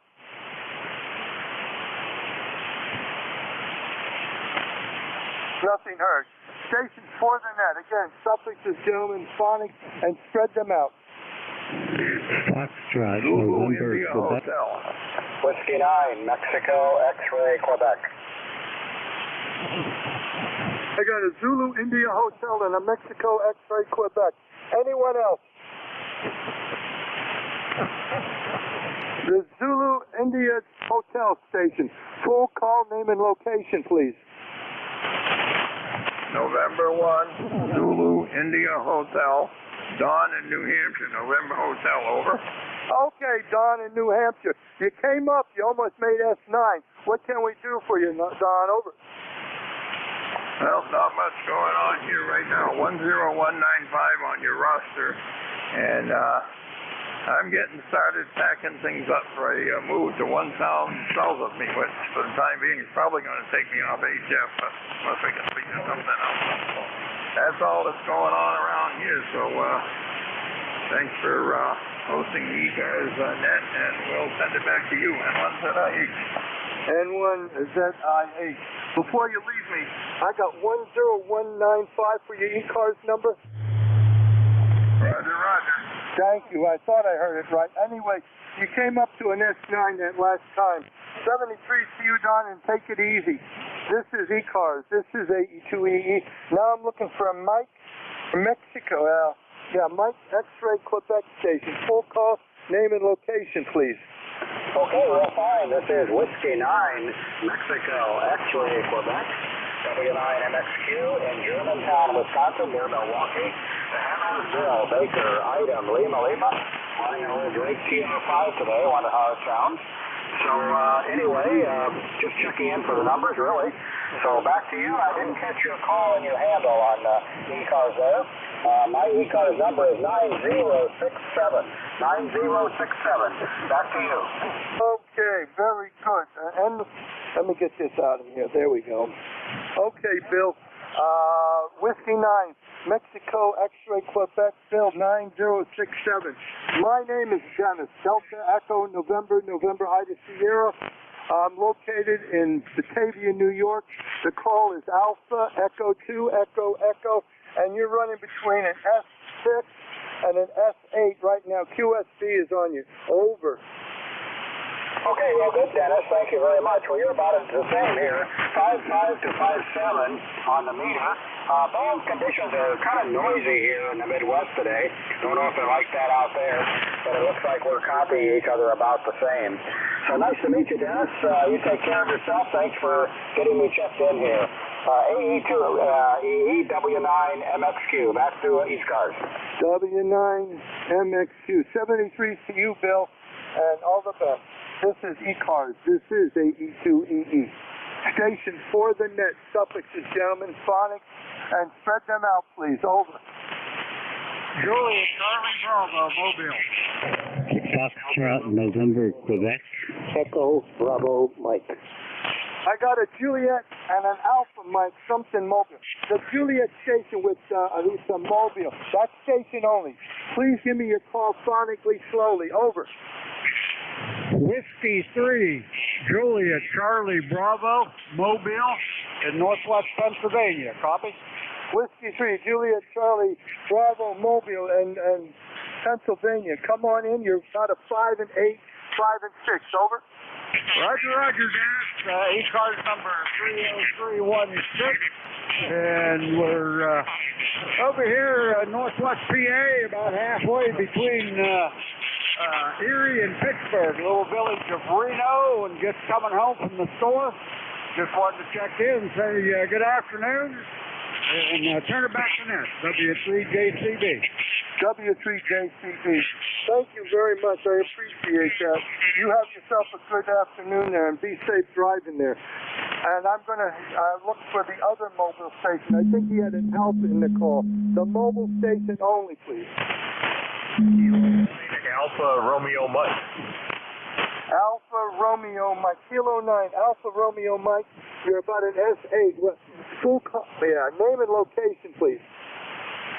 Nothing heard. Stations for the net. Again, suffixes, gentlemen, phonics, and spread them out. Foxtrot, November, Quebec. Whiskey 9, Mexico, X-Ray, Quebec. I got a Zulu India Hotel and a Mexico X-Ray, Quebec. Anyone else? The Zulu India Hotel station. Full call, name, and location, please. November 1, Zulu India Hotel, Dawn in New Hampshire, November Hotel, over. Okay, Dawn in New Hampshire. You came up, you almost made S9. What can we do for you, Dawn? Over. Well, not much going on here right now. 10195 on your roster, and I'm getting started packing things up for a move to 1,000 south of me, which for the time being is probably going to take me off HF, unless we can figure something out. That's all that's going on around here, so thanks for hosting the ECARS net, and we'll send it back to you. N1ZIH. N1ZIH. Before you leave me, I got 10195 for your ECARS number. Roger, roger. Thank you. I thought I heard it right. Anyway, you came up to an S9 that last time. 73 to you, Don, and take it easy. This is ECARS. This is AE2EE. Now I'm looking for a Mike from Mexico. Mike X-Ray Quebec Station. Full call, name and location, please. Okay, well, fine. This is Whiskey 9, Mexico, X-Ray, Quebec, W9MXQ in Germantown, Wisconsin, near Milwaukee. The hammer is Bill Baker, item Lima Lima, flying over Drake TR5 today. Wonder how it sounds. So, anyway, just checking in for the numbers, really. So, back to you. I didn't catch your call and your handle on ECARS there. My ECARS number is 9067. 9067. Back to you. Okay, very good. And let me get this out of here. There we go. Okay, Bill. Whiskey 9, Mexico, X-Ray, Quebec, Bill 9067. My name is Dennis, Delta Echo, November, Ida Sierra. I'm located in Batavia, New York. The call is Alpha, Echo 2, Echo, Echo, and you're running between an S6 and an S8 right now. QSB is on you. Over. Okay, well, good, Dennis. Thank you very much. Well, you're about the same here. 5.5 to 5.7 on the meter. Band conditions are kind of noisy here in the Midwest today. Don't know if they're like that out there, but it looks like we're copying each other about the same. So nice to meet you, Dennis. You take care of yourself. Thanks for getting me checked in here. AE2, W9MXQ. Back to ECARS. W9MXQ. 73 to you, Bill, and all the best. This is ECARS. This is AE2EE. Station for the net. Suffixes, gentlemen, phonics, and spread them out, please. Over. Juliet, Charlie Bravo, Mobile. Foxtrot, November, Quebec. Echo, Bravo, Mike. I got a Juliet and an Alpha Mike, something mobile. The Juliet station with Lisa Mobile. That station only. Please give me your call phonically, slowly. Over. Whiskey 3, Juliet, Charlie Bravo, Mobile, in northwest Pennsylvania. Copy? Whiskey 3, Juliet, Charlie Bravo, Mobile, and Pennsylvania. Come on in. You've got a 5 and 8, 5 and 6. Over. Roger, Dennis. ECARS number 30316. And we're over here northwest PA, about halfway between Erie and Pittsburgh, little village of Reno, and just coming home from the store. Just wanted to check in and say good afternoon, and turn it back to Ness, W3JCB. W3JCB. Thank you very much. I appreciate that. You have yourself a good afternoon there, and be safe driving there. And I'm going to look for the other mobile station. I think he had an Alpha in the call. The mobile station only, please. Alpha Romeo Mike. Alpha Romeo Mike. Kilo 9. Alpha Romeo Mike. You're about an S8. Full call. Yeah. Name and location, please.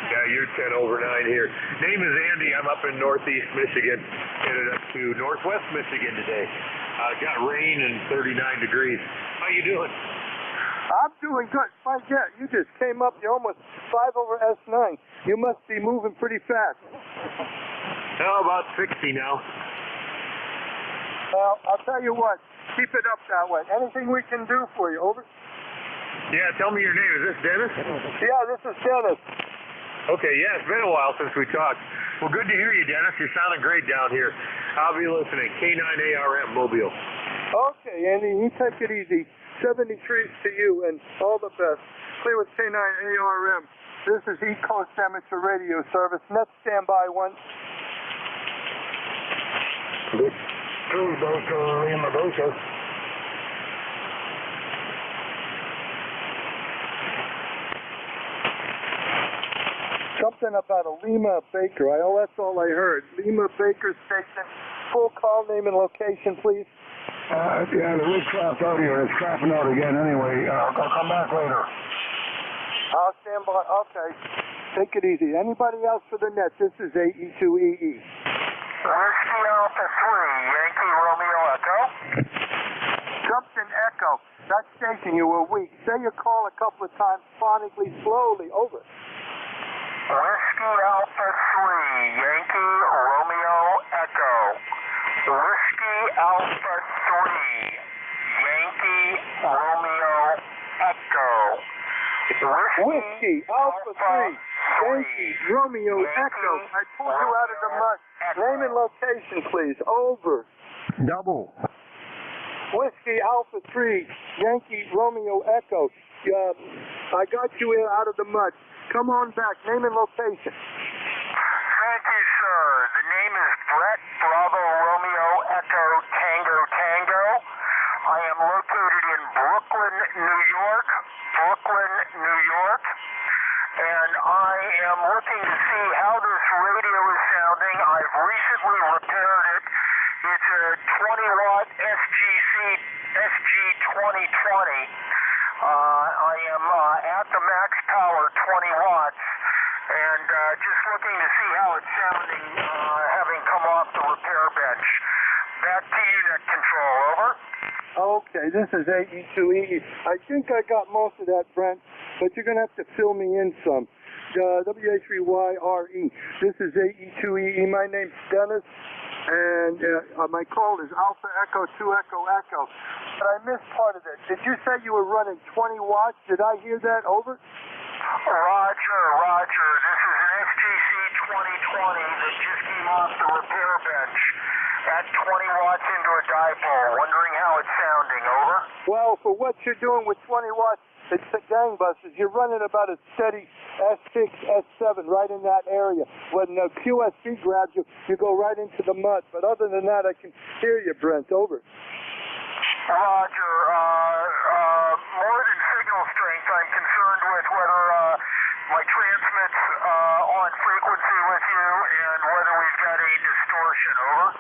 Yeah, you're 10 over 9 here. Name is Andy. I'm up in northeast Michigan. Headed up to northwest Michigan today. Got rain and 39 degrees. How you doing? I'm doing good. Yeah, you just came up. You're almost 5 over S9. You must be moving pretty fast. Oh, about 60 now. Well, I'll tell you what. Keep it up that way. Anything we can do for you. Over. Yeah, tell me your name. Is this Dennis? Yeah, this is Dennis. Okay, yeah, it's been a while since we talked. Well, good to hear you, Dennis. You're sounding great down here. I'll be listening. K9ARM Mobile. Okay, Andy, you take it easy. 73 to you, and all the best. Clear with K9ARM. This is East Coast Amateur Radio Service. Net standby 1. Lima Baker. something about a Lima Baker. That's all I heard. Lima Baker Station. Full call name and location, please. Yeah, the rig crapped out here. It's crapping out again anyway. I'll come back later. I'll stand by. Okay. Take it easy. Anybody else for the net? This is AE2EE. Whiskey Alpha 3, Yankee Romeo Echo. Jumpton Echo. That station, you were weak. Say your call a couple of times, phonically, slowly. Over. Whiskey Alpha 3, Yankee Romeo Echo. Whiskey Alpha 3, Yankee Romeo Echo. Whiskey Alpha 3, Yankee Romeo Echo. I pulled you out of the mud. Name and location, please. Over. Double. Whiskey Alpha 3, Yankee Romeo Echo. I got you out of the mud. Come on back. Name and location. Thank you, sir. The name is Brett Bravo Romeo Echo Tango Tango. I am located in Brooklyn, New York. Brooklyn, New York. And I am looking to see how this radio is sounding. I've recently repaired it. It's a 20-watt SG2020. I am at the max power, 20 watts, and just looking to see how it's sounding, having come off the repair bench. Back to unit control, over. Okay, this is AE2EE. I think I got most of that, Brent, but you're going to have to fill me in some. WA3YRE. This is AE2EE. My name's Dennis, and my call is Alpha Echo 2 Echo Echo. But I missed part of it. Did you say you were running 20 watts? Did I hear that? Over? Roger. This is an SGC2020 that just came off the repair bench at 20 watts into a dipole. Wondering how it's sounding, over? Well, for what you're doing with 20 watts, it's the gangbusters. You're running about a steady S6, S7 right in that area. When the QSC grabs you, you go right into the mud. But other than that, I can hear you, Brent. Over. Roger. More than signal strength, I'm concerned with whether my transmit's on frequency with you and whether we've got any distortion, over?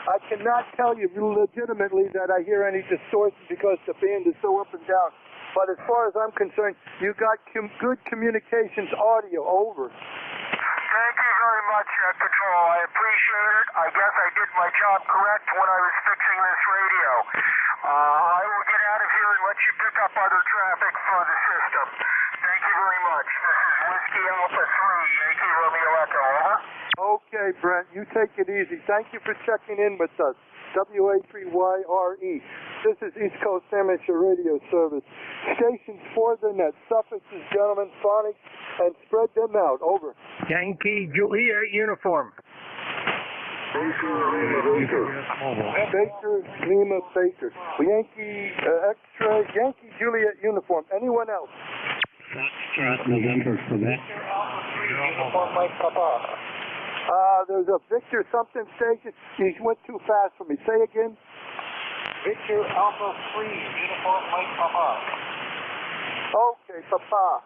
I cannot tell you legitimately that I hear any distortion because the band is so up and down. But as far as I'm concerned, you got good communications audio, over. Thank you very much, Control. I appreciate it. I guess I did my job correct when I was fixing this radio. I will get out of here and let you pick up other traffic for the system. Thank you very much. This is Whiskey Alpha 3, Yankee Romeo Echo, over. Okay, Brent, you take it easy. Thank you for checking in with us. WA3YRE. This is East Coast Amateur Radio Service. Stations for the net. Suffixes, gentlemen, phonics, and spread them out. Over. Yankee Juliet uniform. Baker, Lima Baker. Yankee X-ray, Yankee Juliet uniform. Anyone else? Foxtrot November for that. Uniform Mike Papa. There's a Victor something station. He went too fast for me. Say again. Victor Alpha 3, uniform Mike Papa. Okay, Papa.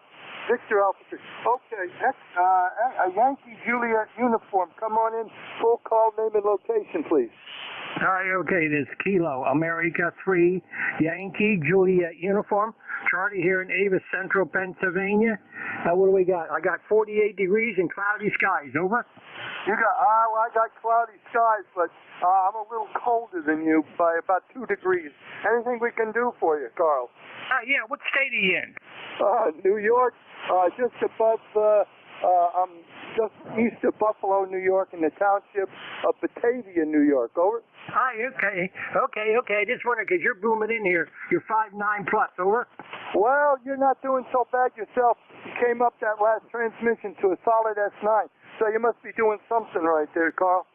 Victor Alpha 3. Okay, a Yankee Juliet uniform. Come on in. Full call, name and location, please. Okay, this Kilo America 3, Yankee Juliet uniform. Charlie here in Avis Central, Pennsylvania. What do we got? I got 48 degrees and cloudy skies. Over. You got? I got cloudy skies, but I'm a little colder than you by about 2 degrees. Anything we can do for you, Carl? Yeah. What state are you in? New York. Just above. I'm just east of Buffalo, New York, in the township of Batavia, New York. Over. Hi, okay. I just wondered, because you're booming in here. You're 5'9 plus, over? Well, you're not doing so bad yourself. You came up that last transmission to a solid S9, so you must be doing something right there, Carl.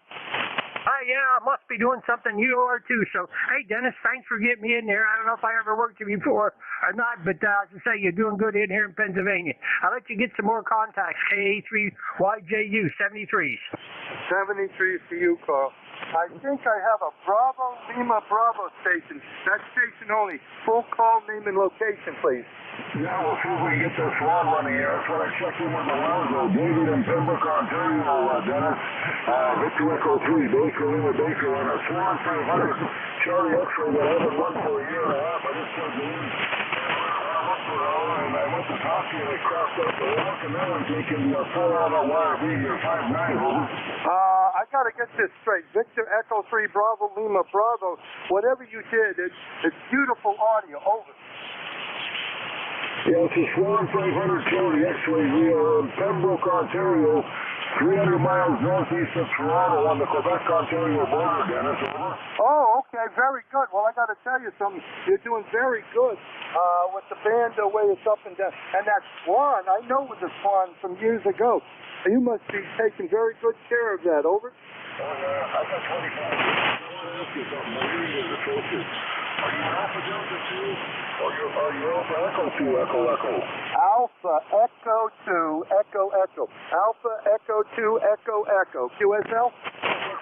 Yeah, I must be doing something. You are too. So, hey, Dennis, thanks for getting me in there. I don't know if I ever worked you before or not, but as I say, you're doing good in here in Pennsylvania. I'll let you get some more contacts. KA3YJU 73s. 73s for you, Carl. I think I have a Bravo Lima Bravo station. That station only. Full call, name, and location, please. Yeah, we'll see if we can get this one running here. That's what I checked in with Alonzo. David in Pembroke, Ontario, Dennis. Victor Echo 3, Baker Lima Baker on a Swan 500. Charlie X-ray that I haven't run for a year and a half. I just plugged it in. And I went to talk to you and I crossed out the walk and now I'm taking the 4 on the wire, your 5-9, over. I got to get this straight. Victor Echo 3, Bravo Lima Bravo. Whatever you did, it's beautiful audio. Over. Yeah, it's a Swan 500 Charlie X-ray. We are in Pembroke, Ontario, 300 miles northeast of Toronto on the Quebec-Ontario border, Dennis. Over. Oh, okay, very good. Well, I got to tell you something. You're doing very good with the band, the way it's up and down. And that Swan, I know with the Swan from years ago. You must be taking very good care of that. Over. Oh, yeah, I got 25. I want to ask you something. My reading is atrocious. Are you Alpha Delta 2? Or are you Alpha Echo 2, Echo Echo? Alpha Echo 2, Echo Echo. Alpha Echo 2, Echo Echo. QSL?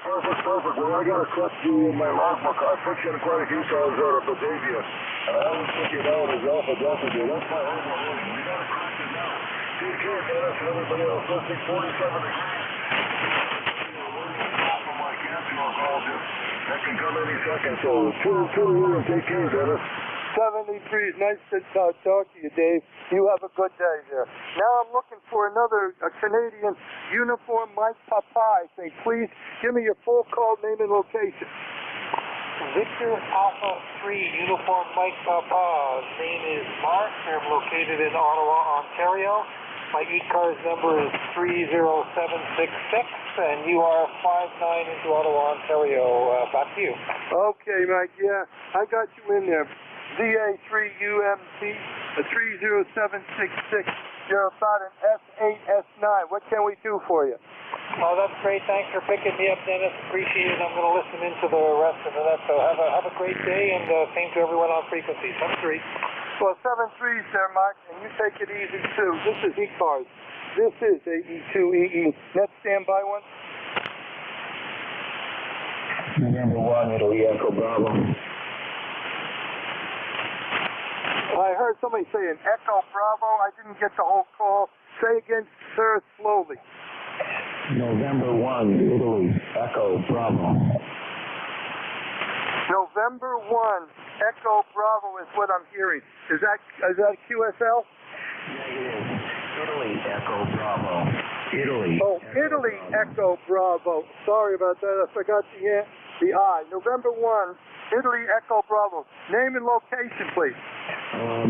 Perfect. Well, I got a clutch in my logbook. I put you in quite a few times out of Batavia. And I always took you down as Alpha Delta 2. That's my home already. We got to crack it now. Take care, Dennis, and everybody else listening. 47 degrees. From my cancer oncologist. That can come any second. So, tune in and take care, Dennis. 73. Nice to talk to you, Dave. You have a good day there. Now I'm looking for another Canadian uniform Mike Papa. I think, please give me your full call, name, and location. Victor Alpha 3 Uniform Mike Papa. Name is Mark. I'm located in Ottawa, Ontario. My ECARS number is 30766, and you are 59 into Ottawa, Ontario. Back to you. Okay, Mike. Yeah, I got you in there. VA3UMC 30766. You're about an S8, S9. What can we do for you? Oh, that's great. Thanks for picking me up, Dennis. Appreciate it. I'm going to listen into the rest of that. So have a great day, and same to everyone on frequency. 73. Well, 73's there, Mark, and you take it easy, too. This is ECARS. This is AE2EE. Net standby one. November 1, Italy Echo Bravo. I heard somebody say an Echo Bravo. I didn't get the whole call. Say again, sir, slowly. November 1, Italy Echo Bravo. November 1, Echo Bravo is what I'm hearing. Is that QSL? Negative. Italy Echo Bravo. Italy. Oh, Italy Echo Bravo. Sorry about that. I forgot the I. November 1, Italy Echo Bravo. Name and location, please.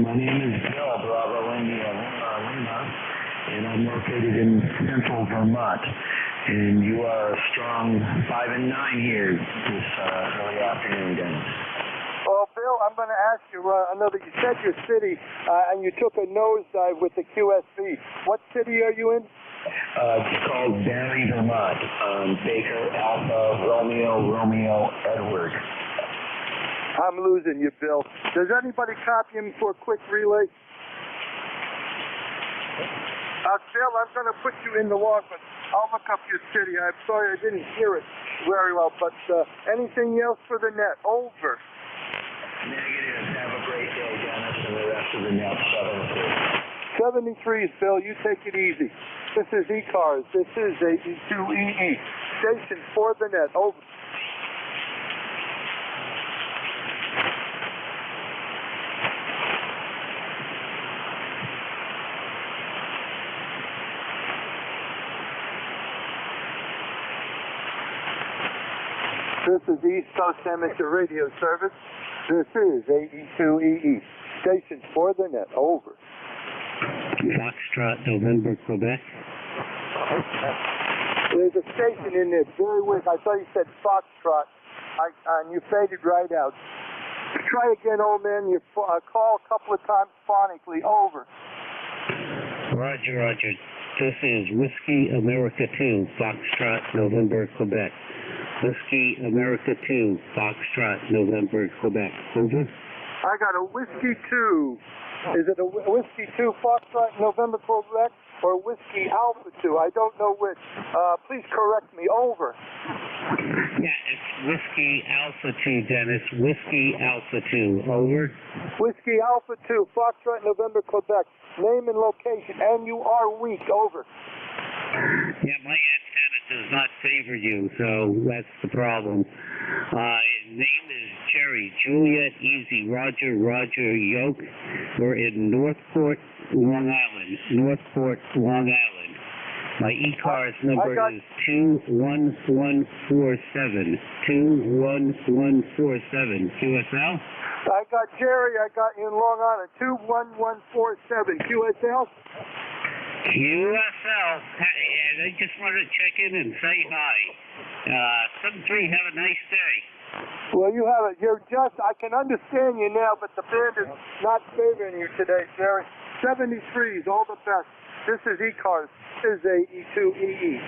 My name is Bill Bravo India Lima, and I'm located in central Vermont. And you are a strong 5 and 9 here this early afternoon, Dennis. Well, Bill, I'm going to ask you another. You said your city, and you took a nosedive with the QSV. What city are you in? It's called Barry, Vermont. Baker Alpha Romeo Edward. I'm losing you, Bill. Does anybody copy him for a quick relay? Bill, I'm going to put you in the log, but I'll look up your city. I'm sorry I didn't hear it very well, but anything else for the net? Over. Negative. Have a great day, Dennis, and the rest of the net. 73s, Bill. You take it easy. This is ECARS. This is AE2EE. Station for the net. Over. This is East Coast Amateur Radio Service. This is AE2EE. Station for the net. Over. Foxtrot, November, Quebec. There's a station in there very weak. I thought you said Foxtrot, and you faded right out. Try again, old man. You call a couple of times phonically. Over. Roger. This is Whiskey America 2, Foxtrot, November, Quebec. Whiskey America 2, Foxtrot, November, Quebec. Over. I got a Whiskey 2. Is it a Whiskey 2 Foxtrot, November, Quebec, or Whiskey Alpha 2? I don't know which. Please correct me. Over. Yeah, it's Whiskey Alpha 2, Dennis. Whiskey Alpha 2. Over. Whiskey Alpha 2, Foxtrot, November, Quebec. Name and location, and you are weak. Over. Yeah, my antenna does not favor you, so that's the problem. Name is Jerry, Juliet, Easy, Roger, Yoke. We're in Northport, Long Island. Northport, Long Island. My ECARS number is 21147. 21147. QSL? I got Jerry. I got you in Long Island. 21147. QSL? QSL. And I just wanted to check in and say hi. 73, have a nice day. Well, you have it. You're just, I can understand you now, but the band is not favoring you today, Jerry. 73s, all the best. This is ECARS. This is AE2EE.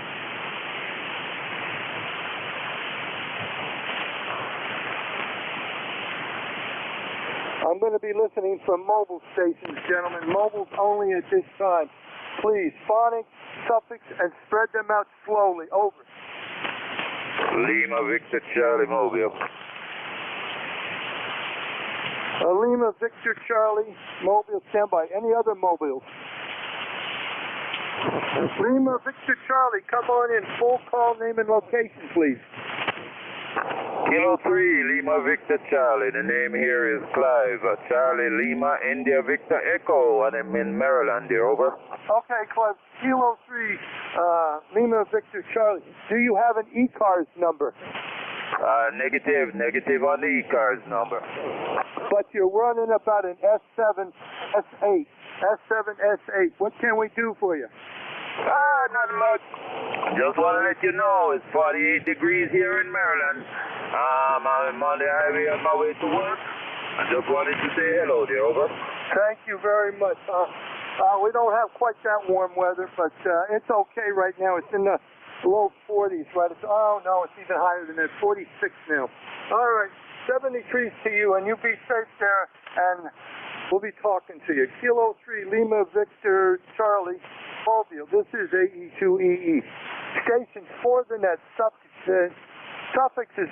I'm going to be listening from mobile stations, gentlemen. Mobiles only at this time. Please, phonics, suffix, and spread them out slowly. Over. Lima Victor Charlie Mobile. Lima Victor Charlie Mobile, standby. Any other mobiles? Lima Victor Charlie, come on in. Full call, name and location, please. Kilo 3, Lima Victor Charlie. The name here is Clive. Charlie Lima India Victor Echo, and I'm in Maryland here. Over. Okay, Clive. Kilo 3, Lima Victor Charlie. Do you have an ECARS number? Negative on the ECARS number. But you're running about an S7, S8. S7, S8. What can we do for you? Not much. Just want to let you know it's 48 degrees here in Maryland. I'm on the highway on my way to work. I just wanted to say hello there. Over. Thank you very much. We don't have quite that warm weather, but it's okay right now. It's in the low 40s, right? Oh, no, it's even higher than that. 46 now. All right, 73s to you, and you be safe there, and we'll be talking to you. Kilo 3, Lima Victor Charlie Mobile. This is AE2EE. Stations for the net. Suffixes,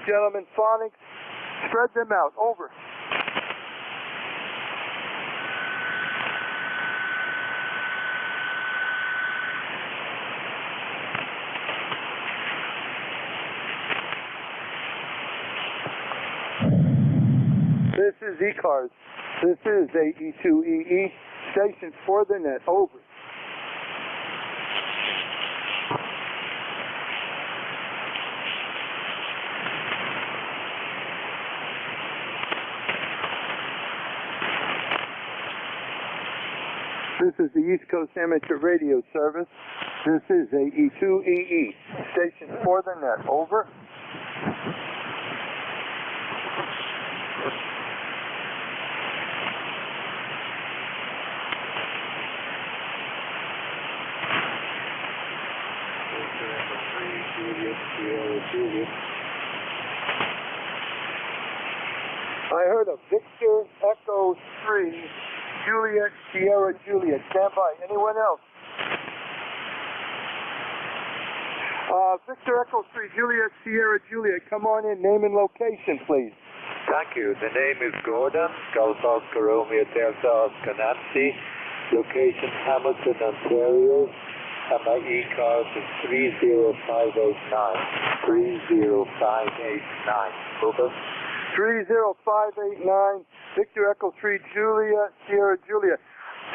gentlemen, phonics. Spread them out. Over. This is ECARS. This is AE2EE. Stations for the net. Over. This is the East Coast Amateur Radio Service. This is AE2EE. Station for the net. Over. I heard a Victor Echo 3, Juliet, Sierra Juliet. Stand by. Anyone else? Victor Echo 3, Juliet, Sierra Juliet. Come on in. Name and location, please. Thank you. The name is Gordon, Golf Oscar Romeo Delta Oscar Nancy. Location Hamilton, Ontario. And my ECARS is 30589. 30589. Over. 30589. Victor Echo 3, Julia, Sierra Julia.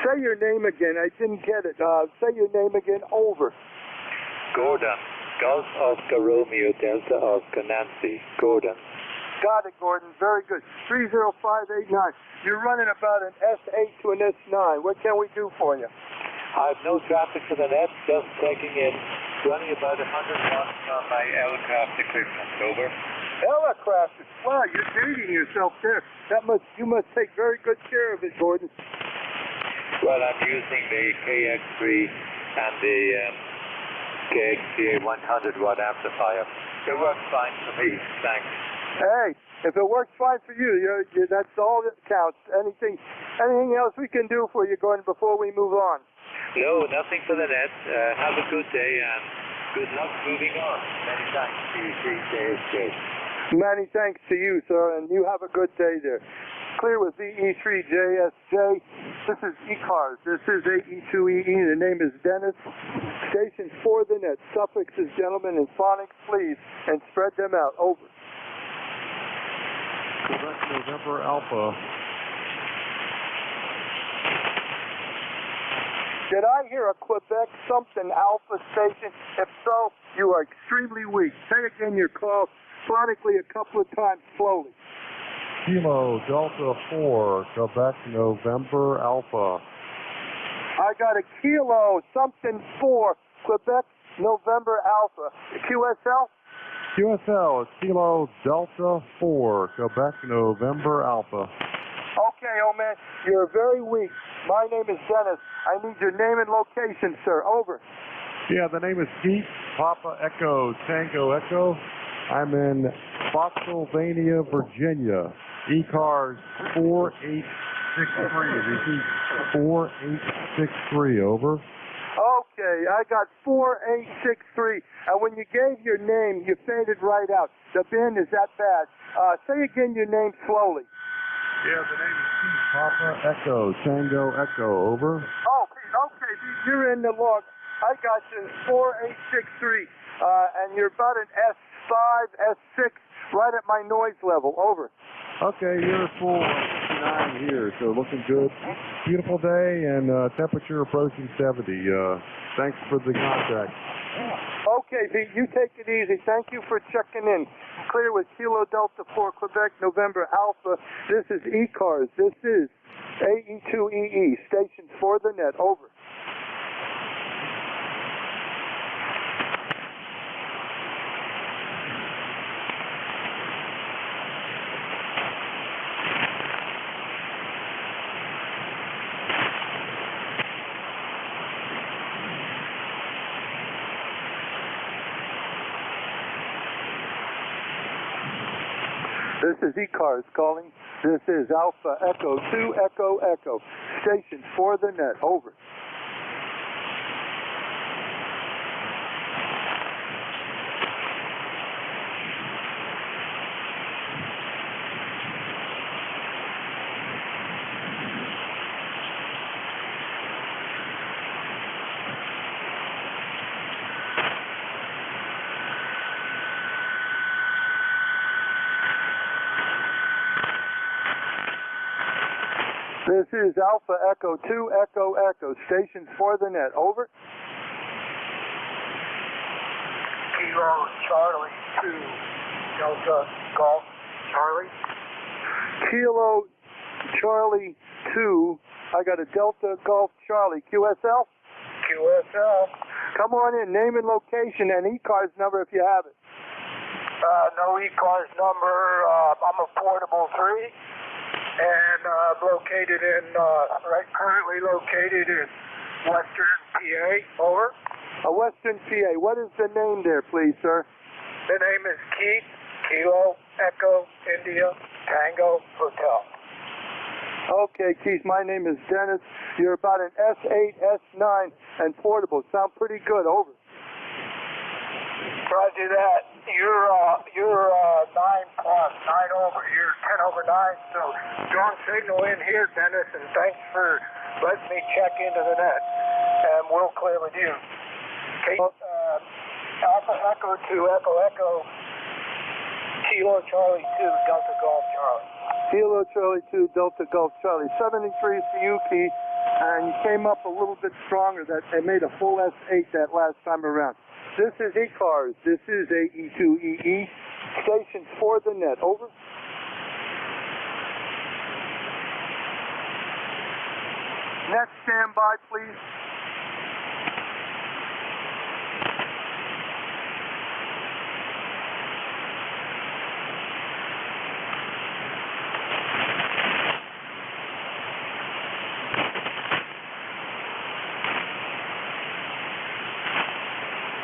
Say your name again. I didn't get it. Say your name again. Over. Gordon, Golf Oscar Romeo Delta Oscar Nancy. Gordon. Got it, Gordon. Very good. 30589. You're running about an S8 to an S9. What can we do for you? I have no traffic to the net, just checking in. Running about 100 watts on my aircraft equipment. Over. Aircraft. Wow, you're dating yourself there. You must take very good care of it, Gordon. Well, I'm using the KX3 and the KXCA 100 watt amplifier. It works fine for me. Thanks. Hey, if it works fine for you, that's all that counts. Anything else we can do for you, Gordon, before we move on? No, nothing for the net. Have a good day and Good luck moving on. Many thanks to you, JSJ. Many thanks to you, sir, and you have a good day there. Clear with VE3JSJ. This is ECARS. This is AE2EE. The name is Dennis. Station for the net. Suffixes, gentlemen, and phonics, please, and spread them out. Over. Quebec November Alpha. Did I hear a Quebec something Alpha station? If so, you are extremely weak. Say again your call phonically a couple of times slowly. Kilo Delta 4, Quebec November Alpha. I got a Kilo something 4, Quebec November Alpha. QSL? QSL, Kilo Delta 4, Quebec November Alpha. Okay, old man, you're very weak. My name is Dennis. I need your name and location, sir. Over. Yeah, the name is Pete, Papa Echo, Tango Echo. I'm in Spotsylvania, Virginia. ECARS 4863. Repeat, 4863. Over. Okay, I got 4863. And when you gave your name, you faded right out. The bin is that bad. Say again your name slowly. Yeah, the name is Pete, Papa Echo, Tango Echo. Over. Oh, Pete, okay, Pete, you're in the log. I got you 4863. And you're about an S5, S6, right at my noise level. Over. Okay, you're full 59 here, so looking good. Beautiful day and temperature approaching 70. Thanks for the contact. Okay, Pete, you take it easy. Thank you for checking in. Clear with Kilo Delta 4, Quebec, November Alpha. This is ECARS. This is AE2EE. Station for the net. Over. This is ECARS calling. This is Alpha Echo 2 Echo Echo. Station for the net. Over. This is Alpha Echo 2 Echo Echo. Station for the net. Over. Kilo Charlie 2 Delta Golf Charlie. Kilo Charlie 2. I got a Delta Golf Charlie. QSL? QSL. Come on in. Name and location and ECARS number if you have it. No ECARS number. I'm a portable 3. And located in, currently located in Western PA. Over. Western PA. What is the name there, please, sir? The name is Keith, Kilo, Echo, India, Tango, Hotel. Okay, Keith, my name is Dennis. You're about an S8, S9, and portable. Sound pretty good. Over. Roger that. You're 9 plus, 9 over. You're 10 over 9. So strong signal in here, Dennis, and thanks for letting me check into the net. And we'll clear with you. Okay. Alpha Echo 2 Echo Echo. Kilo Charlie 2 Delta Golf Charlie. Kilo Charlie 2 Delta Golf Charlie. 73 to you, Keith. And you came up a little bit stronger. That they made a full S8 that last time around. This is ECARS. This is AE2EE. Station for the net. Over. Net standby, please.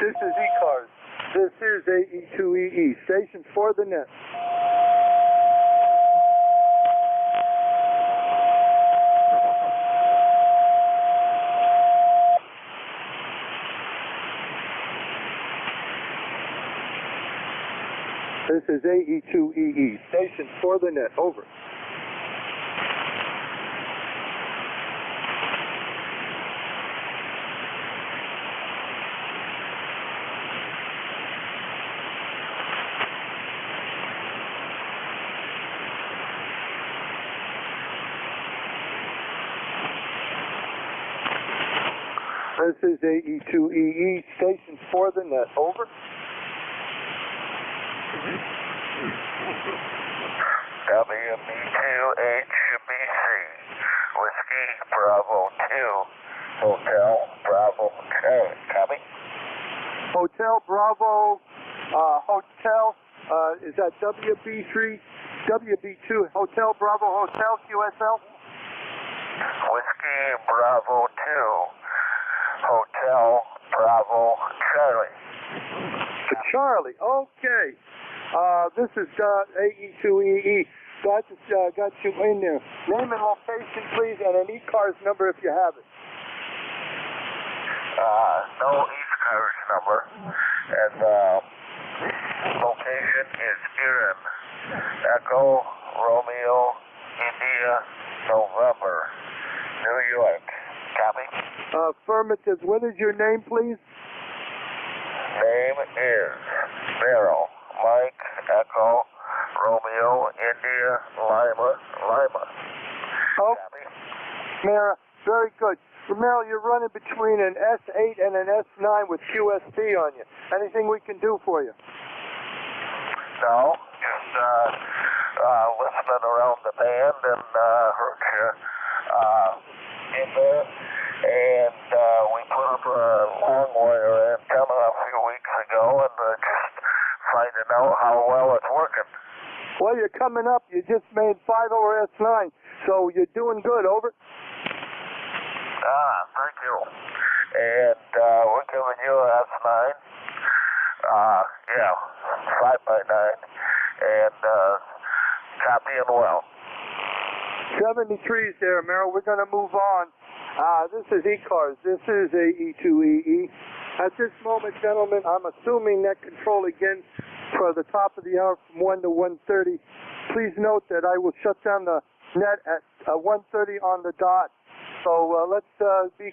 This is ECARS. This is AE2EE. Station for the net. This is AE2EE, station for the net, over. This is AE2EE, station for the net, over. WB2HBC, Whiskey Bravo 2, Hotel Bravo copy. Hotel Bravo, Hotel, is that WB3, WB2, Hotel Bravo, Hotel QSL? Whiskey Bravo 2, Hotel Bravo Charlie. Charlie, okay. This is AE2EE. Got you in there. Name and location, please, and an ECARS number if you have it. No ECARS number, and location is Erin, Echo Romeo India November, New York. Copy. Affirmative. What is your name, please? Name is Merrill, Mike Echo Romeo India Lima. Oh, Mara, very good. Merrill, you're running between an S8 and an S9 with QSP on you. Anything we can do for you? No, just listening around the band and heard you in there. And we put up a long wire antenna a few weeks ago and just finding out how well it's working. Well, you're coming up. You just made 5 over S9, so you're doing good, over. Thank you. And we're giving you an S9. 5x9. And copying well. 73's there, Merrill. We're going to move on. This is ECARS. This is AE2EE. At this moment, gentlemen, I'm assuming net control again for the top of the hour from 1 to 1:30. Please note that I will shut down the net at 1:30 on the dot. So let's be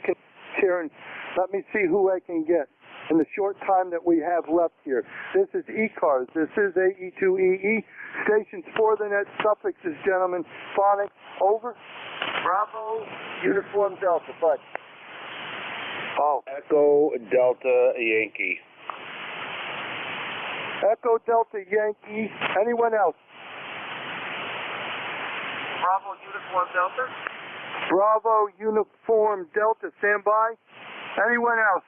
here and let me see who I can get in the short time that we have left here. This is ECARS. This is AE2EE. Stations for the net, suffixes, gentlemen. Phonics, over. Bravo, Uniform Delta, bud. Oh. Echo Delta Yankee. Echo Delta Yankee. Anyone else? Bravo, Uniform Delta. Bravo, Uniform Delta, stand by. Anyone else?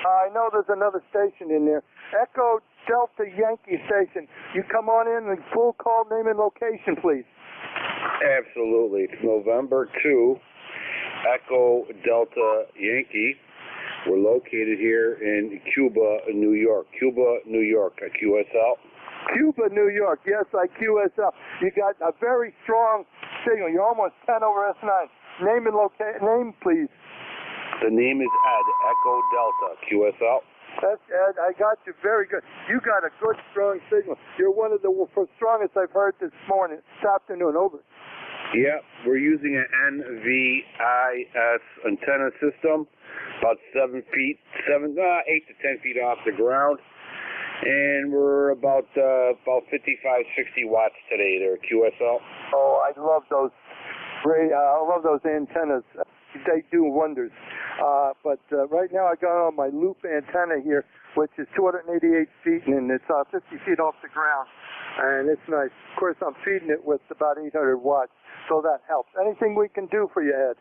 I know there's another station in there. Echo Delta Yankee Station. You come on in and full call name and location, please. Absolutely. It's November 2, Echo Delta Yankee. We're located here in Cuba, New York. Cuba, New York, at QSL. Cuba, New York. Yes, I QSL. You got a very strong signal. You're almost 10 over S9. Name and name, please. The name is Ed, Echo Delta, QSL. That's Ed. I got you. Very good. You got a good, strong signal. You're one of the strongest I've heard this morning, this afternoon. Over. Yeah, we're using an NVIS antenna system, about 8 to 10 feet off the ground. And we're about 55, 60 watts today there, QSL. Oh, I love those. I love those antennas. They do wonders. But right now I got on my loop antenna here, which is 288 feet, and it's 50 feet off the ground. And it's nice. Of course, I'm feeding it with about 800 watts, so that helps. Anything we can do for you, Ed?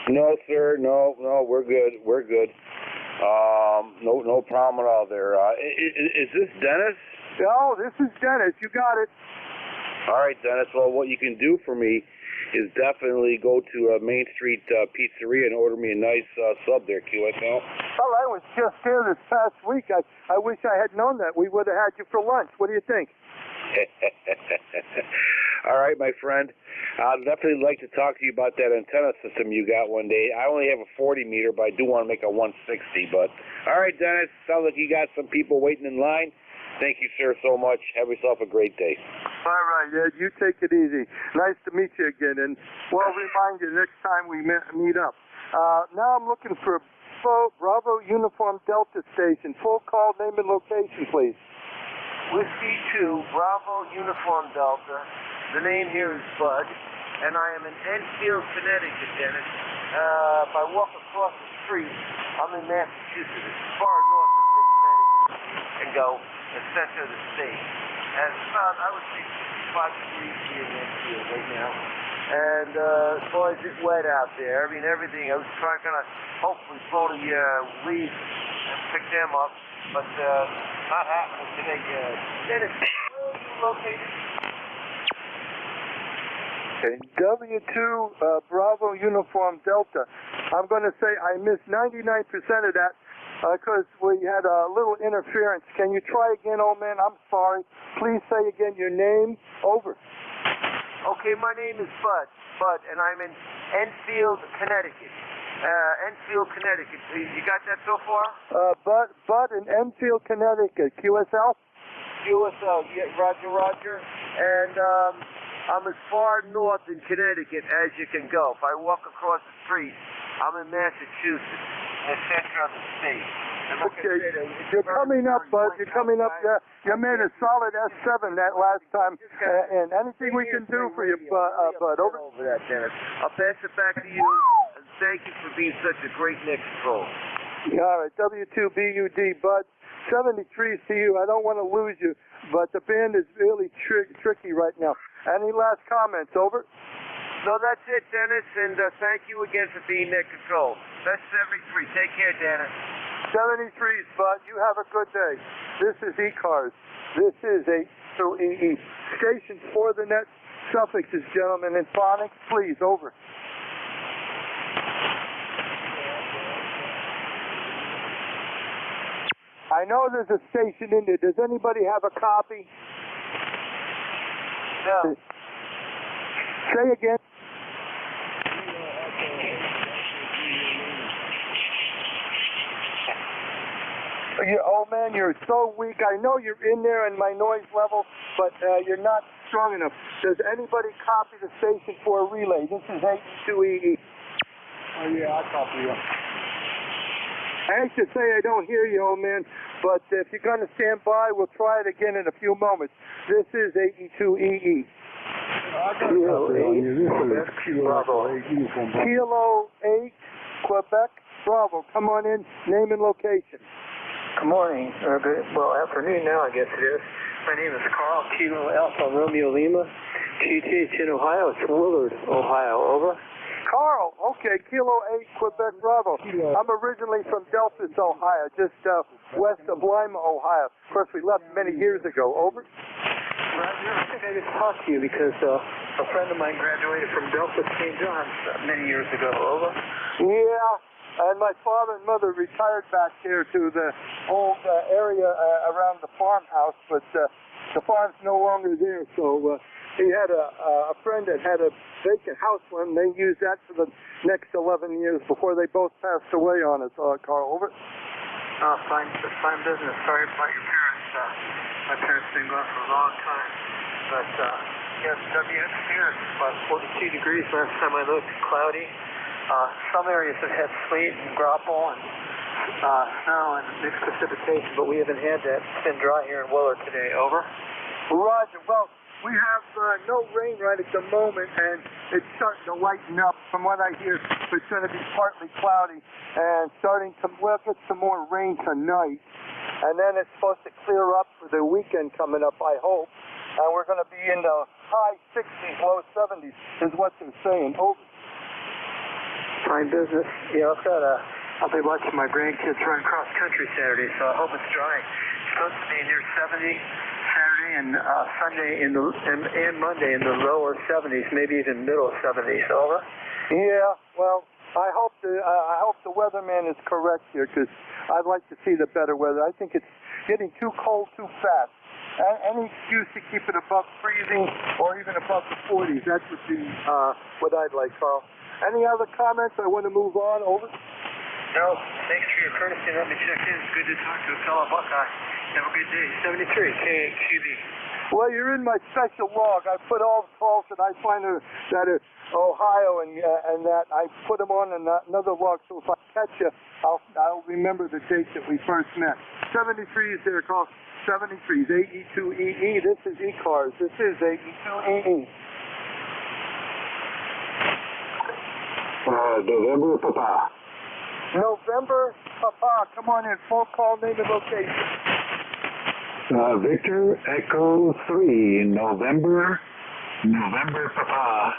No, sir. No, we're good. We're good. No problem at all there. Is this Dennis? No, this is Dennis. You got it. All right, Dennis. Well, what you can do for me is definitely go to Main Street Pizzeria and order me a nice sub there, QSL. Well, I was just there this past week. I wish I had known that. We would have had you for lunch. What do you think? All right, my friend. I'd definitely like to talk to you about that antenna system you got one day. I only have a 40 meter, but I do want to make a 160. But all right, Dennis. Sounds like you got some people waiting in line. Thank you, sir, so much. Have yourself a great day. All right, Ed. You take it easy. Nice to meet you again. And well, remind you next time we meet up. Now I'm looking for Bravo Uniform Delta Station. Full call, name and location, please. Whiskey 2, Bravo Uniform Delta. The name here is Bud, and I am in Enfield, Connecticut, Dennis. If I walk across the street, I'm in Massachusetts, as far north as Connecticut can go, the center of the state. And it's about, I would say, 65 degrees here in Enfield right now. And as far as it's wet out there, I mean, everything, I was trying to hopefully blow the leaves and pick them up, but not happening today. Dennis, where are you located? Okay, W2 Bravo Uniform Delta. I'm going to say I missed 99% of that because we had a little interference. Can you try again, old man? I'm sorry. Please say again your name. Over. Okay, my name is Bud, and I'm in Enfield, Connecticut. Enfield, Connecticut. You got that so far? Bud in Enfield, Connecticut. QSL? QSL, yeah, Roger. And I'm as far north in Connecticut as you can go. If I walk across the street, I'm in Massachusetts, the center of the state. Okay, you're coming up, Bud. You're coming up. You made a solid S7 that last time, and anything we can do for you, Bud. Over that, Dennis. I'll pass it back to you, and thank you for being such a great net control. All right, W2BUD, Bud. 73 CU. I don't want to lose you, but the band is really tricky right now. Any last comments? Over. No, that's it, Dennis, and thank you again for being net control. That's 73. Take care, Dennis. 73s, Bud. You have a good day. This is ECARS. This is A2EE. Station for the net suffixes, gentlemen, and phonics, please. Over. I know there's a station in there. Does anybody have a copy? No. Say again. Oh man, you're so weak. I know you're in there in my noise level, but you're not strong enough. Does anybody copy the station for a relay? This is A2EE. Oh yeah, I copy you. I hate to say I don't hear you, old man, but if you're going to stand by, we'll try it again in a few moments. This is A2EE. Kilo 8, Bravo. Kilo 8, Quebec, Bravo. Come on in, name and location. Good morning, or good, well, afternoon now, I guess it is. My name is Carl, Kilo Alpha Romeo Lima, GTH in Ohio. It's Willard, Ohio. Over. Carl, okay, Kilo 8, Quebec, Bravo. I'm originally from Delphos, Ohio, just west of Lima, Ohio. Of course, we left many years ago. Over. Roger, I think I just talked to you because a friend of mine graduated from Delphos St. John's many years ago. Over. Yeah, and my father and mother retired back here to the old area around the farmhouse, but the farm's no longer there, so he had a friend that had a vacant house one. They used that for the next 11 years before they both passed away on us. Carl, over. Fine business. Sorry about your parents. My parents have been gone for a long time. But, yes, WX here, it's about 42 degrees last time I looked. Cloudy. Some areas have had sleet and grapple and snow and mixed precipitation, but we haven't had that. It's been dry here in Willard today. Over. Roger. Well, we have no rain right at the moment, and it's starting to lighten up. From what I hear, it's going to be partly cloudy and we'll get some more rain tonight. And then it's supposed to clear up for the weekend coming up, I hope. And we're going to be in the high 60s, low 70s is what they're saying. Over. Fine business. Yeah, I'll be watching my grandkids run cross country Saturday, so I hope it's dry. It's supposed to be near 70 Saturday and Sunday and Monday in the lower 70s, maybe even middle 70s. Over. Yeah, well, I hope the weatherman is correct here, because I'd like to see the better weather. I think it's getting too cold too fast. any excuse to keep it above freezing or even above the 40s. That would be what I'd like, Carl. Any other comments? I want to move on. Over. No, thanks for your courtesy and let me check in. It's good to talk to a fellow Buckeye. Have a good day. 73 KHQB. Well, you're in my special log. I put all the calls that I find that are Ohio and that I put them on another log. So if I catch you, I'll remember the date that we first met. 73 is there, Carl. 73 is AE2EE. This is ECARS. This is AE2EE. November Papa. November Papa. Come on in. Full call, name and location. Victor Echo 3, November Papa.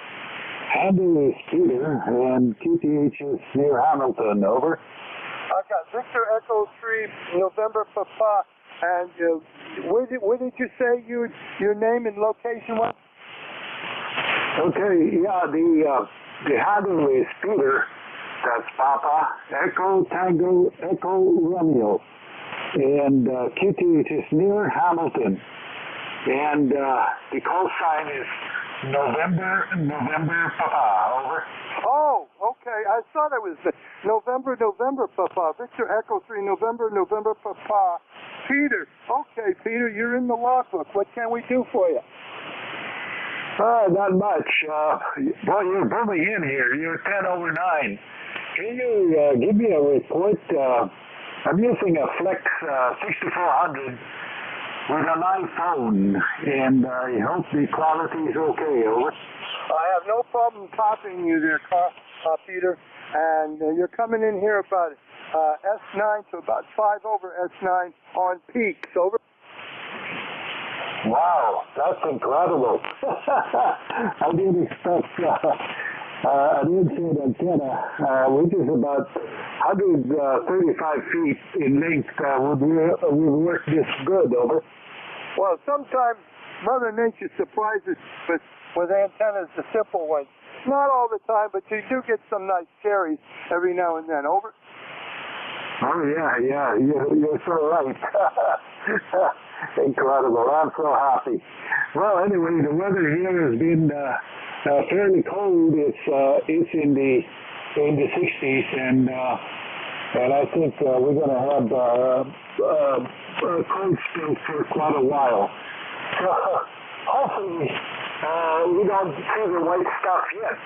Handle is Peter, and QTH is near Hamilton, over. I got Victor Echo 3, November Papa, and where did you say your name and location was? Okay, yeah, the handle is Peter, that's Papa, Echo Tango, Echo Romeo. And QTH is near Hamilton, and the call sign is November Papa, over. Oh, okay, I thought it was November Papa, Victor Echo 3, November Papa. Peter, okay, Peter, you're in the logbook. What can we do for you? Not much. Well, you're bumming in here. You're 10 over 9. Can you give me a report? I'm using a Flex 6400 with an iPhone, and I hope the quality is okay, over. I have no problem copying you there, Peter, and you're coming in here about S9 to about 5 over S9 on peaks, over. Wow, that's incredible. I didn't expect an inside antenna, which is about 135 feet in length, would work this good, over. Well, sometimes Mother Nature surprises with antennas, the simple ones. Not all the time, but you do get some nice cherries every now and then, over. Oh, yeah, you're so right. Incredible. I'm so happy. Well, anyway, the weather here has been fairly cold. It's in the 60s, and I think we're going to have cold spells for quite a while. So hopefully we don't see the white stuff yet.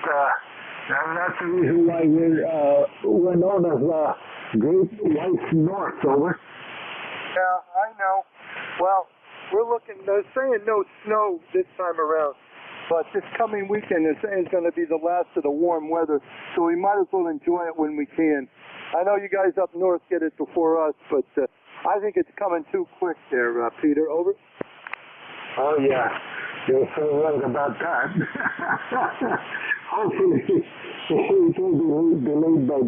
And that's the reason why we're known as Great White North, over. Yeah, I know. Well, they're saying no snow this time around, but this coming weekend they're saying it's going to be the last of the warm weather, so we might as well enjoy it when we can. I know you guys up north get it before us, but I think it's coming too quick there, Peter, over. Oh, yeah, you're so right about that. Hopefully it will be delayed by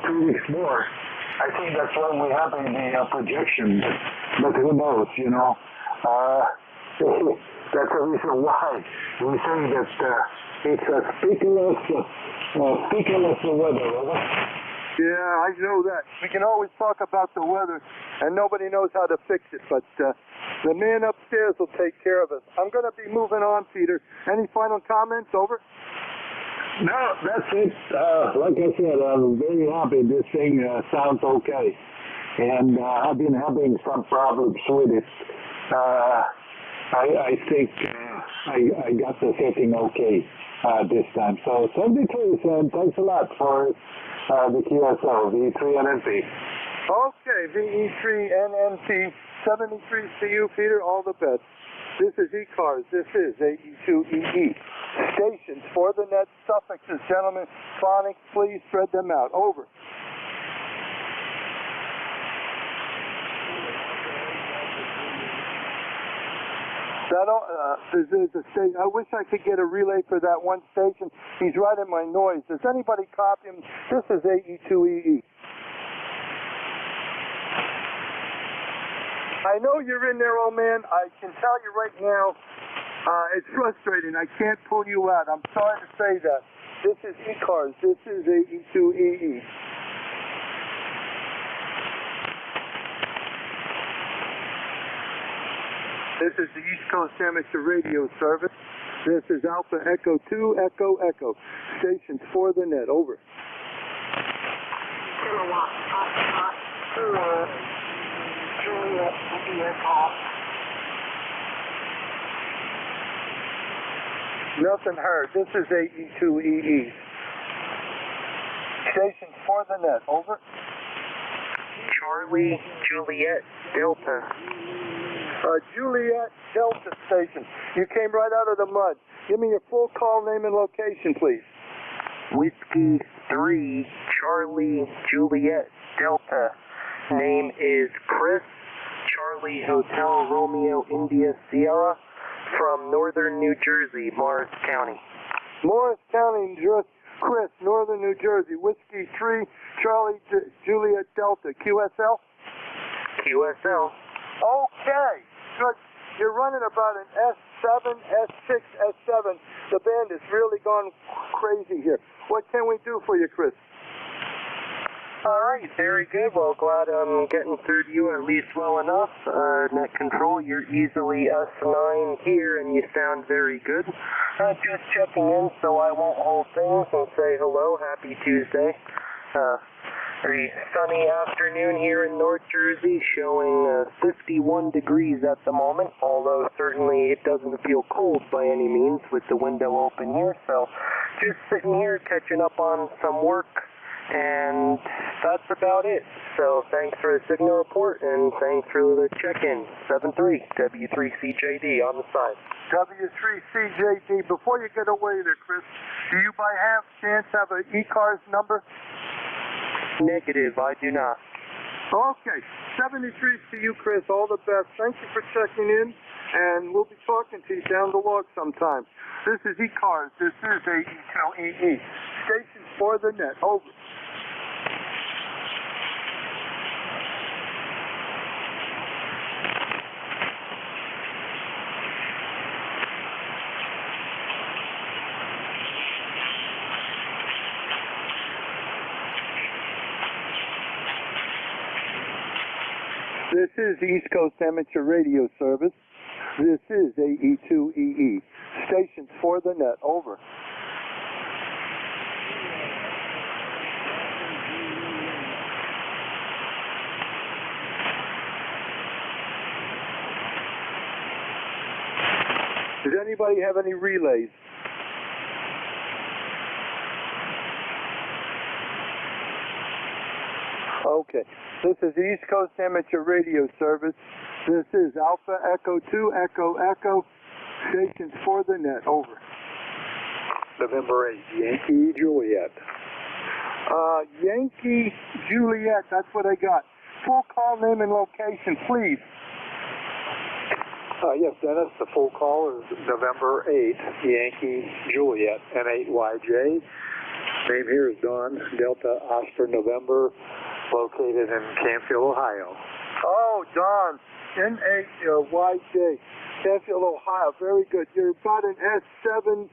2 weeks more. I think that's when we have in the projection, but who knows, you know. That's the reason why we say that it's a speakerless weather, right? Yeah, I know that. We can always talk about the weather, and nobody knows how to fix it, but the man upstairs will take care of us. I'm going to be moving on, Peter. Any final comments, over? No, that's it. Like I said, I'm very happy this thing sounds okay. And I've been having some problems with it. I think I got the setting okay this time. So 73 cents, thanks a lot for the QSO, VE3NNP. Okay, VE3NNP, 73 to you, Peter. All the best. This is ECARS. This is AE2EE. Stations for the net suffixes, gentlemen. Phonics, please spread them out. Over. There's a station. I wish I could get a relay for that one station. He's right in my noise. Does anybody copy him? This is AE2EE. I know you're in there, old man. I can tell you right now, it's frustrating. I can't pull you out. I'm sorry to say that. This is ECARS. This is AE2EE. This is the East Coast Amateur Radio Service. This is Alpha Echo 2 Echo Echo. Stations for the net. Over. Nothing heard. This is AE2EE. Stations for the net. Over. Charlie, Juliet, Delta. Juliet Delta Station. You came right out of the mud. Give me your full call name and location, please. Whiskey 3, Charlie, Juliet, Delta. Name is Chris, Charlie Hotel Romeo India Sierra, from northern New Jersey, Morris County. Morris County, Chris, northern New Jersey. Whiskey 3, Charlie, Juliet Delta. QSL? QSL. Okay, good. You're running about an S7, S6, S7. The band has really gone crazy here. What can we do for you, Chris? All right, very good. Well, glad I'm getting through to you at least well enough. Net control, you're easily S9 here, and you sound very good. Just checking in so I won't hold things and say hello. Happy Tuesday. Very sunny afternoon here in North Jersey, showing 51 degrees at the moment, although certainly it doesn't feel cold by any means with the window open here. So just sitting here catching up on some work, and that's about it. So thanks for the signal report, and thanks for the check-in. 7-3, W3CJD on the side. W3CJD. Before you get away there, Chris, do you by chance have an ECARS number? Negative, I do not. Okay, 73 to you, Chris. All the best. Thank you for checking in, and we'll be talking to you down the log sometime. This is ECARS. This is AE2EE. Stations for the net. Over. This is East Coast Amateur Radio Service. This is AE2EE. Stations for the net. Over. Does anybody have any relays? Okay. This is East Coast Amateur Radio Service. This is Alpha Echo 2 Echo Echo. Stations for the net. Over. November 8, Yankee Juliet. Yankee Juliet, that's what I got. Full call name and location, please. Yes, Dennis, the full call is November 8, Yankee Juliet, N8YJ. Name here is Don, Delta Oscar November, located in Canfield, Ohio. Oh, Don, N8YJ, Canfield, Ohio. Very good. You're about an S7,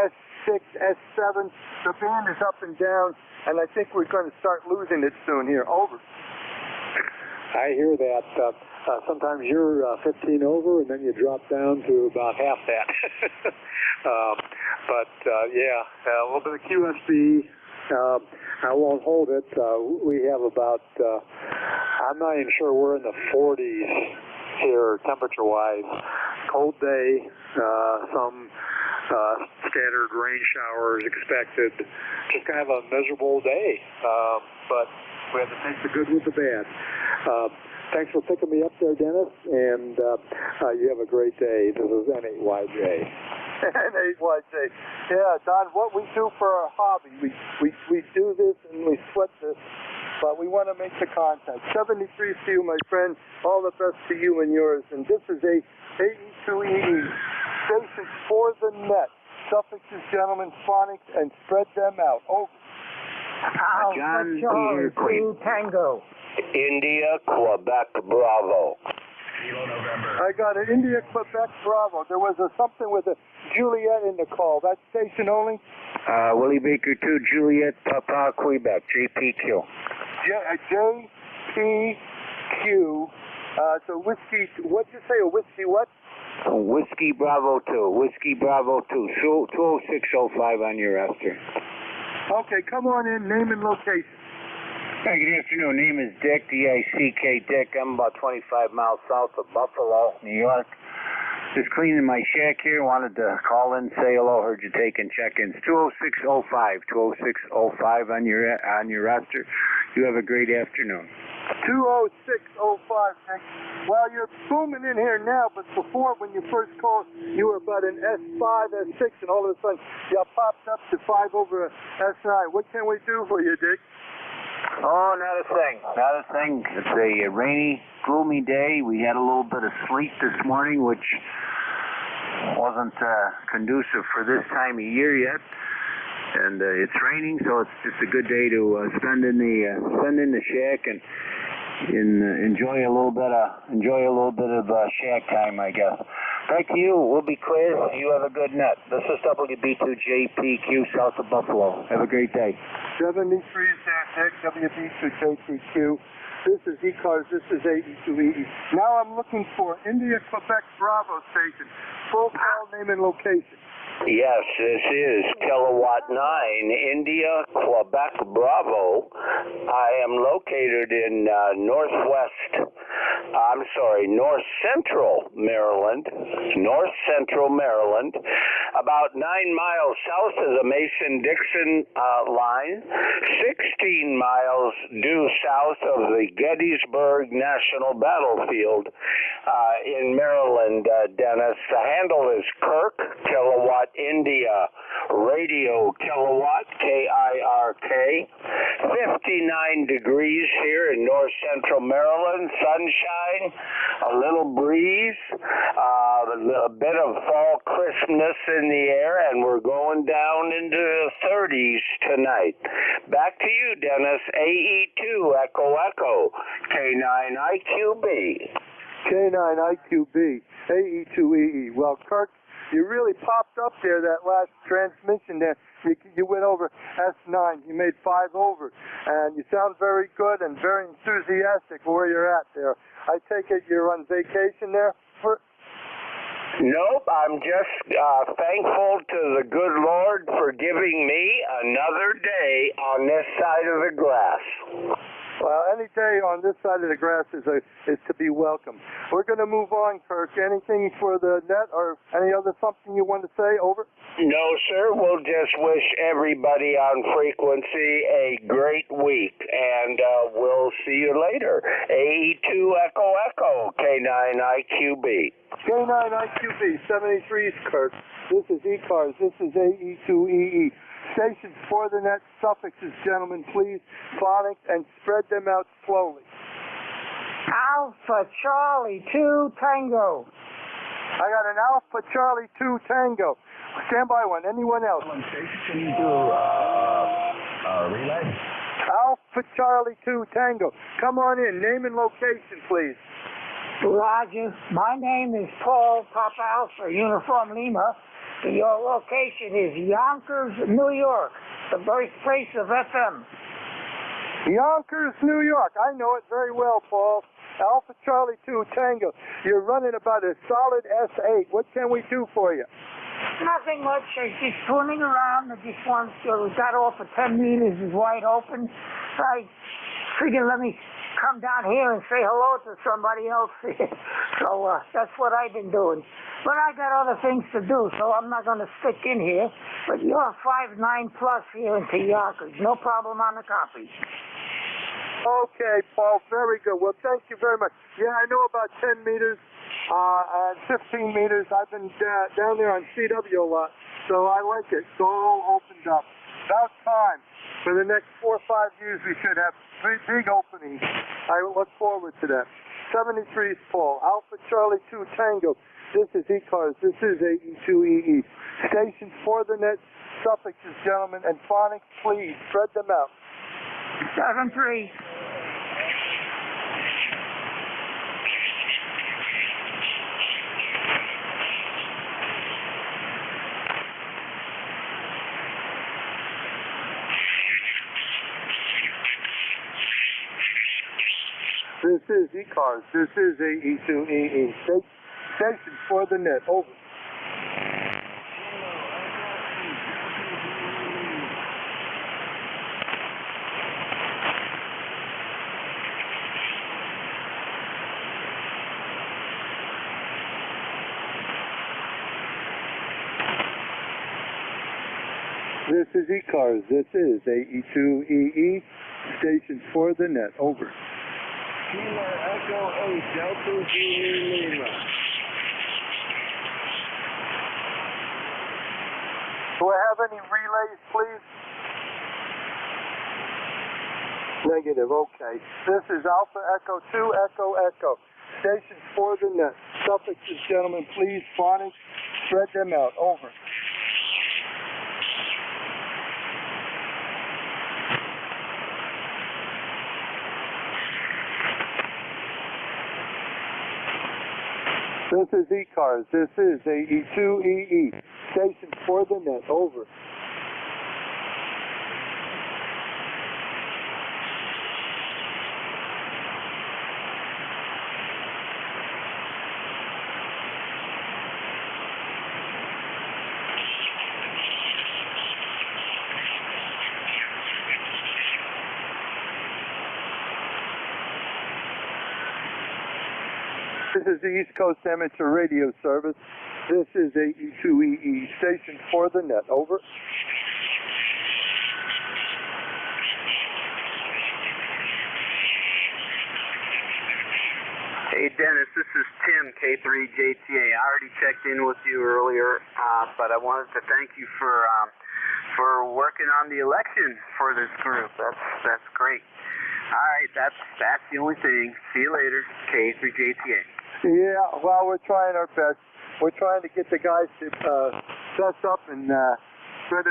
S6, S7. The band is up and down, and I think we're going to start losing it soon here. Over. I hear that. Sometimes you're 15 over, and then you drop down to about half that. Yeah, a little bit of QSB. I won't hold it. We have about, I'm not even sure we're in the 40s here, temperature-wise. Cold day, some scattered rain showers expected. Just kind of a miserable day, but we have to take the good with the bad. Thanks for picking me up there, Dennis, and you have a great day. This is N8YJ. N8YJ. Yeah, Don, what we do for our hobby, we do this and we sweat this, but we want to make the contact. 73 to you, my friend. All the best to you and yours. And this is AE2EE. Stations for the net. Suffixes, gentlemen, phonics, and spread them out. Over. John Peter Queen. Tango. India, Quebec, Bravo. I got an India, Quebec, Bravo. There was something with a Juliet in the call. That station only? Willie Baker 2, Juliet, Papa, Quebec, JPQ. JPQ. So whiskey, what'd you say, a whiskey what? Whiskey Bravo 2. Whiskey Bravo 2. 20605 on your Esther. Okay, come on in, name and location. Hey, good afternoon. Name is Dick, D-I-C-K, Dick. I'm about 25 miles south of Buffalo, New York. Just cleaning my shack here. Wanted to call in, say hello. Heard you taking check-ins. 20605. 20605 on your Esther. You have a great afternoon. 20605, Nick. Well, you're booming in here now, but before, when you first called, you were about an S5, S6, and all of a sudden, you popped up to 5 over S9. What can we do for you, Dick? Oh, not a thing. Not a thing. It's a rainy, gloomy day. We had a little bit of sleet this morning, which wasn't conducive for this time of year yet. And it's raining, so it's just a good day to spend in the shack and enjoy a little bit of shack time, I guess. Back to you. We'll be clear. You have a good net. This is WB2JPQ south of Buffalo. Have a great day. 73 Dick, WB2JPQ. This is ECARS. This is AE2EE. Now I'm looking for India, Quebec, Bravo station. Full call, name, and location. Yes, this is Kilowatt 9, India, Quebec, Bravo. I am located in north central Maryland, about 9 miles south of the Mason-Dixon line, 16 miles due south of the Gettysburg National Battlefield in Maryland, Dennis. The handle is Kirk, Kilowatt India, Radio Kilowatt, KIRK. 59 degrees here in north central Maryland, sunshine, a little breeze, a bit of fall crispness in the air, and we're going down into the 30s tonight. Back to you, Dennis. AE2 Echo Echo, K9IQB. K9IQB, AE2EE. Well, Kirk, you really popped up there that last transmission there. You went over S9. You made 5 over. And you sound very good and very enthusiastic where you're at there. I take it you're on vacation there? Nope, I'm just thankful to the good Lord for giving me another day on this side of the grass. Well, any day on this side of the grass is to be welcome. We're going to move on, Kirk. Anything for the net or any other something you want to say? Over? No, sir. We'll just wish everybody on frequency a great week, and we'll see you later. AE2 Echo Echo, K9IQB. K9IQB, 73 is Kirk. This is ECARS. This is AE2EE. Stations for the net suffixes, gentlemen, please, phonics, and spread them out slowly. Alpha Charlie 2 Tango. I got an Alpha Charlie 2 Tango. Stand by one. Anyone else? Can you do relay? Alpha Charlie 2 Tango. Come on in. Name and location, please. Roger. My name is Paul Papa Alpha Uniform Lima. Your location is Yonkers, New York, the birthplace of FM. Yonkers, New York. I know it very well, Paul. Alpha Charlie 2 Tango. You're running about a solid S8. What can we do for you? Nothing much. I'm just fooling around. I just want to got off at 10 meters is wide open. I figured let me come down here and say hello to somebody else. So that's what I've been doing. But I got other things to do, so I'm not going to stick in here. But you're 5'9" plus here into Yonkers. No problem on the copy. Okay, Paul. Very good. Well, thank you very much. Yeah, I know about 10 meters and 15 meters. I've been down there on CW a lot, so I like it. It's all opened up. About time. For the next 4 or 5 years, we should have big openings. I look forward to that. 73 is Paul. Alpha Charlie 2 Tango. This is ECARS. This is AE2EE. Stations for the net suffixes, gentlemen, and phonics, please spread them out. 7-3. This is ECARS. This is AE2EE. Station for the net, over. This is ECARS. This is AE2EE. Station for the net. Over. Kilo Echo 8, Delta Zulu Lima. Do I have any relays, please? Negative, okay. This is Alpha Echo 2, Echo Echo. Station for the net. Suffixes, gentlemen, please. Phonics, spread them out. Over. This is ECARS. This is AE2EE. Station for the net. Over. This is the East Coast Amateur Radio Service. This is AE2EE. Station for the net. Over. Hey Dennis, this is Tim, K3JTA. I already checked in with you earlier, but I wanted to thank you for working on the election for this group. That's great. All right, that's the only thing. See you later, K3JTA. Yeah, well, we're trying our best. We're trying to get the guys to fess up and spread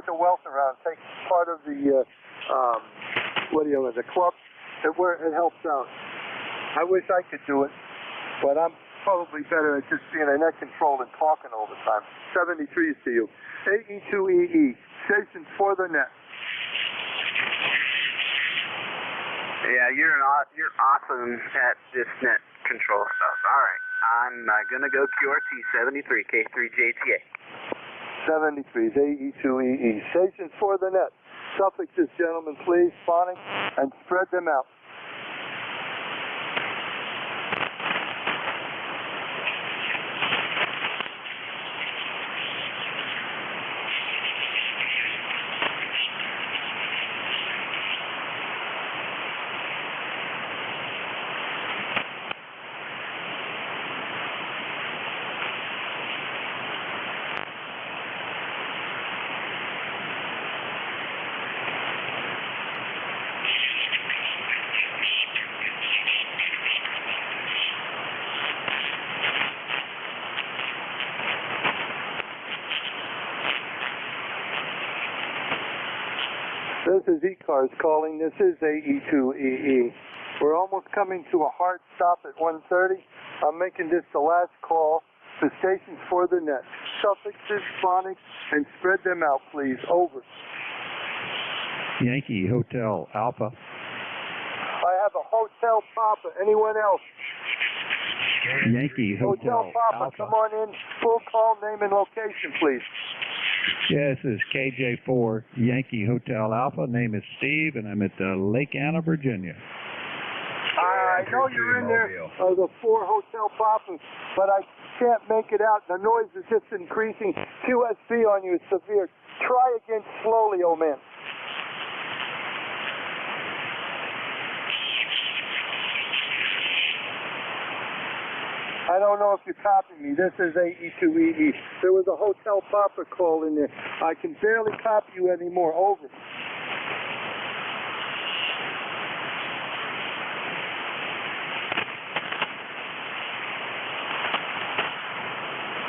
the wealth around. Take part of the the club. It helps out. I wish I could do it, but I'm probably better at just being a net control and talking all the time. 73s to you. AE2EE. Station for the net. Yeah, you're awesome at this net control stuff. All right, I'm gonna go QRT 73 K3JTA. 73s AE2EE. Stations for the net. Suffixes, gentlemen, please. Phonics and spread them out. This is ECARS calling. This is AE2EE. We're almost coming to a hard stop at 1:30. I'm making this the last call. The stations for the net. Suffixes, phonics, and spread them out, please. Over. Yankee Hotel Alpha. I have a Hotel Papa. Anyone else? Yankee Hotel Papa, Alpha. come on in. Full call, name, and location, please. Yeah, this is KJ4 Yankee Hotel Alpha. Name is Steve, and I'm at Lake Anna, Virginia. I know you're in there, the 4 Hotel Papa, but I can't make it out. The noise is just increasing. QSB on you is severe. Try again slowly, old man. I don't know if you copy me. This is AE2EE. There was a Hotel Papa call in there. I can barely copy you anymore. Over.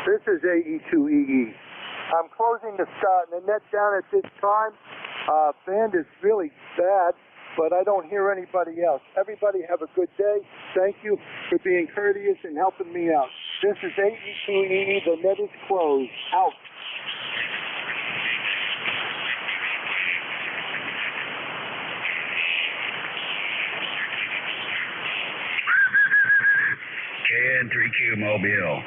This is AE2EE. I'm closing the net down at this time. Band is really bad, but I don't hear anybody else. Everybody have a good day. Thank you for being courteous and helping me out. This is AE2EE. The net is closed. Out. KA in 3Q Mobile.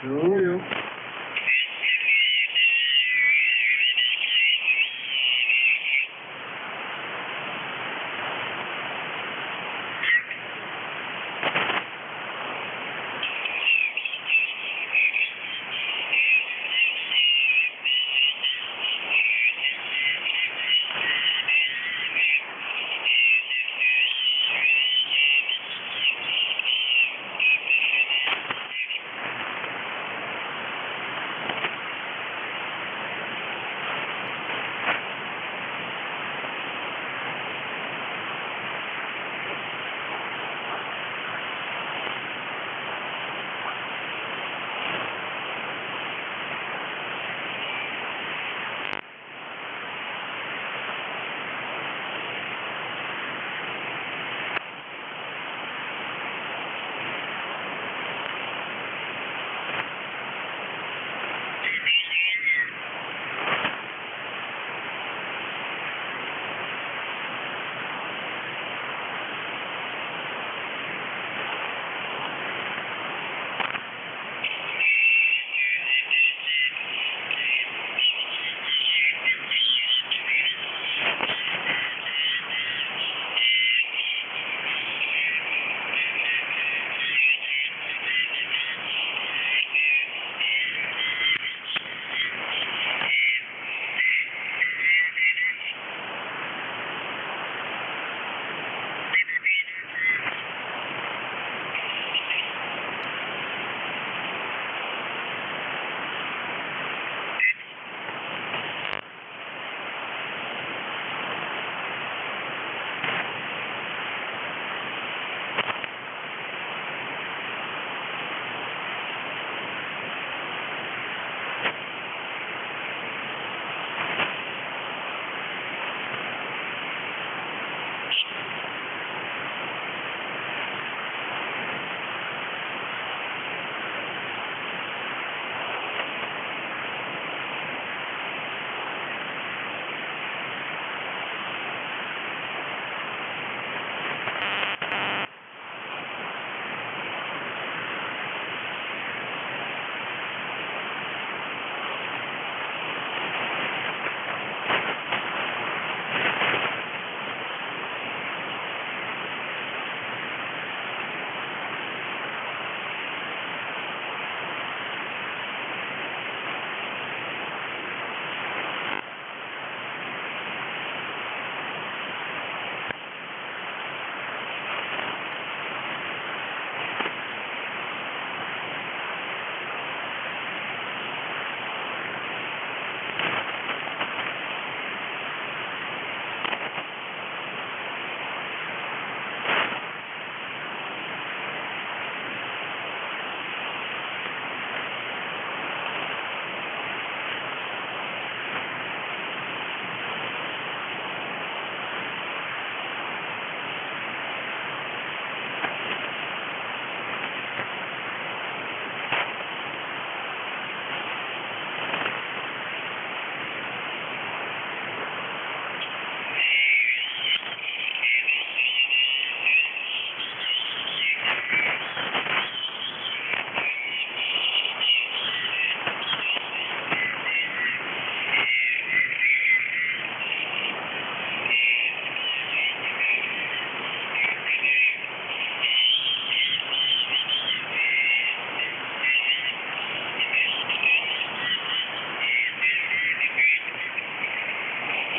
Coolio.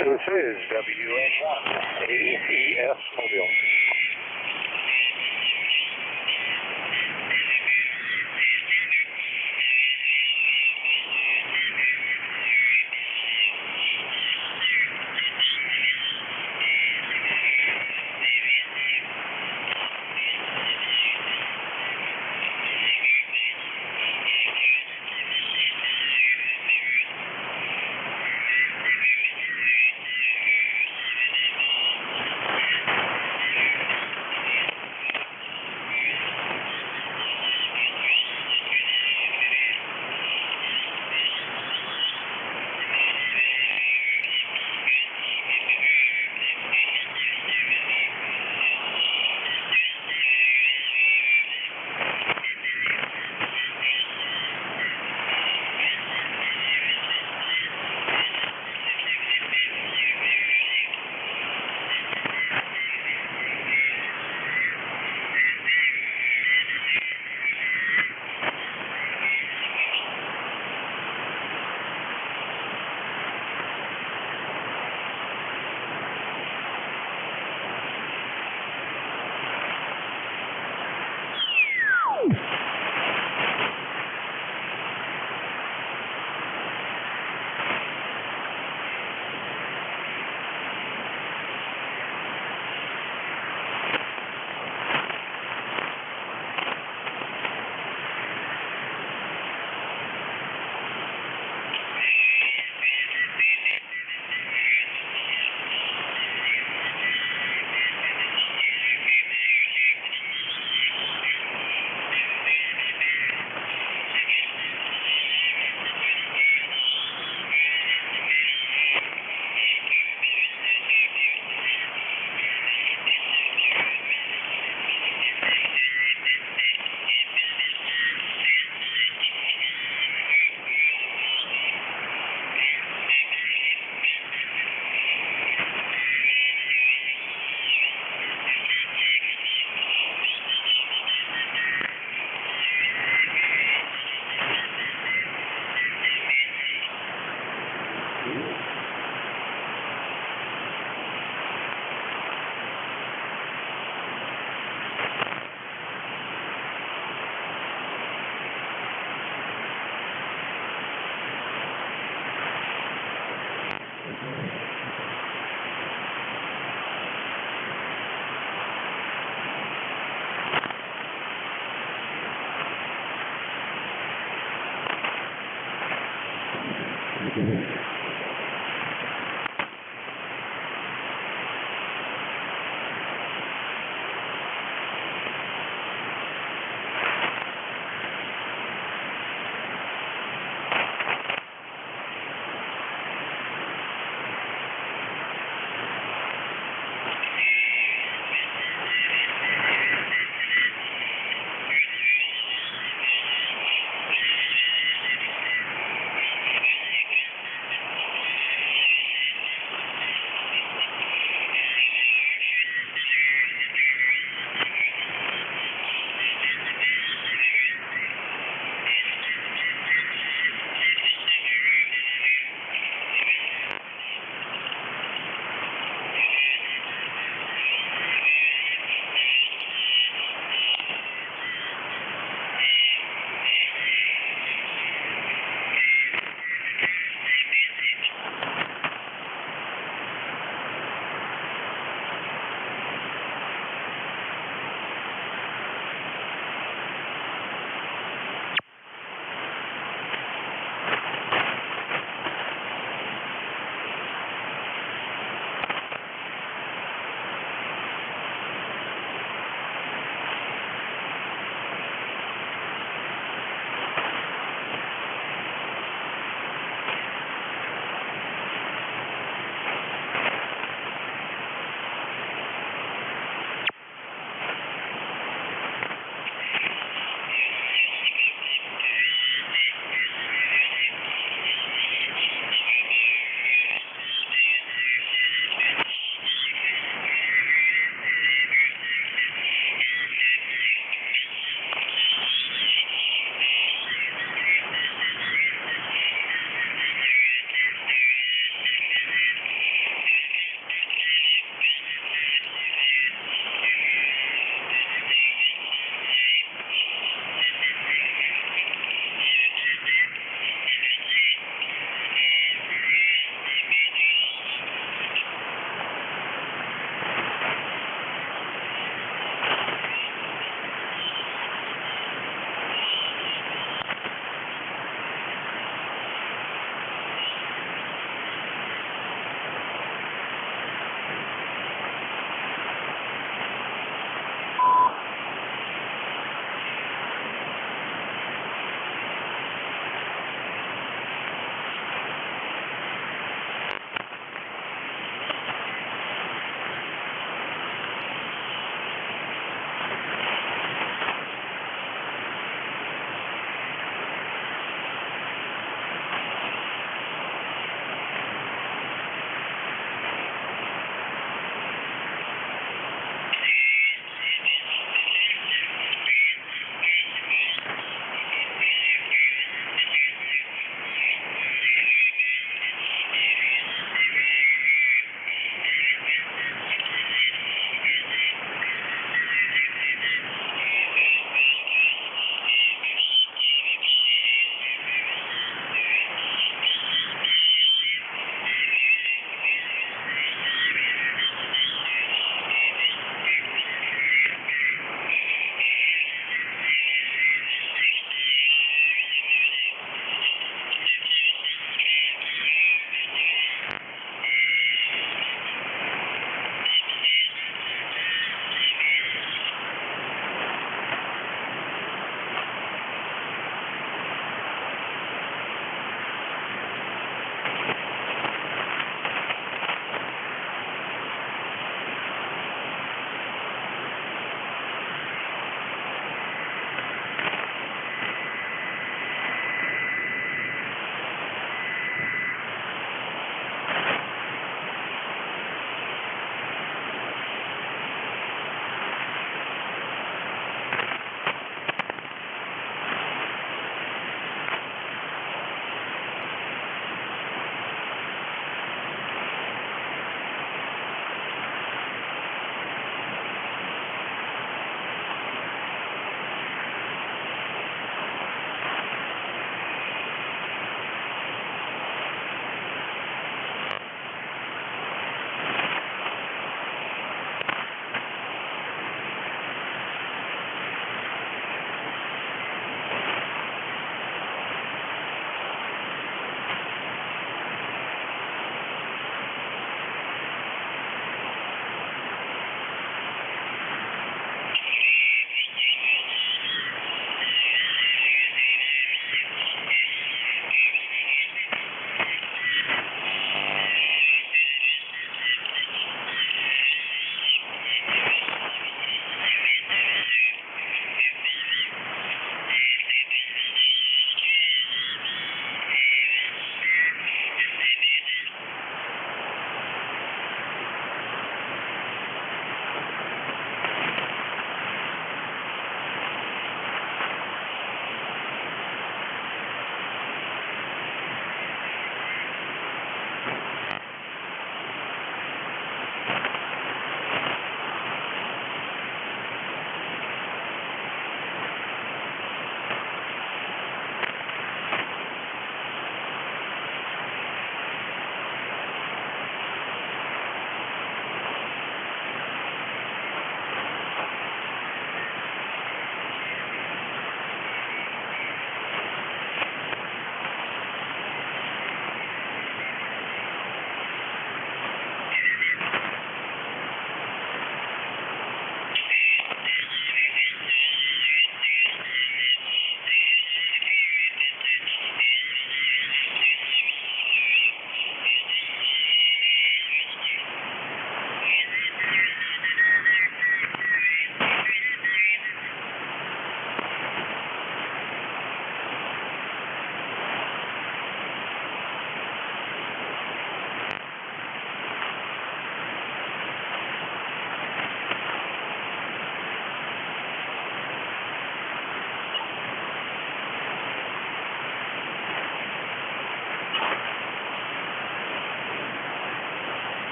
This is WN1 AES Mobile.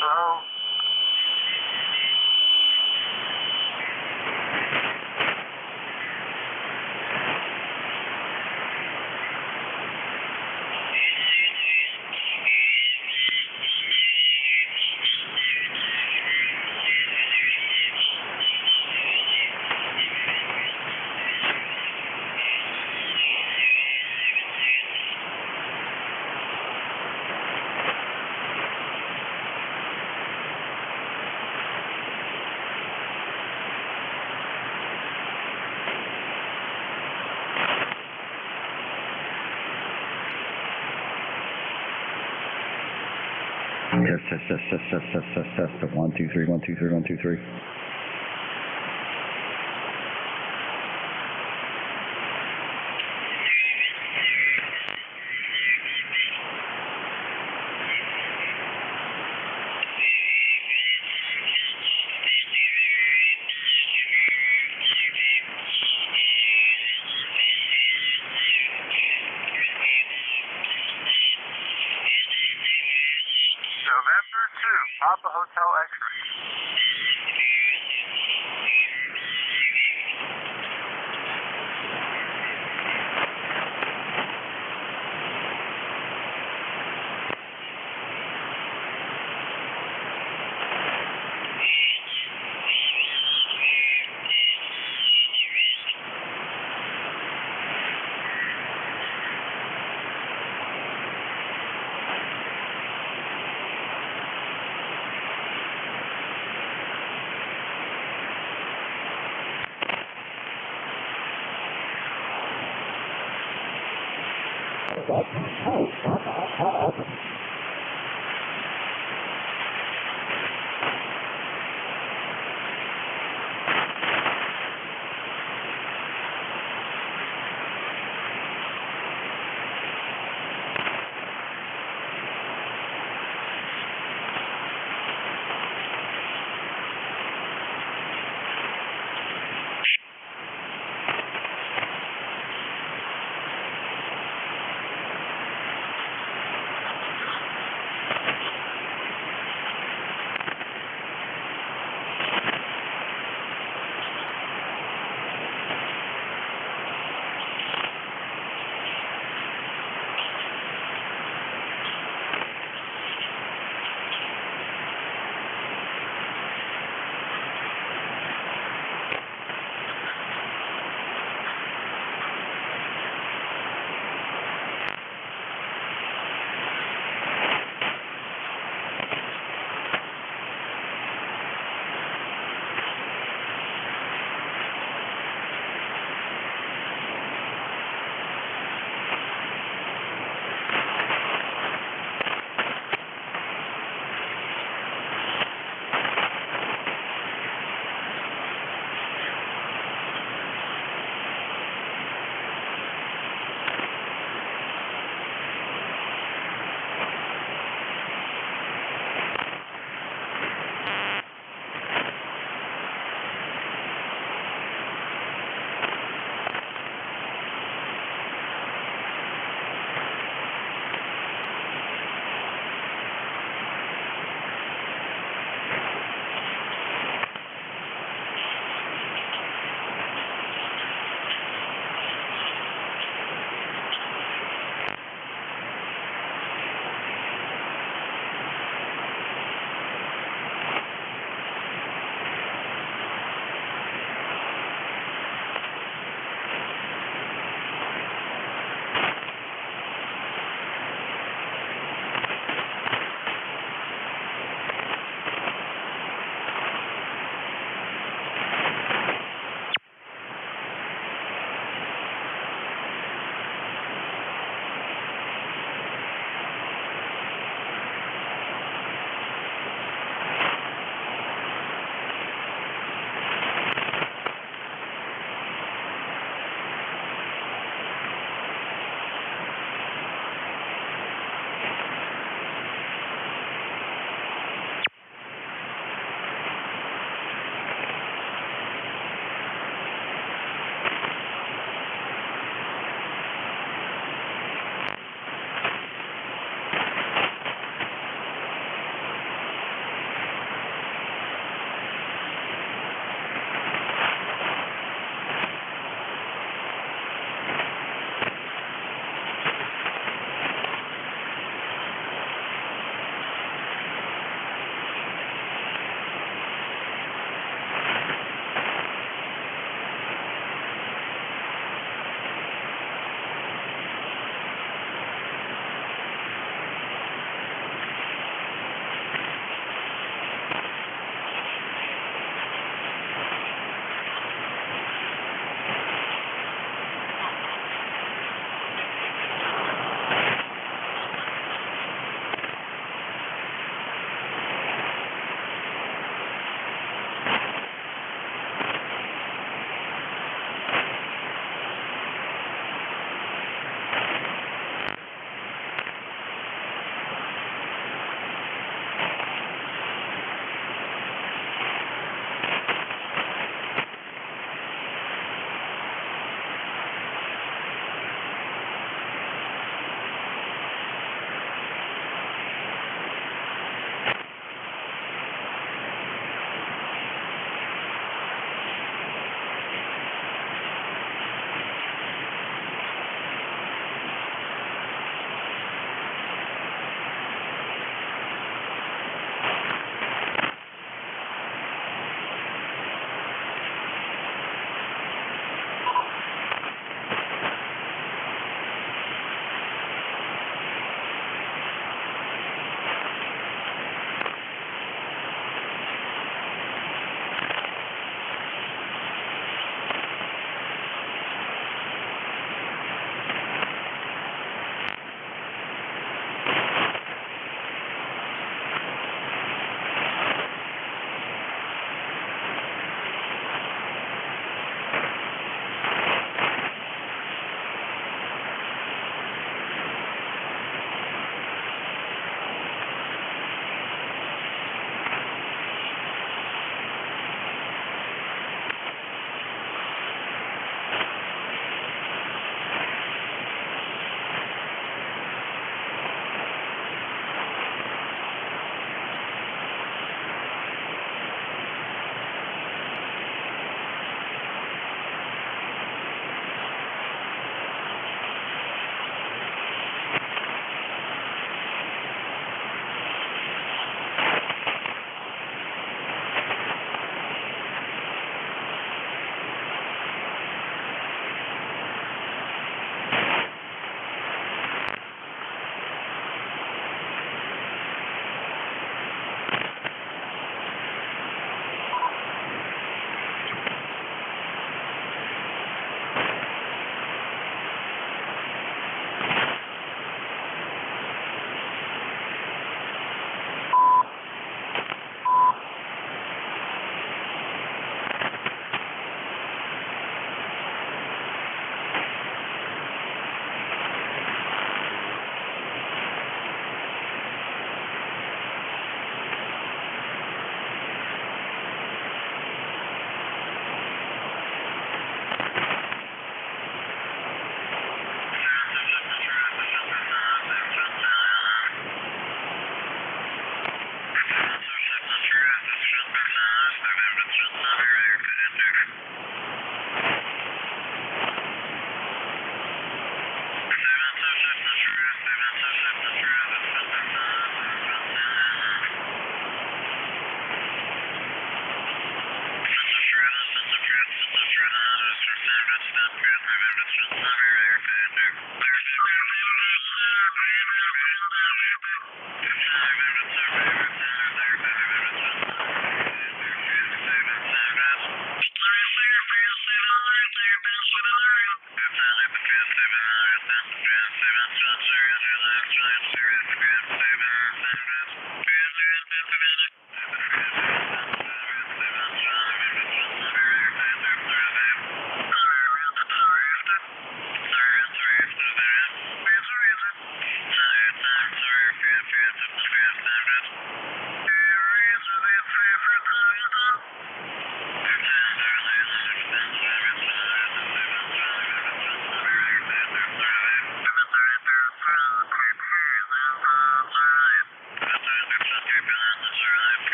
Hello? Test. 1, 2, 3, 1, 2, 3, 1, 2, 3. November 2, Papa Hotel X-ray.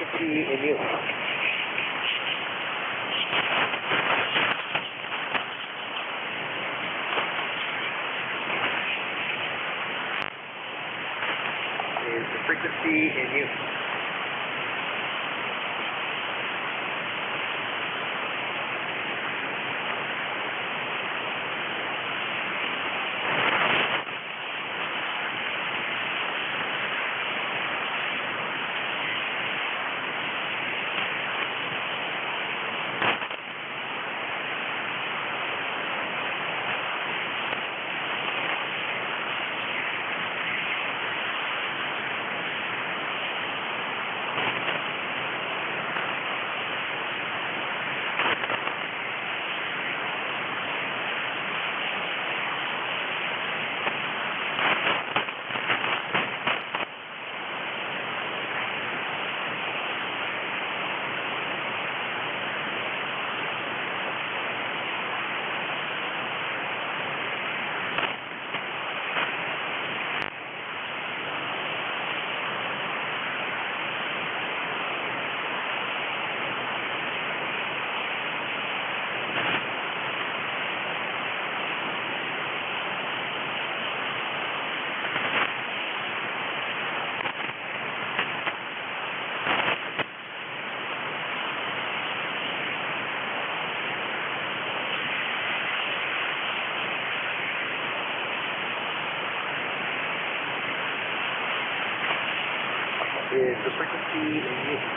frequency in use. Is the frequency in use. Is the frequency in use.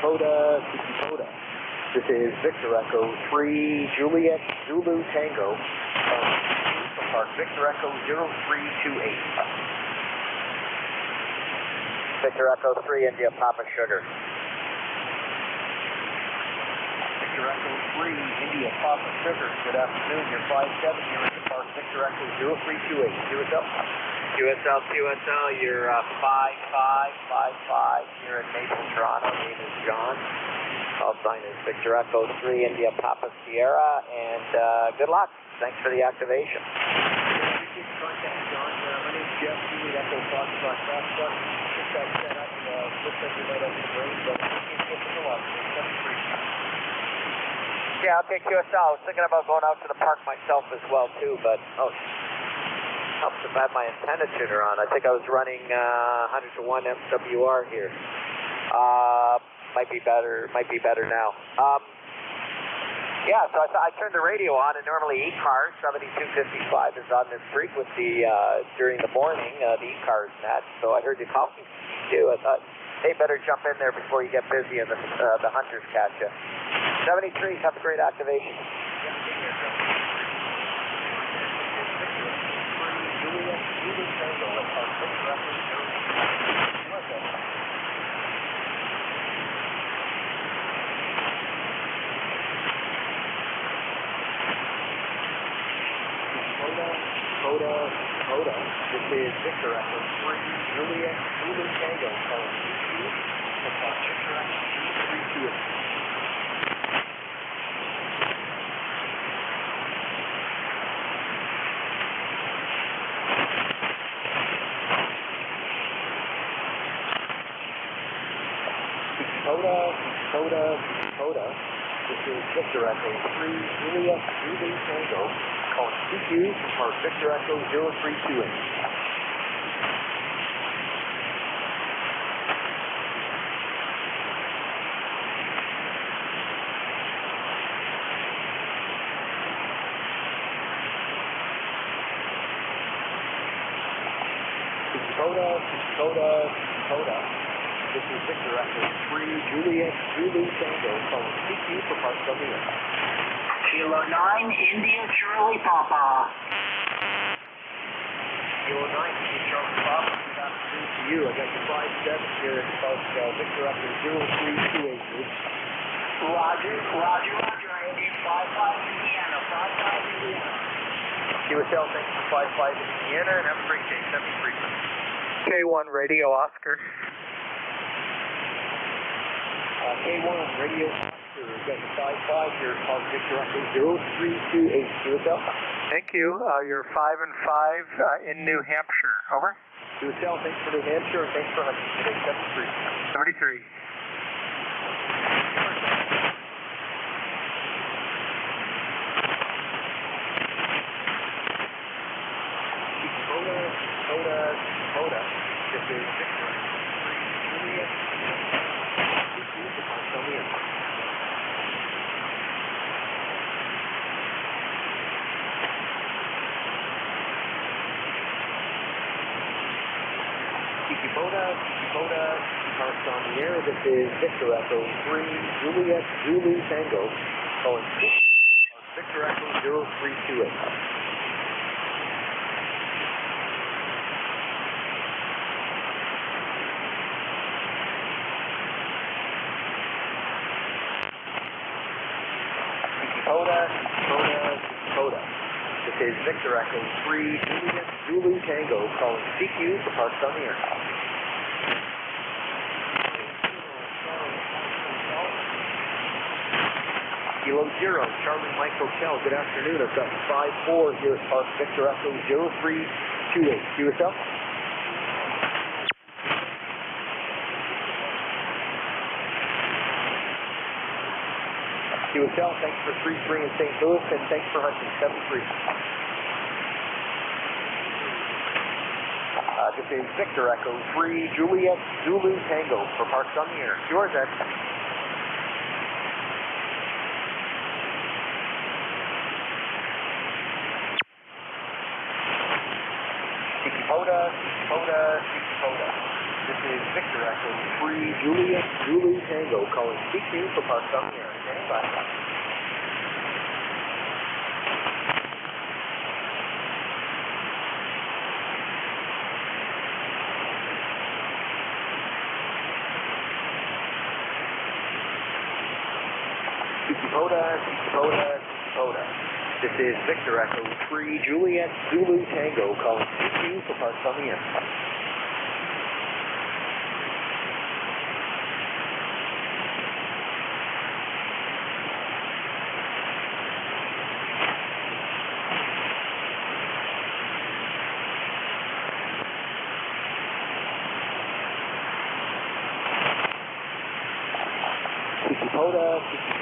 Dakota. This is Victor Echo 3 Juliet Zulu Tango from Park Victor Echo 0328. Victor Echo 3 India Papa Sugar. Victor Echo 3 India Papa Sugar. Good afternoon. You're 5-7 here at the Park Victor Echo 0328. QSL, you're 5555 here in Maple, Toronto. Name is John. Call sign is Victor Echo 3 India Papa Sierra, and good luck. Thanks for the activation. Contact John. My name's Jeff. Juliet Echo Foxtrot Foxtrot. Get that set up. Looks like you might have some rain, but yeah, I'll take QSL. I was thinking about going out to the park myself as well too, but helps if I have my antenna tuner on. I think I was running 100 to 1 MWR here. Might be better now. Yeah, so I turned the radio on, and normally ECARS 7255 is on this frequency during the morning, the ECARS net. So I heard you calling too. I thought, hey, better jump in there before you get busy and the hunters catch you. 73, have a great activation. Dakota. This is Victor Echo 3 Juliet Zulu Tango calling you from Victor Echo 328. Dakota. This is Victor Echo 3 Juliet Zulu Tango calling CQ from Victor Echo 0328. Dakota. This is Victor Echo 3 Juliet Zulu Tango calling CQ for Park W. Kilo 9 India Charlie Papa. Kilo 9 India Charlie Papa. Good afternoon to you. I got your 5-7 here at Park Victor Echo 0328. Roger. Indian 55 Indiana. 55 Indiana. QSL, thanks for 55 in Indiana, and have a great day. 73. K1 Radio Oscar. K1 Radio Oscar, got the 55 here, Park Victor Echo 0328 QSL. Thank you. You're 5 and 5 in New Hampshire. Over. QSL, thanks for New Hampshire, and thanks for hunting today. 73. 73. Dakota, this is Victor, Juliet, Dakota, Parks on the air, this is Victor Echo 3, Juliet, Zulu Tango, calling Victor Echo 0328. Dakota. This is Victor Echo 3, Juliet, Zulu Tango, calling CQ for Parks on the air. Kilo 0, Charlie Mike Hotel, good afternoon. I've got 5-4 here at Park Victor Echo 0328. QSL? QSL, thanks for 3-3 in St. Louis, and thanks for hunting 7-3. This is Victor Echo 3, Juliet, Zulu Tango for Parks on the air. Yours, Ed. Dakota. This is Victor Echo 3, Juliet, Zulu Tango, calling CQ for Parks on the air. Standing by. Dakota. This is Victor Echo 3, Juliet, Zulu Tango, calling CQ for Parks on the air.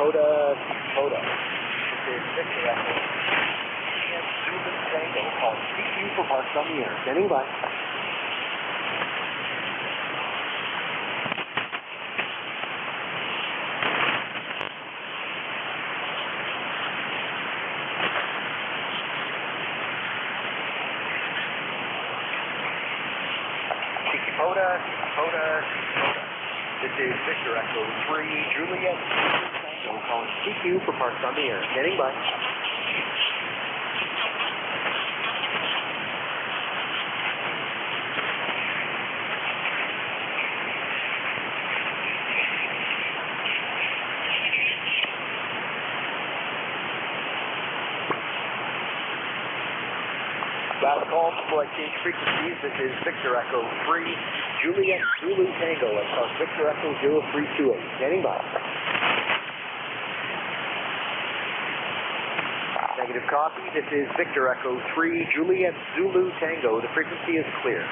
Dakota. This is Victor Echo. And Zulu Tango calling CQ for Parks on the air. Standing by. Dakota. This is Victor Echo 3, Juliet, Tango, calling CQ for Parks on the air. Standing by. Last call before I change frequencies. This is Victor Echo 3, Juliet, Zulu Tango, at Park Victor Echo 0328. Standing by. Negative copy. This is Victor Echo 3, Juliet, Zulu Tango. The frequency is clear.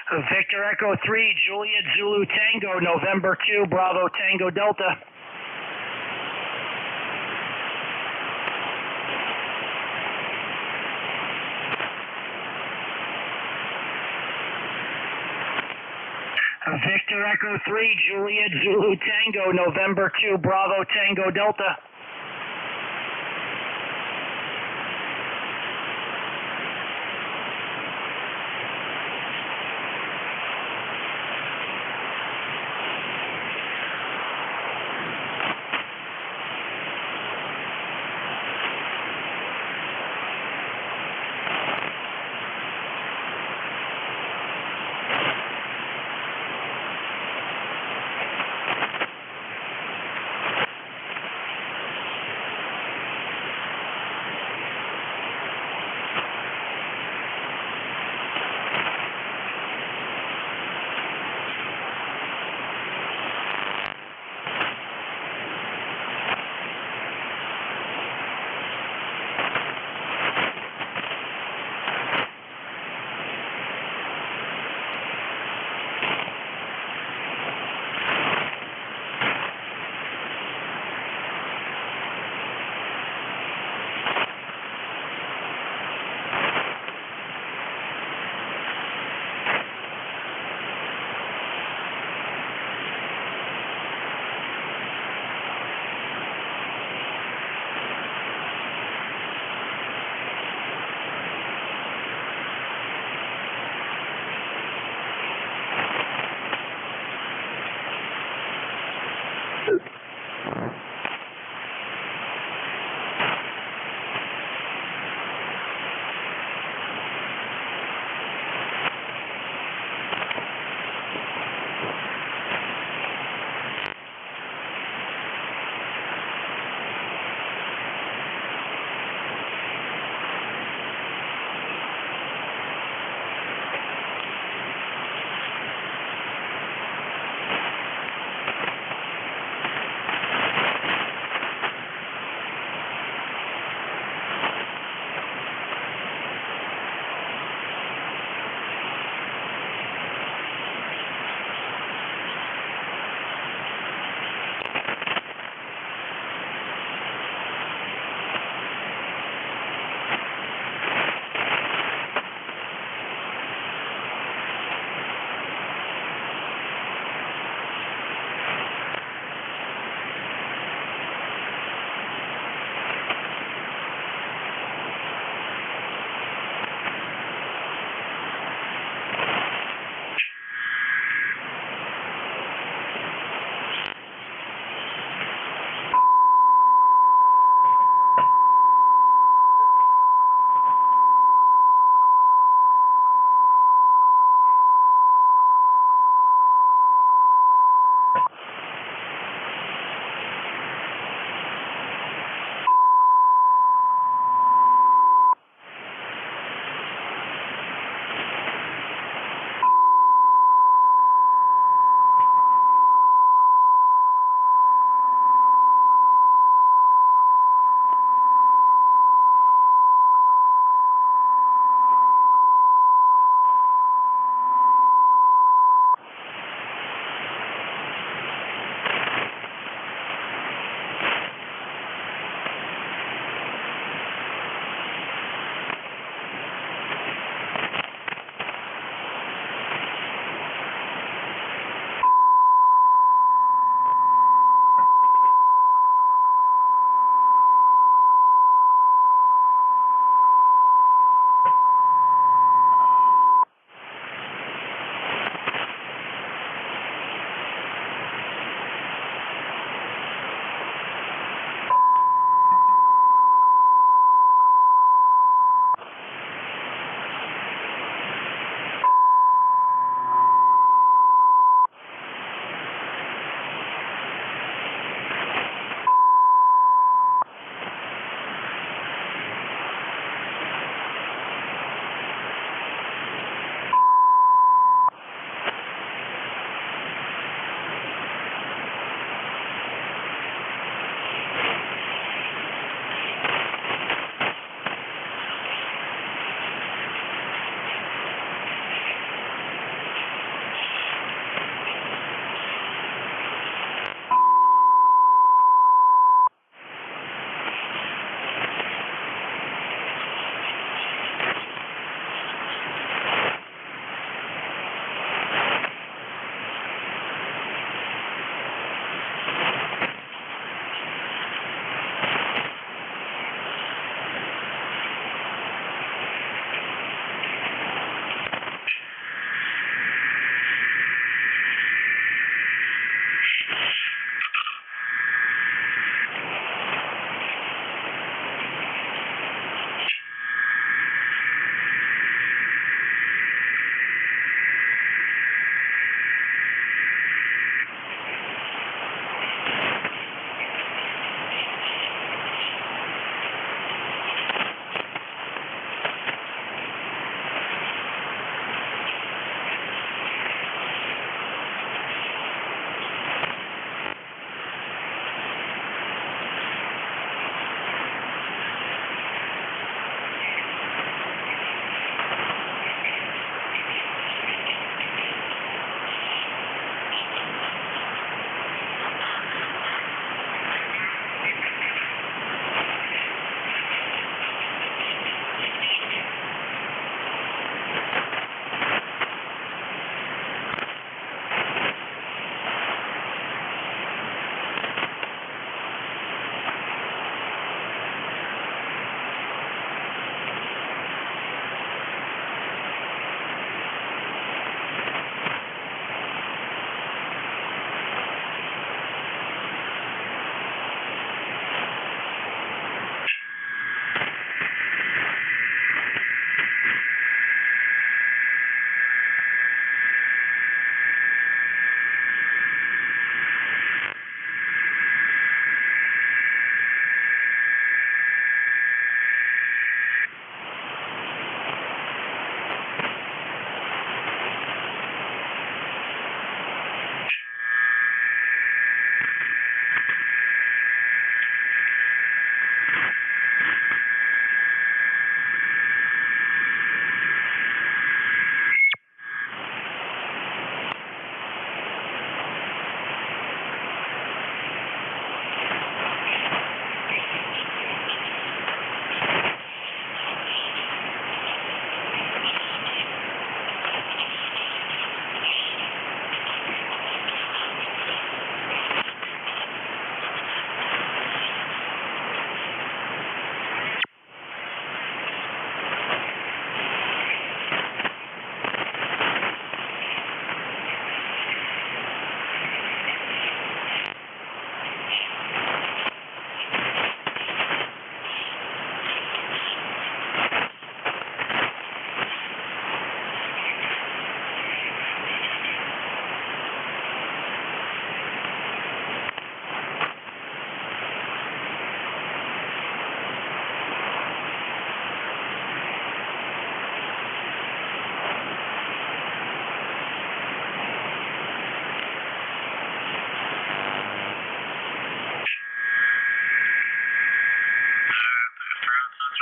Victor Echo 3, Juliet Zulu Tango, November 2, Bravo Tango Delta. Victor Echo 3, Juliet Zulu Tango, November 2, Bravo Tango Delta.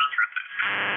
interpret this.